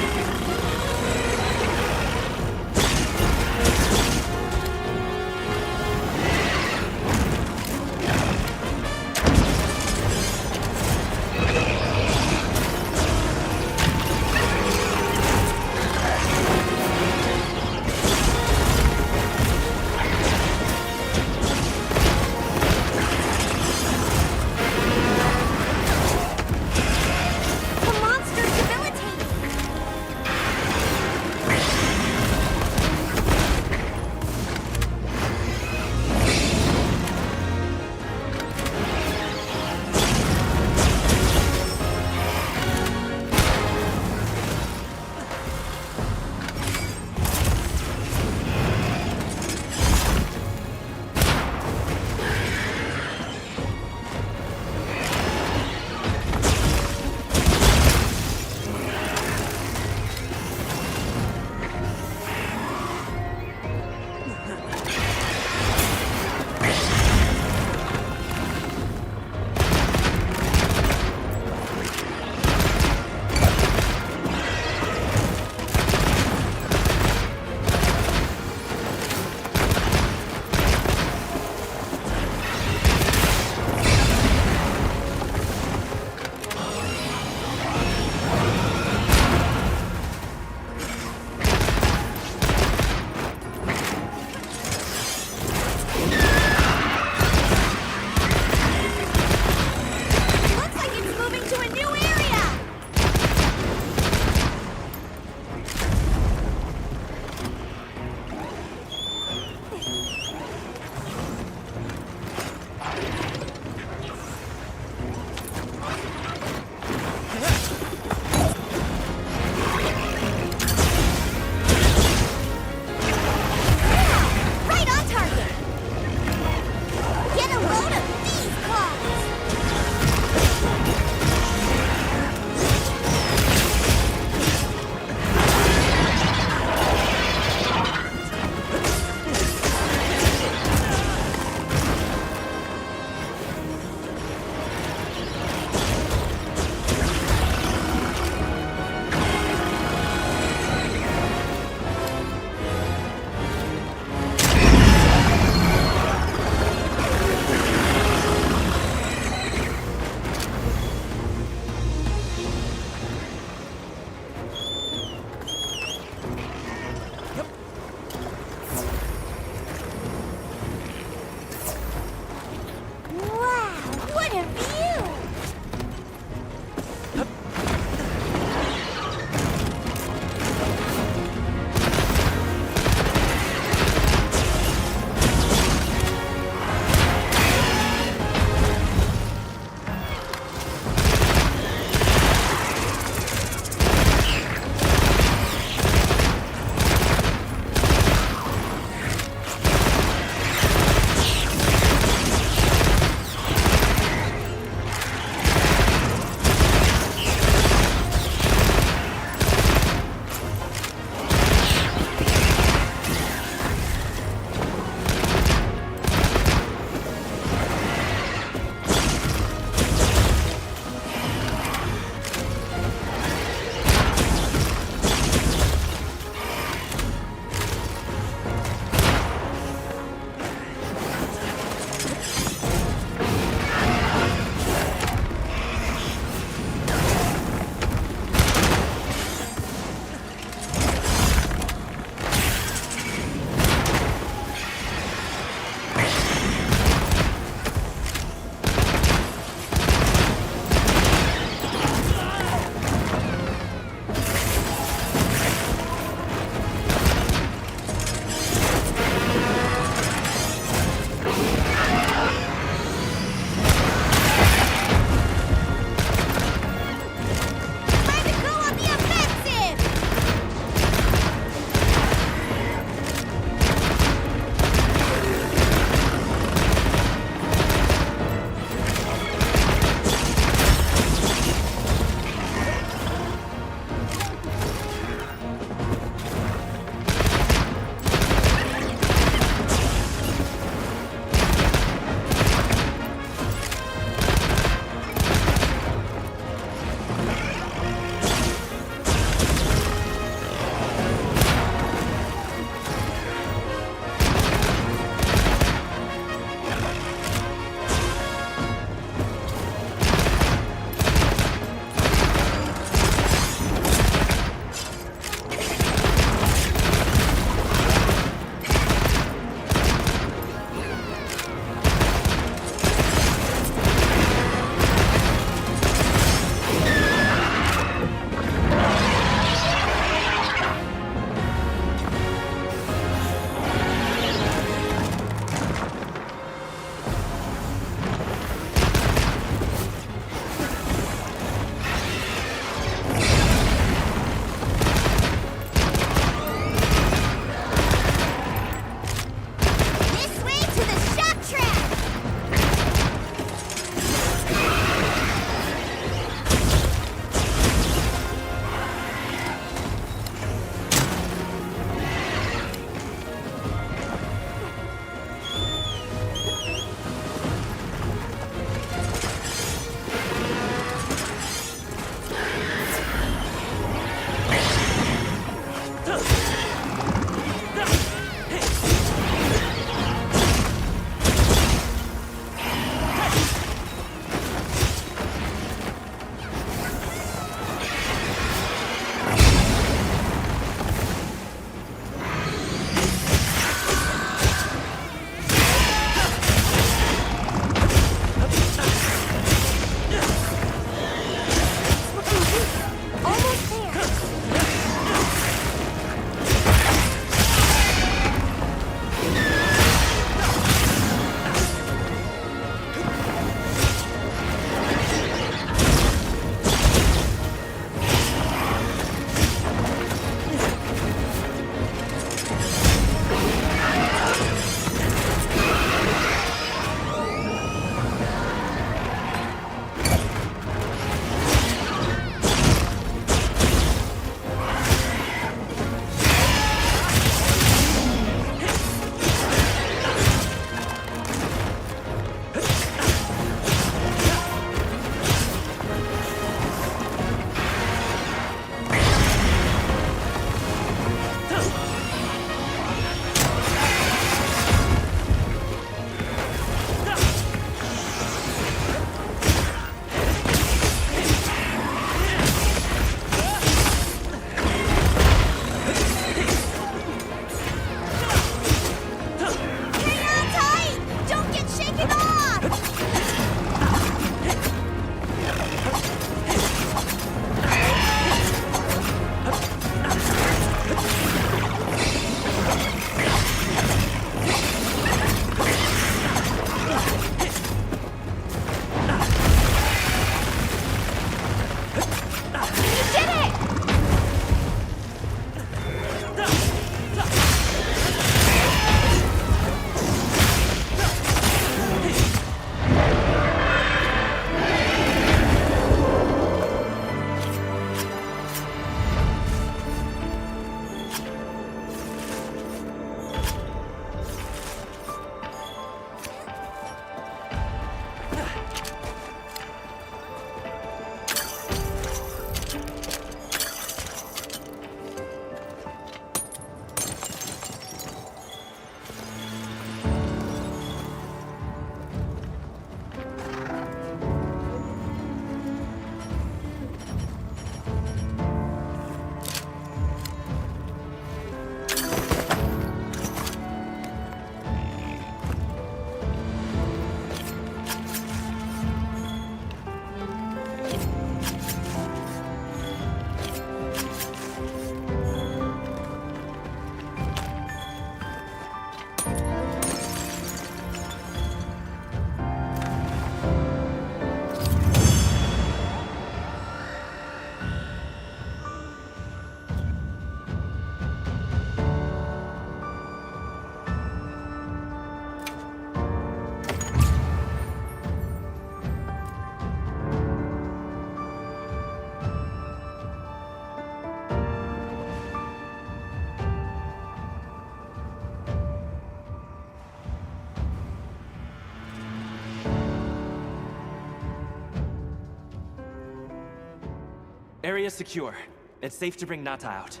area's secure. It's safe to bring Nata out.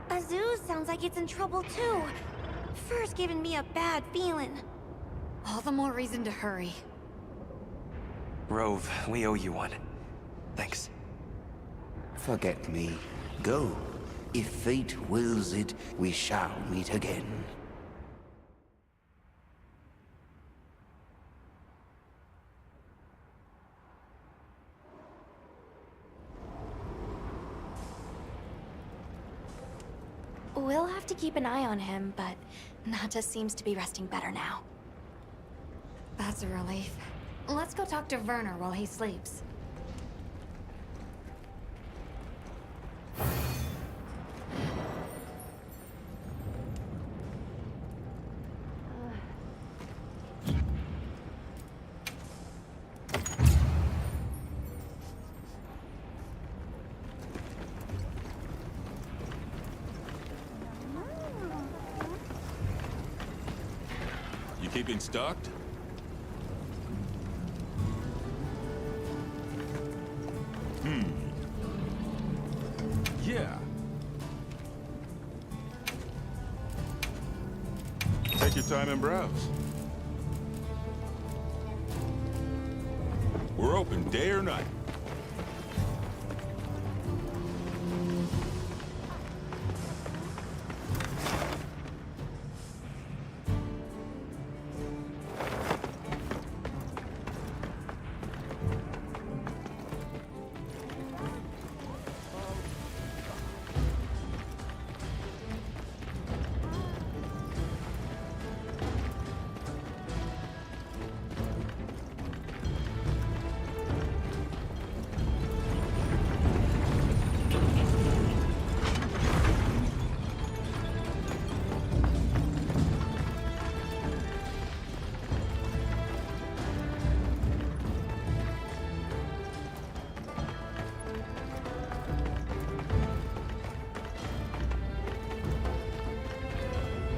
Azuz sounds like it's in trouble too. Fur's giving me a bad feeling. All the more reason to hurry. Rove, we owe you one. Thanks. Forget me. Go. If fate wills it, we shall meet again. We'll have to keep an eye on him, but Nata seems to be resting better now. That's a relief. Let's go talk to Werner while he sleeps. You keeping stocked? Yeah. Take your time and browse. We're open day or night.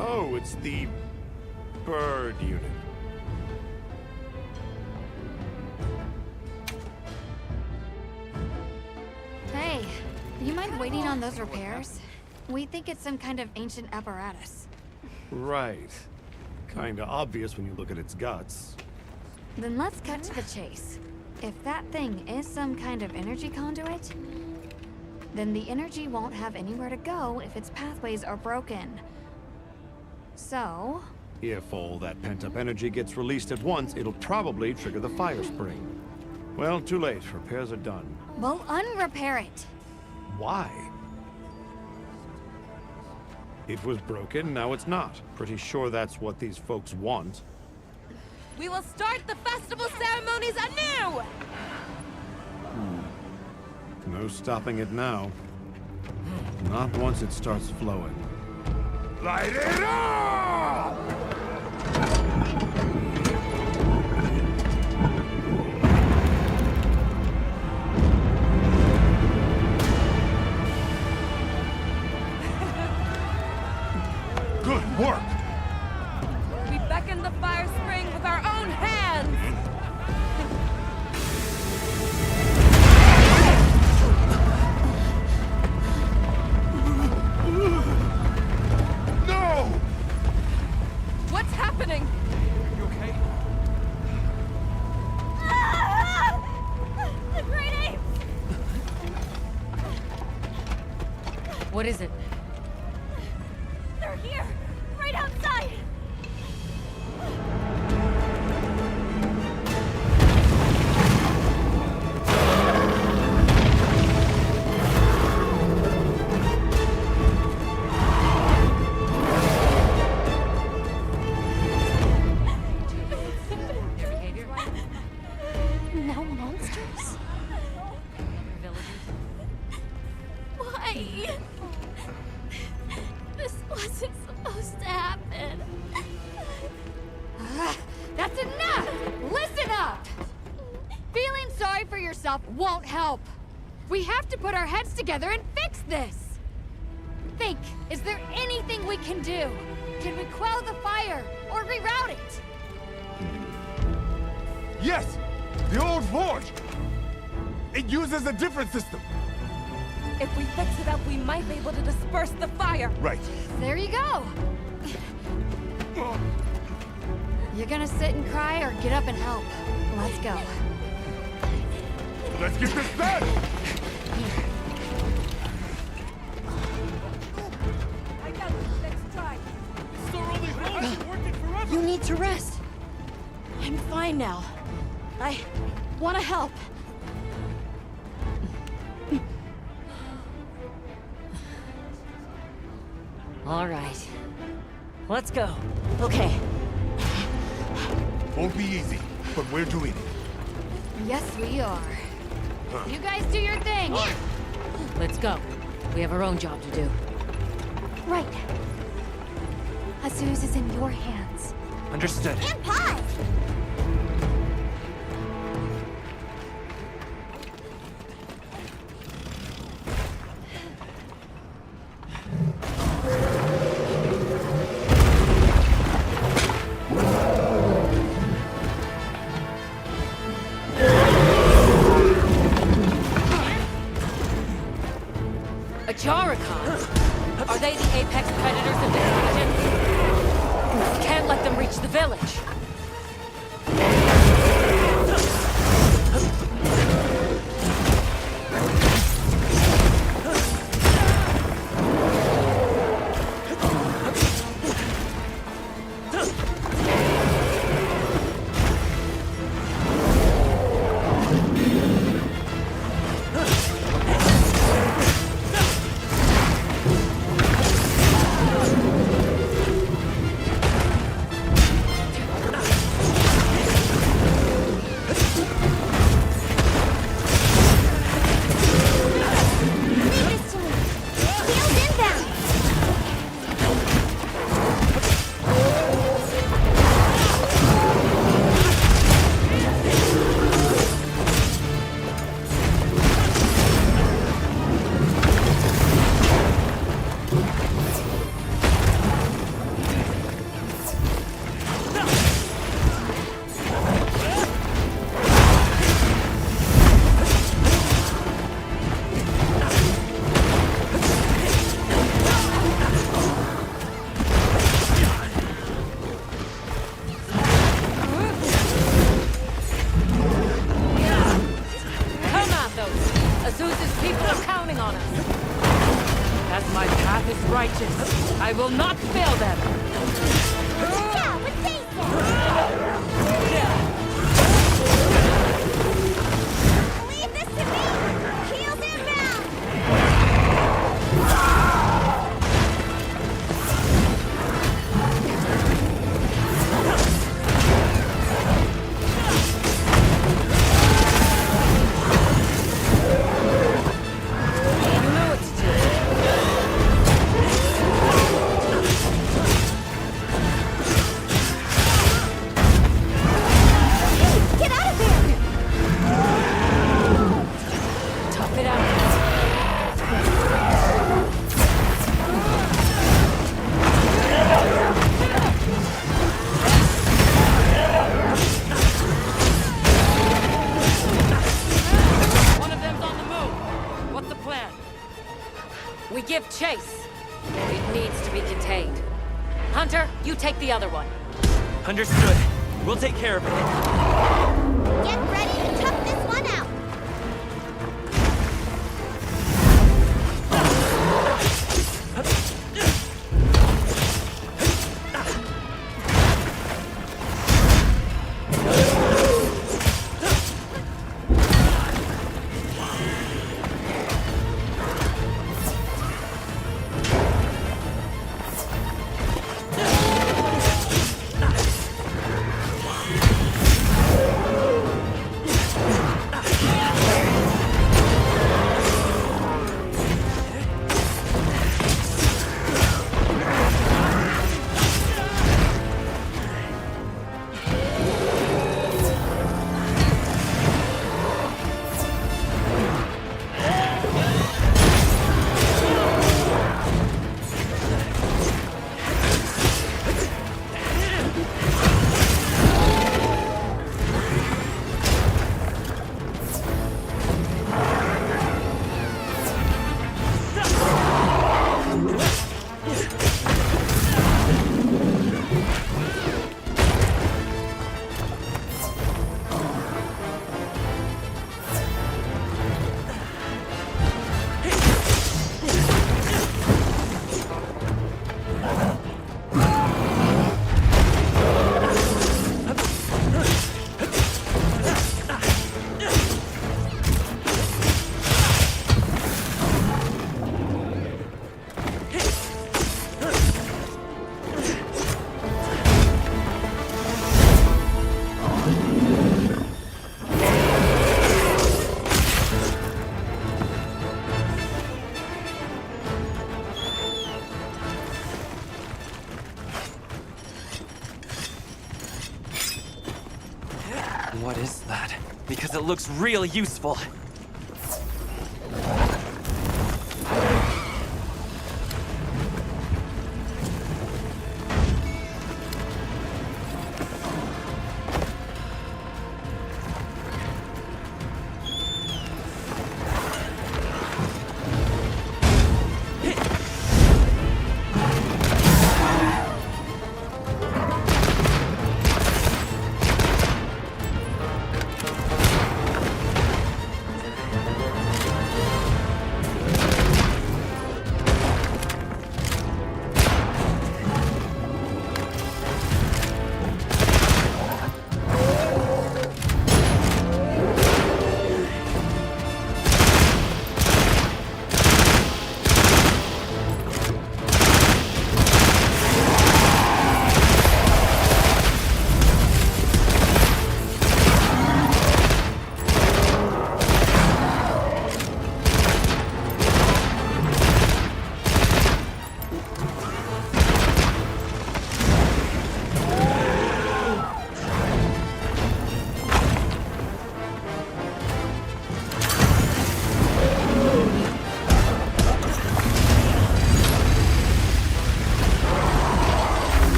Oh, it's the bird unit. Hey, you mind waiting on those repairs? We think it's some kind of ancient apparatus. Right. Kinda obvious when you look at its guts. Then let's cut to the chase. If that thing is some kind of energy conduit, then the energy won't have anywhere to go if its pathways are broken. So... If all that pent-up energy gets released at once, it'll probably trigger the fire spring. Well, too late. Repairs are done. we'll unrepair it. Why? It was broken, now it's not. Pretty sure that's what these folks want. We will start the festival ceremonies anew! No stopping it now. Not once it starts flowing. Light it up! Good work! We beckon the fire spring with our own hands! No! What's happening? You okay? The great apes! What is it? They're here! Right outside! No monsters? Why? This wasn't supposed to happen. That's enough! Listen up! Feeling sorry for yourself won't help. We have to put our heads together and fix this. Think, is there anything we can do? Can we quell the fire or reroute it? Yes! The old forge! It uses a different system. If we fix it up, we might be able to disperse the fire. Right. There you go. You're gonna sit and cry or get up and help? Let's go. Let's get this done! I got this. Let's try. It's the only hole. It's been working forever. You need to rest. I'm fine now. I want to help. All right. Let's go. Okay. Won't be easy, but we're doing it. Yes, we are. You guys do your thing. Let's go. We have our own job to do. Right. Azuz is in your hands. Understood. And pie! Are they the apex predators of this region? Can't let them reach the village. I will not fail them! Yeah, with leave this to me! Heels inbound! You know what to do. We give chase. It needs to be contained. Hunter, you take the other one. Understood. We'll take care of it. Get ready to tough this one out! What is that? Because it looks real useful.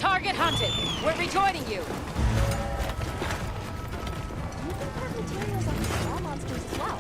Target hunted. We're rejoining you. You can carve materials on small monsters as well.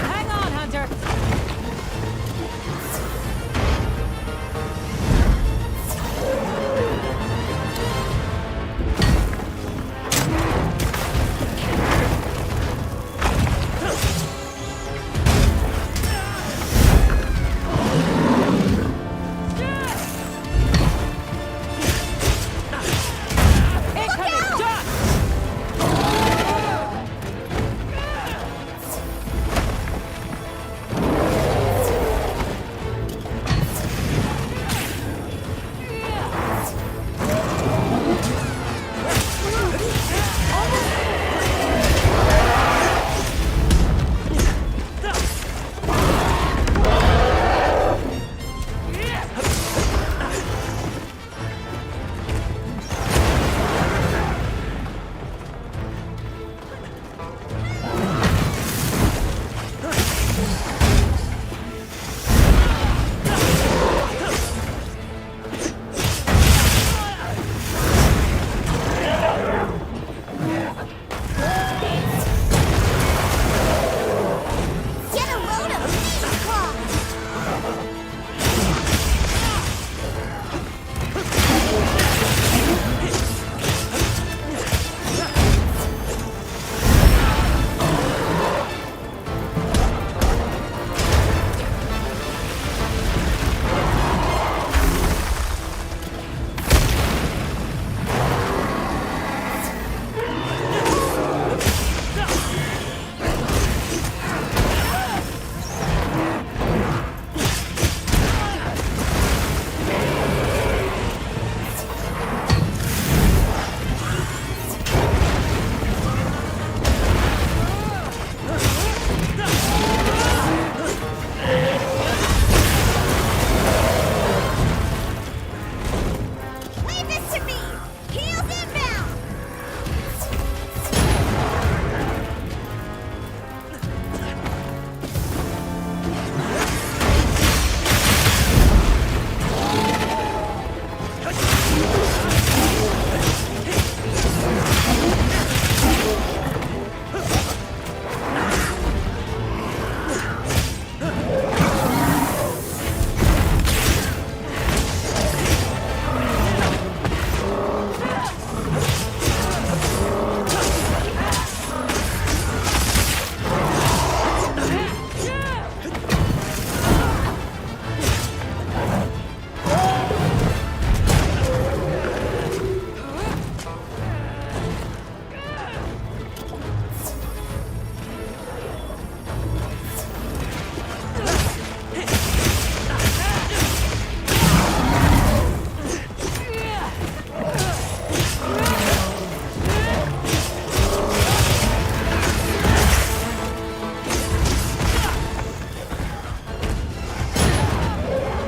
Hang on, Hunter. Incoming! Done! Get a load of these claws! Leave this to me! Heels inbound!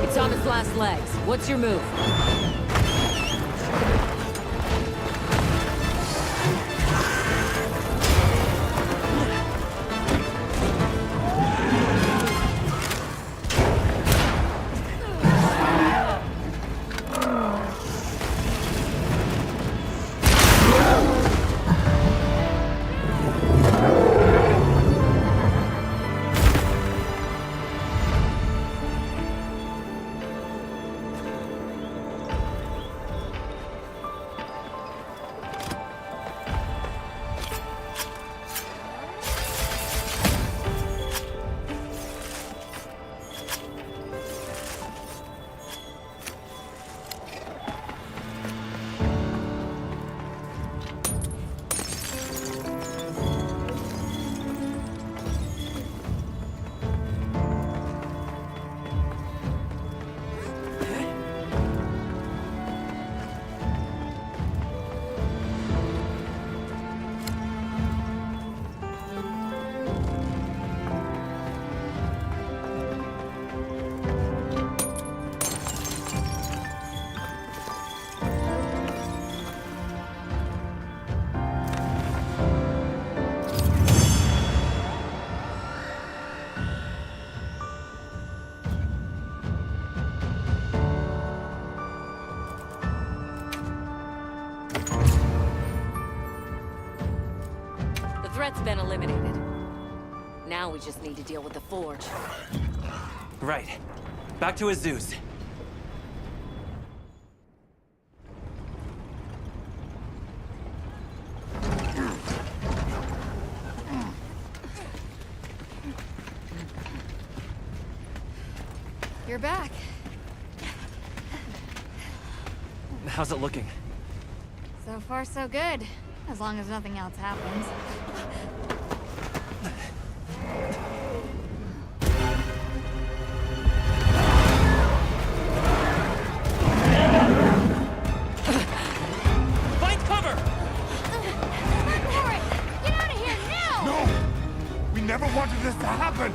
It's on its last legs. What's your move? Now we just need to deal with the Forge. Right. Back to Azu's. You're back. How's it looking? So far, so good. As long as nothing else happens. Find cover! Run for it! Get out of here now! No! We never wanted this to happen!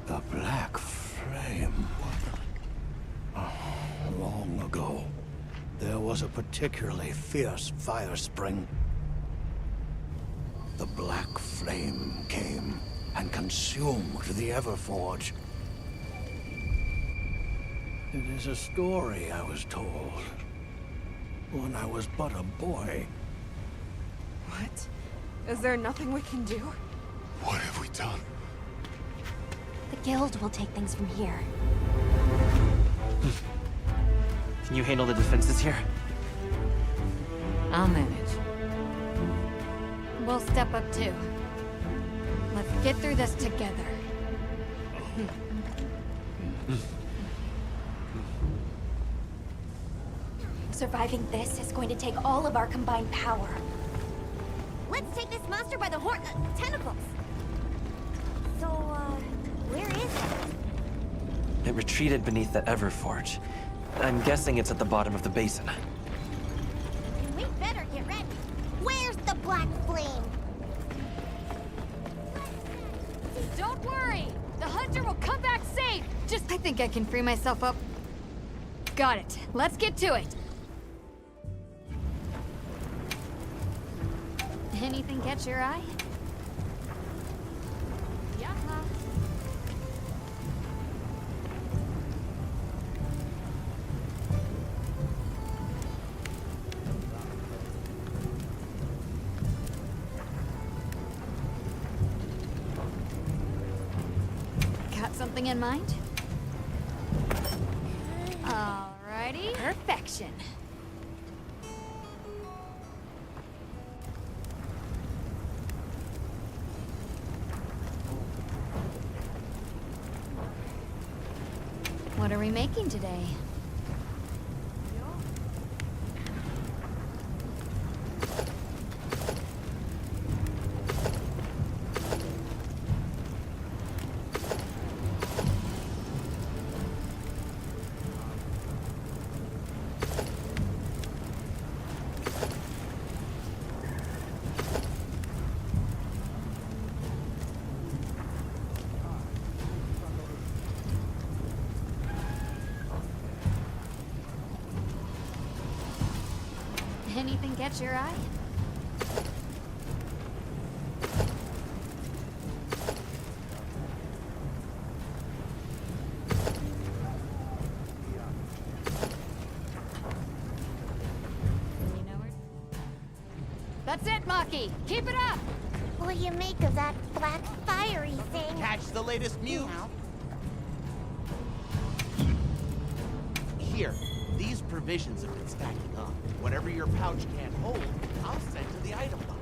The Black Flame. Long ago, there was a particularly fierce fire spring. The Black Flame came and consumed the Everforge. It is a story I was told when I was but a boy. What? Is there nothing we can do? What have we done? The guild will take things from here. Can you handle the defenses here? I'll manage. We'll step up too. Let's get through this together. Surviving this is going to take all of our combined power. Let's take this monster by the tentacles. So, where is it? It retreated beneath the Everforge. I'm guessing it's at the bottom of the basin. We better get ready. Where's the Black Flame? Don't worry! The hunter will come back safe! I think I can free myself up. Got it. Let's get to it. Anything catch your eye? Yeah. Got something in mind? Alrighty. Perfection. What are we making today? Anything catch your eye? That's it, Maki! Keep it up! What do you make of that black fiery thing? Catch the latest news. Here, these provisions have been stacking up. Whatever your pouch can't hold, I'll send to the item box.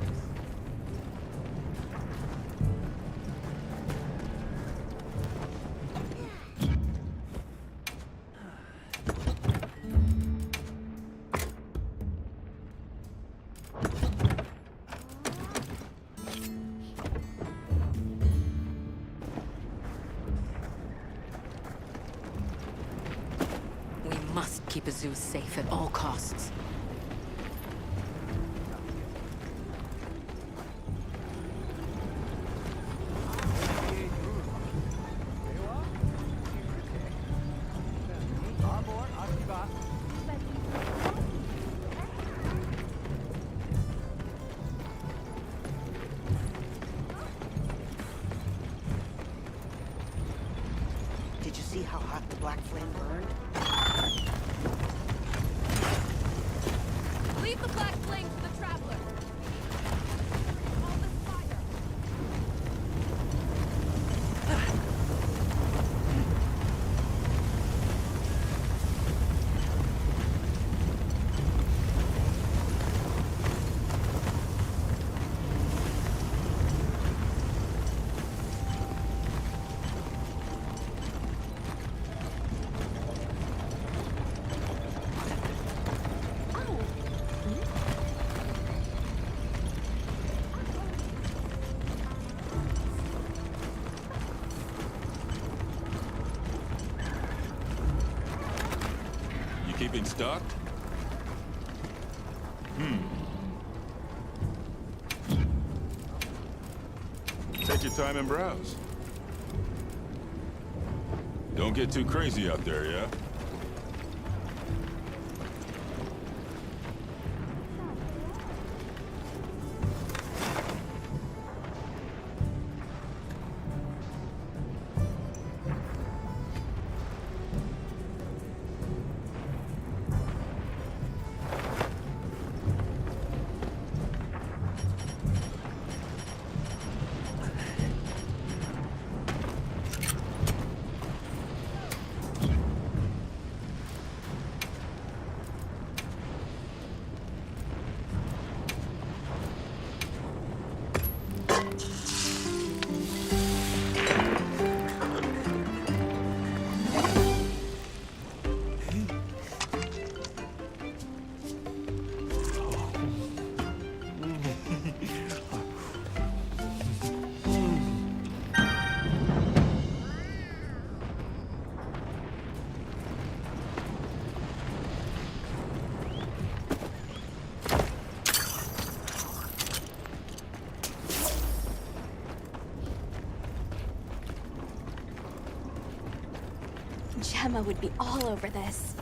We must keep Azuz safe at all costs. Did you see how hot the black flame burned? Leave the black flame to the traveler. All this fire. You keeping stocked? Take your time and browse. Don't get too crazy out there, yeah? Gemma would be all over this.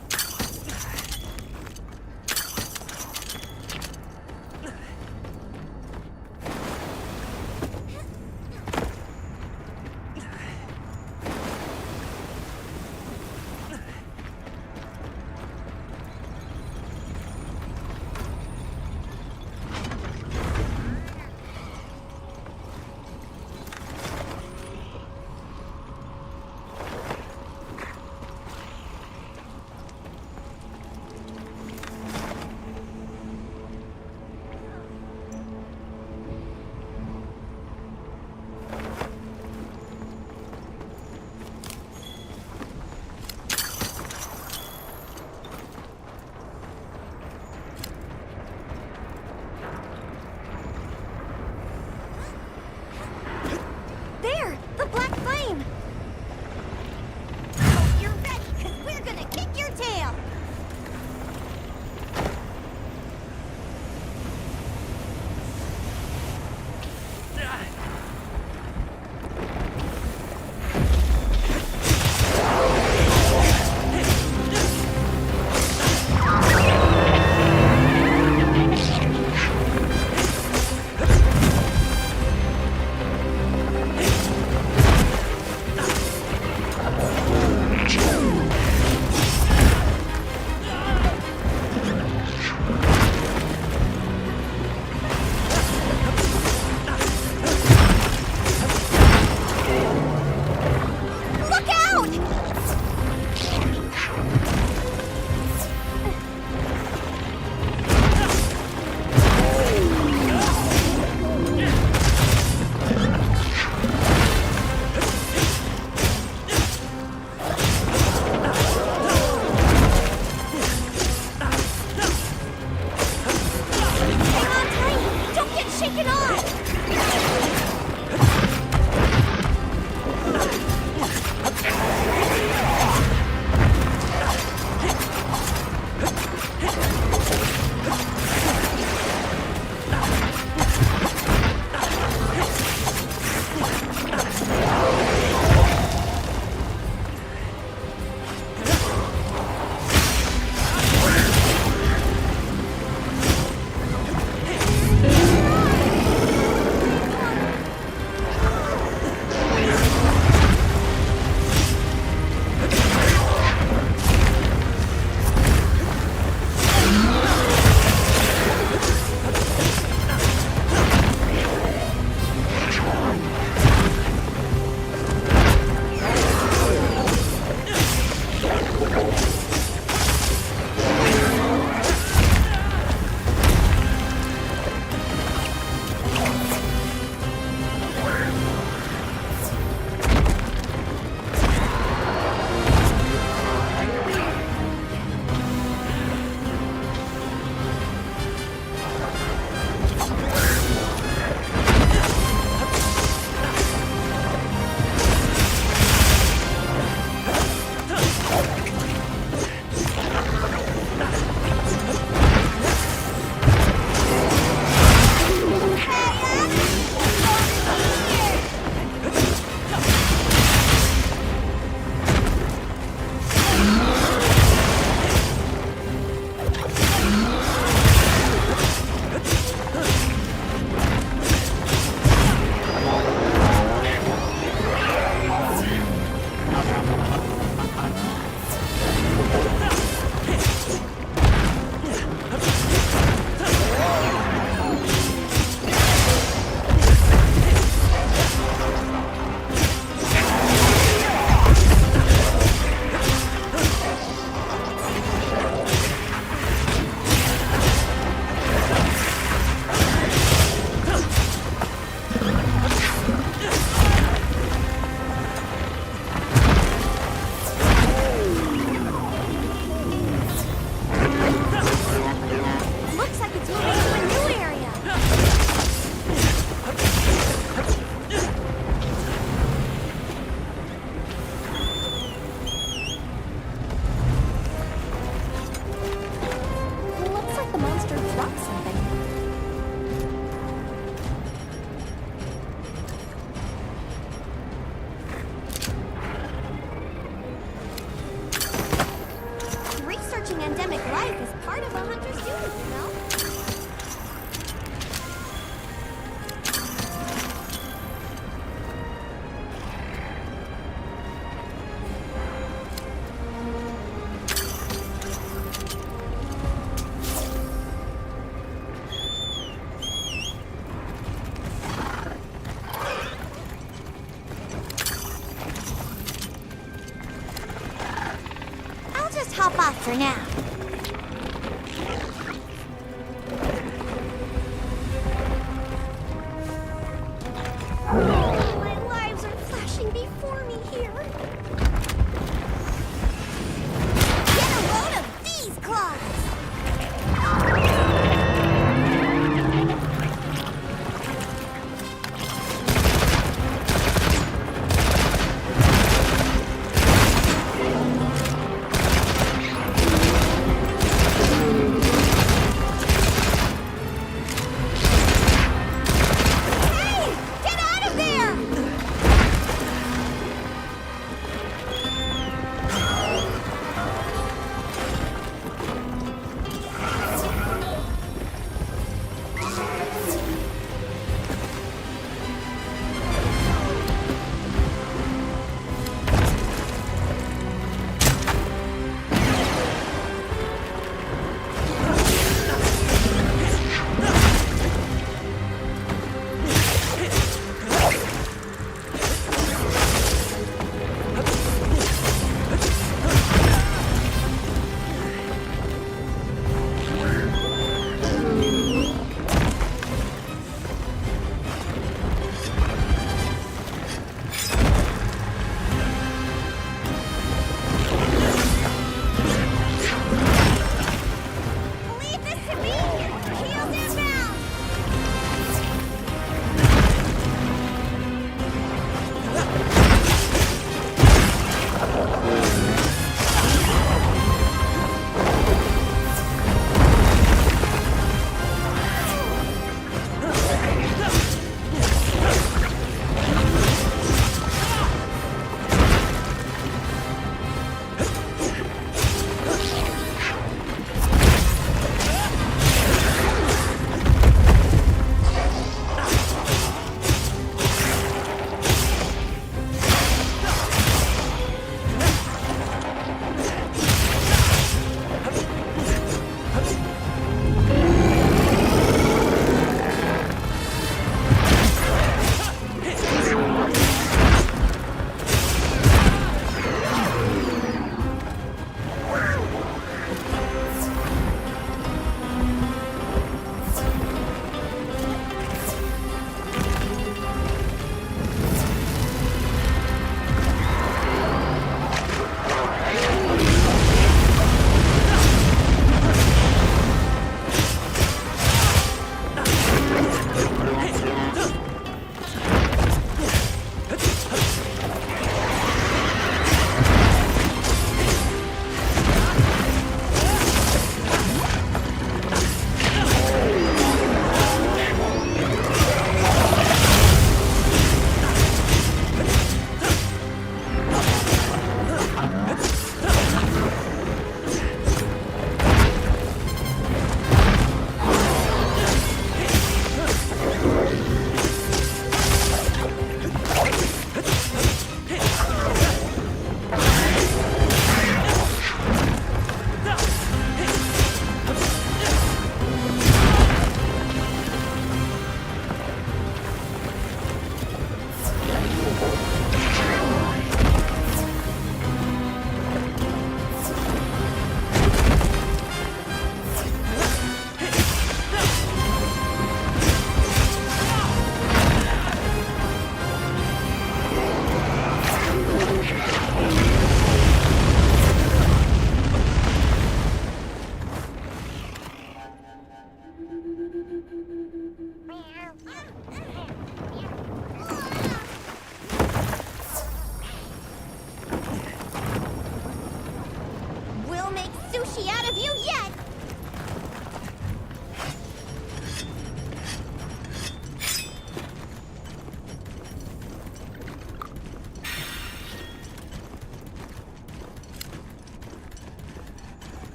bet the monster dropped something. Researching endemic life is part of a hunter's duty, you know? I'll just hop off for now. My lives are flashing before me here. Get a load of these claws!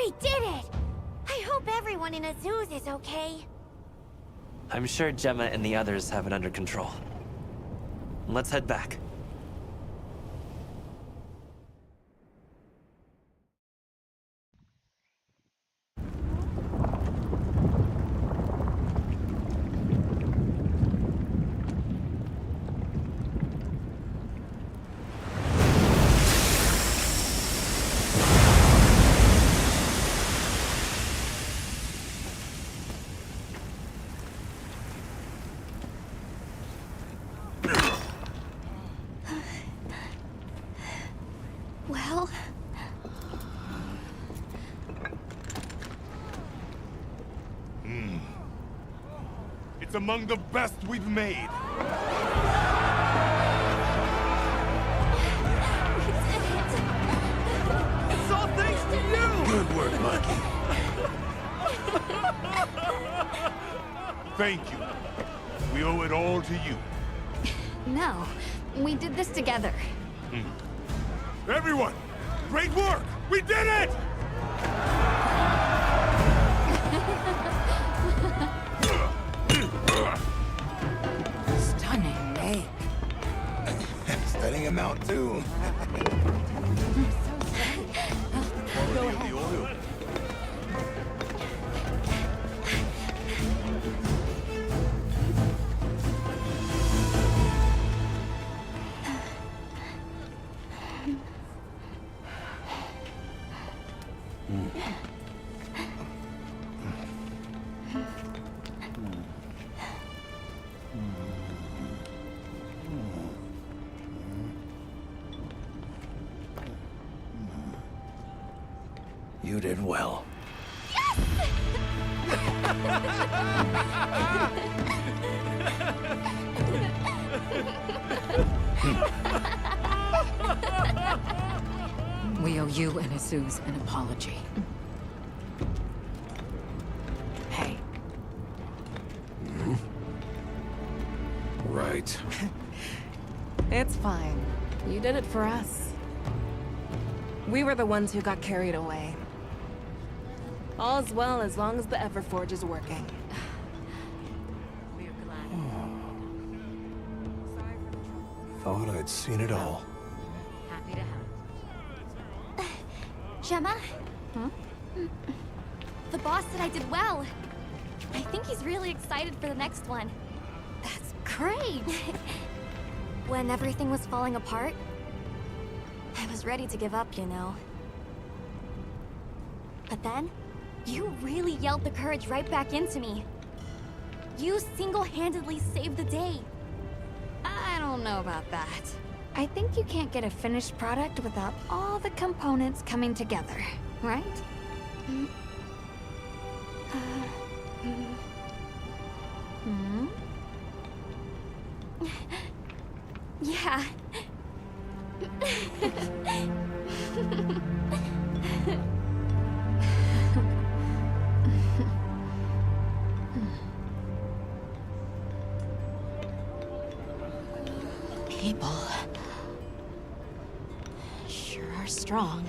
We did it! I hope everyone in Azuz is okay. I'm sure Gemma and the others have it under control. Let's head back. Well, It's among the best we've made. It's all thanks to you! Good work, Mikey. Thank you. We owe it all to you. no. We did this together. Everyone, great work! We did it! Stunning make. Studying him out, too. Go ahead. You did well. We owe you and Azuz an apology. Hey. Right. It's fine. You did it for us. We were the ones who got carried away. All's well as long as the Everforge is working. Thought I'd seen it all. Happy to help. Gemma? Huh? The boss said I did well. I think he's really excited for the next one. That's great! When everything was falling apart, I was ready to give up, you know. But then, you really yelled the courage right back into me. You single-handedly saved the day. I don't know about that. I think you can't get a finished product without all the components coming together, right? Yeah. People sure are strong.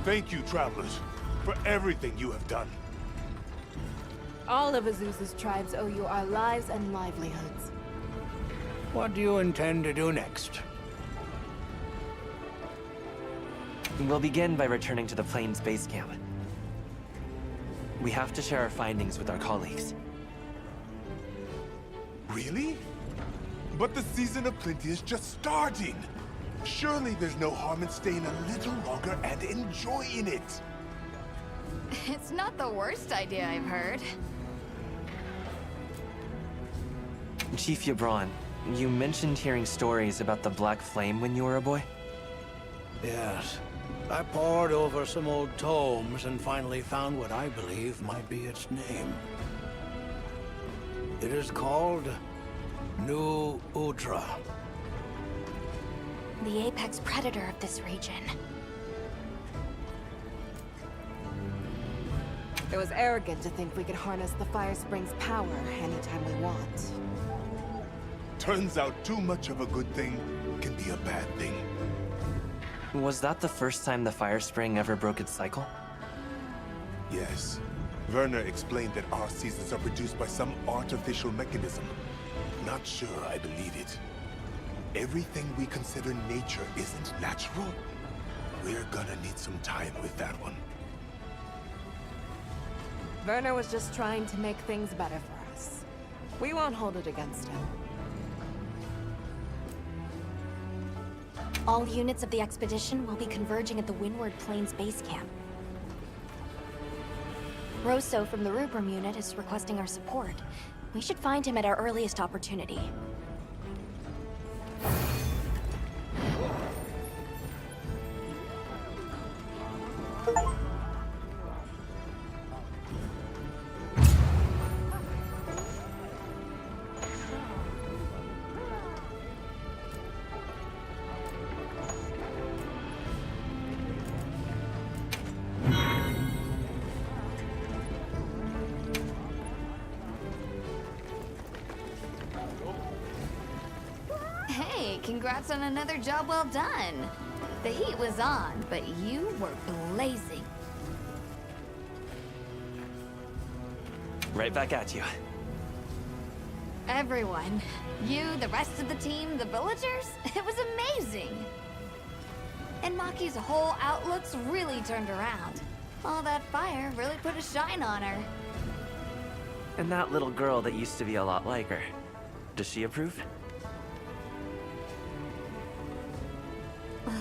Thank you, travelers, for everything you have done. All of Azuz's tribes owe you our lives and livelihoods. What do you intend to do next? We'll begin by returning to the Plains base camp. We have to share our findings with our colleagues. Really? But the season of plenty is just starting. Surely there's no harm in staying a little longer and enjoying it. It's not the worst idea I've heard. Chief Yabron, You mentioned hearing stories about the Black Flame when you were a boy? Yes. I pored over some old tomes and finally found what I believe might be its name. It is called New Udra. The apex predator of this region. It was arrogant to think we could harness the Fire Spring's power anytime we want. Turns out too much of a good thing can be a bad thing. Was that the first time the Fire Spring ever broke its cycle? Yes. Werner explained that our seasons are produced by some artificial mechanism. Not sure I believe it. Everything we consider nature isn't natural. We're gonna need some time with that one. Werner was just trying to make things better for us. We won't hold it against him. All units of the expedition will be converging at the Windward Plains base camp. Rosso from the Rubrum unit is requesting our support. We should find him at our earliest opportunity. Hey, congrats on another job well done. The heat was on, but you were blazing. Right back at you. Everyone. You, the rest of the team, the villagers. It was amazing. And Maki's whole outlook's really turned around. All that fire really put a shine on her. And that little girl that used to be a lot like her. Does she approve?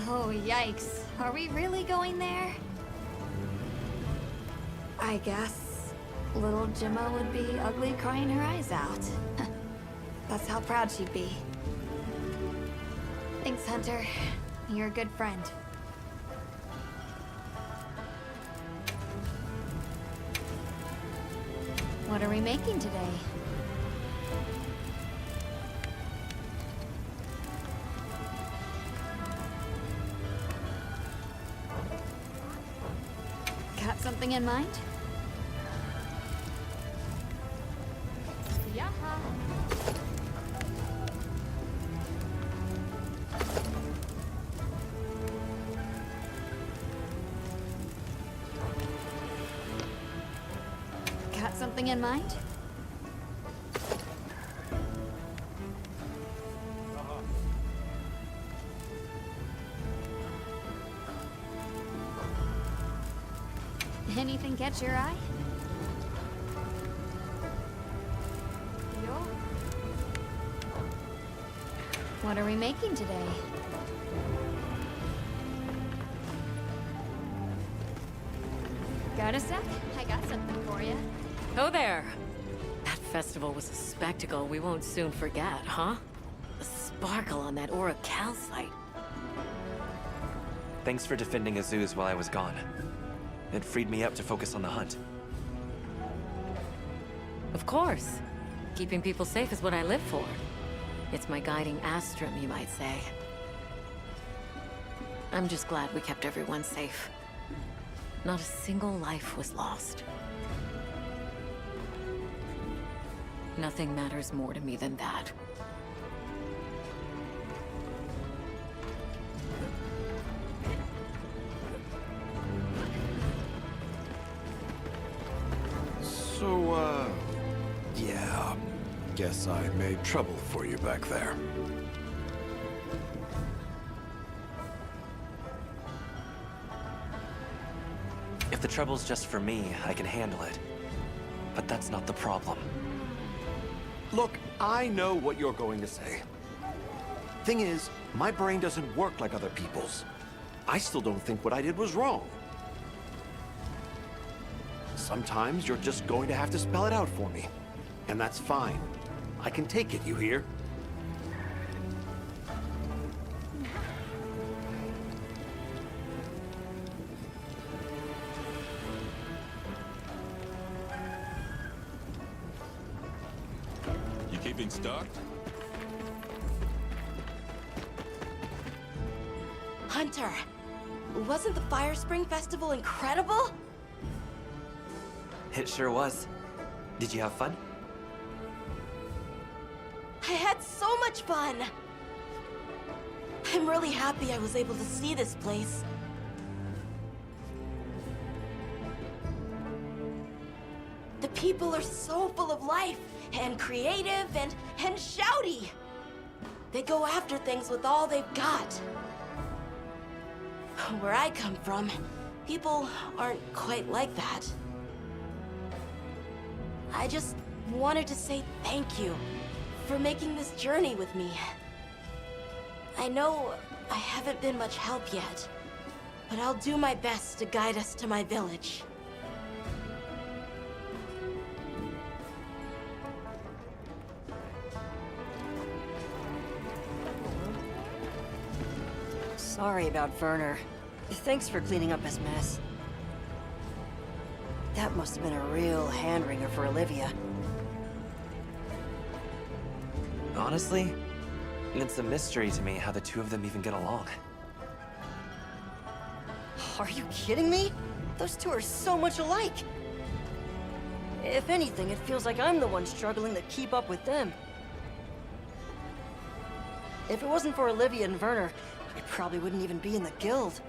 Oh, yikes. Are we really going there? I guess little Gemma would be ugly crying her eyes out. That's how proud she'd be. Thanks, Hunter. You're a good friend. What are we making today? Got something in mind? Yeah. Got something in mind? Anything catch your eye? Yo. What are we making today? Got a sec? I got something for you. Oh there! That festival was a spectacle we won't soon forget, huh? The sparkle on that Aura calcite. Thanks for defending Azuz while I was gone. It freed me up to focus on the hunt. Of course. Keeping people safe is what I live for. It's my guiding astrum, you might say. I'm just glad we kept everyone safe. Not a single life was lost. Nothing matters more to me than that. So, yeah. Guess I made trouble for you back there. If the trouble's just for me, I can handle it. But that's not the problem. Look, I know what you're going to say. Thing is, my brain doesn't work like other people's. I still don't think what I did was wrong. Sometimes you're just going to have to spell it out for me. And that's fine. I can take it, you hear? Keeping stocked? Hunter, wasn't the Fire Spring Festival incredible? It sure was. Did you have fun? I had so much fun! I'm really happy I was able to see this place. The people are so full of life, and creative, and shouty! They go after things with all they've got. Where I come from, people aren't quite like that. I just wanted to say thank you for making this journey with me. I know I haven't been much help yet, but I'll do my best to guide us to my village. Sorry about Werner. Thanks for cleaning up his mess. That must have been a real hand-wringer for Olivia. Honestly, it's a mystery to me how the two of them even get along. Are you kidding me? Those two are so much alike. If anything, it feels like I'm the one struggling to keep up with them. If it wasn't for Olivia and Werner, I probably wouldn't even be in the guild.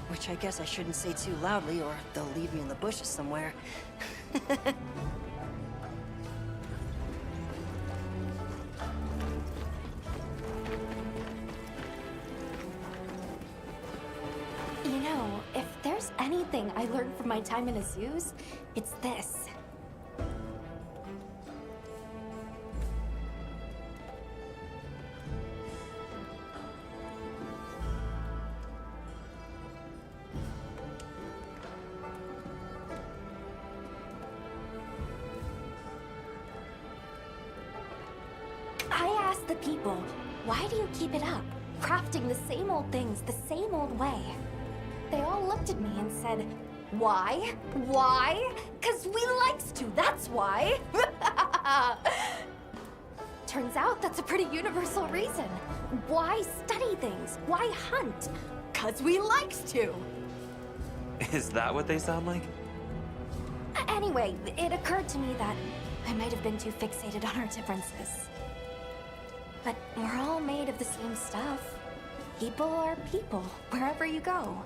Which I guess I shouldn't say too loudly, or they'll leave me in the bushes somewhere. You know, if there's anything I learned from my time in Azu's, it's this. I asked the people, why do you keep it up? Crafting the same old things the same old way. They all looked at me and said, why? Why? 'Cause we likes to, that's why. Turns out that's a pretty universal reason. Why study things? Why hunt? 'Cause we likes to. Is that what they sound like? Anyway, it occurred to me that I might have been too fixated on our differences. But we're all made of the same stuff. People are people, wherever you go.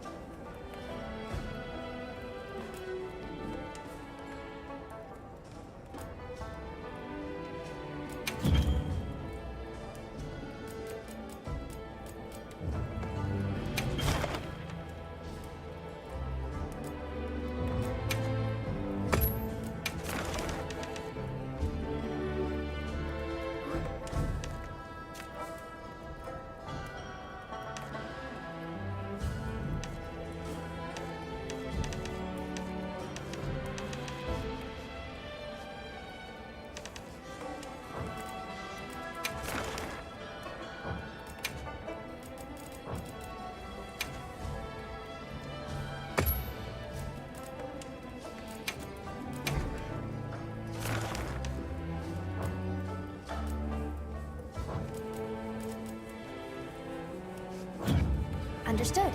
Understood.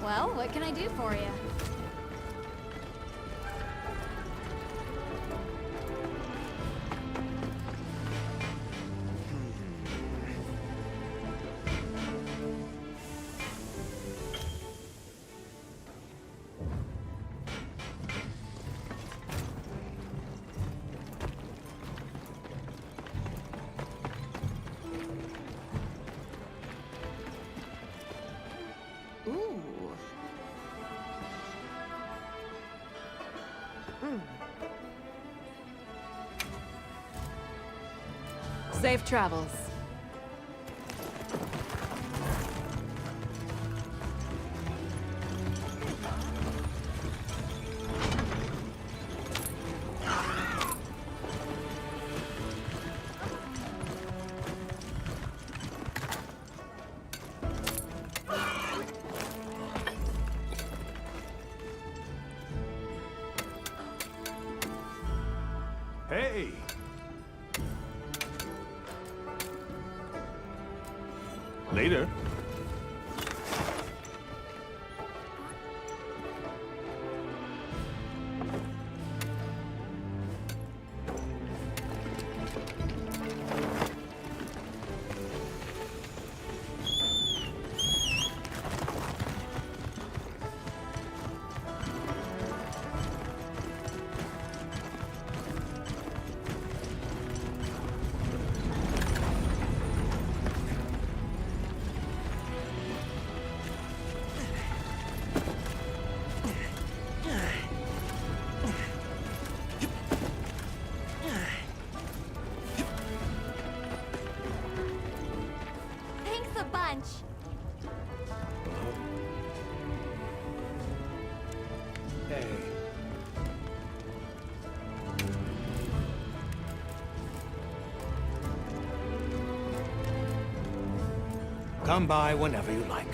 Well, what can I do for you? Safe travels. Hey. Later. Thanks a bunch. Hey. Come by whenever you like.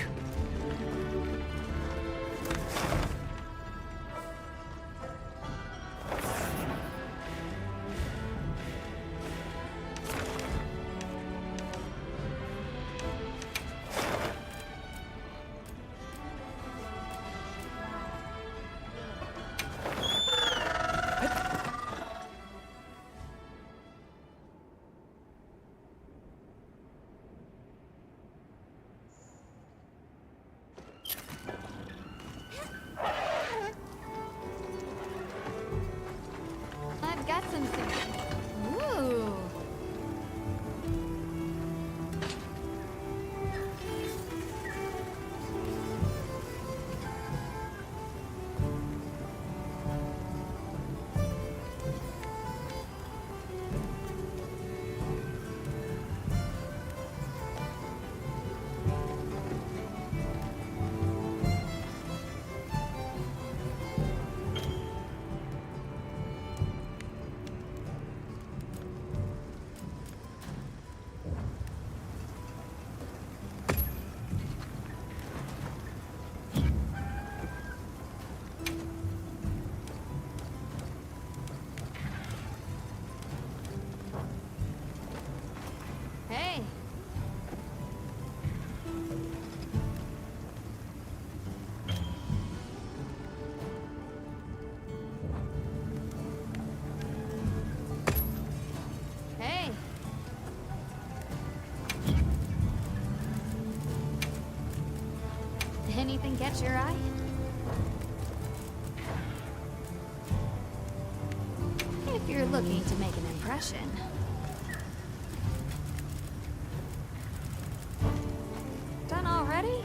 I've got some things. Ooh. Hey. Hey. Anything catch your eye? If you're looking to make an impression. Done already?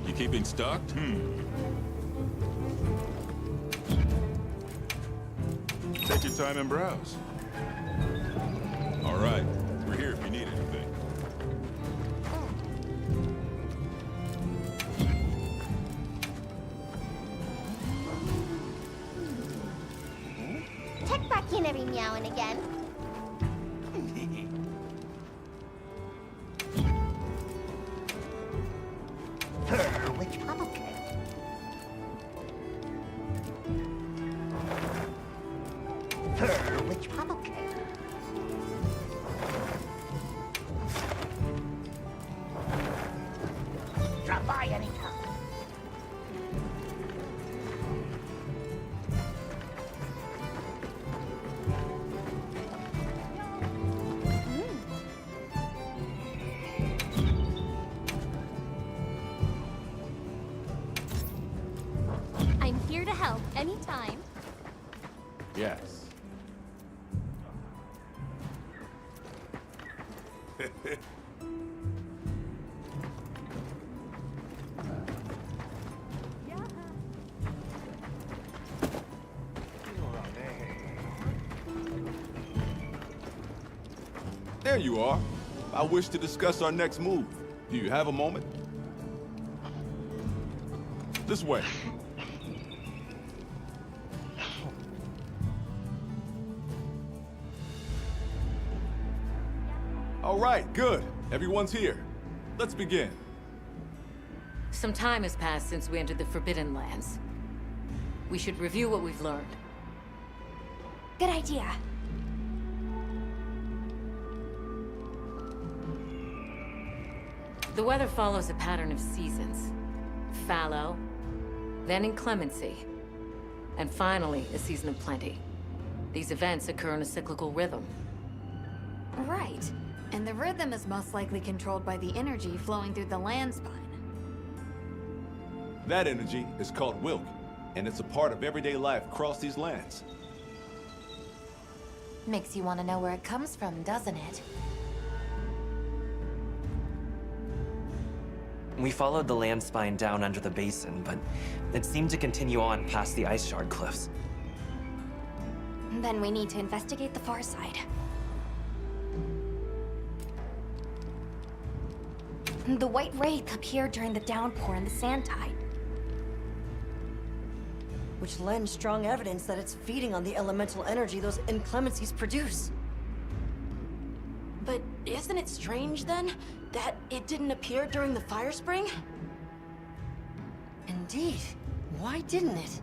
You keeping stocked? Take your time and browse. All right, we're here if you need anything. Check back in every meow and again. Her, which pumpkin? Her, which pumpkin? Drop by anytime. I'm here to help anytime. Yes. There you are. I wish to discuss our next move. Do you have a moment? This way. All right, good. Everyone's here. Let's begin. Some time has passed since we entered the Forbidden Lands. We should review what we've learned. Good idea. The weather follows a pattern of seasons. Fallow, then inclemency, and finally a season of plenty. These events occur in a cyclical rhythm. Right. And the rhythm is most likely controlled by the energy flowing through the land spine. That energy is called Wilk, and it's a part of everyday life across these lands. Makes you want to know where it comes from, doesn't it? We followed the land spine down under the basin, but it seemed to continue on past the ice shard cliffs. Then we need to investigate the far side. The White Wraith appeared during the downpour and the sand tide. Which lends strong evidence that it's feeding on the elemental energy those inclemencies produce. But isn't it strange, then, that it didn't appear during the fire spring? Indeed. Why didn't it?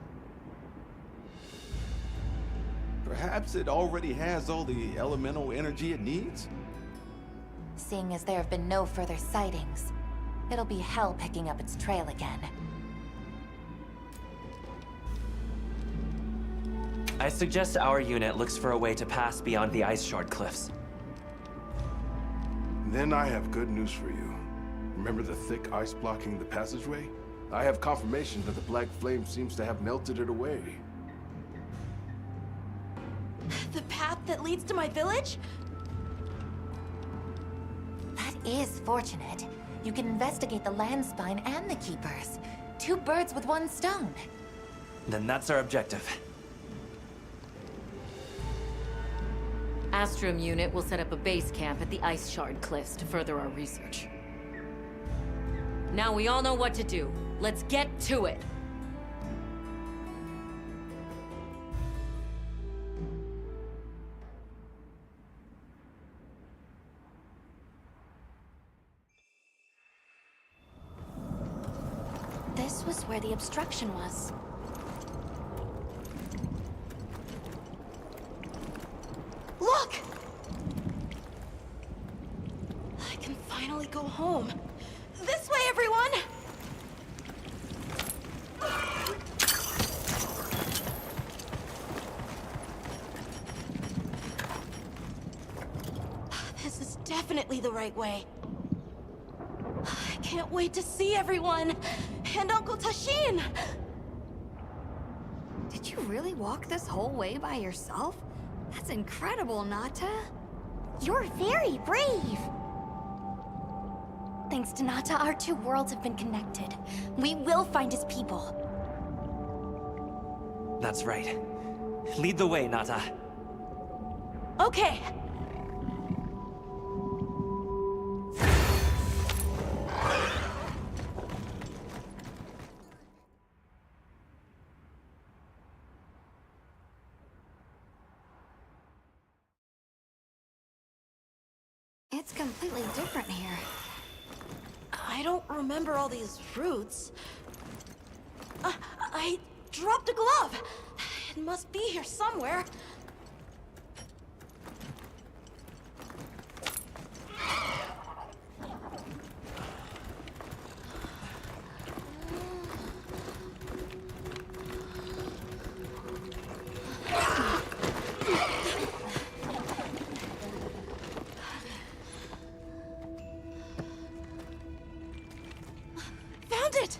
Perhaps it already has all the elemental energy it needs? Seeing as there have been no further sightings, it'll be hell picking up its trail again. I suggest our unit looks for a way to pass beyond the ice shard cliffs. Then I have good news for you. Remember the thick ice blocking the passageway? I have confirmation that the black flame seems to have melted it away. The path that leads to my village? That is fortunate. You can investigate the land spine and the keepers. 2 birds with 1 stone. Then that's our objective. Astrum unit will set up a base camp at the Ice Shard Cliffs to further our research. Now we all know what to do. Let's get to it! This was where the obstruction was. Look! I can finally go home. This way, everyone! This is definitely the right way. I can't wait to see everyone! And Uncle Tashin! Did you really walk this whole way by yourself? That's incredible, Nata. You're very brave! Thanks to Nata, our 2 worlds have been connected. We will find his people. That's right. Lead the way, Nata. Okay. It's completely different here. I don't remember all these roots. I dropped a glove. It must be here somewhere. Found it!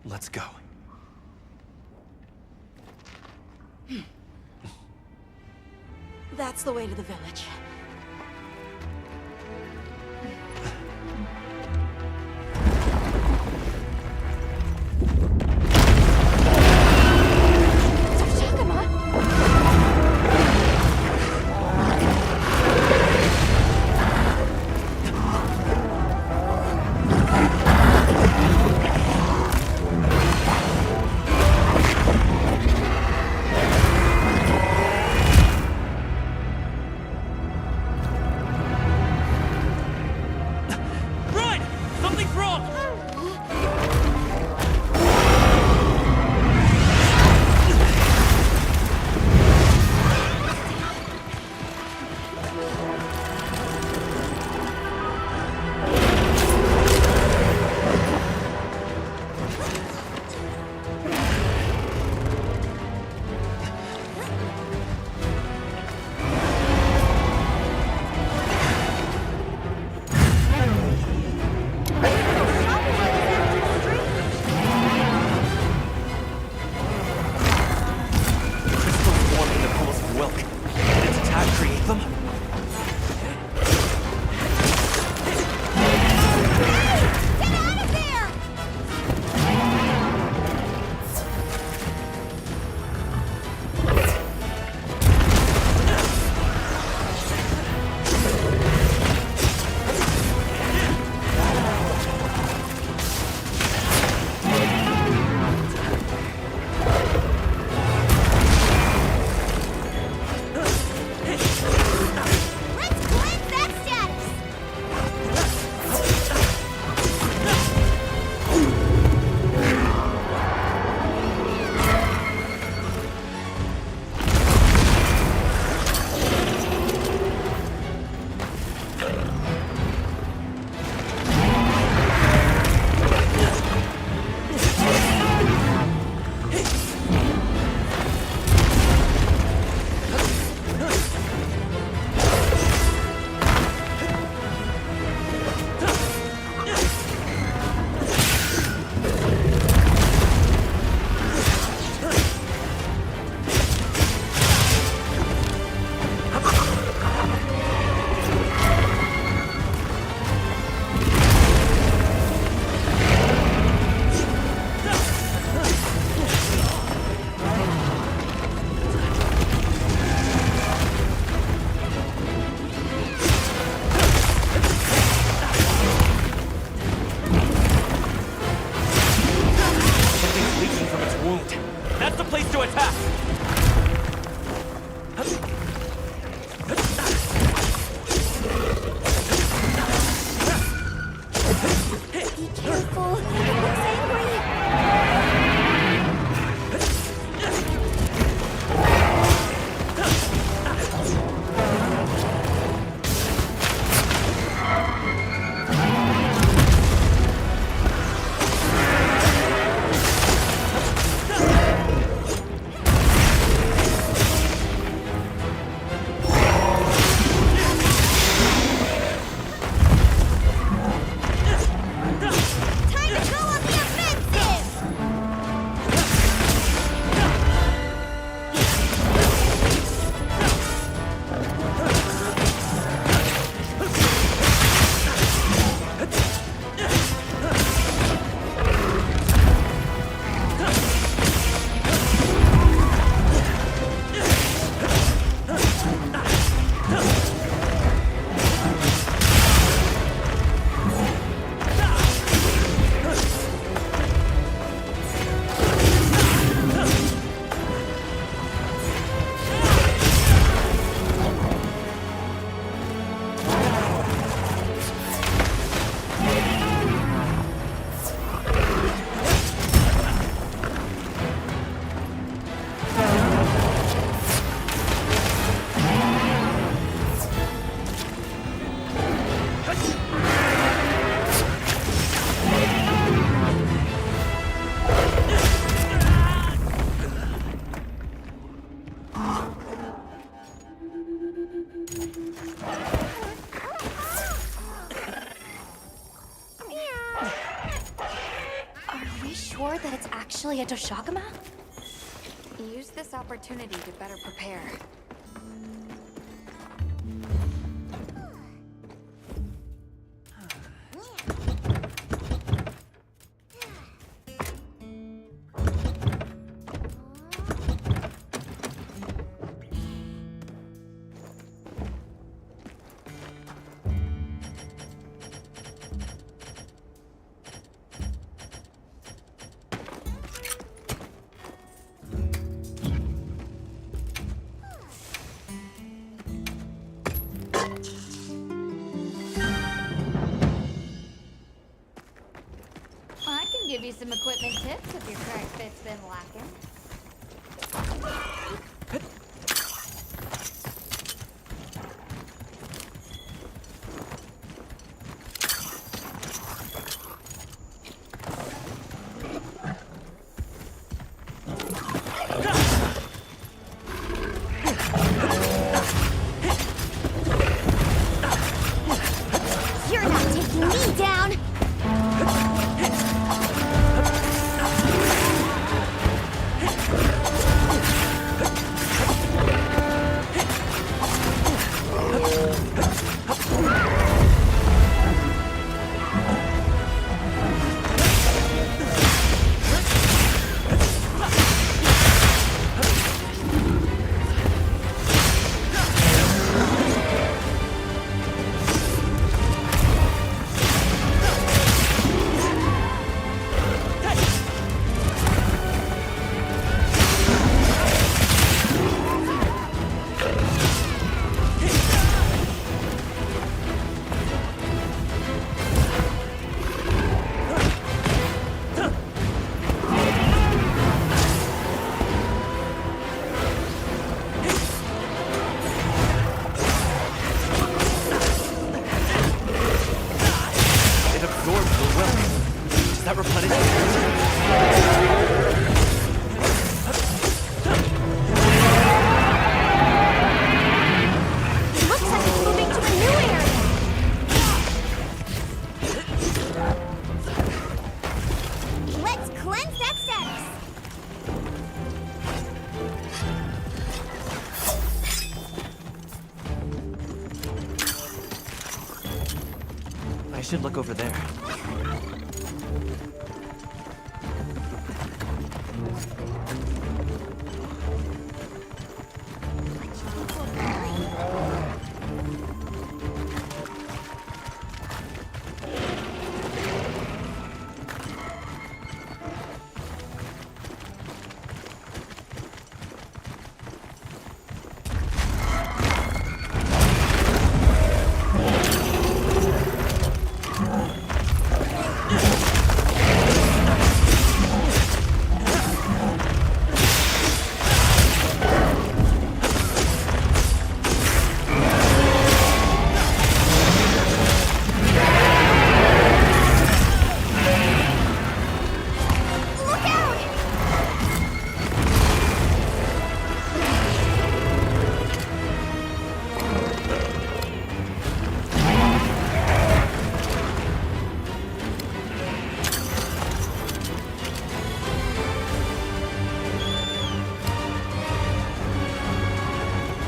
Let's go. That's the way to the village. sure that it's actually a Toshagama? Use this opportunity to better prepare. give you some equipment tips if your crack fit's been lacking. You're not taking me down! It absorbs the will. Does that replenish It looks like it's moving to a new area! Let's cleanse that status! I should look over there.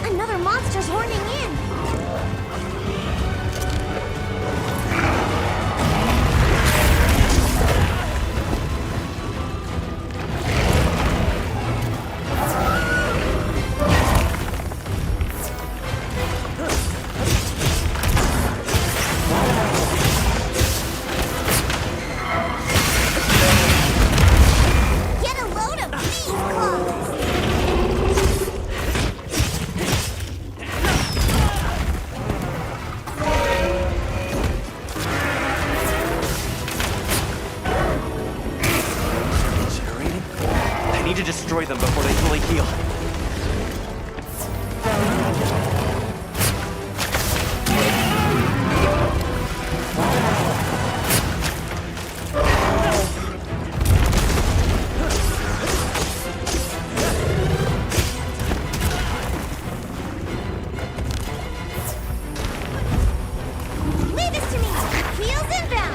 Another monster's horning in! Get a load of these claws! I need to destroy them before they fully heal. Leave this to me! Wheels inbound!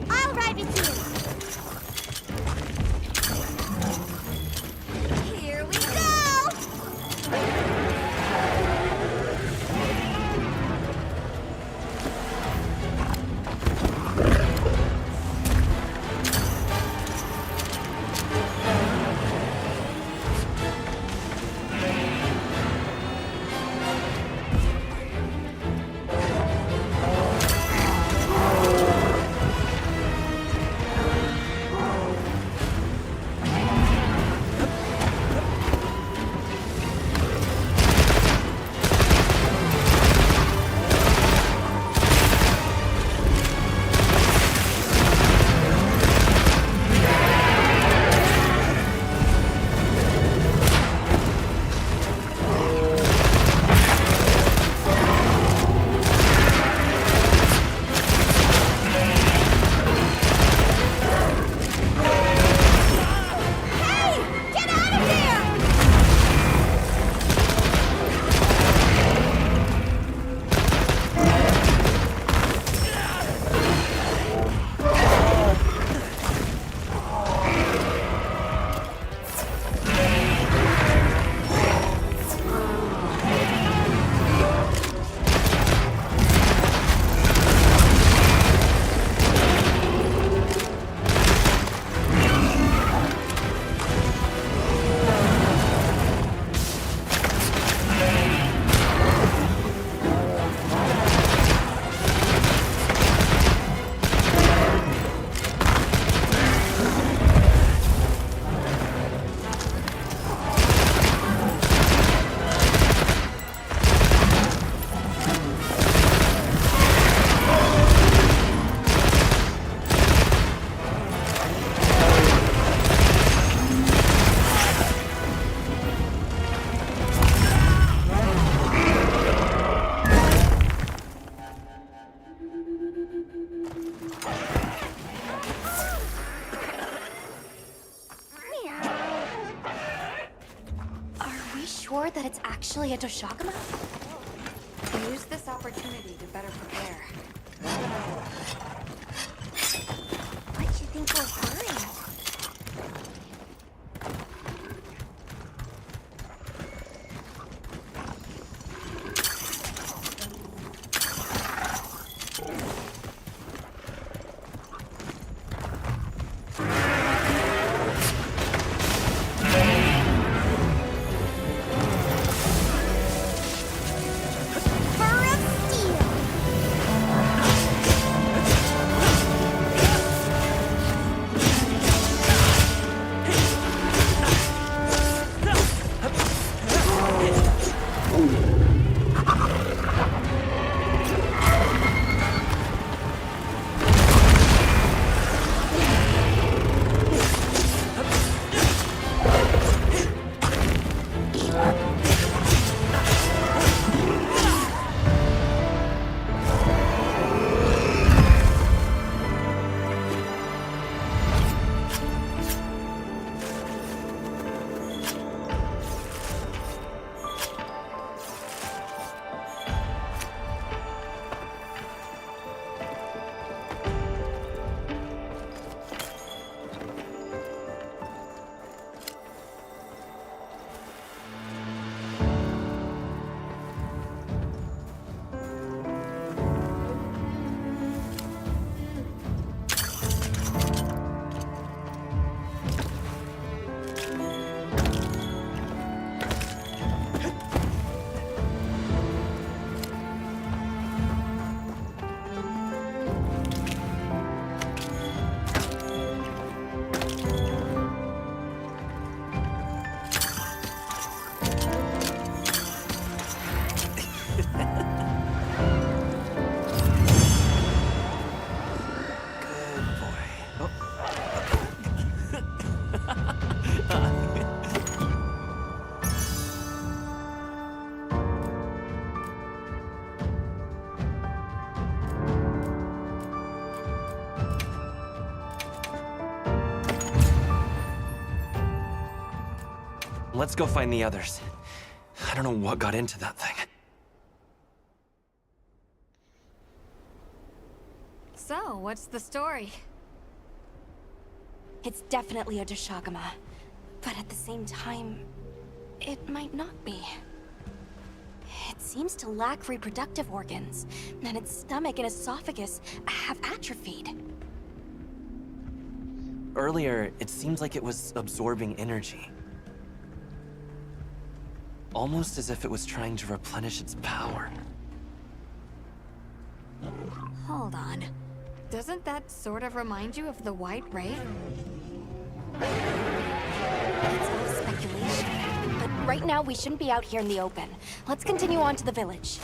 I'll ride with you. Here we go. Sure that it's actually a Doshakama? Use this opportunity to better prepare. Why'd you think we're hurrying? let's go find the others. I don't know what got into that thing. So, what's the story? It's definitely a Deshagama. But at the same time, it might not be. It seems to lack reproductive organs, and its stomach and esophagus have atrophied. Earlier, it seemed like it was absorbing energy. Almost as if it was trying to replenish its power. Hold on. Doesn't that sort of remind you of the White Wraith? It's all speculation. But right now, we shouldn't be out here in the open. Let's continue on to the village.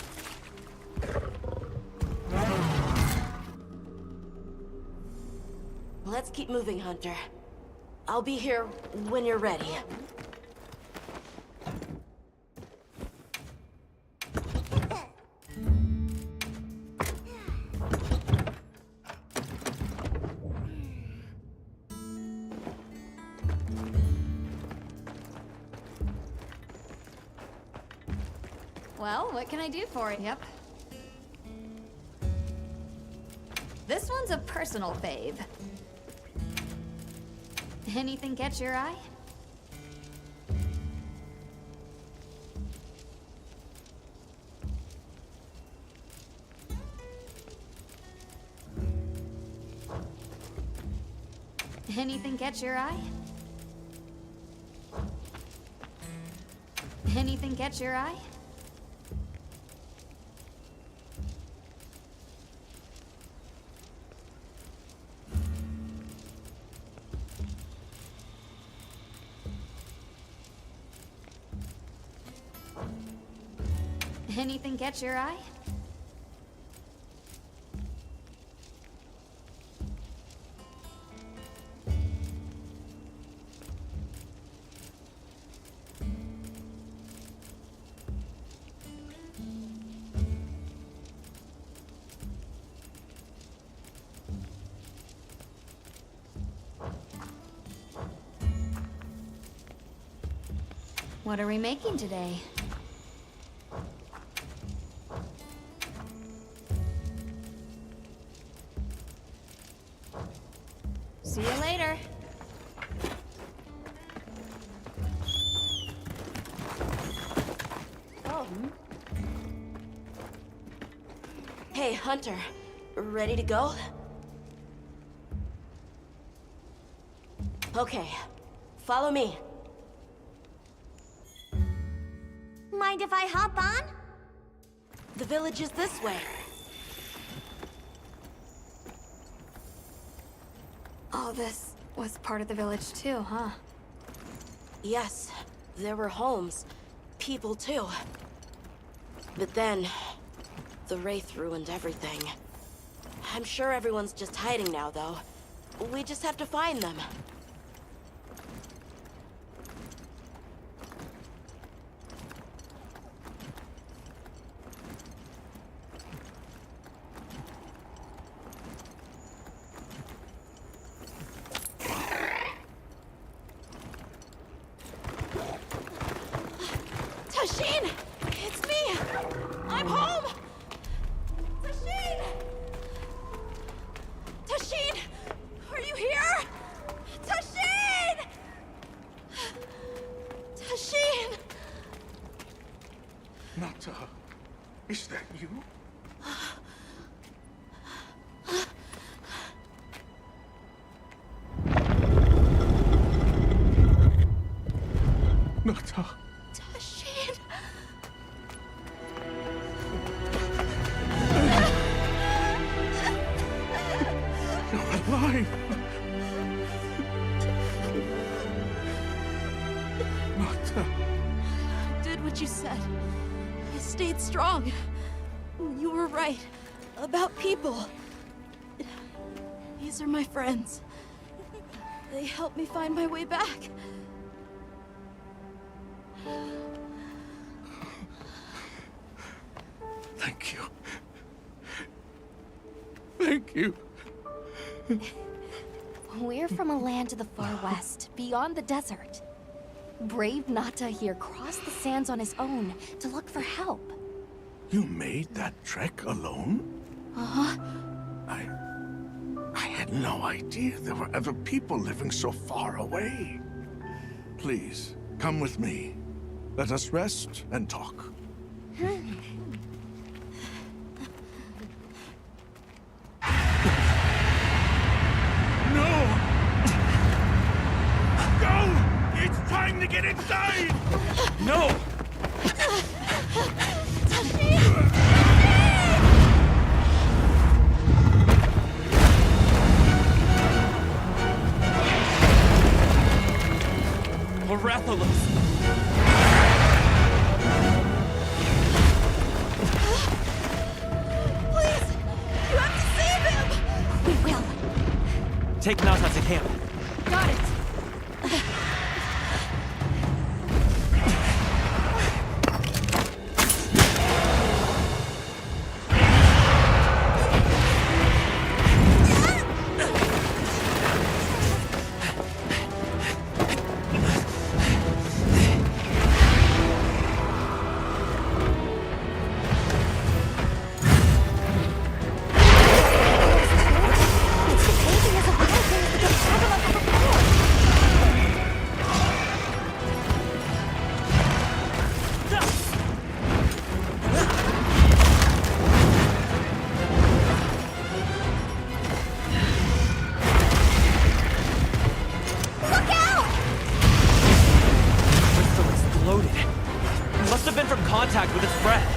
Let's keep moving, Hunter. I'll be here when you're ready. Well, what can I do for you? Yep. This one's a personal fave. Anything catch your eye? Anything catch your eye? Anything catch your eye? Anything catch your eye? What are we making today? See you later. Oh. Hey, Hunter. Ready to go? Okay. Follow me. Mind if I hop on? The village is this way. Oh, this was part of the village too, huh? Yes, there were homes. People too. But then, the Wraith ruined everything. I'm sure everyone's just hiding now, though. We just have to find them. Tashin! It's me! I'm home! Tashin! Tashin! Are you here? Tashin! Tashin! Nata, is that you? Nata. Tashin! You're alive! Nata. Did what you said. I stayed strong. You were right. About people. These are my friends. They helped me find my way back. Thank you. Thank you. We're from a land to the far west, beyond the desert. Brave Nata here crossed the sands on his own to look for help. You made that trek alone? Uh-huh. I had no idea there were other people living so far away. Please, come with me. Let us rest and talk. It's trying to get inside! No! Rathalos! Please! You have to save him! We will. Take Nata to camp. Got it! Contact with its breath.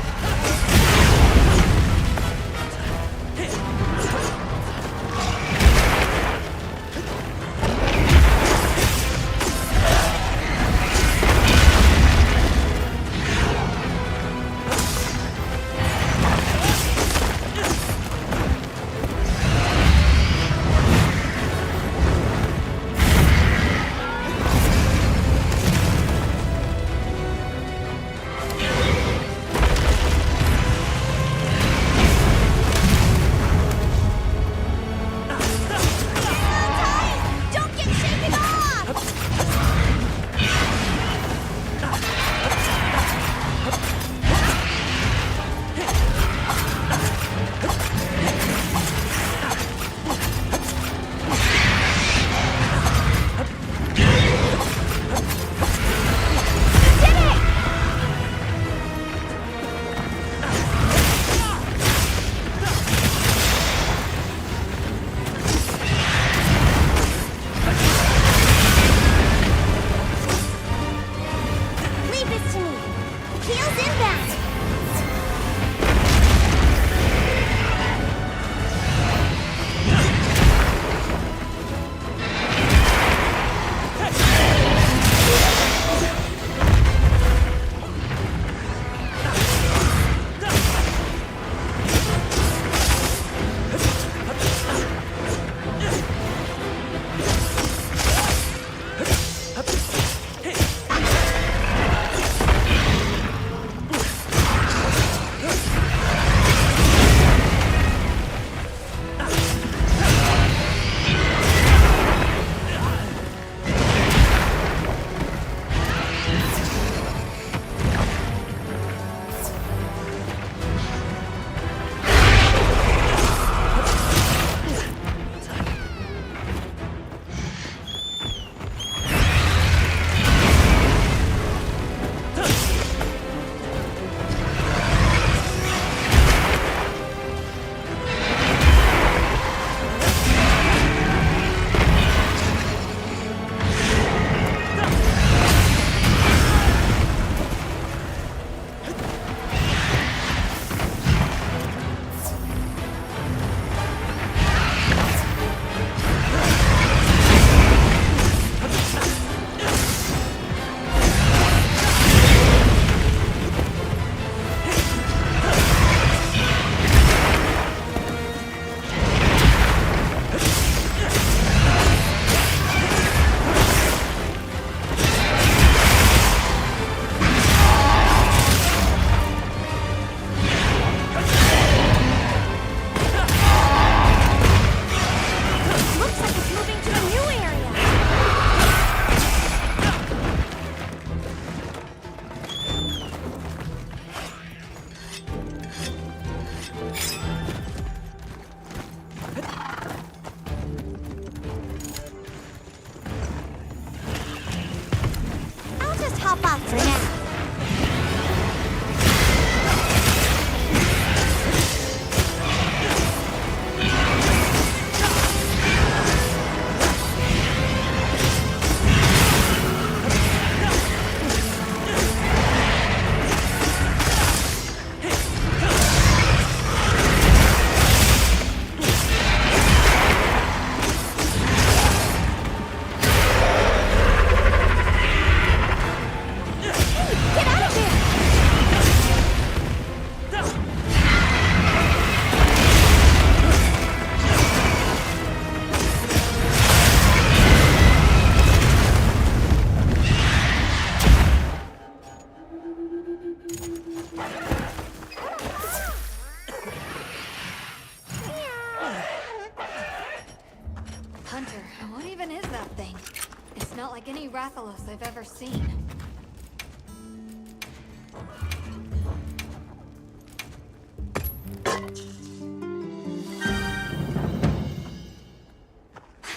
Rathalos I've ever seen.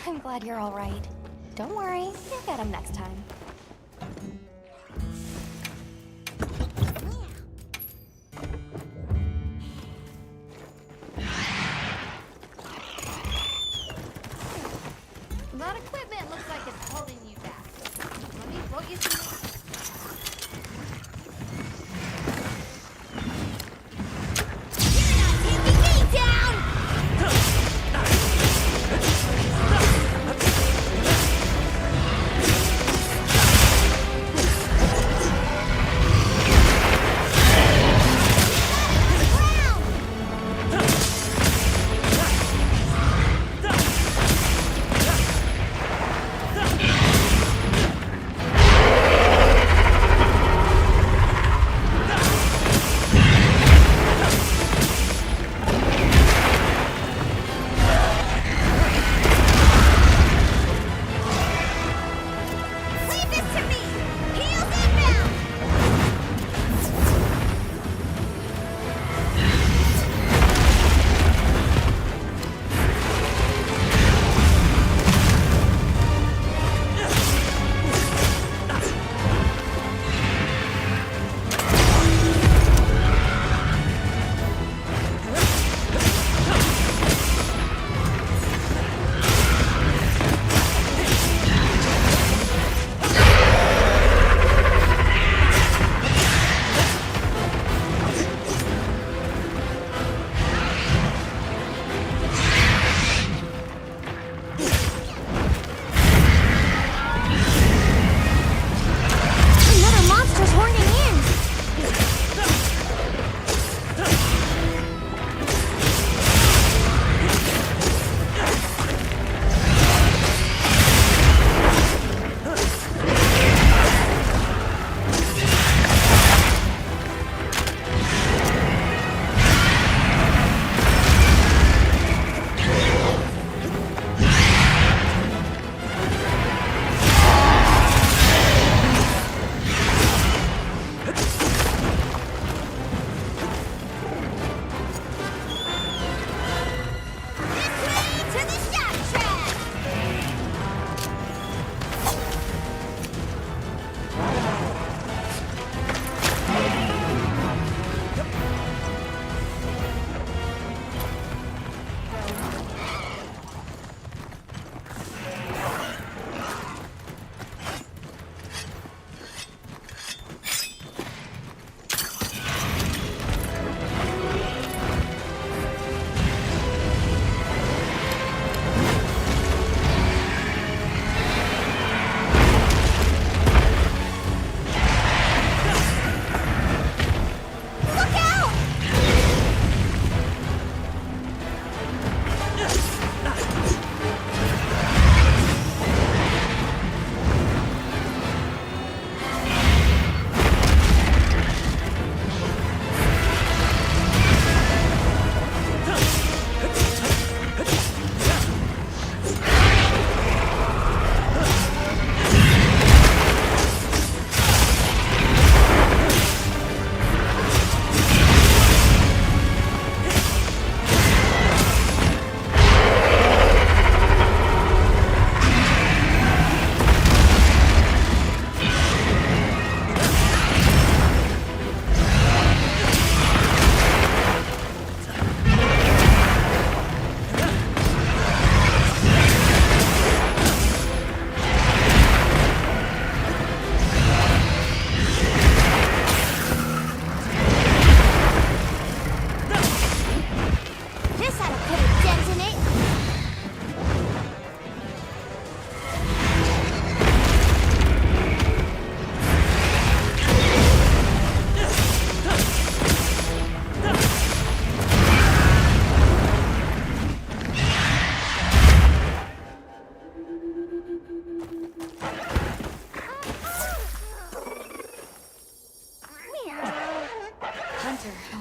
I'm glad you're all right. Don't worry, you'll get him next time. That equipment looks like it's holding you back. Let me float you some.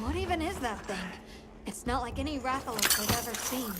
What even is that thing? It's not like any Rathalos I've ever seen.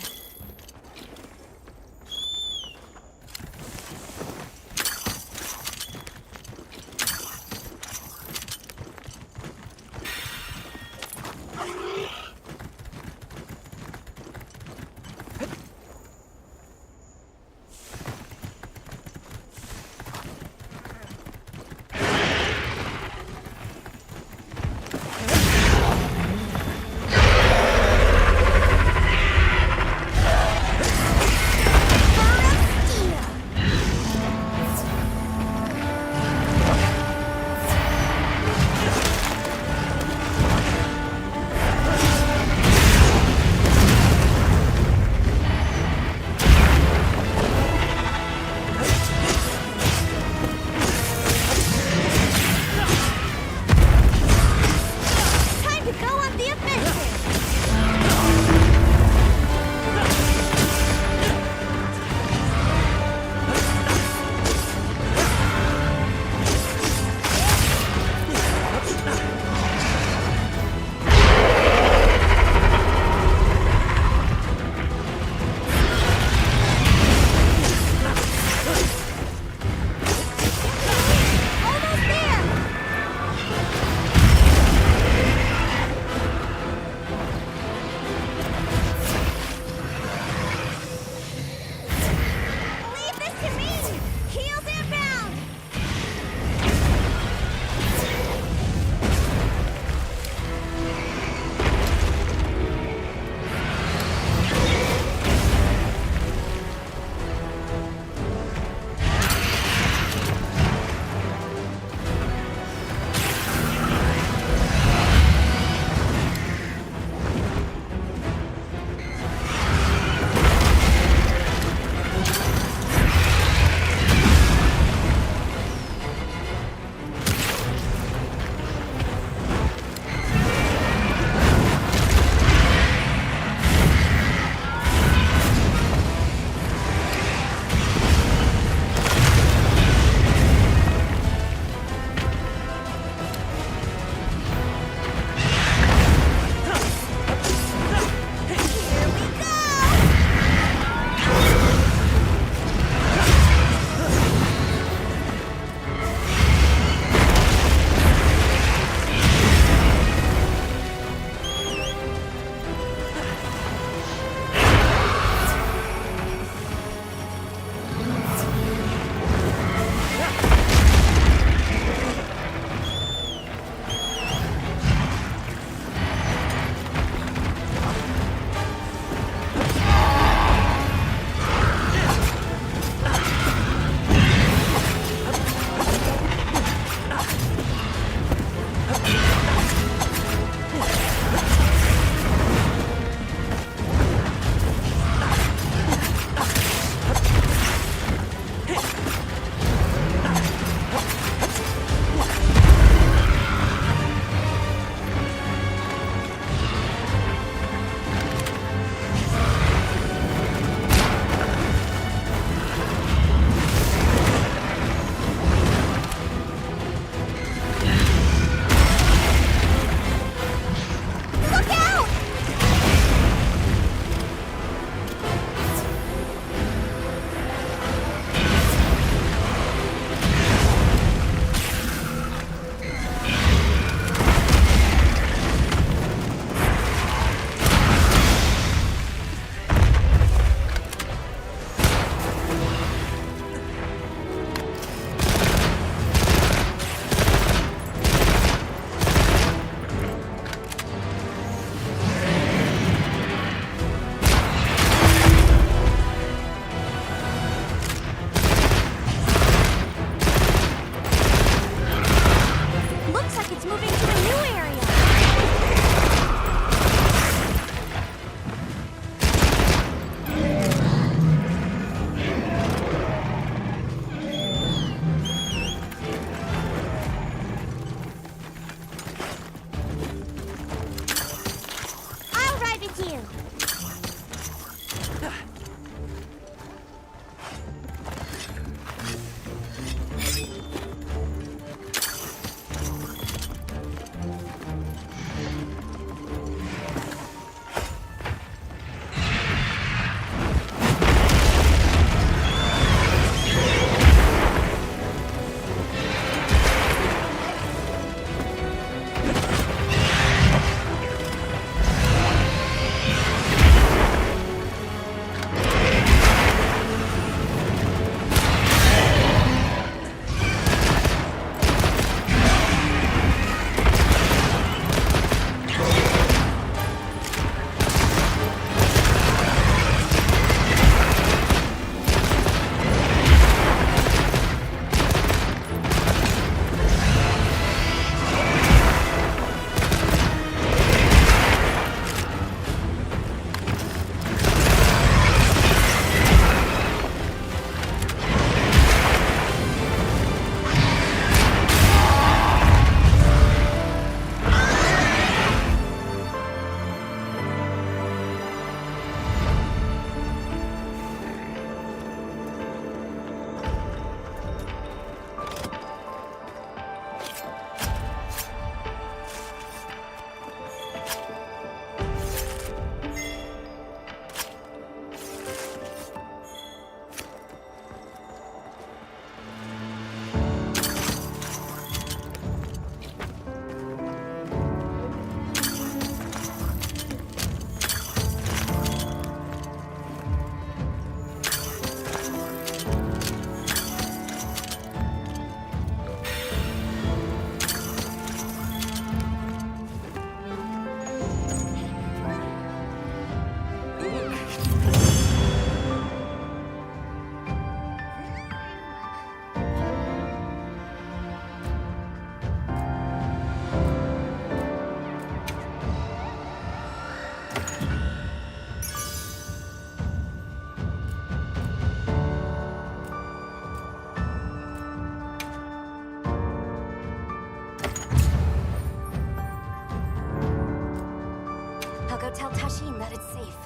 tell Tashin that it's safe.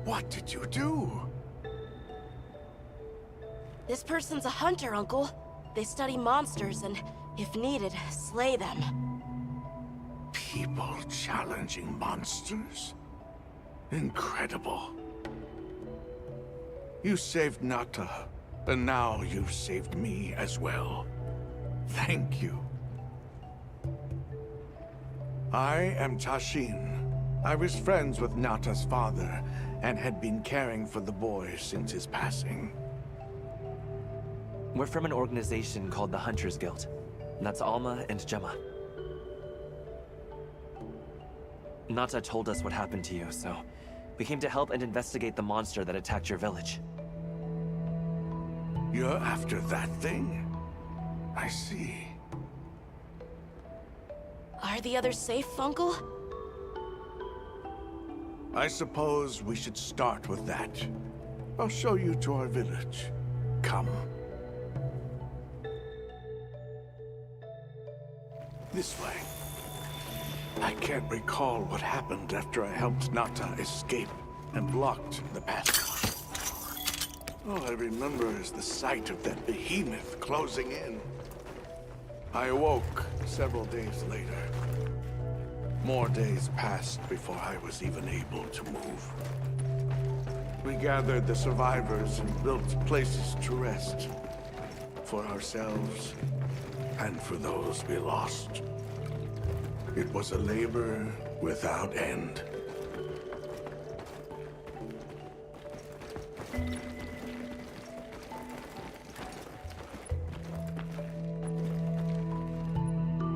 What did you do? This person's a hunter, Uncle. They study monsters and, if needed, slay them. People challenging monsters? Incredible. You saved Nata, and now you've saved me as well. Thank you. I am Tashin. I was friends with Nata's father, and had been caring for the boy since his passing. We're from an organization called the Hunters Guild. That's Alma and Gemma. Nata told us what happened to you, so we came to help and investigate the monster that attacked your village. You're after that thing? I see. Are the others safe, Uncle? I suppose we should start with that. I'll show you to our village. Come. This way. I can't recall what happened after I helped Nata escape and blocked the passage. All I remember is the sight of that behemoth closing in. I awoke several days later. More days passed before I was even able to move. We gathered the survivors and built places to rest. For ourselves, and for those we lost. It was a labor without end.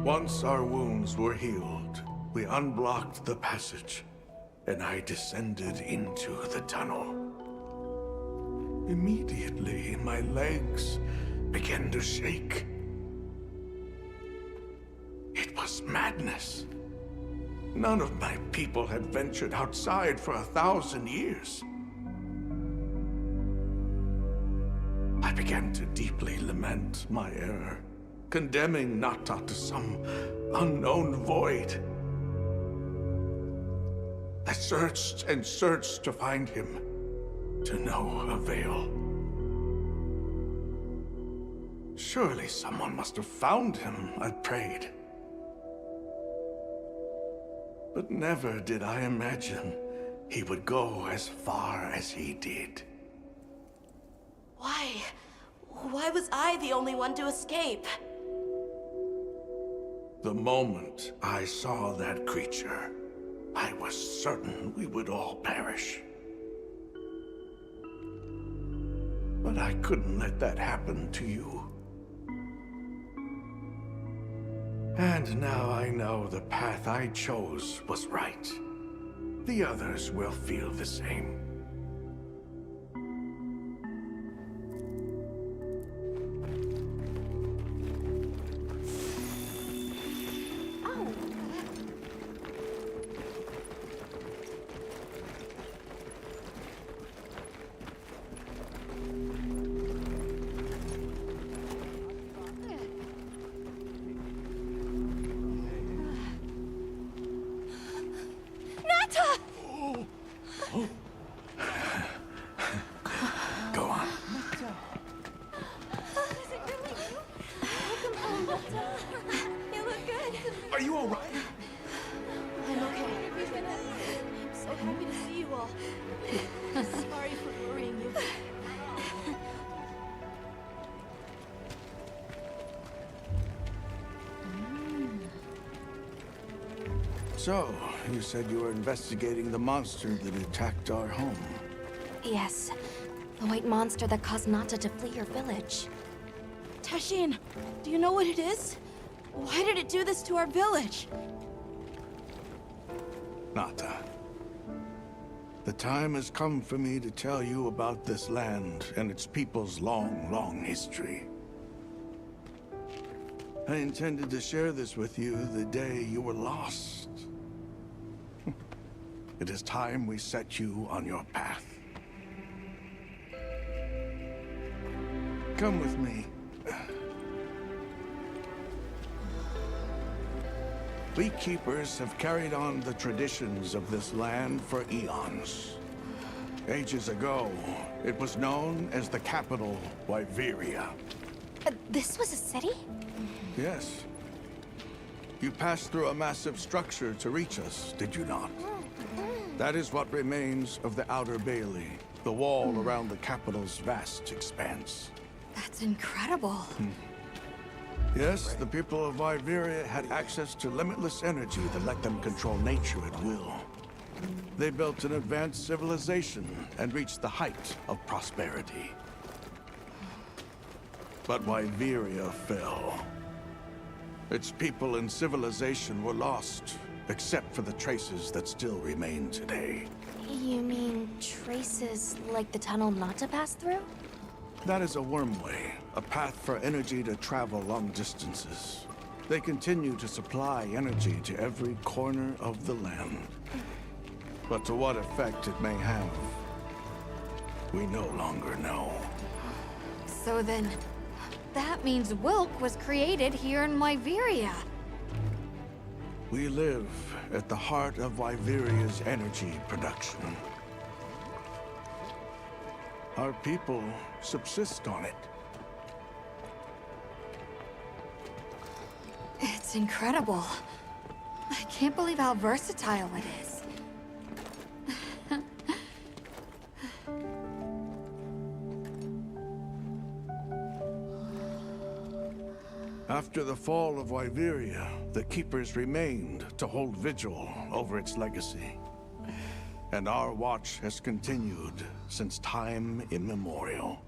Once our wounds were healed, we unblocked the passage, and I descended into the tunnel. Immediately, my legs began to shake. It was madness. None of my people had ventured outside for 1,000 years. I began to deeply lament my error, condemning Nata to some unknown void. I searched and searched to find him, to no avail. Surely someone must have found him, I prayed. But never did I imagine he would go as far as he did. Why? Why was I the only one to escape? The moment I saw that creature, I was certain we would all perish. But I couldn't let that happen to you. And now I know the path I chose was right. The others will feel the same. Go on. You look good. Are you all right? I'm okay. I'm so happy to see you all. Sorry for worrying you. So, you said you were investigating the monster that attacked our home. Yes. The white monster that caused Nata to flee your village. Tashin, do you know what it is? Why did it do this to our village? Nata. The time has come for me to tell you about this land and its people's long, long history. I intended to share this with you the day you were lost. It is time we set you on your path. Come with me. We keepers have carried on the traditions of this land for eons. Ages ago, it was known as the capital, Wyveria. This was a city? Yes. You passed through a massive structure to reach us, did you not? That is what remains of the Outer Bailey, the wall around the capital's vast expanse. That's incredible. Yes, the people of Wyveria had access to limitless energy that let them control nature at will. They built an advanced civilization and reached the height of prosperity. But Wyveria fell. Its people and civilization were lost, except for the traces that still remain today. You mean traces like the tunnel not to pass through? That is a wormway, a path for energy to travel long distances. They continue to supply energy to every corner of the land. But to what effect it may have, we no longer know. So then, that means Wilk was created here in Wyveria. We live at the heart of Wyveria's energy production. Our people subsist on it. It's incredible. I can't believe how versatile it is. After the fall of Wyveria, the Keepers remained to hold vigil over its legacy. And our watch has continued since time immemorial.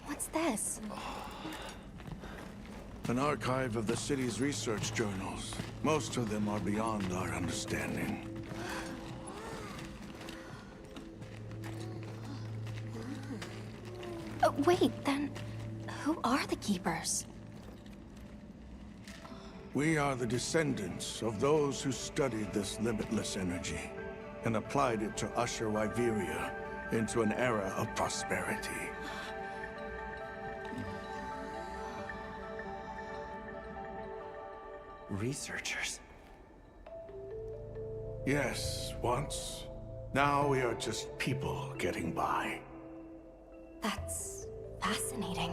What's this? An archive of the city's research journals. Most of them are beyond our understanding. Wait, then who are the Keepers? We are the descendants of those who studied this limitless energy and applied it to usher Wyveria into an era of prosperity. Researchers? Yes, once. Now we are just people getting by. That's fascinating.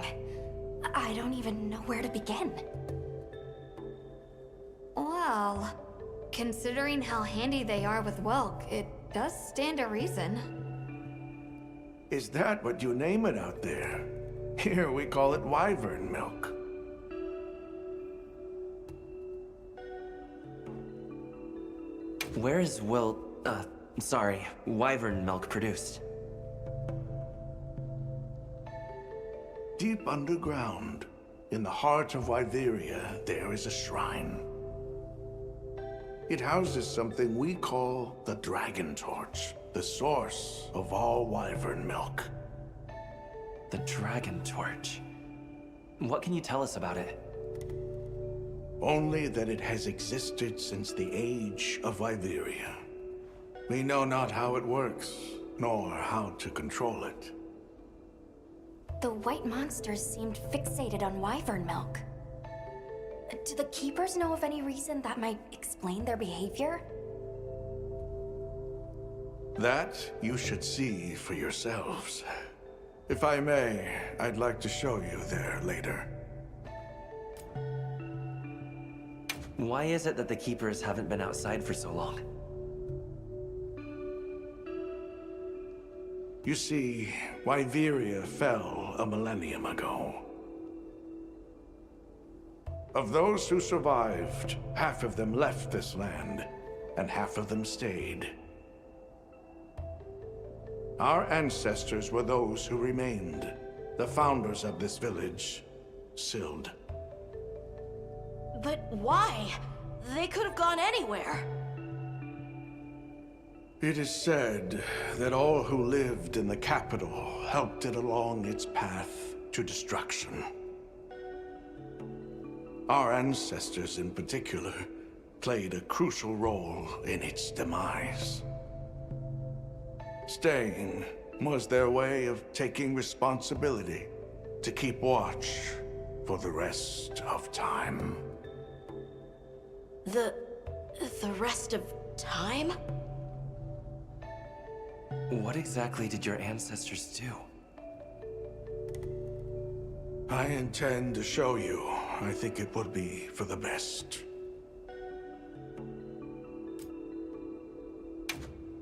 I don't even know where to begin. Well, considering how handy they are with Wilk, it does stand to reason. Is that what you name it out there? Here we call it wyvern milk. Where is wyvern milk produced? Deep underground, in the heart of Wyveria, there is a shrine. It houses something we call the Dragon Torch, the source of all wyvern milk. The Dragon Torch? What can you tell us about it? Only that it has existed since the age of Wyveria. We know not how it works, nor how to control it. The white monsters seemed fixated on wyvern milk. Do the Keepers know of any reason that might explain their behavior? That you should see for yourselves. If I may, I'd like to show you there later. Why is it that the Keepers haven't been outside for so long? You see, Wyveria fell a millennium ago. Of those who survived, half of them left this land, and half of them stayed. Our ancestors were those who remained, the founders of this village, Sild. But why? They could have gone anywhere. It is said that all who lived in the capital helped it along its path to destruction. Our ancestors in particular played a crucial role in its demise. Staying was their way of taking responsibility to keep watch for the rest of time. The rest of time? What exactly did your ancestors do? I intend to show you. I think it would be for the best.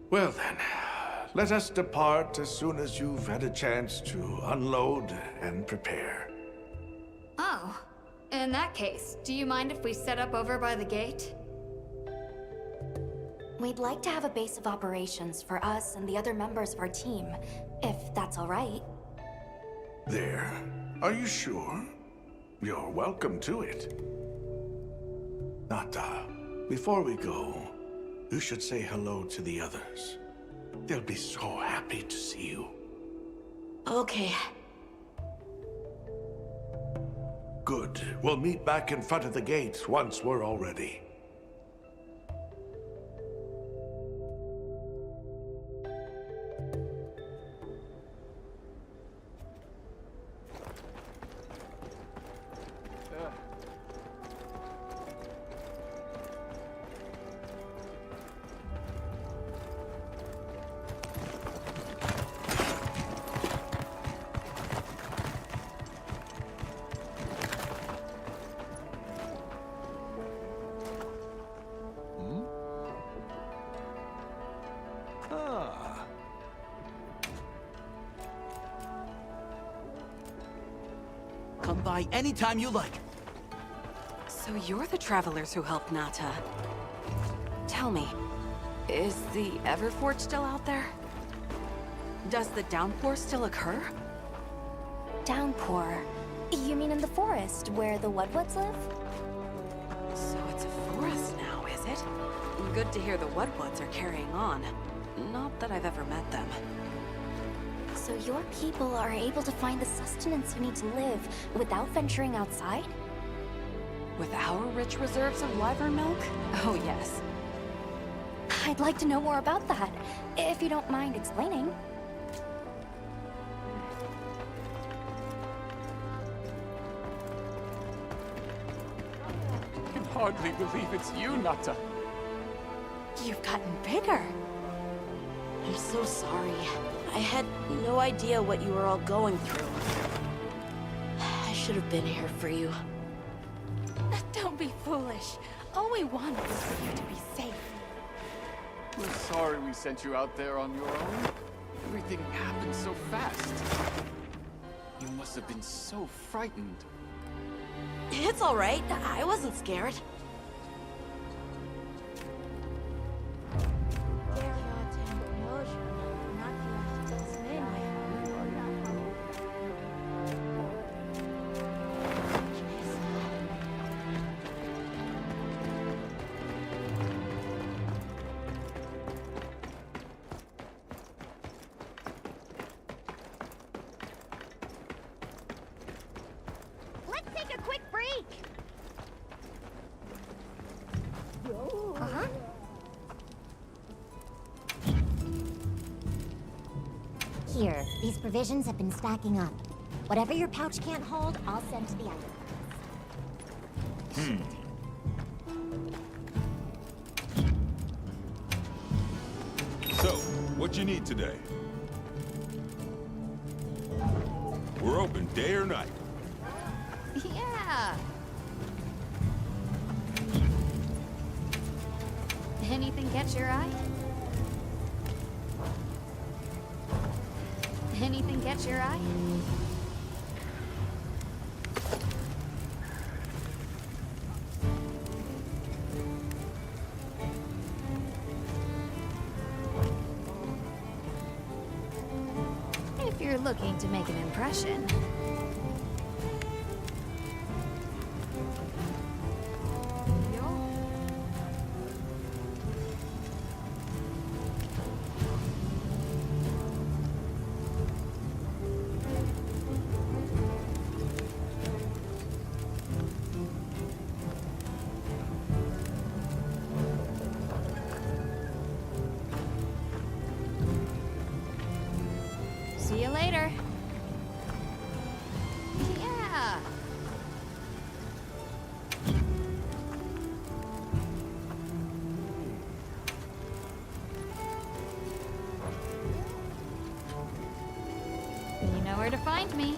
Well then, let us depart as soon as you've had a chance to unload and prepare. Oh, in that case, do you mind if we set up over by the gate? We'd like to have a base of operations for us and the other members of our team, if that's all right. There. Are you sure? You're welcome to it. Nata, before we go, you should say hello to the others. They'll be so happy to see you. Okay. Good. We'll meet back in front of the gate once we're all ready. Come by anytime you like. So you're the travelers who helped Nata. Tell me, is the Everforge still out there? Does the downpour still occur? Downpour? You mean in the forest, where the Woodwoods live? So it's a forest now, is it? Good to hear the Woodwoods are carrying on. Not that I've ever met them. So your people are able to find the sustenance you need to live without venturing outside? With our rich reserves of wyvern milk? Oh yes. I'd like to know more about that, if you don't mind explaining. I can hardly believe it's you, Nata. You've gotten bigger. I'm so sorry. I had no idea what you were all going through. I should have been here for you. Don't be foolish. All we want is for you to be safe. We're sorry we sent you out there on your own. Everything happened so fast. You must have been so frightened. It's all right. I wasn't scared. Let's take a quick break. Uh-huh. Here, these provisions have been stacking up. Whatever your pouch can't hold, I'll send to the other. So, what you need today? We're open day or night. Yeah. Anything catch your eye? Anything catch your eye? If you're looking to make an impression. See you later. Yeah. You know where to find me.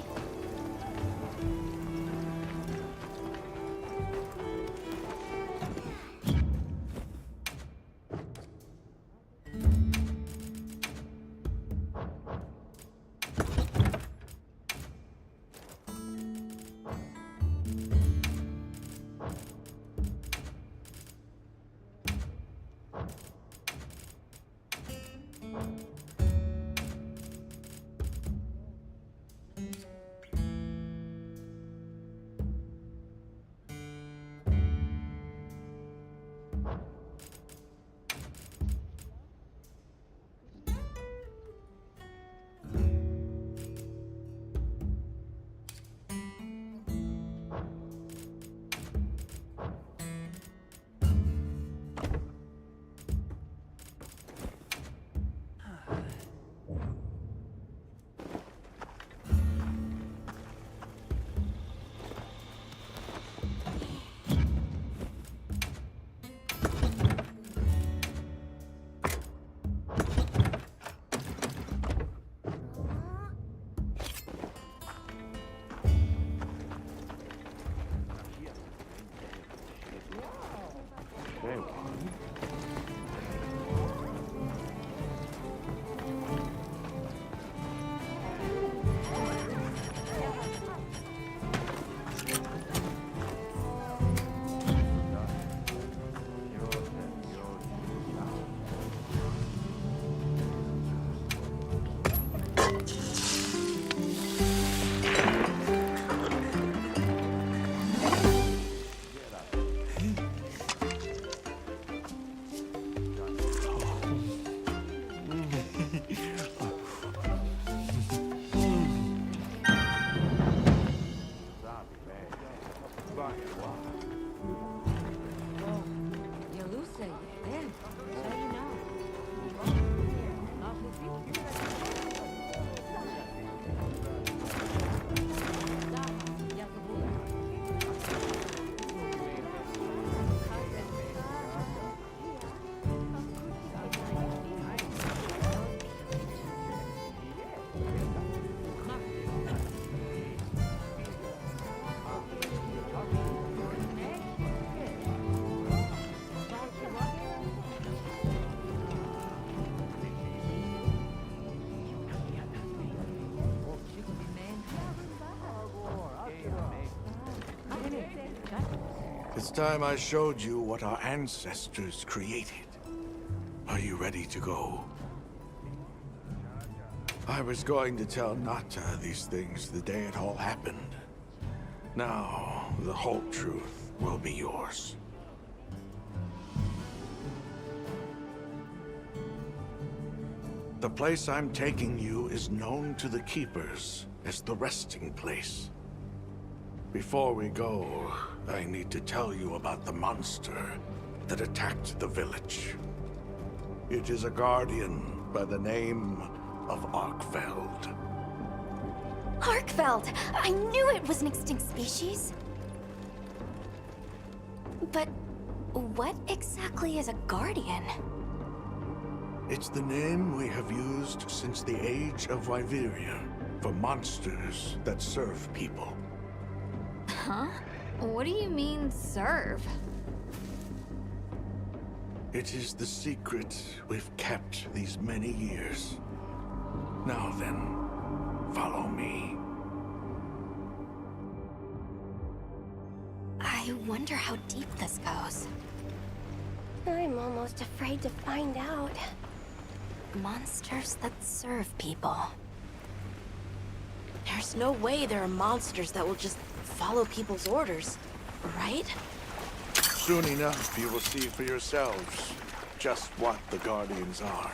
It's time I showed you what our ancestors created. Are you ready to go? I was going to tell Nata these things the day it all happened. Now, the whole truth will be yours. The place I'm taking you is known to the Keepers as the resting place. Before we go, I need to tell you about the monster that attacked the village. It is a guardian by the name of Arkfeld. Arkfeld! I knew it was an extinct species. But what exactly is a guardian? It's the name we have used since the age of Wyveria for monsters that serve people. Huh? What do you mean, serve? It is the secret we've kept these many years. Now then, follow me. I wonder how deep this goes. I'm almost afraid to find out. Monsters that serve people. There's no way there are monsters that will just follow people's orders, right? Soon enough, you will see for yourselves just what the Guardians are.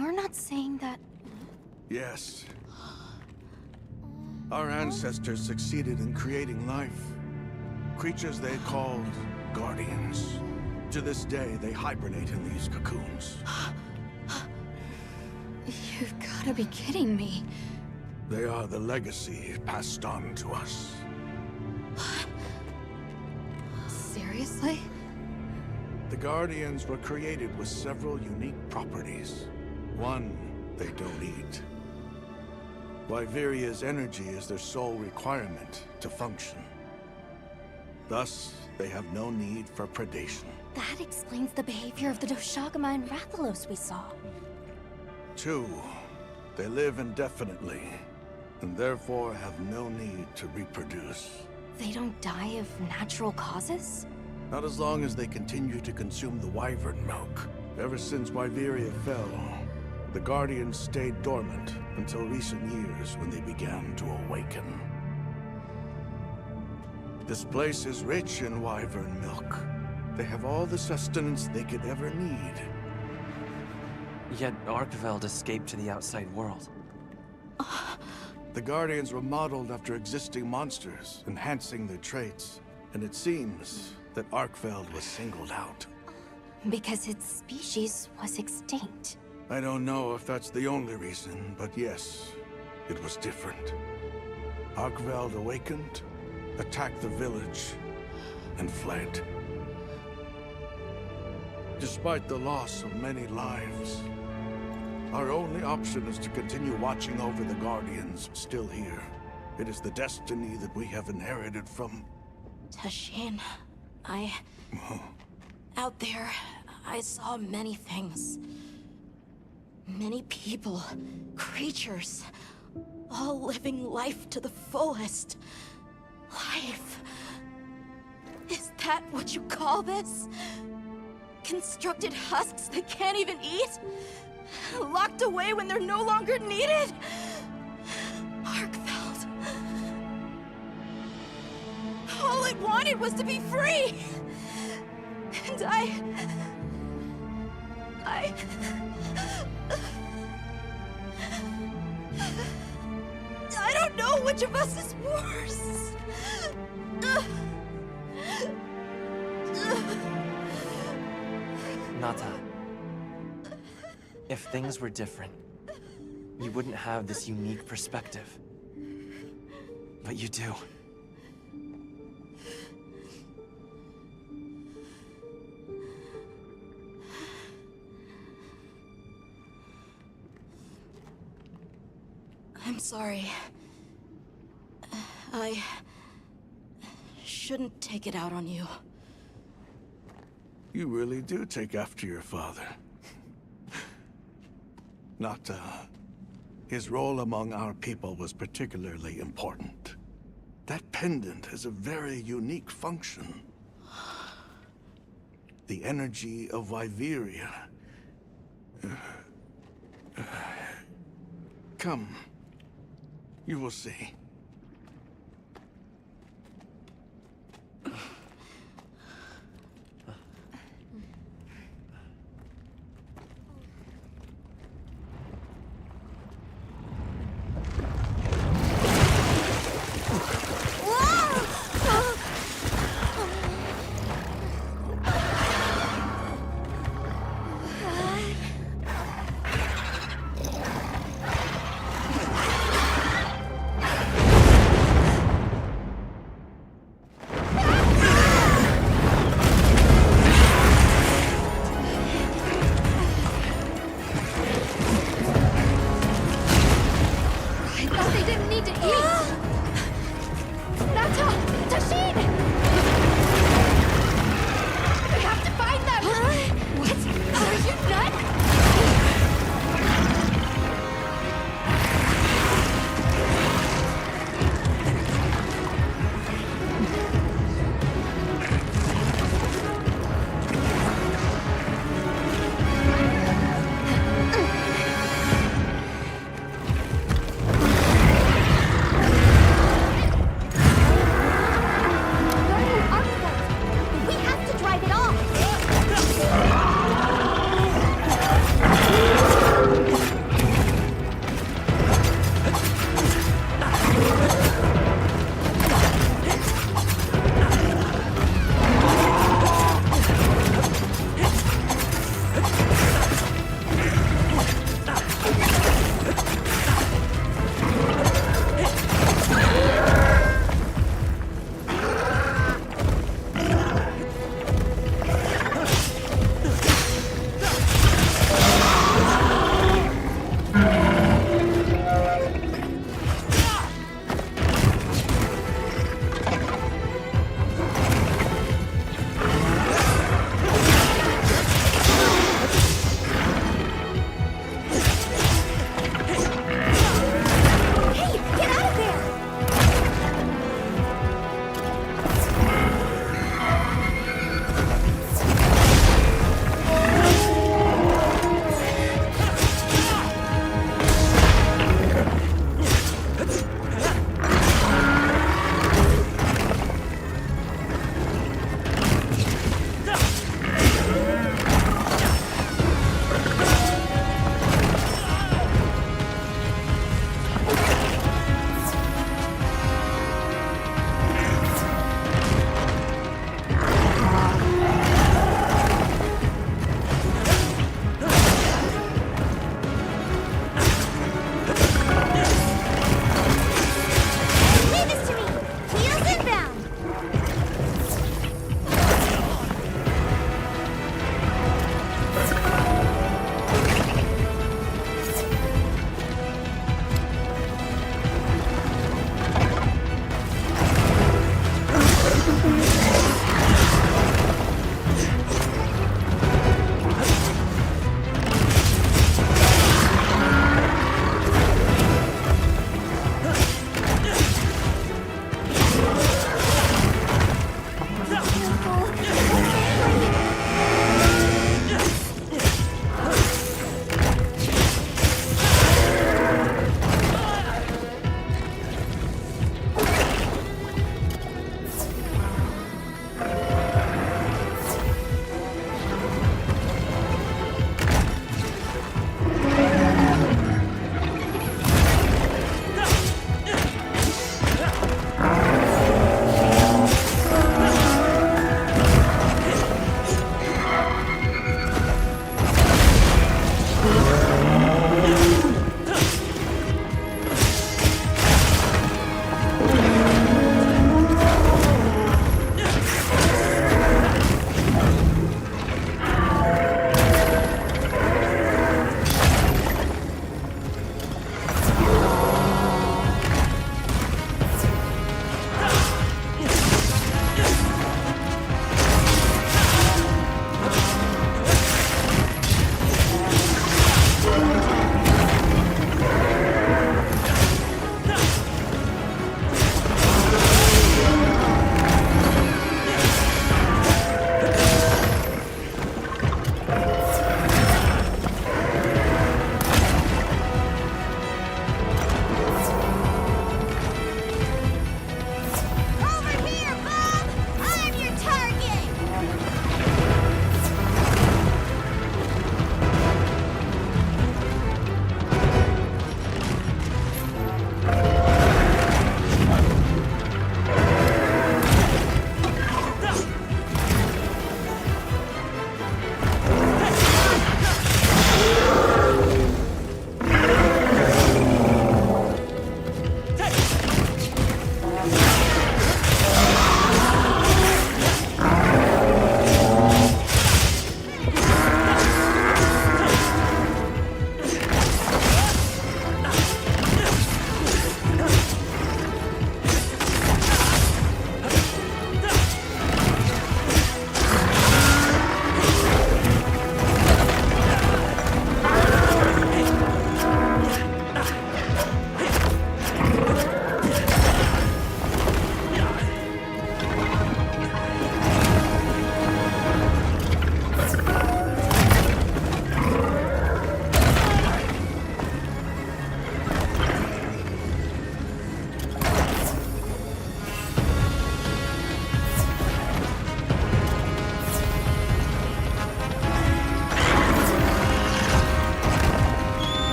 You're not saying that... Yes. Our ancestors succeeded in creating life. Creatures they called guardians. To this day, they hibernate in these cocoons. You've gotta be kidding me. They are the legacy passed on to us. Seriously? The Guardians were created with several unique properties. One, they don't eat. Wyveria's energy is their sole requirement to function. Thus, they have no need for predation. That explains the behavior of the Doshagama and Rathalos we saw. Two, they live indefinitely, and therefore have no need to reproduce. They don't die of natural causes? Not as long as they continue to consume the wyvern milk. Ever since Wyveria fell, the Guardians stayed dormant until recent years when they began to awaken. This place is rich in wyvern milk. They have all the sustenance they could ever need. Yet Arkveld escaped to the outside world. The Guardians were modeled after existing monsters, enhancing their traits. And it seems that Arkveld was singled out. Because its species was extinct. I don't know if that's the only reason, but yes, it was different. Arkveld awakened, attacked the village, and fled. Despite the loss of many lives, our only option is to continue watching over the Guardians still here. It is the destiny that we have inherited from... Tashin, out there, I saw many things. Many people, creatures, all living life to the fullest. Life. Is that what you call this? Constructed husks that can't even eat? Locked away when they're no longer needed? Arkveld. All it wanted was to be free! And I don't know which of us is worse. Nata. If things were different, you wouldn't have this unique perspective. But you do. I'm sorry. I shouldn't take it out on you. You really do take after your father. Nata, his role among our people was particularly important. That pendant has a very unique function. The energy of Wyveria. Come. You will see.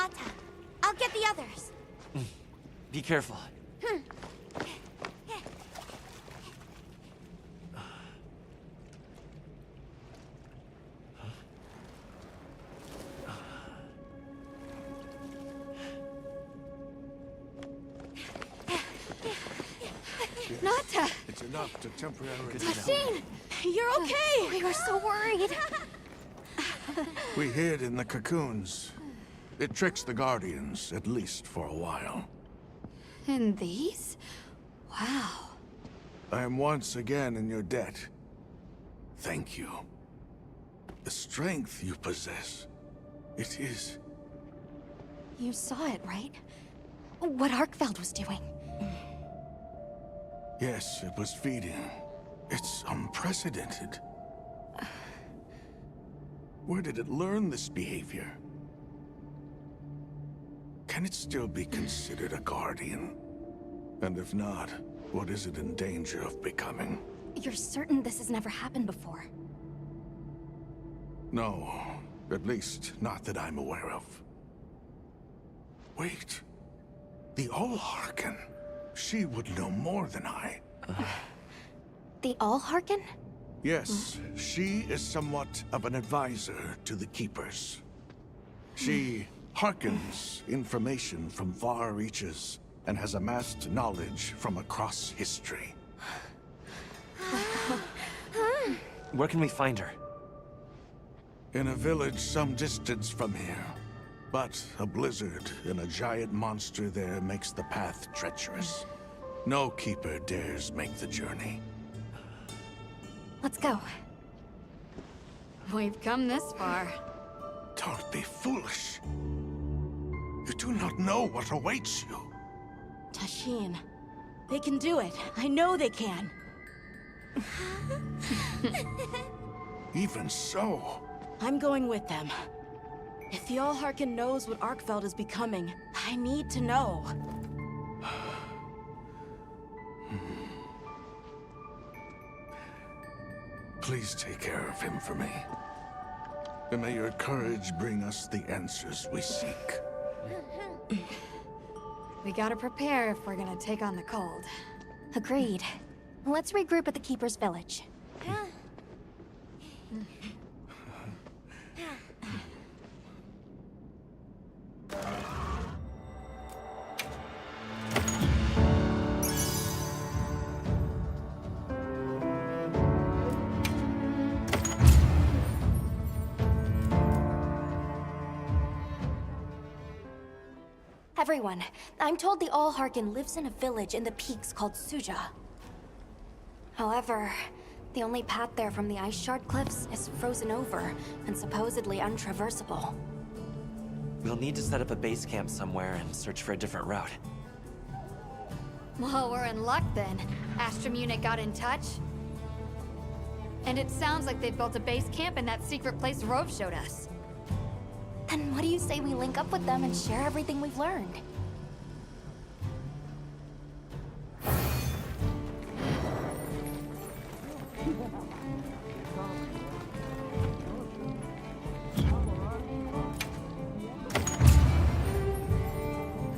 Nata. I'll get the others. Be careful. Nata! It's enough to temporarily... Tashin! You're okay! We were so worried. We hid in the cocoons. It tricks the Guardians, at least for a while. And these? Wow. I am once again in your debt. Thank you. The strength you possess, it is... You saw it, right? What Arkfeld was doing. Yes, it was feeding. It's unprecedented. Where did it learn this behavior? Can it still be considered a Guardian? And if not, what is it in danger of becoming? You're certain this has never happened before? No, at least not that I'm aware of. Wait, the All-Harken. She would know more than I. The All-Harken? Yes, she is somewhat of an advisor to the Keepers. She hearkens information from far reaches and has amassed knowledge from across history. Where can we find her? In a village some distance from here. But a blizzard and a giant monster there makes the path treacherous. No Keeper dares make the journey. Let's go. We've come this far. Don't be foolish. You do not know what awaits you. Tashin. They can do it. I know they can. Even so... I'm going with them. If the All-Harken knows what Arkfeld is becoming, I need to know. Please take care of him for me. And may your courage bring us the answers we seek. We gotta prepare if we're gonna take on the cold. Agreed. Let's regroup at the Keeper's village. Everyone, I'm told the All-Harken lives in a village in the peaks called Suja. However, the only path there from the Ice Shard Cliffs is frozen over and supposedly untraversable. We'll need to set up a base camp somewhere and search for a different route. Well, we're in luck then. Astrum unit got in touch. And it sounds like they've built a base camp in that secret place Rove showed us. Then what do you say we link up with them and share everything we've learned?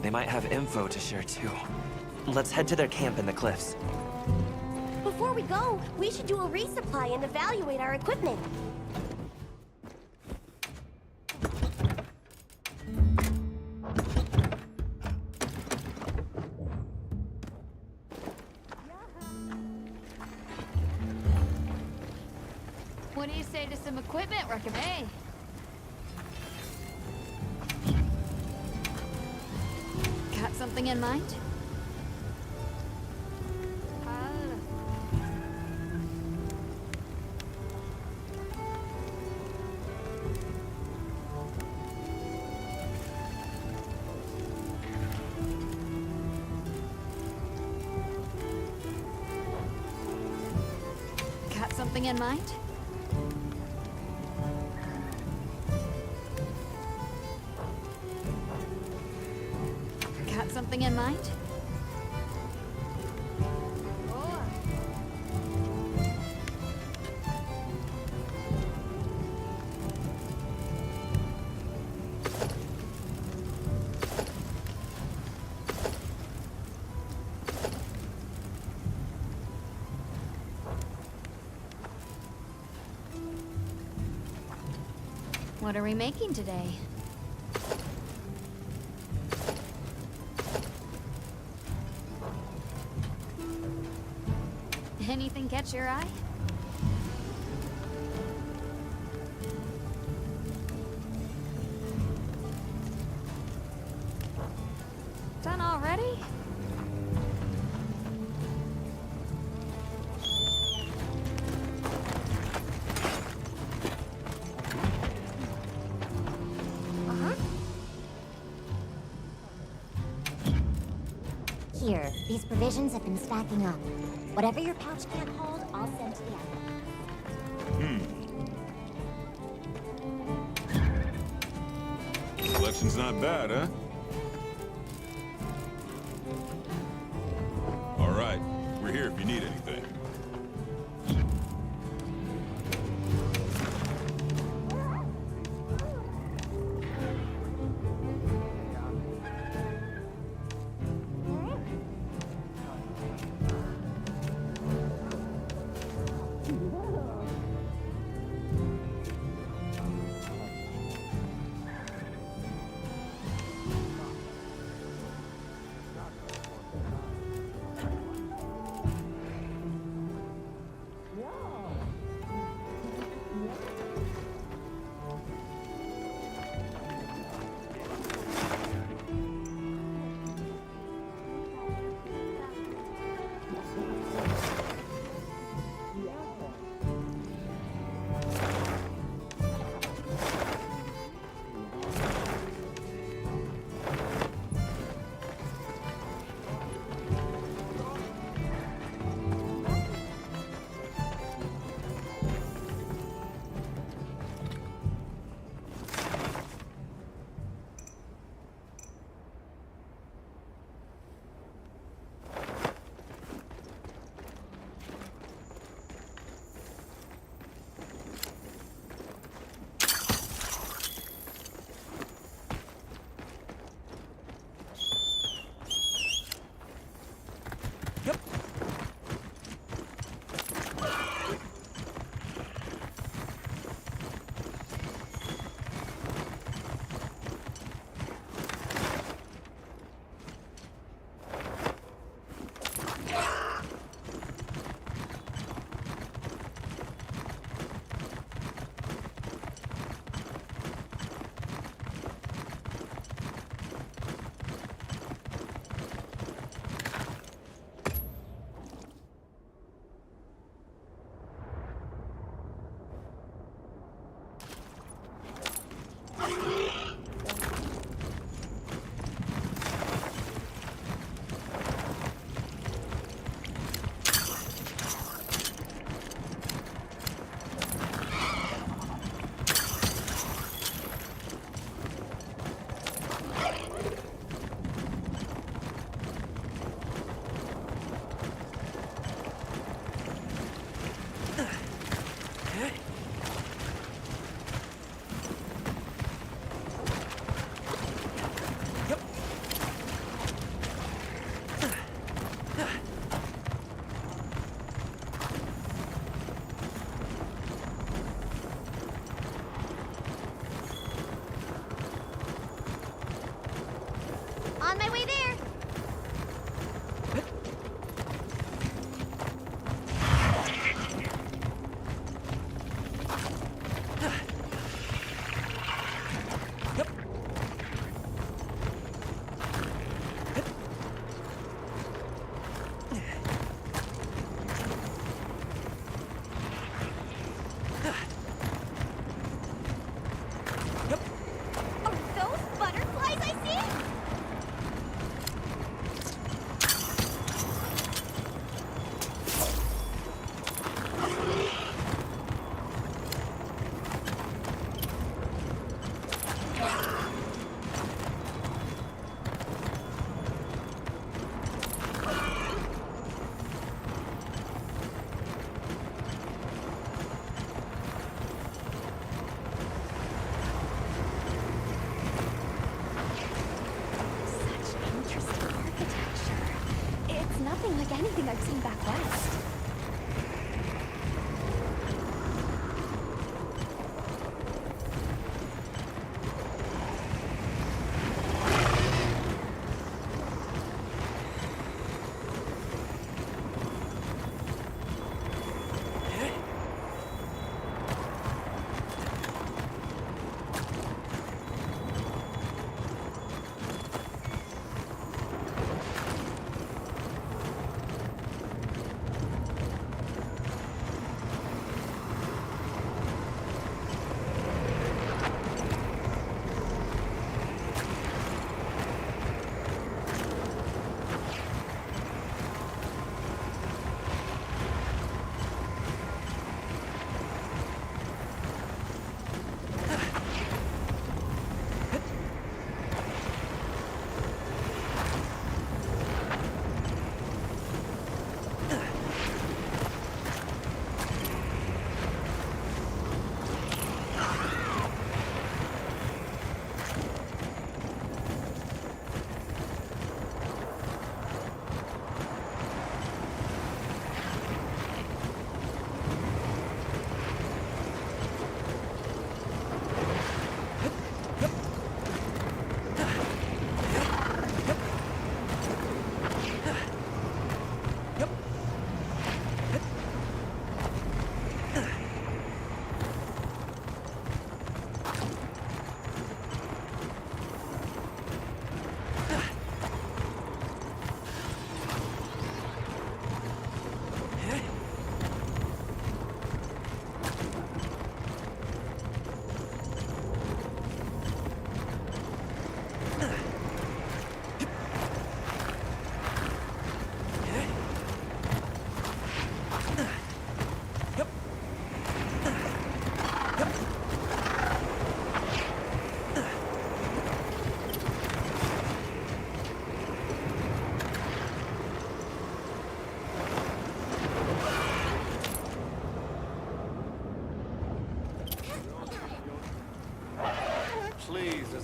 They might have info to share too. Let's head to their camp in the cliffs. Before we go, we should do a resupply and evaluate our equipment. What do you say to some equipment recommend? Got something in mind? Got something in mind? Got something in mind? What are we making today? Anything catch your eye? Done already? Here, these provisions have been stacking up. Whatever your pouch can't hold, I'll send to the island. Selection's not bad, huh? All right, we're here if you need anything.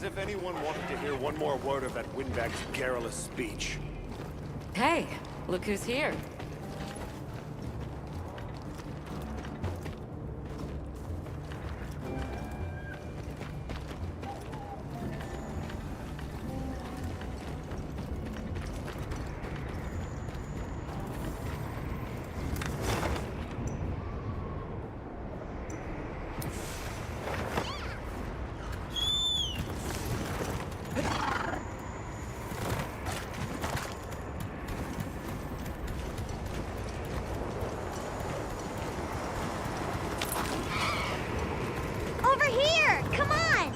As if anyone wanted to hear one more word of that windbag's garrulous speech. Hey, look who's here. Over here! Come on!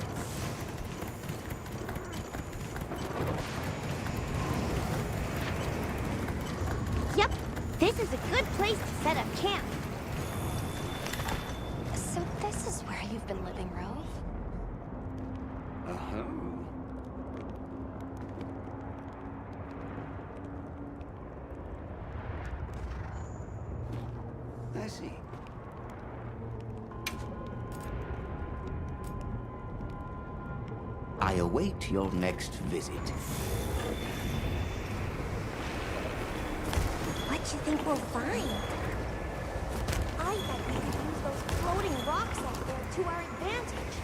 Yep, this is a good place to set up camp. So this is where you've been living, Rove? Uh-huh. I see. I await your next visit. What do you think we'll find? I bet we could use those floating rocks out there to our advantage.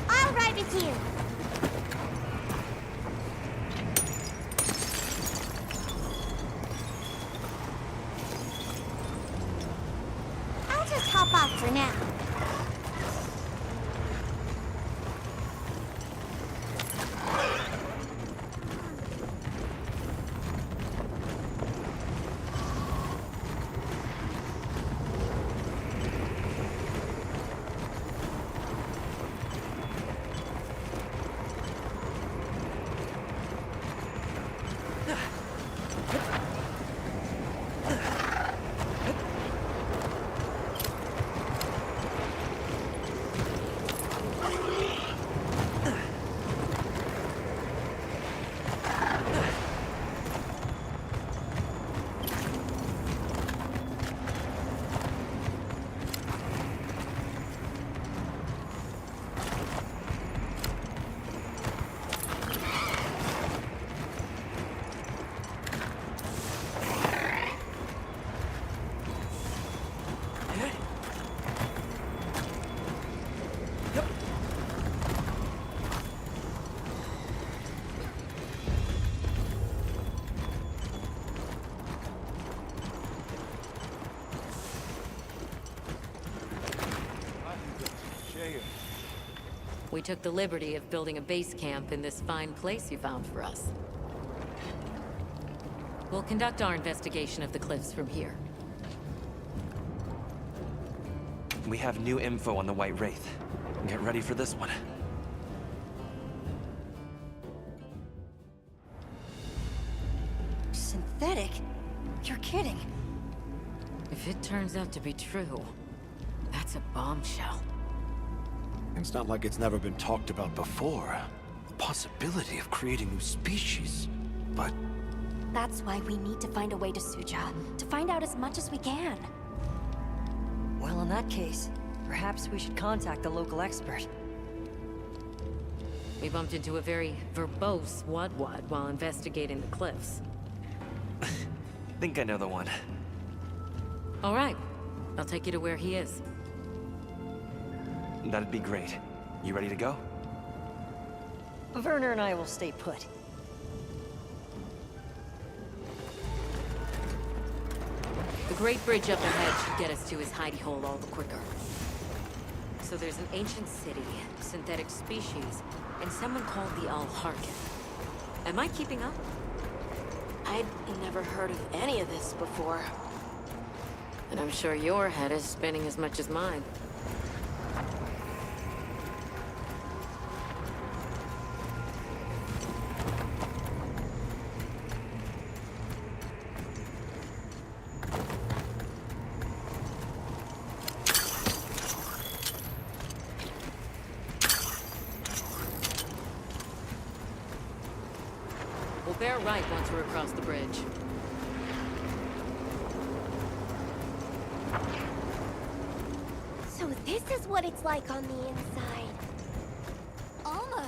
I'll ride with you. I'll just hop off for now. We took the liberty of building a base camp in this fine place you found for us. We'll conduct our investigation of the cliffs from here. We have new info on the White Wraith. Get ready for this one. Synthetic? You're kidding. If it turns out to be true, that's a bombshell. It's not like it's never been talked about before. The possibility of creating new species. But That's why we need to find a way to Suja, to find out as much as we can. Well, in that case, perhaps we should contact the local expert. We bumped into a very verbose Wadwad while investigating the cliffs. Think I know the one. All right. I'll take you to where he is. That'd be great. You ready to go? Werner and I will stay put. The Great Bridge up ahead should get us to his hidey hole all the quicker. So there's an ancient city, synthetic species, and someone called the Al-Harkin. Am I keeping up? I'd never heard of any of this before. And I'm sure your head is spinning as much as mine. They're right once we're across the bridge. So this is what it's like on the inside. Alma,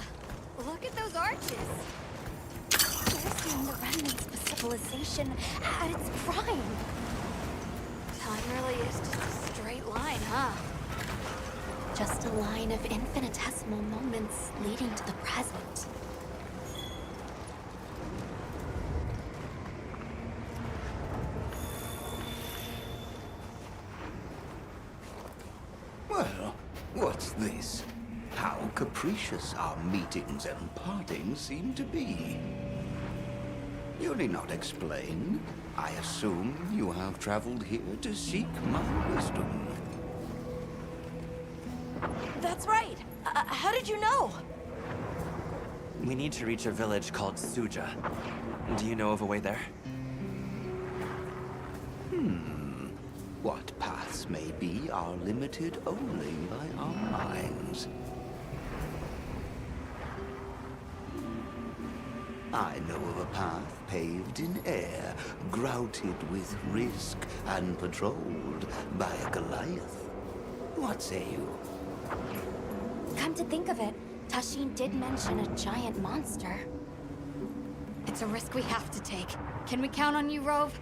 look at those arches. We're seeing the remnants of civilization at its prime. Time really is just a straight line, huh? Just a line of infinitesimal moments leading to the present. Well, what's this? How capricious our meetings and partings seem to be. You need not explain. I assume you have traveled here to seek my wisdom. That's right. How did you know? We need to reach a village called Suja. Do you know of a way there? What paths may be are limited only by our minds. I know of a path paved in air, grouted with risk, and patrolled by a Goliath. What say you? Come to think of it, Tashin did mention a giant monster. It's a risk we have to take. Can we count on you, Rove?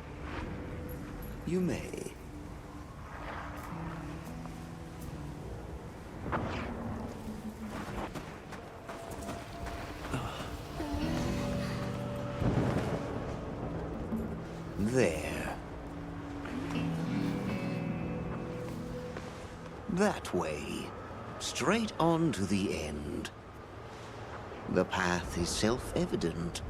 You may. There. That way. Straight on to the end. The path is self-evident.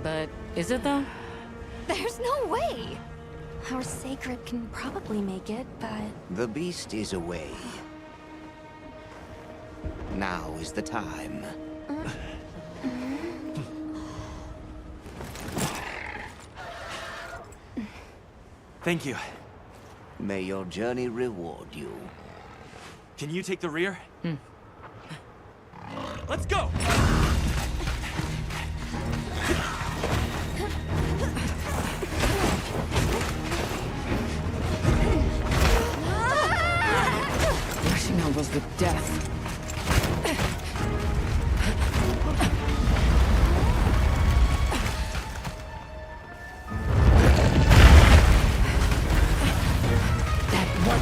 But is it though? There's no way! Our sacred can probably make it, but... The beast is away. Now is the time. Thank you. May your journey reward you. Can you take the rear? Let's go! Rushing out was the death.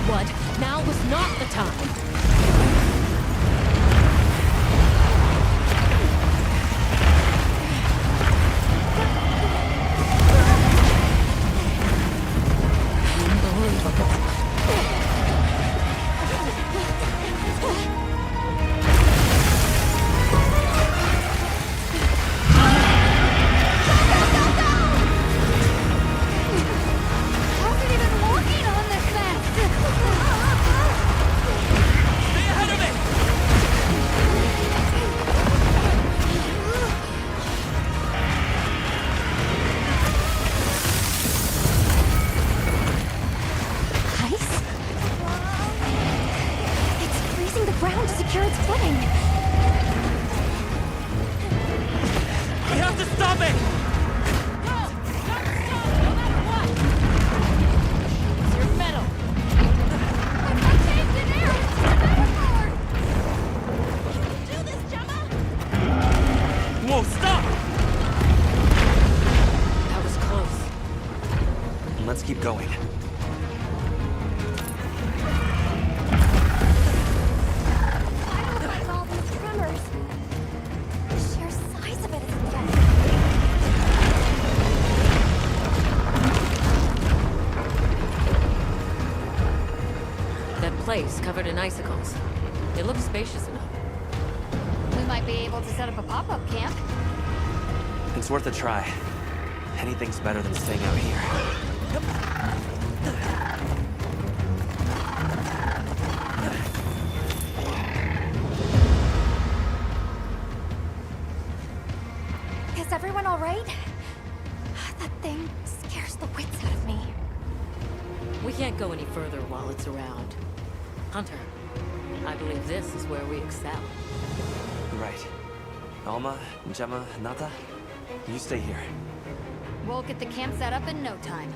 What? Now was not the time. Let's keep going. With all these tremors, the sheer size of it is insane. That place covered in icicles. It looks spacious enough. We might be able to set up a pop-up camp. It's worth a try. Anything's better than staying out here. Is everyone all right? That thing scares the wits out of me. can't go any further while it's around. Hunter, I believe this is where we excel. Right. Alma, Gemma, Nata, you stay here. We'll get the camp set up in no time.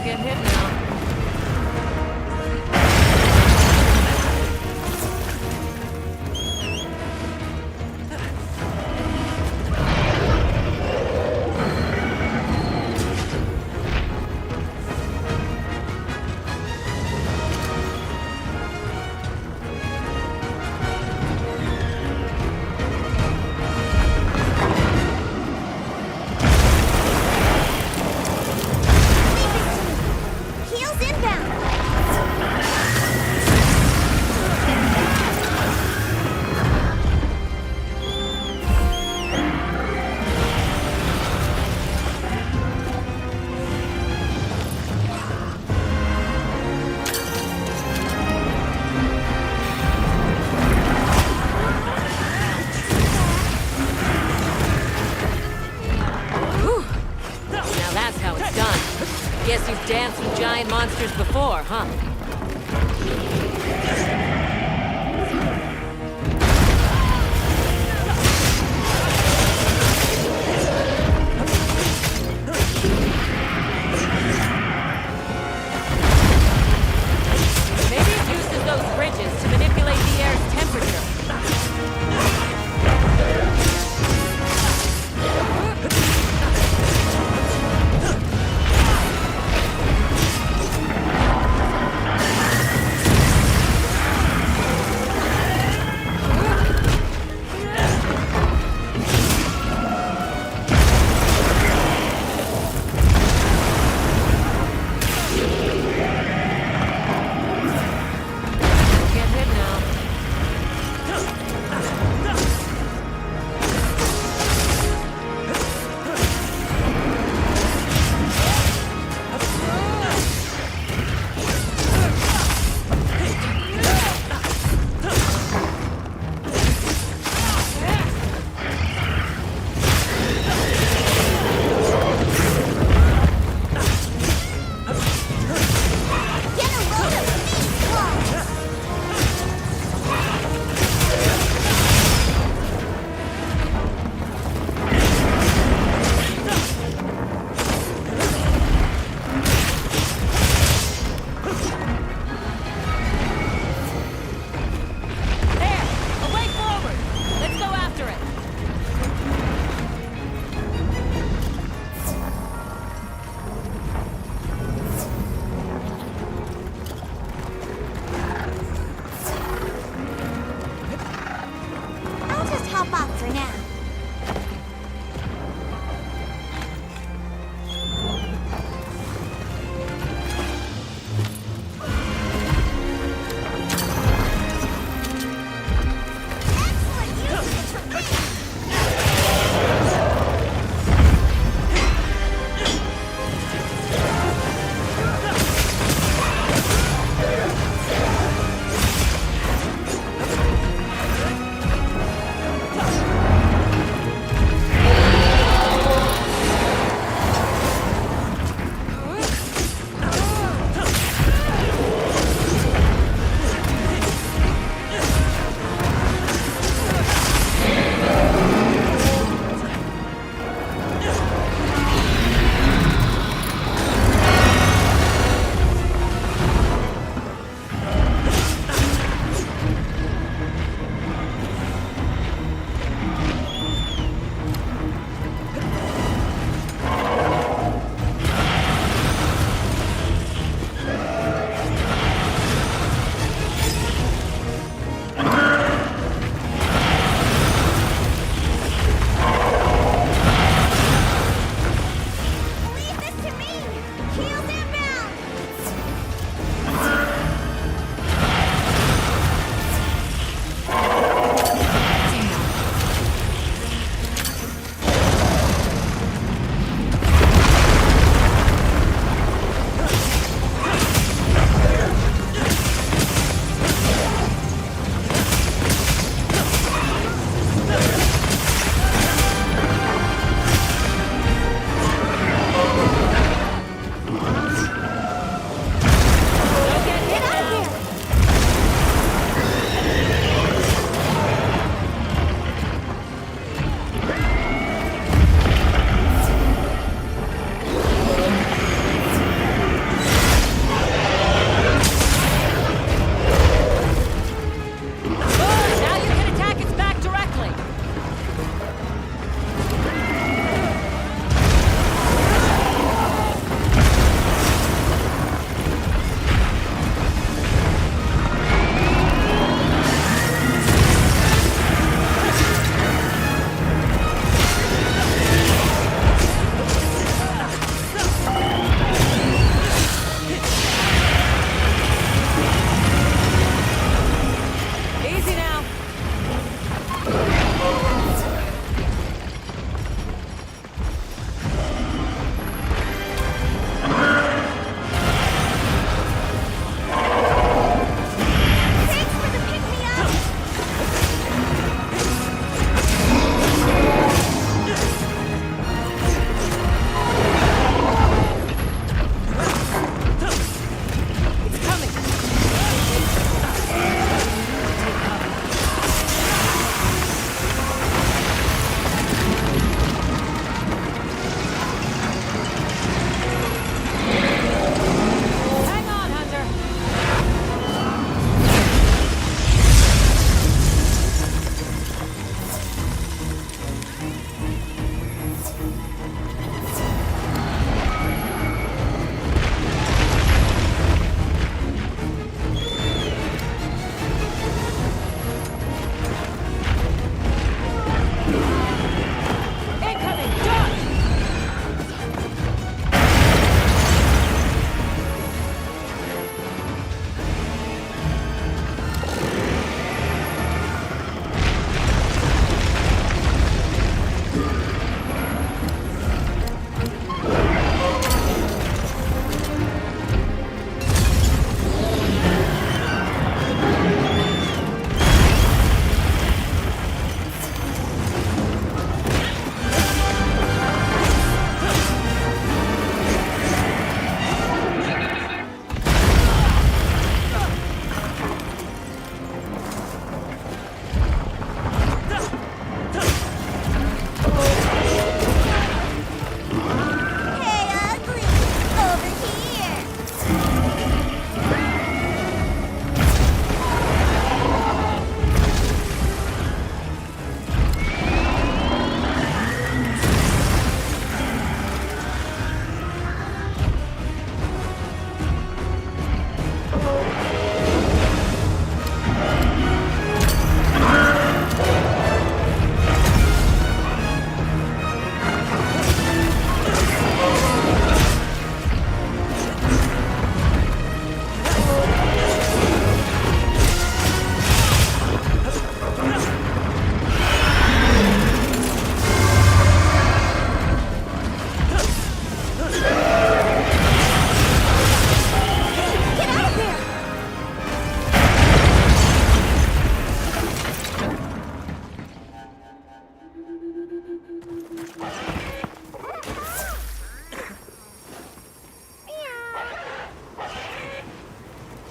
get hit now. Heels inbound! Whew. Now that's how it's done. Guess you've danced with giant monsters before, huh? Maybe it uses those bridges to manipulate the air's temperature.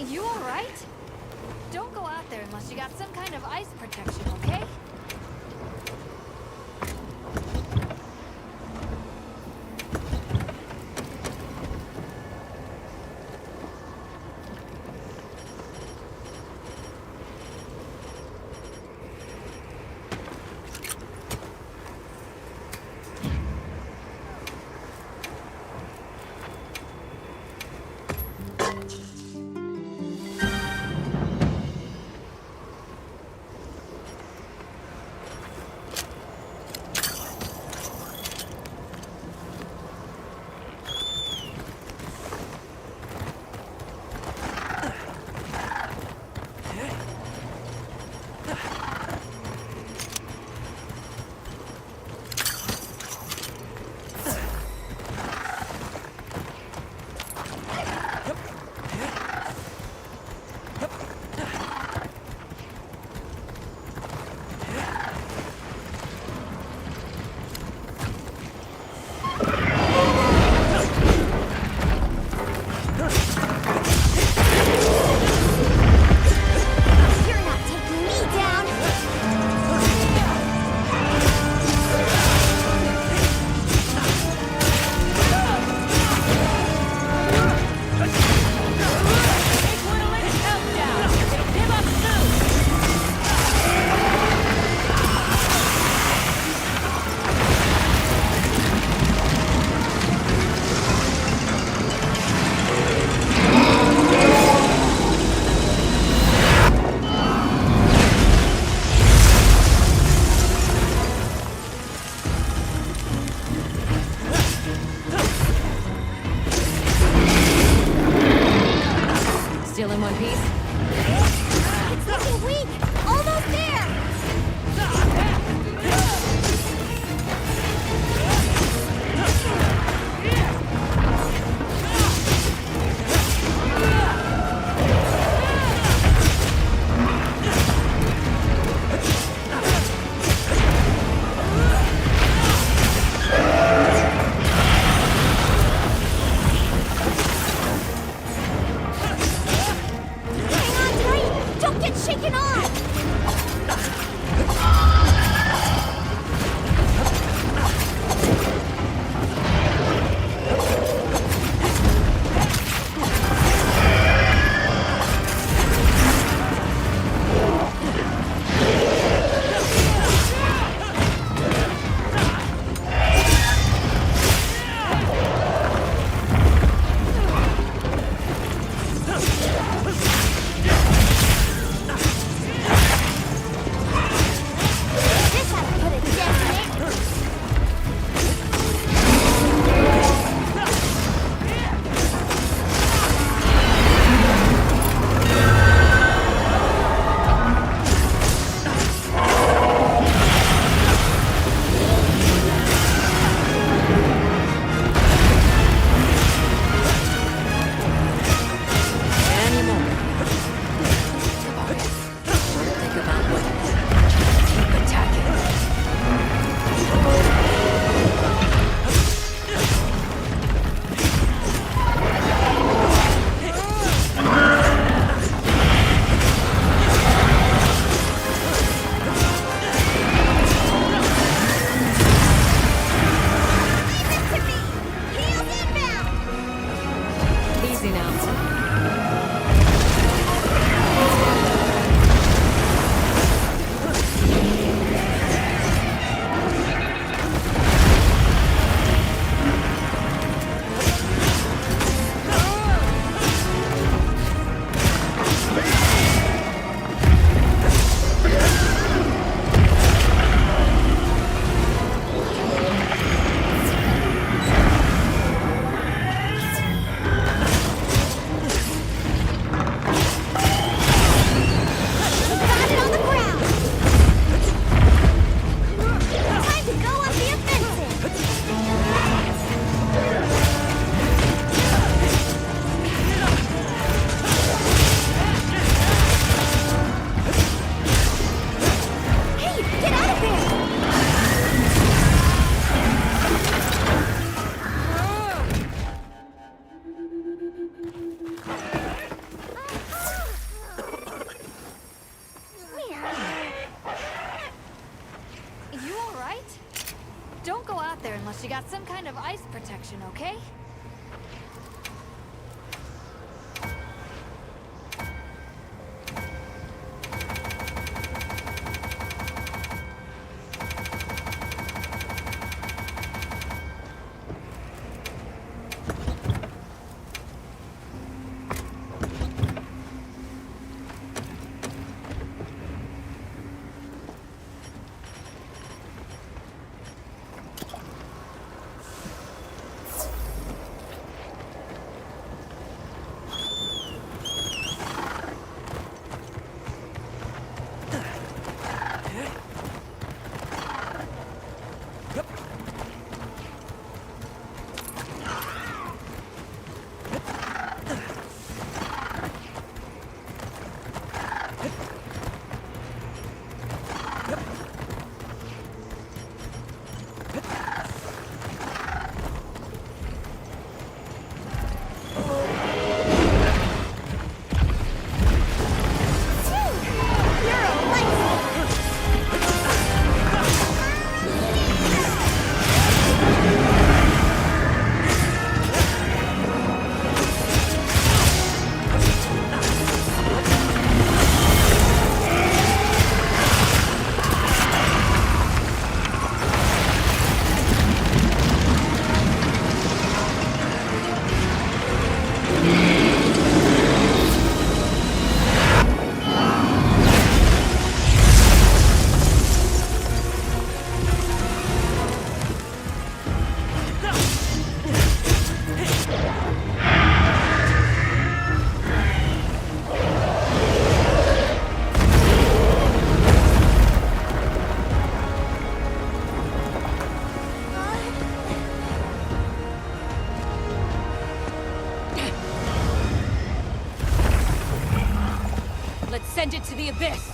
You alright? Don't go out there unless you got some kind of ice protection, okay? Still in one piece? It's looking weak! Almost there! Don't get shaken off! got some kind of ice protection, okay? Send it to the abyss!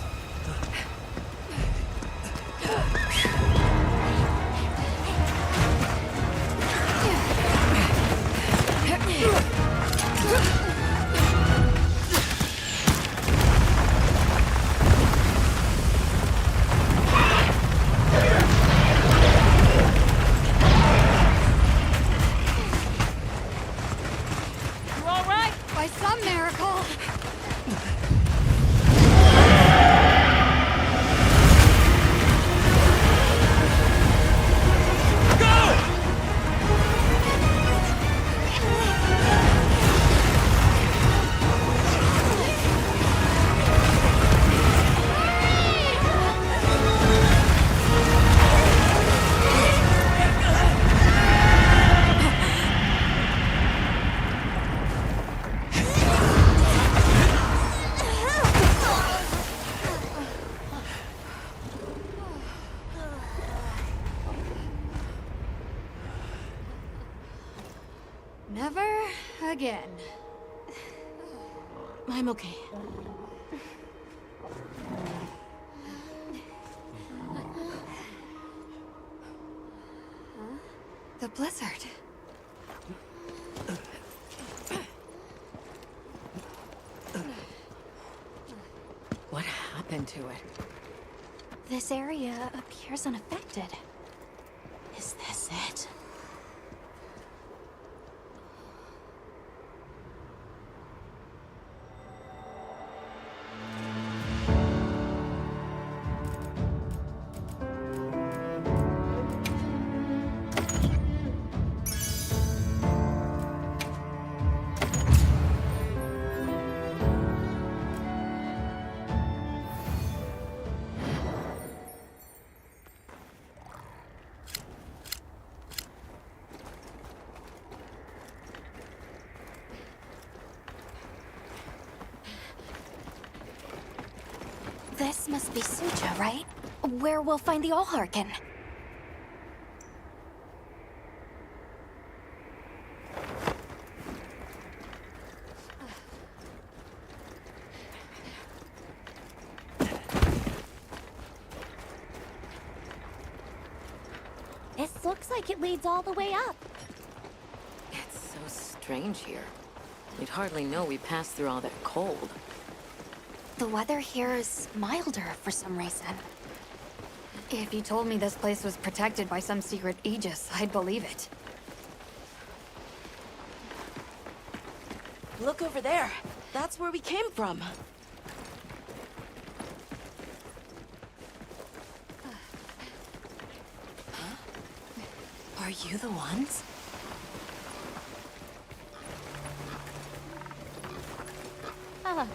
You all right? By some miracle! Never again. I'm okay. The blizzard. What happened to it? This area appears unaffected. Is this it? This must be Suja, right? Where we'll find the Allharkin. This looks like it leads all the way up. It's so strange here. You'd hardly know we passed through all that cold. The weather here is milder for some reason. If you told me this place was protected by some secret aegis, I'd believe it. Look over there. That's where we came from. Are you the ones? Ah.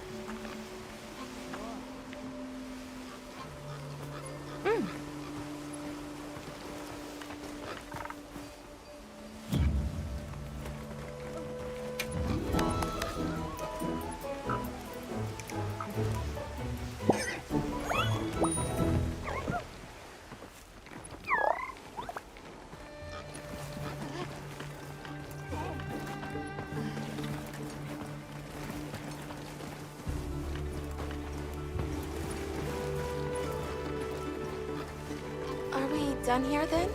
Are we done here then?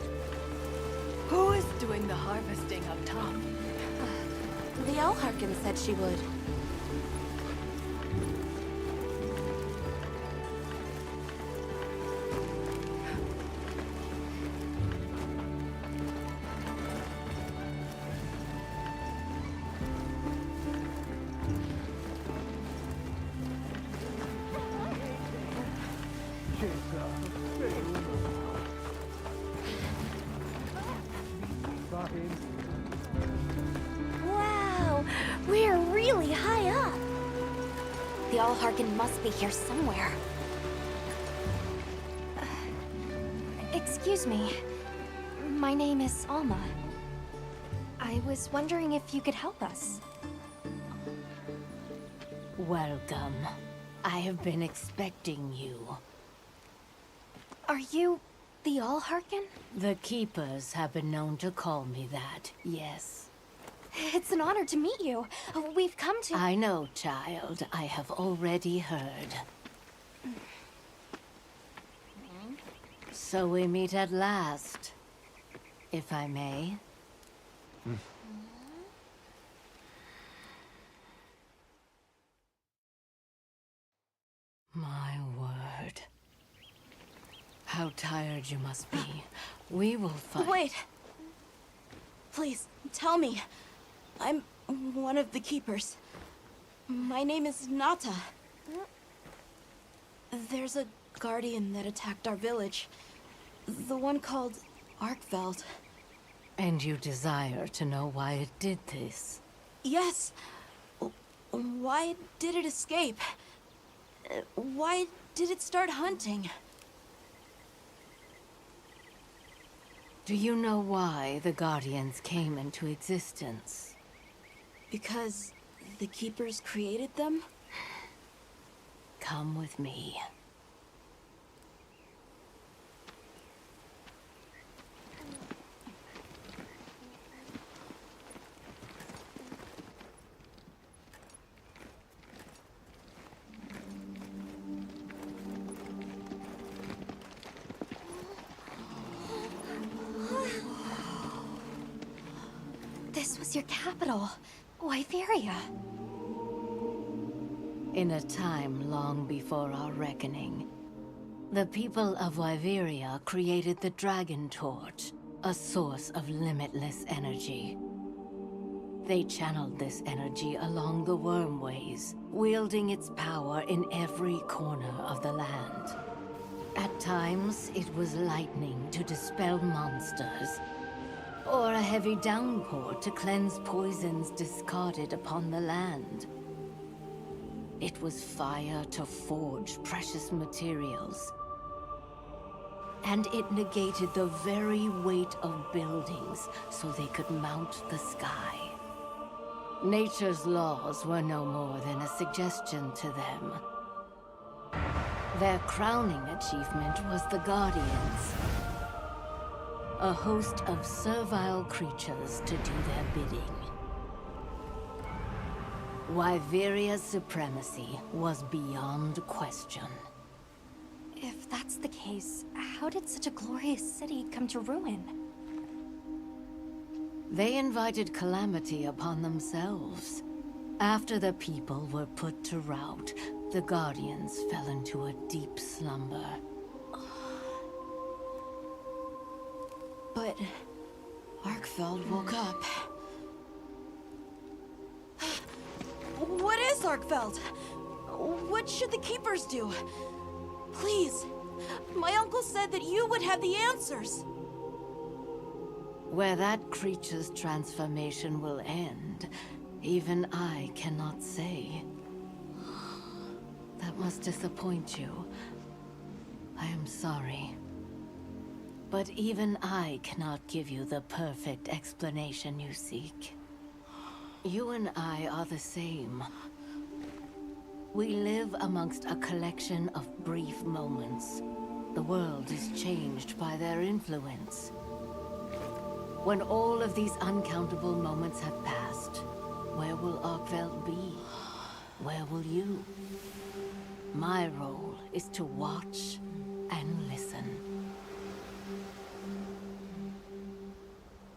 Who is doing the harvesting up top? The Elharkin said she would. Wow, we're really high up. The Allharkin must be here somewhere. Excuse me. My name is Alma. I was wondering if you could help us. Welcome. I have been expecting you. Are you the Allharkin? The Keepers have been known to call me that, yes. It's an honor to meet you. We've come to... I know, child. I have already heard. So we meet at last, if I may. My word. How tired you must be. We will fight. Wait! Please, tell me. I'm one of the Keepers. My name is Nata. There's a guardian that attacked our village. The one called Arkveld. And you desire to know why it did this? Yes. Why did it escape? Why did it start hunting? Do you know why the Guardians came into existence? Because the Keepers created them? Come with me. This was your capital, Wyveria. In a time long before our reckoning, the people of Wyveria created the Dragon Torch, a source of limitless energy. They channeled this energy along the Wormways, wielding its power in every corner of the land. At times, it was lightning to dispel monsters, or a heavy downpour to cleanse poisons discarded upon the land. It was fire to forge precious materials. And it negated the very weight of buildings so they could mount the sky. Nature's laws were no more than a suggestion to them. Their crowning achievement was the Guardians. A host of servile creatures to do their bidding. Wyveria's supremacy was beyond question. If that's the case, how did such a glorious city come to ruin? They invited calamity upon themselves. After the people were put to rout, the Guardians fell into a deep slumber. But Arkfeld woke up. What is Arkfeld? What should the Keepers do? Please. My uncle said that you would have the answers. Where that creature's transformation will end, even I cannot say. That must disappoint you. I am sorry. But even I cannot give you the perfect explanation you seek. You and I are the same. We live amongst a collection of brief moments. The world is changed by their influence. When all of these uncountable moments have passed, where will Arkfeld be? Where will you? My role is to watch and listen.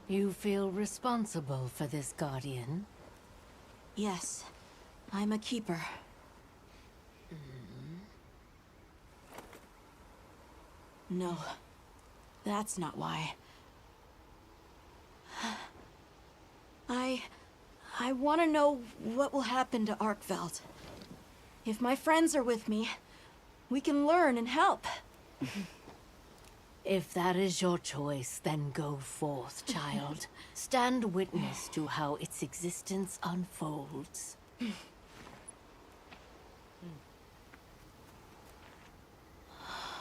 You feel responsible for this, Guardian? Yes, I'm a Keeper. No, that's not why. I want to know what will happen to Arkfeld. If my friends are with me, we can learn and help. If that is your choice, then go forth, child. Stand witness to how its existence unfolds.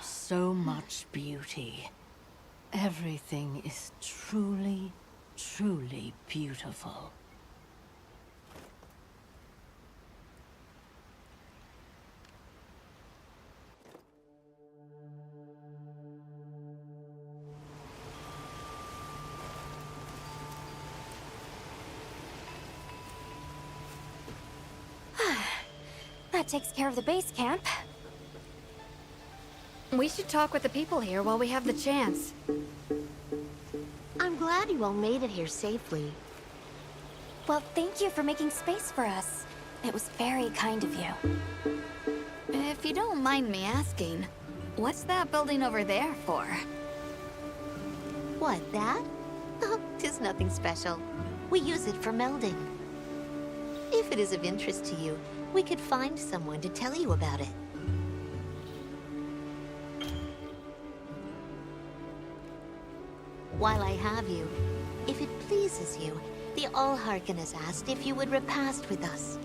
So much beauty. Everything is truly, truly beautiful. That takes care of the base camp. We should talk with the people here while we have the chance. I'm glad you all made it here safely. Well, thank you for making space for us. It was very kind of you. If you don't mind me asking, what's that building over there for? What, that? Oh, 'tis nothing special. We use it for melding. If it is of interest to you, we could find someone to tell you about it. While I have you, if it pleases you, the Allharken has asked if you would repast with us.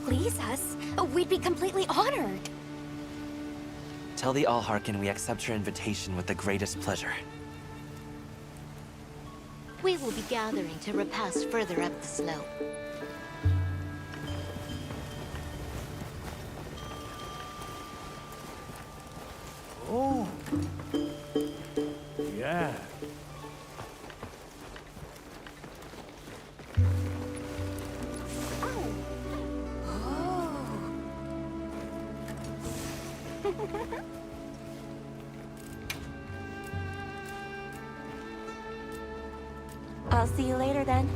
Please us? We'd be completely honored. Tell the Allharken we accept your invitation with the greatest pleasure. We will be gathering to repast further up the slope. Oh. Yeah. I'll see you later then.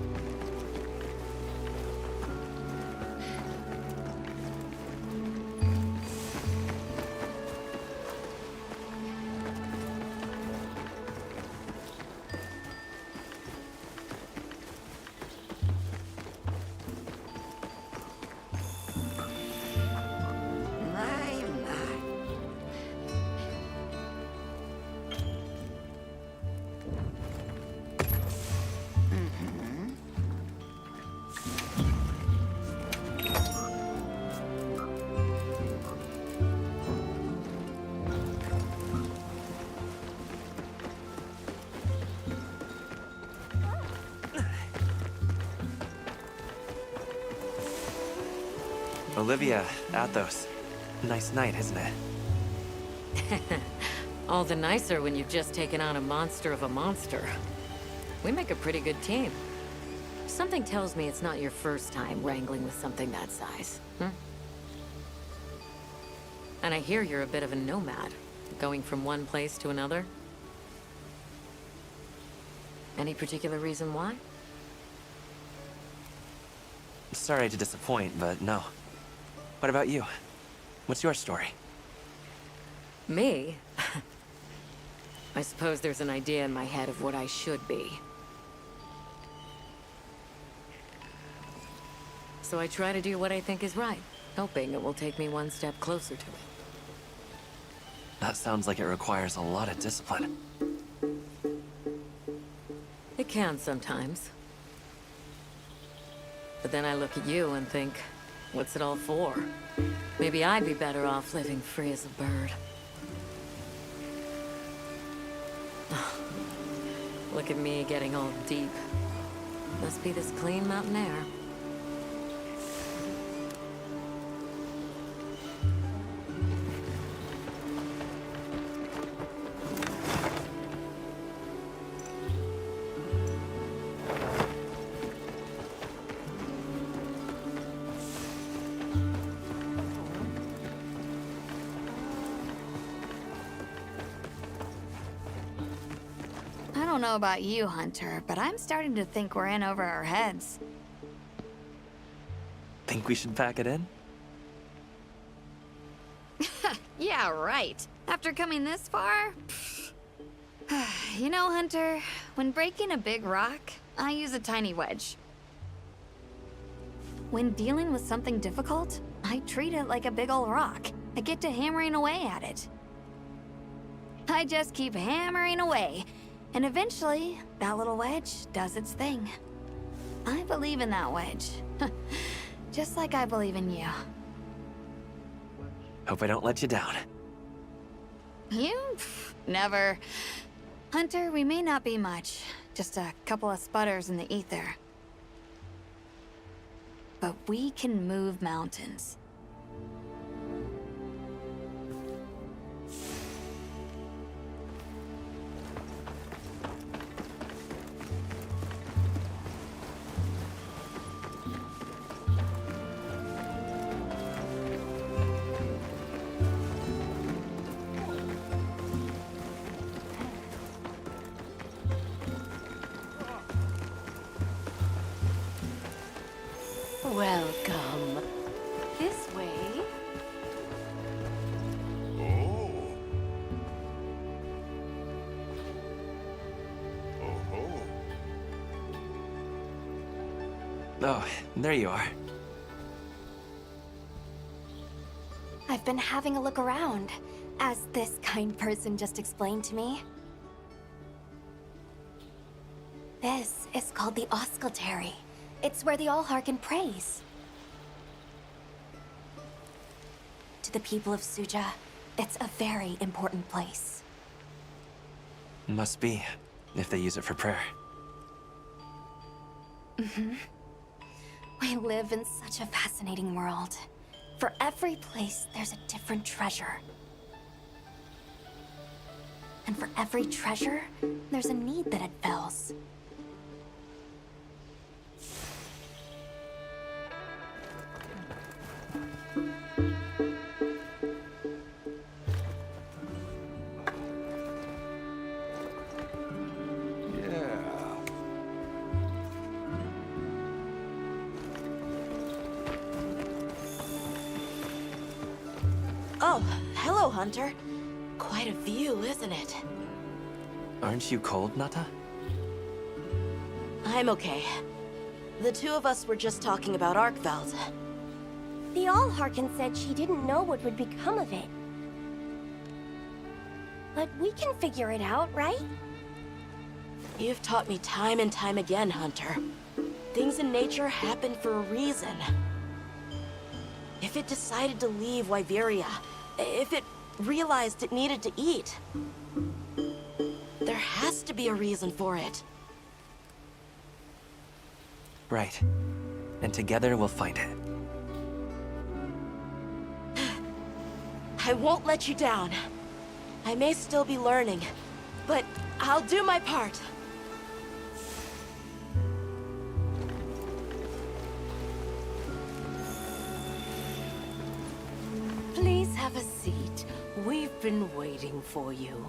Olivia, Athos. Nice night, isn't it? All the nicer when you've just taken on a monster of a monster. We make a pretty good team. Something tells me it's not your first time wrangling with something that size, And I hear you're a bit of a nomad, going from one place to another. Any particular reason why? Sorry to disappoint, but no. What about you? What's your story? Me? I suppose there's an idea in my head of what I should be. So I try to do what I think is right, hoping it will take me one step closer to it. That sounds like it requires a lot of discipline. It can sometimes. But then I look at you and think, what's it all for? Maybe I'd be better off living free as a bird. Look at me getting all deep. Must be this clean mountain air. I don't know about you, Hunter, but I'm starting to think we're in over our heads. Think we should pack it in? Yeah, right. After coming this far? You know, Hunter, when breaking a big rock, I use a tiny wedge. When dealing with something difficult, I treat it like a big old rock. I get to hammering away at it. I just keep hammering away, and eventually, that little wedge does its thing. I believe in that wedge. Just like I believe in you. Hope I don't let you down. You? Never. Hunter, we may not be much. Just a couple of sputters in the ether. But we can move mountains. Welcome. This way. Oh. Oh. Oh, there you are. I've been having a look around, as this kind person just explained to me. This is called the Auscultary. It's where the Allharkin prays. To the people of Suja, it's a very important place. Must be, if they use it for prayer. Mm-hmm. We live in such a fascinating world. For every place, there's a different treasure. And for every treasure, there's a need that it fills. Oh, hello, Hunter. Quite a view, isn't it? Aren't you cold, Nata? I'm okay. The two of us were just talking about Arkveld. The Allharkin said she didn't know what would become of it. But we can figure it out, right? You've taught me time and time again, Hunter. Things in nature happen for a reason. If it decided to leave Wyveria, if it realized it needed to eat, there has to be a reason for it. Right. And together we'll find it. I won't let you down. I may still be learning, but I'll do my part. Please have a seat. We've been waiting for you.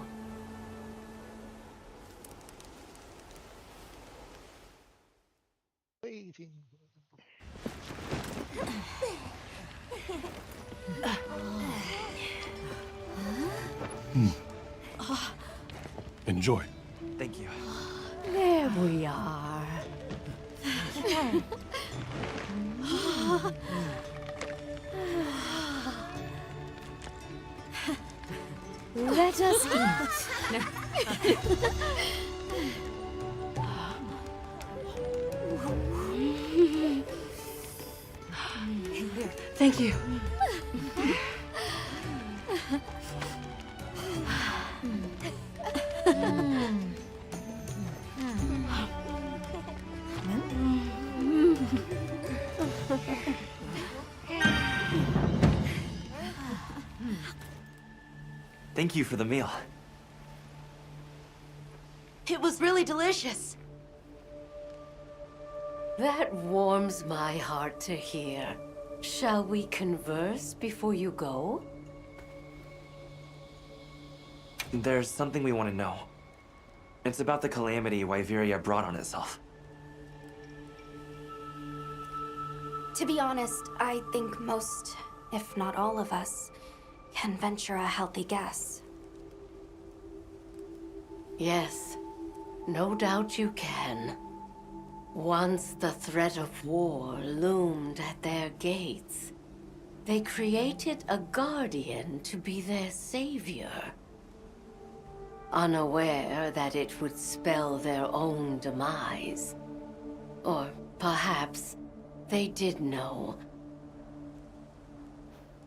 Waiting. Enjoy. Thank you. There we are. Let us eat. Thank you. Thank you for the meal. It was really delicious. That warms my heart to hear. Shall we converse before you go? There's something we want to know. It's about the calamity Wyveria brought on itself. To be honest, I think most, if not all of us, can venture a healthy guess. Yes, no doubt you can. Once the threat of war loomed at their gates, they created a guardian to be their savior. Unaware that it would spell their own demise. Or perhaps they did know.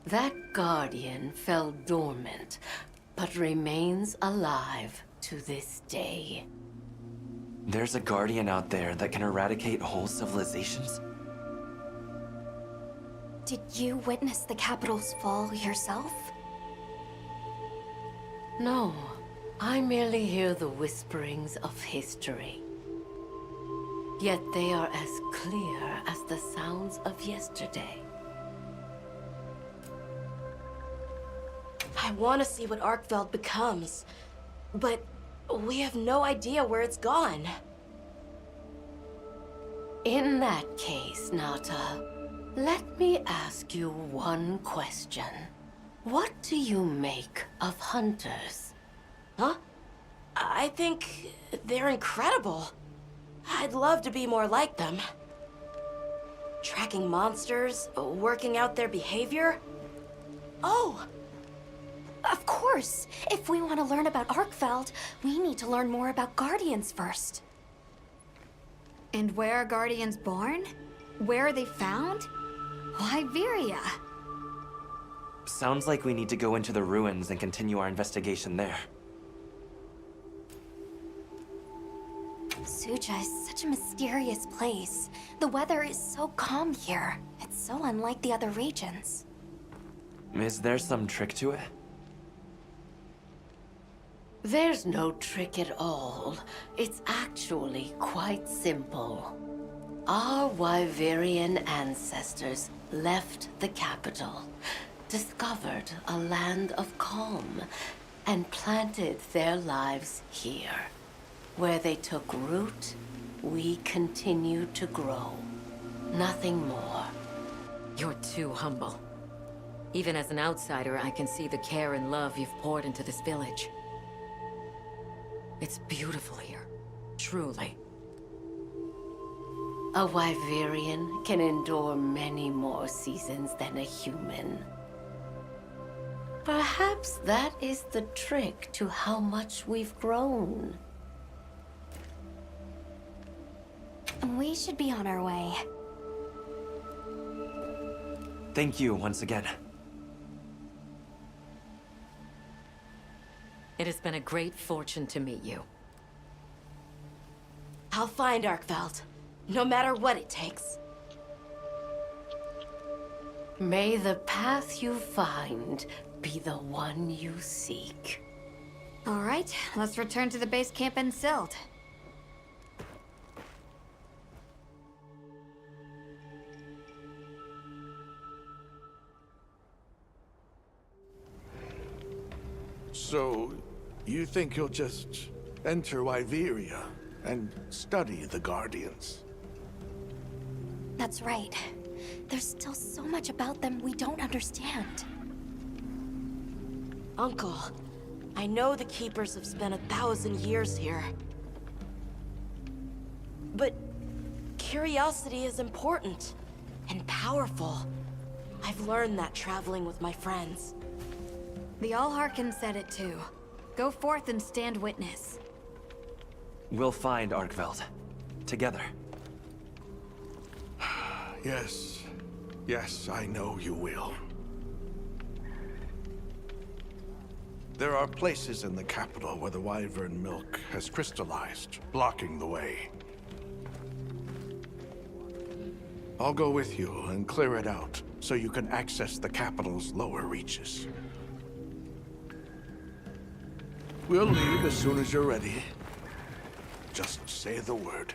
That guardian fell dormant, but remains alive to this day. There's a guardian out there that can eradicate whole civilizations? Did you witness the capital's fall yourself? No, I merely hear the whisperings of history. Yet they are as clear as the sounds of yesterday. I want to see what Arkfeld becomes, but we have no idea where it's gone. In that case, Nata, let me ask you one question. What do you make of hunters? Huh? I think they're incredible. I'd love to be more like them. Tracking monsters, working out their behavior. Oh! Of course! If we want to learn about Arkfeld, we need to learn more about Guardians first. And where are Guardians born? Where are they found? Wyveria. Sounds like we need to go into the ruins and continue our investigation there. Suja is such a mysterious place. The weather is so calm here. It's so unlike the other regions. Is there some trick to it? There's no trick at all. It's actually quite simple. Our Wyverian ancestors left the capital, discovered a land of calm, and planted their lives here. Where they took root, we continue to grow. Nothing more. You're too humble. Even as an outsider, I can see the care and love you've poured into this village. It's beautiful here, truly. A Wyverian can endure many more seasons than a human. Perhaps that is the trick to how much we've grown. We should be on our way. Thank you once again. It has been a great fortune to meet you. I'll find Arkfeld, no matter what it takes. May the path you find be the one you seek. All right, let's return to the base camp in Silt. So, you think you'll just enter Wyveria and study the Guardians? That's right. There's still so much about them we don't understand. Uncle, I know the Keepers have spent 1,000 years here. But curiosity is important and powerful. I've learned that traveling with my friends. The Allharkin said it too. Go forth and stand witness. We'll find Arkveld. Together. Yes. Yes, I know you will. There are places in the capital where the Wyvern milk has crystallized, blocking the way. I'll go with you and clear it out, so you can access the capital's lower reaches. We'll leave as soon as you're ready. Just say the word.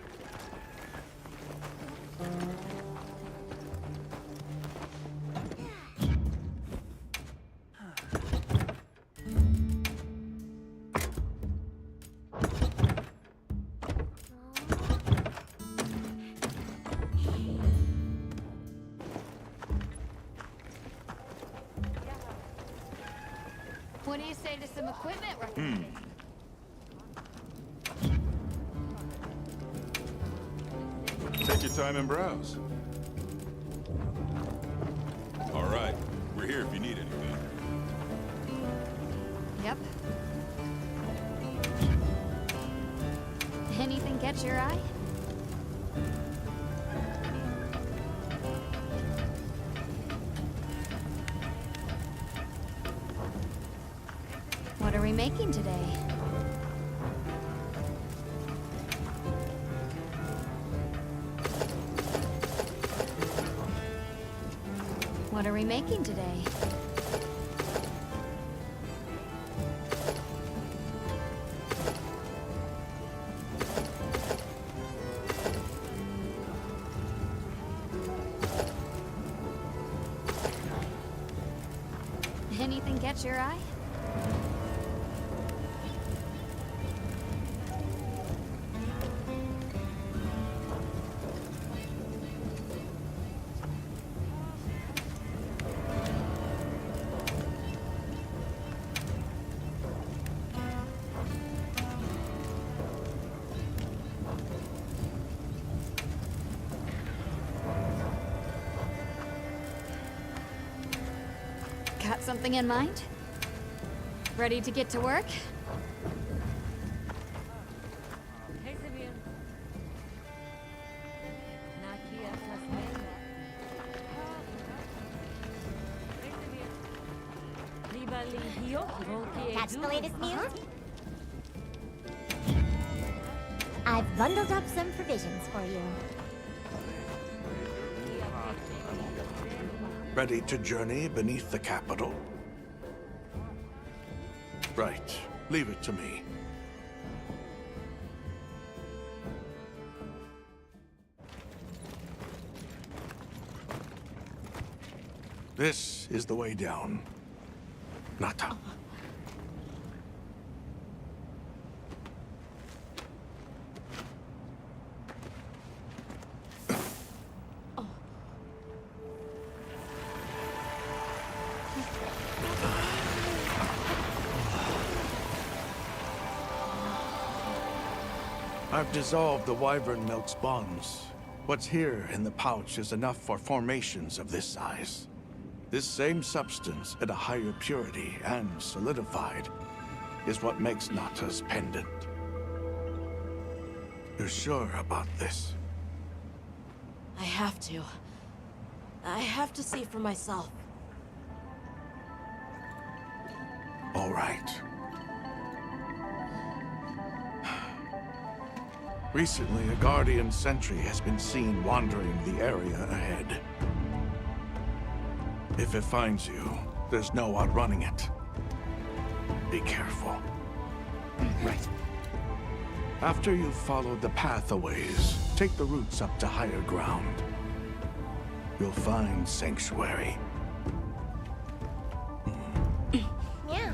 What do you say to some equipment recommendation? Take your time and browse. All right, we're here if you need anything. Yep. Anything catch your eye? What are we making today? What are we making today? Anything catch your eye? Got something in mind? Ready to get to work? Catch the latest news? I've bundled up some provisions for you. Ready to journey beneath the capital? Right. Leave it to me. This is the way down. Nata. I've dissolved the Wyvern milk's bonds. What's here in the pouch is enough for formations of this size. This same substance at a higher purity and solidified is what makes Nata's pendant. You're sure about this? I have to. I have to see for myself. All right. Recently, a Guardian sentry has been seen wandering the area ahead. If it finds you, there's no outrunning it. Be careful. Right. After you've followed the path a ways, take the routes up to higher ground. You'll find sanctuary. Yeah.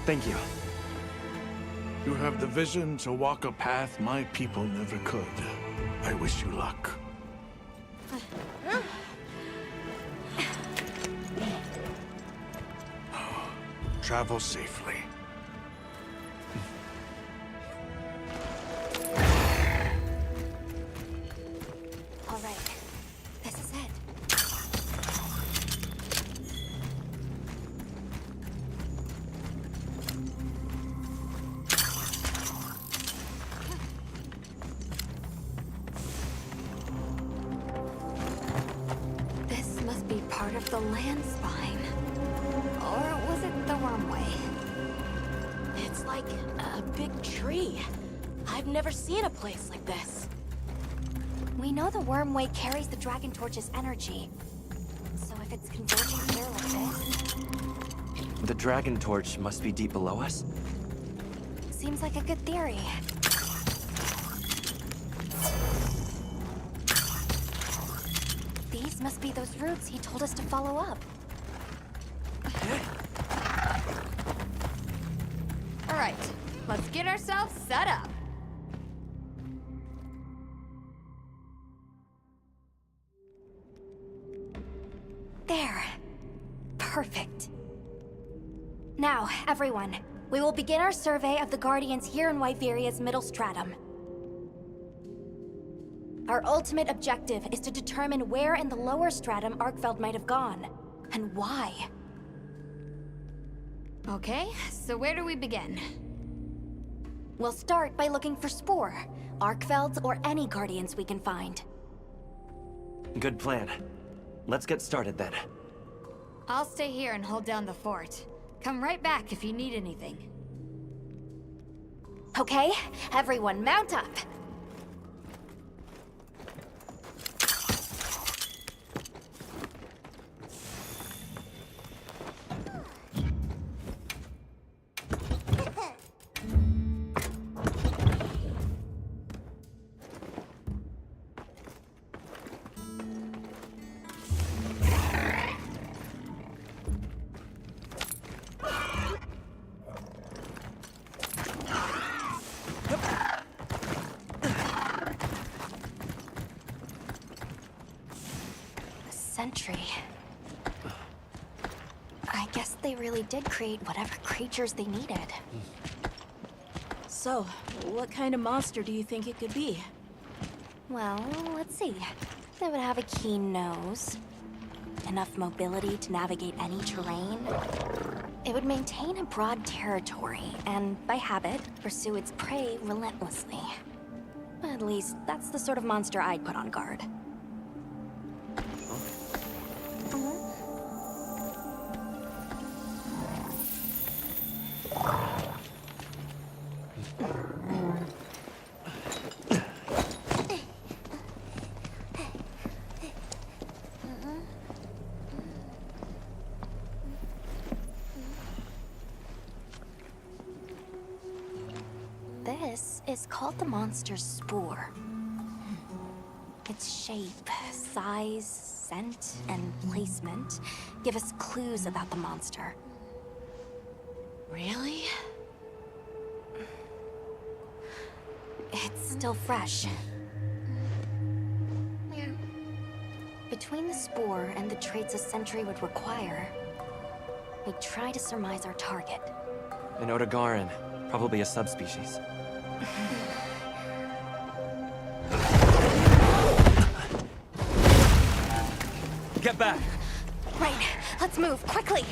Thank you. You have the vision to walk a path my people never could. I wish you luck. Travel safely. All right, this is it. This must be part of the land spine. Or was it the wormway? It's like a big tree. I've never seen a place like this. We know the wormway carries the Dragon Torch's energy. So if it's converging here like this, The Dragon Torch must be deep below us? seems like a good theory. These must be those roots he told us to follow up. All right, let's get ourselves set up. There. Perfect. Now, everyone, we will begin our survey of the Guardians here in Wyveria's middle stratum. Our ultimate objective is to determine where in the lower stratum Arkfeld might have gone, and why. Okay, so where do we begin? We'll start by looking for Spore, Arkfelds, or any Guardians we can find. Good plan. Let's get started then. I'll stay here and hold down the fort. Come right back if you need anything. Okay, everyone mount up. Sentry. I guess they really did create whatever creatures they needed. So, what kind of monster do you think it could be? Well, let's see. They would have a keen nose, enough mobility to navigate any terrain. It would maintain a broad territory, and by habit, pursue its prey relentlessly. At least, that's the sort of monster I'd put on guard. This is called the monster's spore. Its shape, size, scent, and placement give us clues about the monster. Really? It's still fresh. Between the spore and the traits a sentry would require, we try to surmise our target. An Odogaran, probably a subspecies. Get back! Right, let's move, quickly!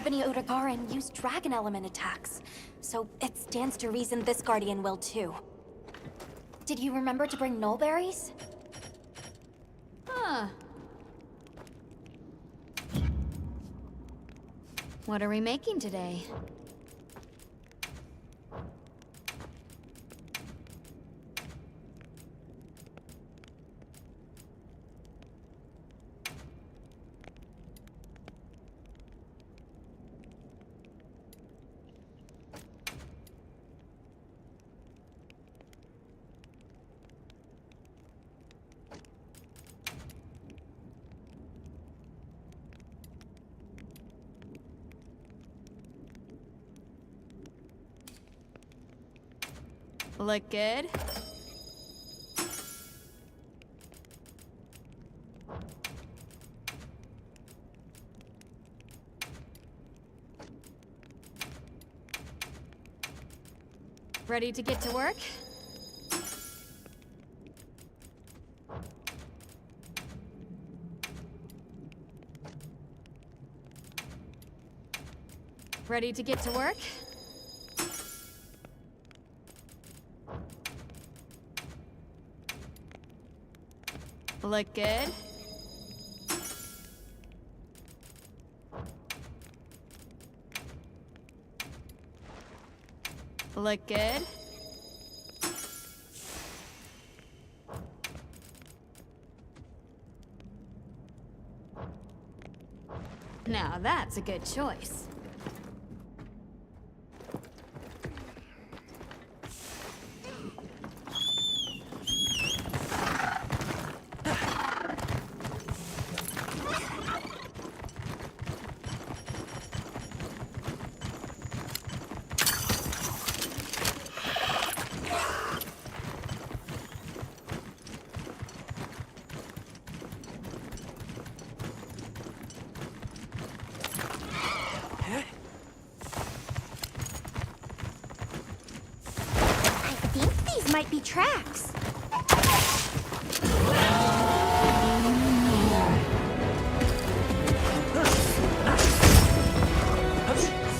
Ebony Udagaran used dragon element attacks, so it stands to reason this guardian will too. Did you remember to bring nullberries? Huh. What are we making today? Look good? Ready to get to work? Ready to get to work? Look good? Look good? Now that's a good choice. Might be tracks.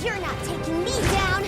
You're not taking me down.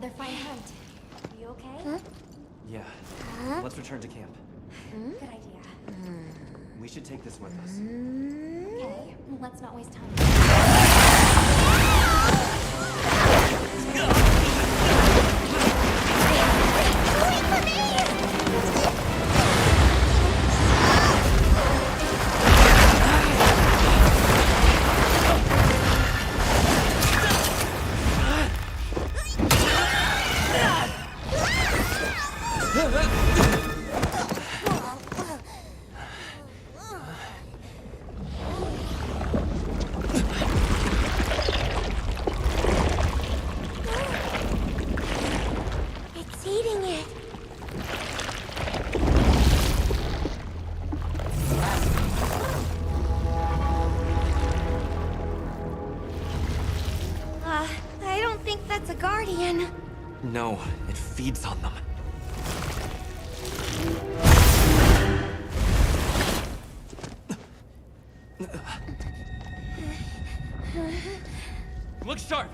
another fine hunt. You okay? Yeah. Let's return to camp. Good idea. We should take this with us. Okay, let's not waste time. It's eating it. I don't think that's a guardian. No, it feeds on them. Look sharp!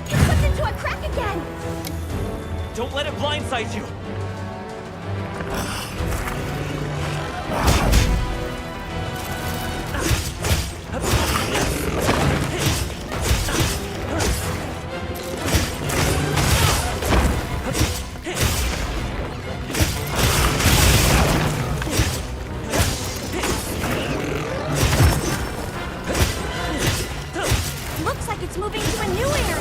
It slipped into a crack again. Don't let it blindside you! Looks like it's moving to a new area.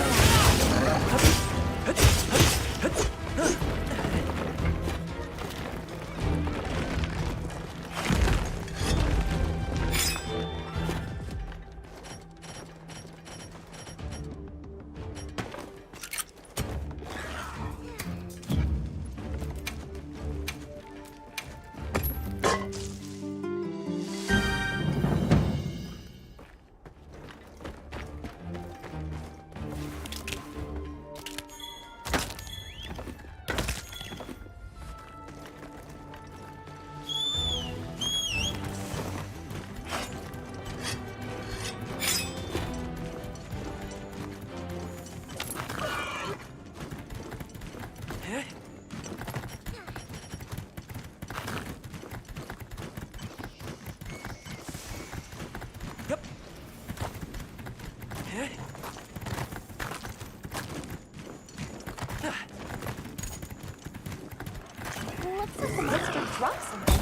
Looks like the monster dropped something.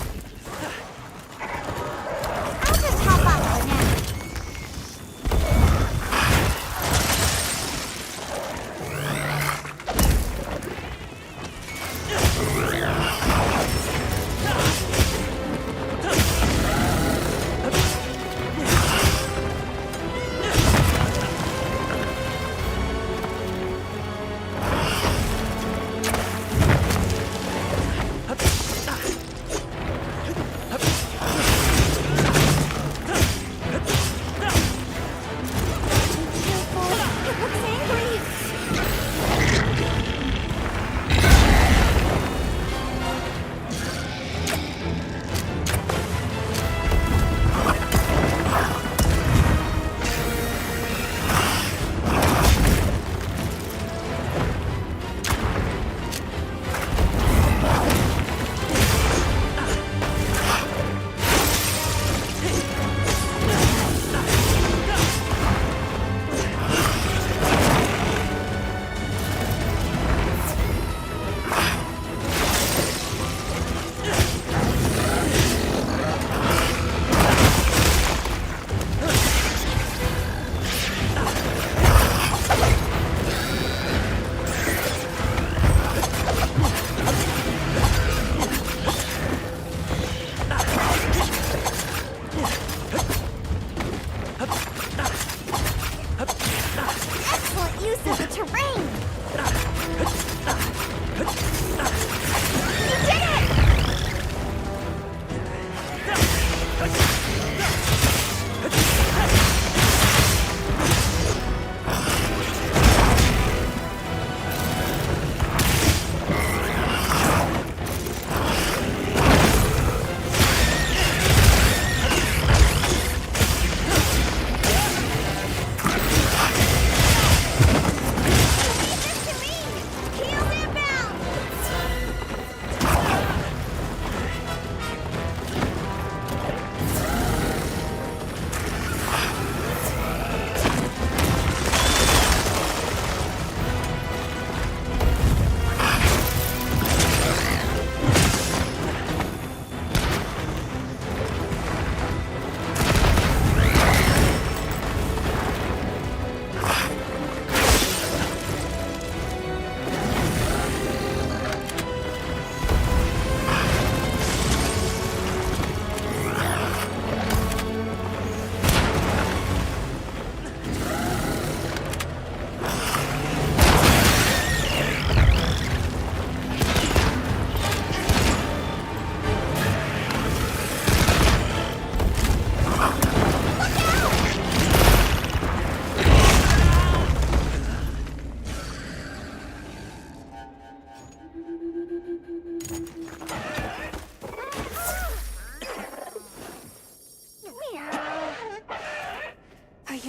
I'll just hop up for now.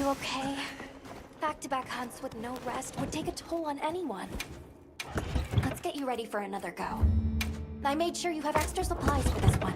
you okay? Back-to-back hunts with no rest would take a toll on anyone. Let's get you ready for another go. I made sure you have extra supplies for this one.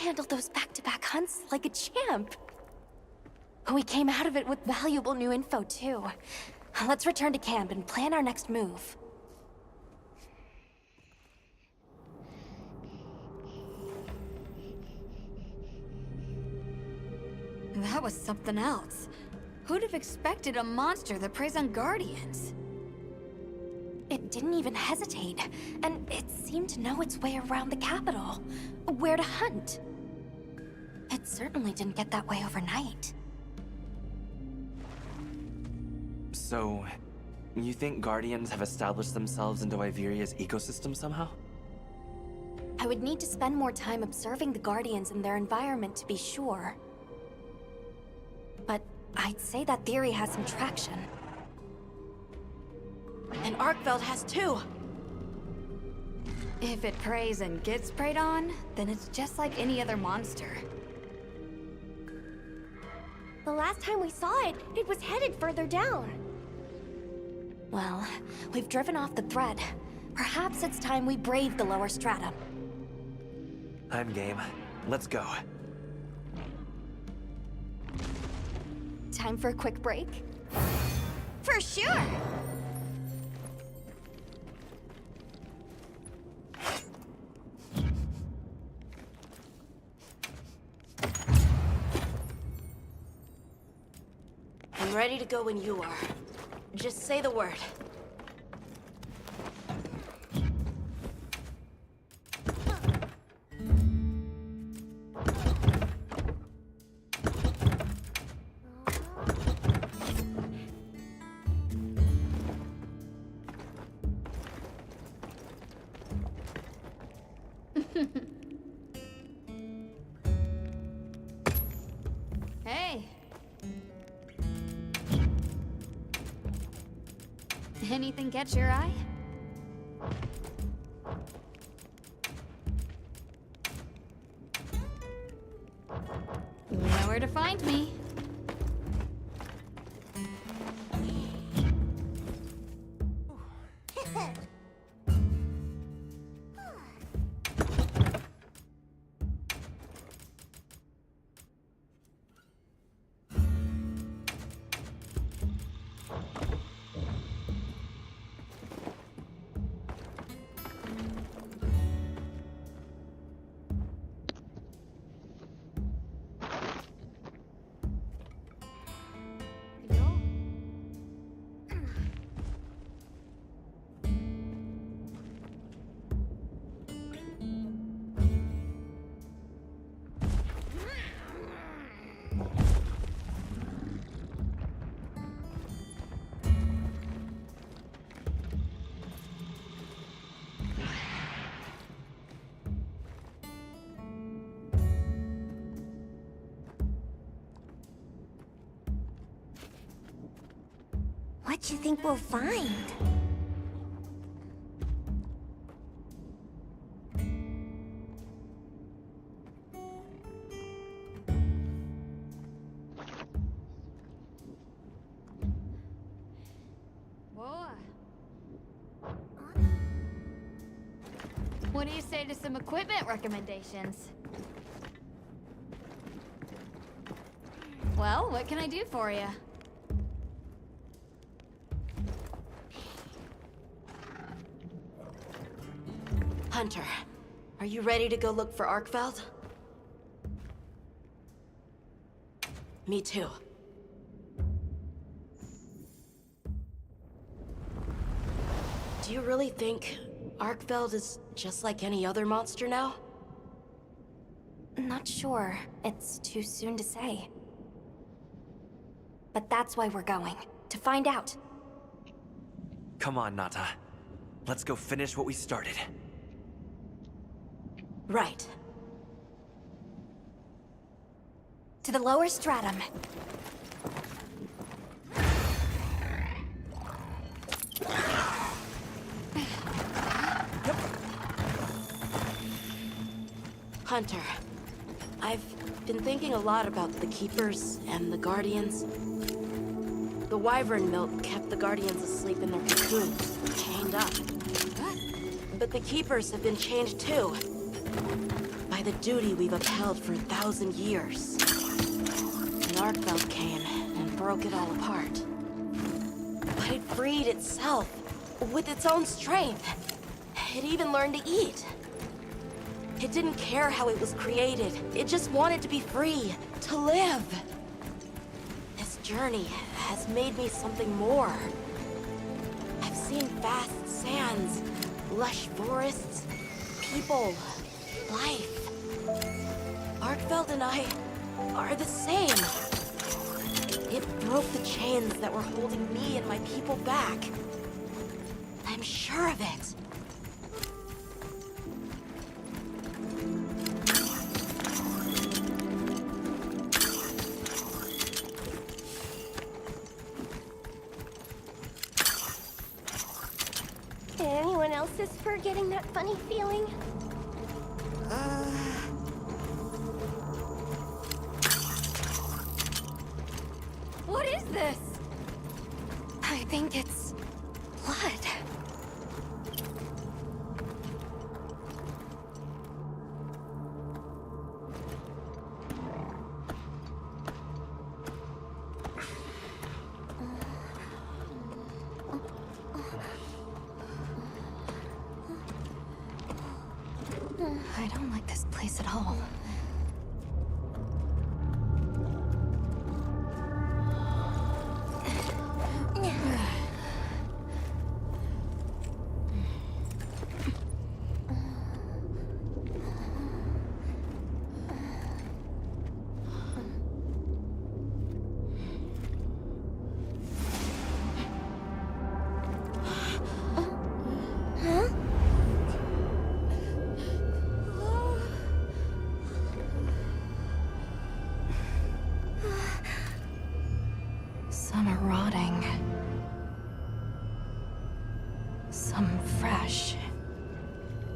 handled those back-to-back hunts like a champ. We came out of it with valuable new info, too. Let's return to camp and plan our next move. That was something else. Who'd have expected a monster that preys on guardians? It didn't even hesitate, and it seemed to know its way around the capital, where to hunt. It certainly didn't get that way overnight. So, you think Guardians have established themselves into Iveria's ecosystem somehow? I would need to spend more time observing the Guardians and their environment to be sure. But I'd say that theory has some traction. And Arkveld has too! If it preys and gets preyed on, then it's just like any other monster. The last time we saw it, it was headed further down. Well, we've driven off the thread. Perhaps it's time we brave the lower strata. I'm game. Let's go. Time for a quick break? For sure! I'm ready to go when you are. Just say the word. Hey! Anything catch your eye? You know where to find me. What do you think we'll find? Whoa. What do you say to some equipment recommendations? Well, what can I do for you? Hunter, are you ready to go look for Arkveld? Me too. Do you really think Arkveld is just like any other monster now? Not sure. It's too soon to say. But that's why we're going. To find out. Come on, Nata. Let's go finish what we started. Right. To the lower stratum. Hunter, I've been thinking a lot about the Keepers and the Guardians. The wyvern milk kept the Guardians asleep in their cocoons, chained up. But the Keepers have been changed too. by the duty we've upheld for 1,000 years. And Arkfeld came and broke it all apart. But it freed itself with its own strength. It even learned to eat. It didn't care how it was created. It just wanted to be free, to live. This journey has made me something more. I've seen vast sands, lush forests, people, life. Arkfeld and I are the same. It broke the chains that were holding me and my people back. I'm sure of it. Anyone else's fur getting that funny feeling? What is this? I think it's blood. I don't like this place at all. Some are rotting. Some fresh.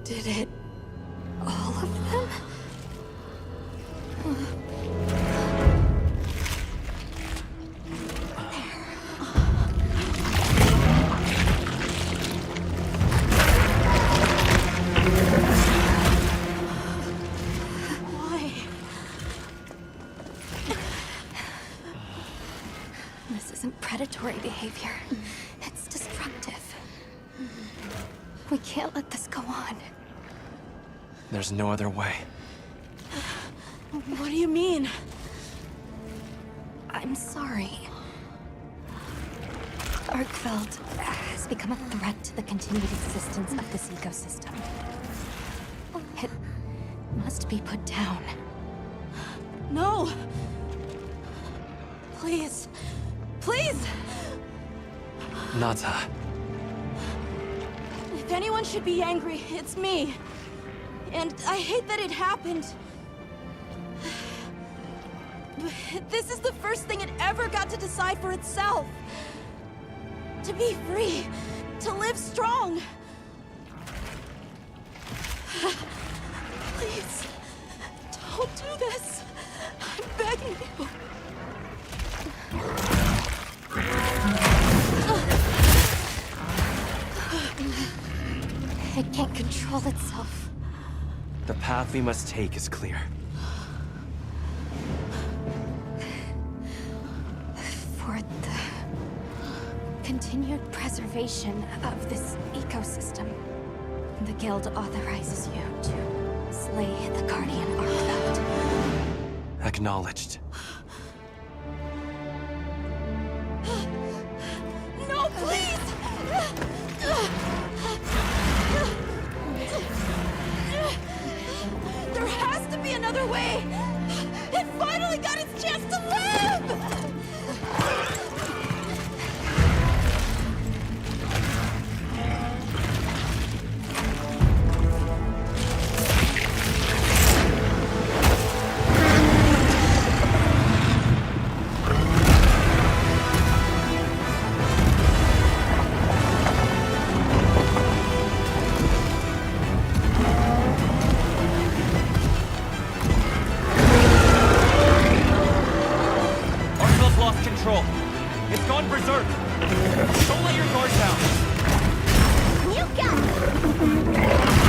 Did it... all of them? Why? This isn't predatory behavior. It's destructive. We can't let this go on. There's no other way. What do you mean? I'm sorry. Arkfeld has become a threat to the continued existence of this ecosystem. It must be put down. No! Please. Please! Nata. If anyone should be angry, it's me. And I hate that it happened. But this is the first thing it ever got to decide for itself. To be free. To live strong. Please. Don't do this. I'm begging you. It can't control itself. The path we must take is clear. For the continued preservation of this ecosystem, the Guild authorizes you to slay the Guardian Arkfeld. Acknowledged. No, please! There has to be another way! It finally got its chance to live! Control. It's gone berserk. Don't let your guard down. You got it!